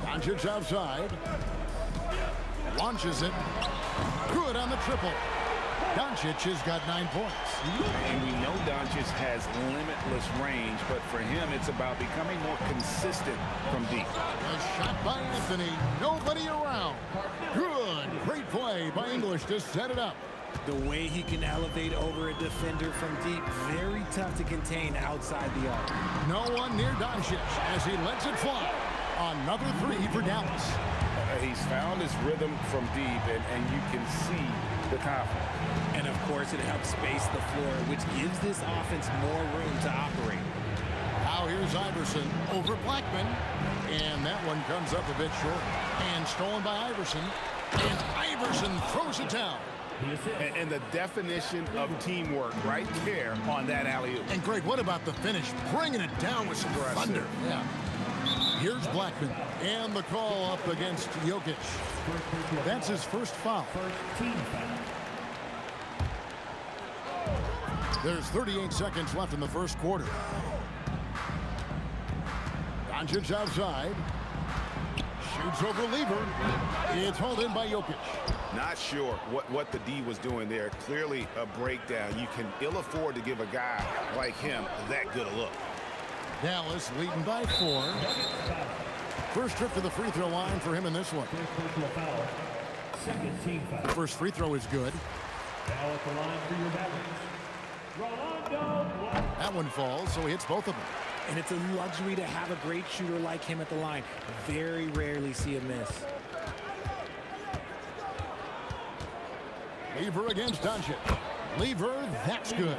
Doncic outside. Launches it. Good on the triple. Doncic has got 9 points. And we know Doncic has limitless range, but for him, it's about becoming more consistent from deep. A shot by Anthony. Nobody around. Good. Great play by English to set it up. The way he can elevate over a defender from deep, very tough to contain outside the arc. No one near Doncic as he lets it fly. Another 3 for Dallas. He's found his rhythm from deep, and you can see the confidence. And of course, it helps space the floor, which gives this offense more room to operate. Now here's Iverson over Blackman. And that one comes up a bit short. And stolen by Iverson. And Iverson throws it down. And the definition of teamwork right there on that alley-oop. And Greg, what about the finish? Bringing it down with some thunder. Yeah. Here's Blackman. And the call up against Jokic. That's his first foul. First team foul. There's 38 seconds left in the first quarter. Doncic outside. Shoots over Lever. It's hauled in by Jokic. Not sure what the D was doing there. Clearly a breakdown. You can ill afford to give a guy like him that good a look. Dallas leading by 4. First trip to the free throw line for him in this one. First personal foul. Second team foul. First free throw is good. Now at the line for your Mavericks. That one falls, so he hits both of them. And it's a luxury to have a great shooter like him at the line. Very rarely see a miss. Lever against Doncic. Lever, that's good.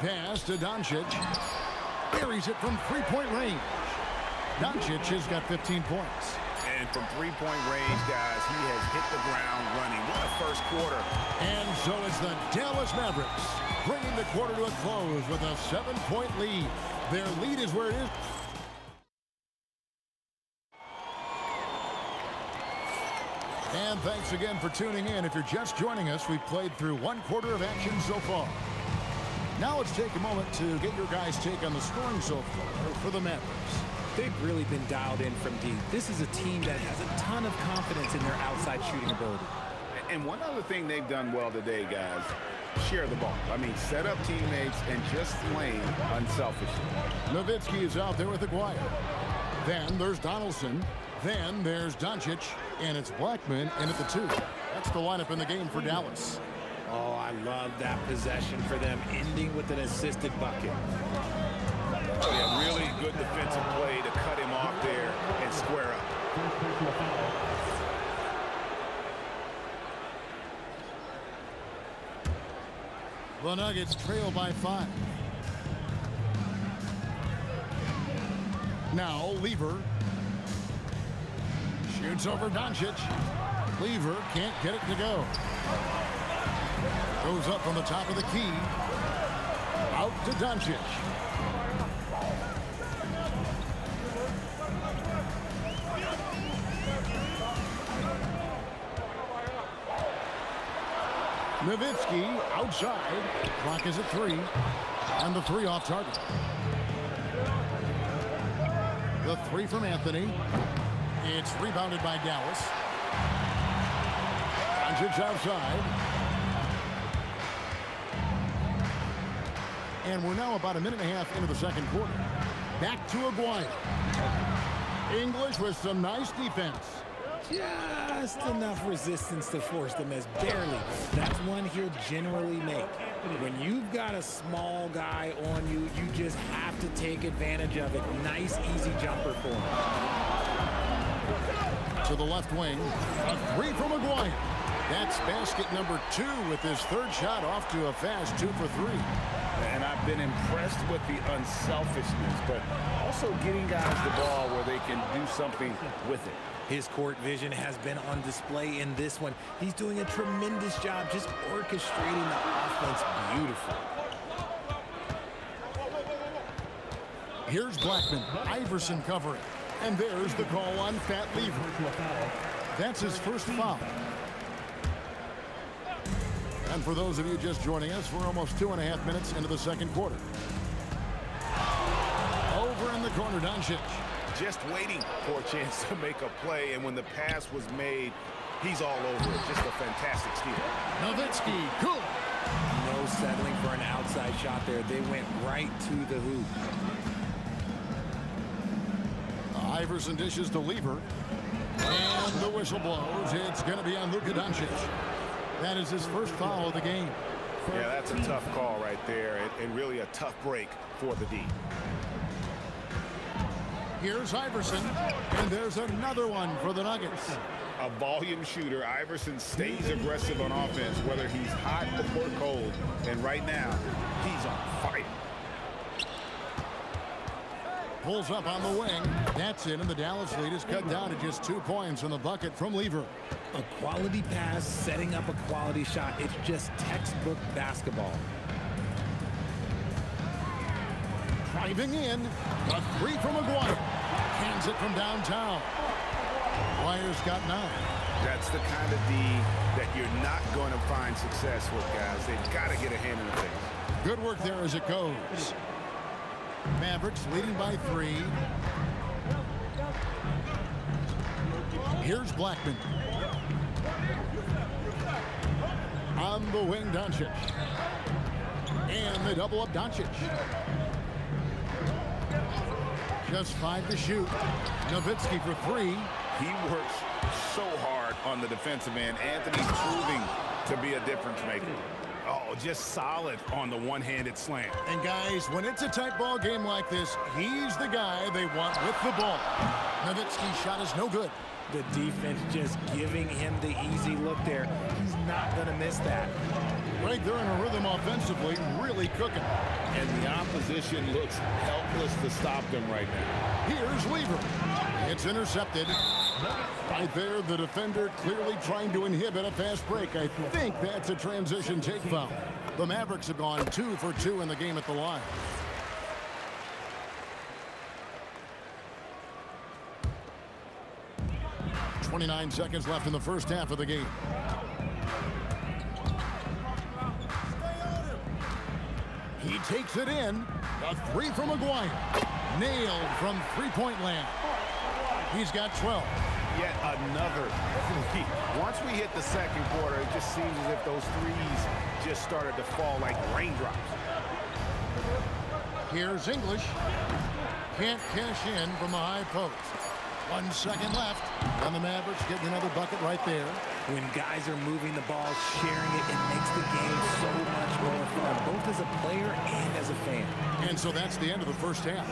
Pass to Doncic. Buries it from three-point range. Doncic has got 15 points. And from three-point range, guys, he has hit the ground running. What a first quarter. And so it's the Dallas Mavericks bringing the quarter to a close with a 7-point lead. Their lead is where it is. And thanks again for tuning in. If you're just joining us, we've played through one quarter of action so far. Now let's take a moment to get your guys' take on the scoring so far for the Mavericks. They've really been dialed in from deep. This is a team that has a ton of confidence in their outside shooting ability. And one other thing they've done well today, guys, share the ball. I mean, set up teammates and just playing unselfishly. Nowitzki is out there with Aguirre. Then there's Donaldson. Then there's Doncic. And it's Blackman in at the 2. That's the lineup in the game for Dallas. Oh, I love that possession for them, ending with an assisted bucket. Oh, yeah, really good defensive play to cut him off there and square up. The Nuggets trail by 5. Now Lever shoots over Doncic. Lever can't get it to go. Goes up on the top of the key. Out to Doncic. Nowitzki outside. Clock is at 3. And the 3 off target. The 3 from Anthony. It's rebounded by Dallas. Doncic outside. And we're now about a minute and a half into the second quarter. Back to Aguirre. English with some nice defense. Just enough resistance to force the miss. Barely. That's one he'll generally make. When you've got a small guy on you, you just have to take advantage of it. Nice, easy jumper for him. To the left wing. A 3 from Aguirre. That's basket number 2 with his third shot off to a fast 2 for 3. And I've been impressed with the unselfishness, but also getting guys the ball where they can do something with it. His court vision has been on display in this one. He's doing a tremendous job just orchestrating the offense beautifully. Here's Blackman. Iverson covering. And there's the call on Fat Lever. That's his first foul. And for those of you just joining us, we're almost 2.5 minutes into the second quarter. Over in the corner, Doncic. Just waiting for a chance to make a play, and when the pass was made, he's all over it. Just a fantastic steal. Nowitzki, cool. No settling for an outside shot there. They went right to the hoop. Iverson dishes to Lever. And the whistle blows. It's going to be on Luka Doncic. That is his first foul of the game. Yeah, that's a tough call right there, and really a tough break for the D. Here's Iverson, and there's another one for the Nuggets. A volume shooter. Iverson stays aggressive on offense, whether he's hot or cold. And right now, he's on fire. Pulls up on the wing. That's in, and the Dallas lead is cut down to just 2 points on the bucket from Lever. A quality pass, setting up a quality shot. It's just textbook basketball. Driving in, a 3 from Aguirre. Hands it from downtown. Aguirre's got 9. That's the kind of D that you're not going to find success with, guys. They've got to get a hand in the face. Good work there as it goes. Mavericks leading by 3. Here's Blackman. On the wing, Doncic. And they double up Doncic. Just 5 to shoot. Nowitzki for 3. He works so hard on the defensive end. Anthony's proving to be a difference maker. Oh, just solid on the one-handed slam. And guys, when it's a tight ball game like this, he's the guy they want with the ball. Nowitzki's shot is no good. The defense just giving him the easy look there. He's not going to miss that. Right, they're in a rhythm offensively, really cooking. And the opposition looks helpless to stop them right now. Here's Lever. It's intercepted. Right there, the defender clearly trying to inhibit a fast break. I think that's a transition take foul. The Mavericks have gone 2 for 2 in the game at the line. .29 seconds left in the first half of the game. He takes it in. A three from Maguire. Nailed from three-point land. He's got 12. Yet another three. Once we hit the second quarter, it just seems as if those threes just started to fall like raindrops. Here's English. Can't cash in from the high post. 1 second left. And the Mavericks getting another bucket right there. When guys are moving the ball, sharing it, it makes the game so much more fun, both as a player and as a fan. And so that's the end of the first half.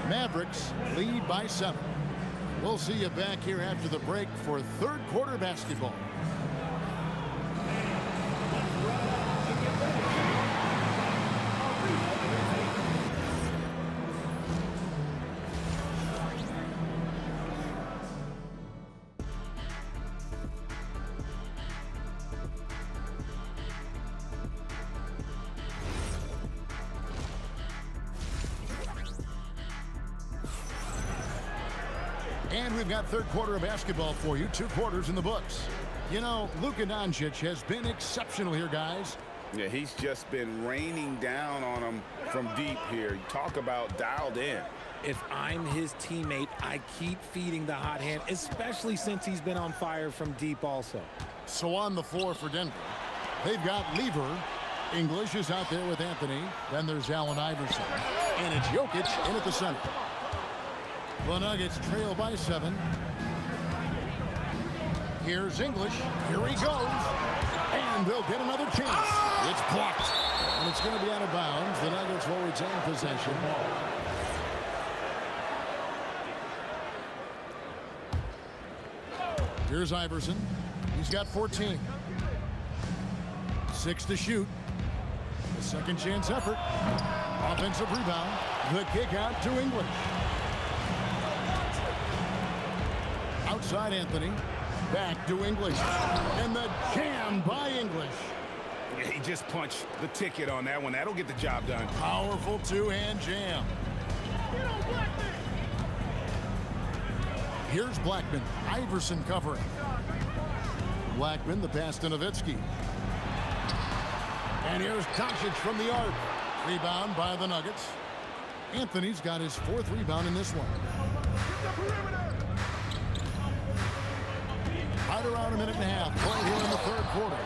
Mavericks lead by 7. We'll see you back here after the break for third quarter basketball. And we've got third quarter of basketball for you. 2 quarters in the books. You know, Luka Doncic has been exceptional here, guys. Yeah, he's just been raining down on them from deep here. Talk about dialed in. If I'm his teammate, I keep feeding the hot hand, especially since he's been on fire from deep also. So on the floor for Denver, they've got Lever. English is out there with Anthony. Then there's Allen Iverson. And it's Jokic in at the center. The Nuggets trail by 7. Here's English. Here he goes. And they'll get another chance. It's blocked. And it's going to be out of bounds. The Nuggets will retain possession. Here's Iverson. He's got 14. 6 to shoot. The second chance effort. Offensive rebound. The kick out to English. Outside Anthony. Back to English. And the jam by English. Yeah, he just punched the ticket on that one. That'll get the job done. Powerful two-hand jam. Here's Blackman. Iverson covering. Blackman, the pass to Nowitzki. And here's Doncic from the arc. Rebound by the Nuggets. Anthony's got his 4th rebound in this one. Right around a minute and a half. Play here in the third quarter.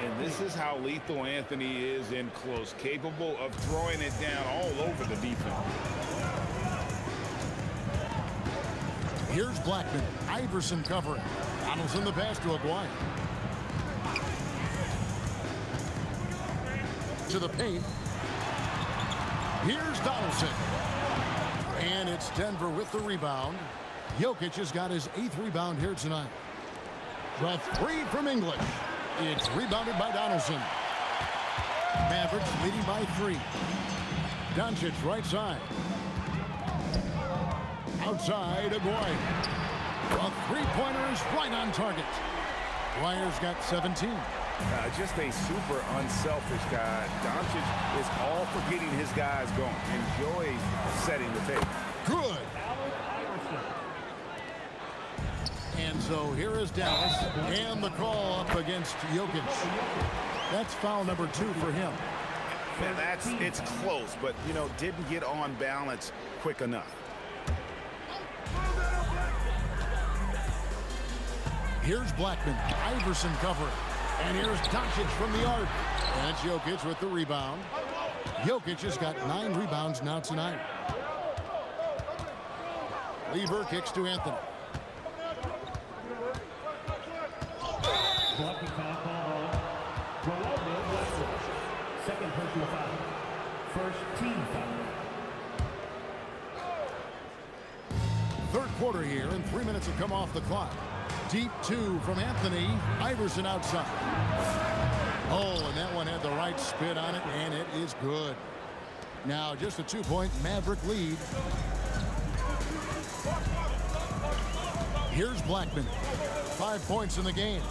And this is how lethal Anthony is in close. Capable of throwing it down all over the defense. Here's Blackman. Iverson covering. Donaldson the pass to Aguirre. To the paint. Here's Donaldson. And it's Denver with the rebound. Jokic has got his 8th rebound here tonight. The 3 from English. It's rebounded by Donaldson. Mavericks leading by 3. Doncic right side. Outside Aguirre. A three-pointer is right on target. Dwyer's got 17. Just a super unselfish guy. Doncic is all for getting his guys going. Enjoys setting the table. Good. And so here is Dallas. And the call up against Jokic. That's foul number 2 for him. And it's close, but, you know, didn't get on balance quick enough. Here's Blackman. Iverson covering. And here's Doncic from the arc. And it's Jokic with the rebound. Jokic has got 9 rebounds now tonight. Lever kicks to Anthony. Blocking foul called on Ronaldo Westbrook. Second personal foul. First team foul. Third quarter here, and 3 minutes have come off the clock. Deep two from Anthony. Iverson outside. Oh, and that one had the right spin on it, and it is good. Now just a 2-point Maverick lead. Here's Blackman. 5 points in the game.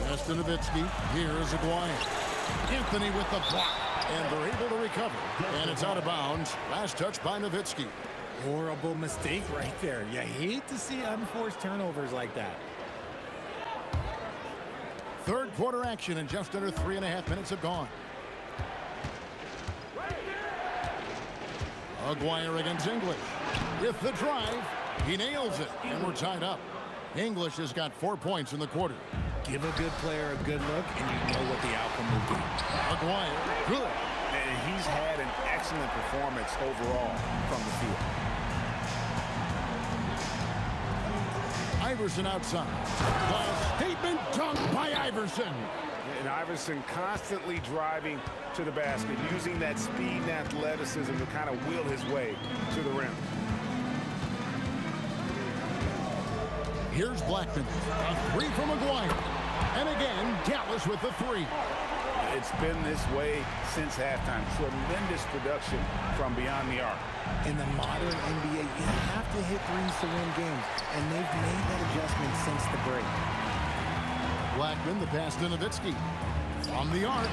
Pass to Nowitzki. Here is Aguirre. Anthony with the block. And they're able to recover. And it's out of bounds. Last touch by Nowitzki. Horrible mistake right there. You hate to see unforced turnovers like that. Third quarter action, and just under 3.5 minutes have gone. Aguirre against English. With the drive, he nails it, and we're tied up. English has got 4 points in the quarter. Give a good player a good look, and you know what the outcome will be. Aguirre, good. And he's had an excellent performance overall from the field. Iverson outside. The statement dunk by Iverson. And Iverson constantly driving to the basket, using that speed and athleticism to kind of wheel his way to the rim. Here's Blackman. A three from Aguirre. And again, Dallas with the three. It's been this way since halftime. Tremendous production from beyond the arc. In the modern NBA, you have to hit threes to win games, and they've made that adjustment since the break. Blackman, the pass to Nowitzki. From the arc.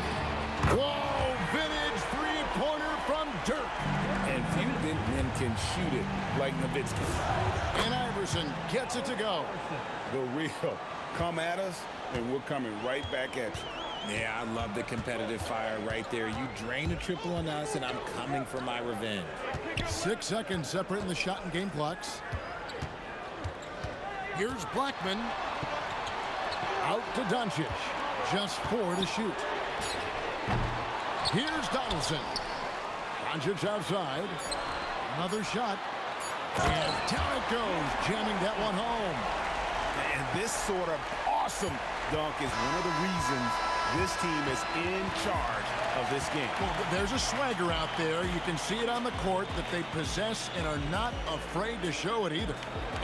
Whoa! Vintage three-pointer from Dirk. And few big men can shoot it like Nowitzki. And Iverson gets it to go. The real. Come at us, and we're coming right back at you. Yeah, I love the competitive fire right there. You drain a triple on us, and I'm coming for my revenge. 6 seconds separating the shot and game clocks. Here's Blackman. Out to Doncic. Just 4 to shoot. Here's Donaldson. Doncic outside. Another shot. And down it goes, jamming that one home. And this sort of awesome dunk is one of the reasons this team is in charge of this game. Well, there's a swagger out there. You can see it on the court that they possess and are not afraid to show it either.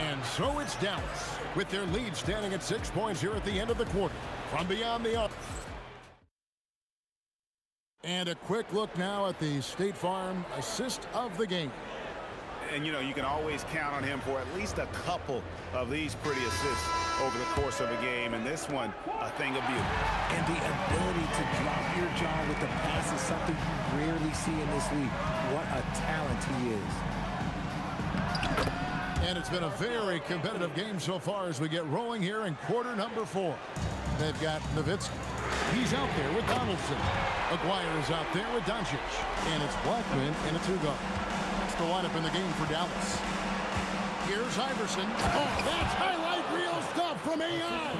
And so it's Dallas with their lead standing at 6 points here at the end of the quarter. From beyond the arc. And a quick look now at the State Farm assist of the game. And, you know, you can always count on him for at least a couple of these pretty assists over the course of a game. And this one, a thing of beauty. And the ability to drop your jaw with the pass is something you rarely see in this league. What a talent he is. And it's been a very competitive game so far as we get rolling here in quarter number 4. They've got Nowitzki. He's out there with Donaldson. Aguirre is out there with Doncic. And it's Blackman and a 2-guard. That's the lineup in the game for Dallas. Here's Iverson. Oh, that's highlight reel stuff from AI.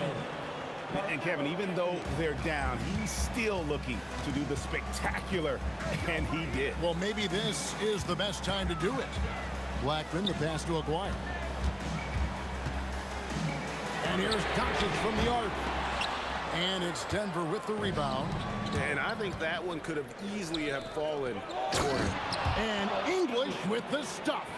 And Kevin, even though they're down, he's still looking to do the spectacular, and he did. Well, maybe this is the best time to do it. Blackman, the pass to Aguirre. And here's Doncic from the arc. And it's Denver with the rebound. And I think that one could have easily have fallen for him. And English with the stuff.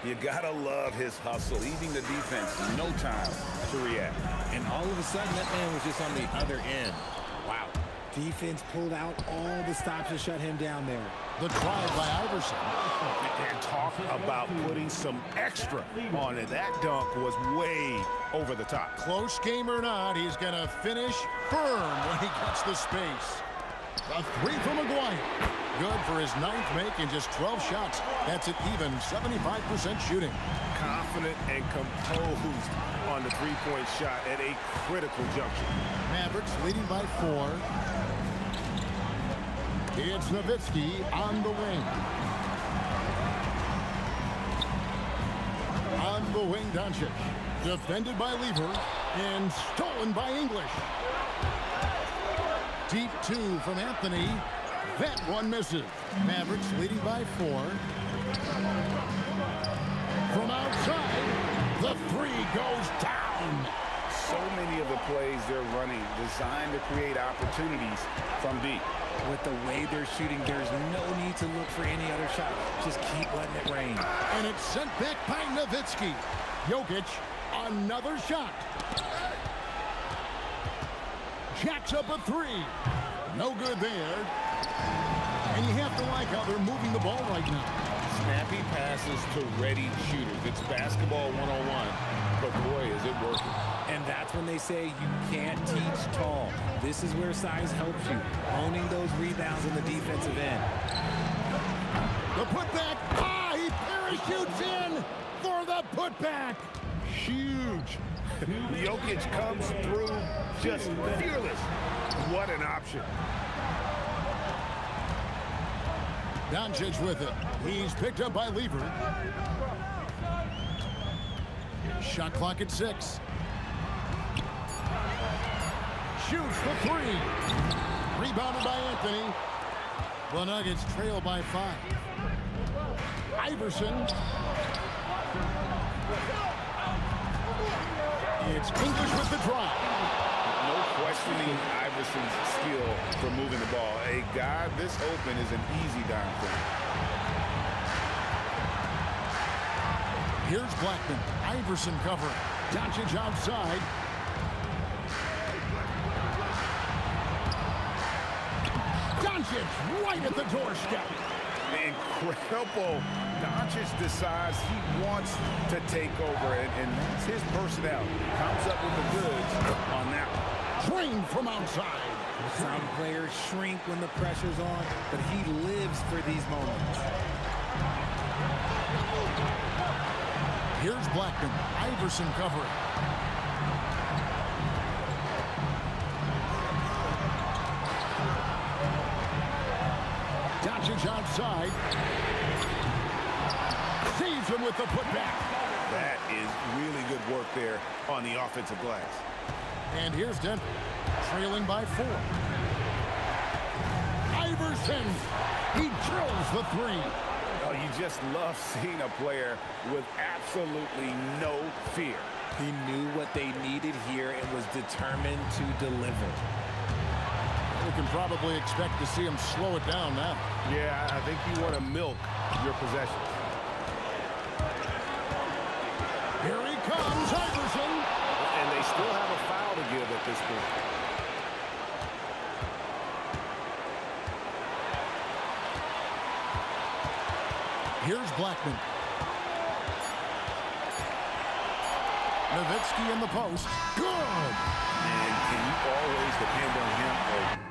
You gotta love his hustle, leaving the defense no time to react. And all of a sudden, that man was just on the other end. Wow. Defense pulled out all the stops to shut him down there. The drive by Iverson. And talk about putting some extra on it. That dunk was way over the top. Close game or not, he's going to finish firm when he gets the space. A 3 from Aguirre. Good for his 9th make in just 12 shots. That's an even 75% shooting. Confident and composed on the 3-point shot at a critical juncture. Mavericks leading by 4. It's Nowitzki on the wing. On the wing, Doncic. Defended by Lever and stolen by English. Deep 2 from Anthony. That one misses. Mavericks leading by 4. From outside, the 3 goes down. So many of the plays they're running designed to create opportunities from deep. With the way they're shooting, there's no need to look for any other shot. Just keep letting it rain. And it's sent back by Nowitzki. Jokic, another shot. Jacks up a three. No good there. And you have to like how they're moving the ball right now. Snappy passes to ready shooters. It's basketball 101, but boy, is it working. And that's when they say you can't teach tall. This is where size helps you, owning those rebounds in the defensive end. The putback. He parachutes in for the putback. Huge. Jokic comes through just fearless. What an option. Doncic with it. He's picked up by Lever. Shot clock at 6. Shoots the 3. Rebounded by Anthony. The Nuggets trail by 5. Iverson. It's English with the drop. No questioning Iverson's skill for moving the ball. A guy this open is an easy down for him. Here's Blackman. Iverson covering. Doncic outside. Doncic right at the doorstep. Incredible. Doncic decides he wants to take over, and that's his personality. Comes up with the goods on that one. Trained from outside. Some players shrink when the pressure's on, but he lives for these moments. Here's Blackman. Iverson covering. Doncic outside. Saves him with the putback. That is really good work there on the offensive glass. And here's Denver, trailing by 4. Iverson, he drills the 3. Oh, you just love seeing a player with absolutely no fear. He knew what they needed here and was determined to deliver. We can probably expect to see him slow it down now. Yeah, I think you want to milk your possessions. Here he comes, Iverson. And they still have a foul to give at this point. Here's Blackman. Nowitzki in the post. Good. And can you always depend on him?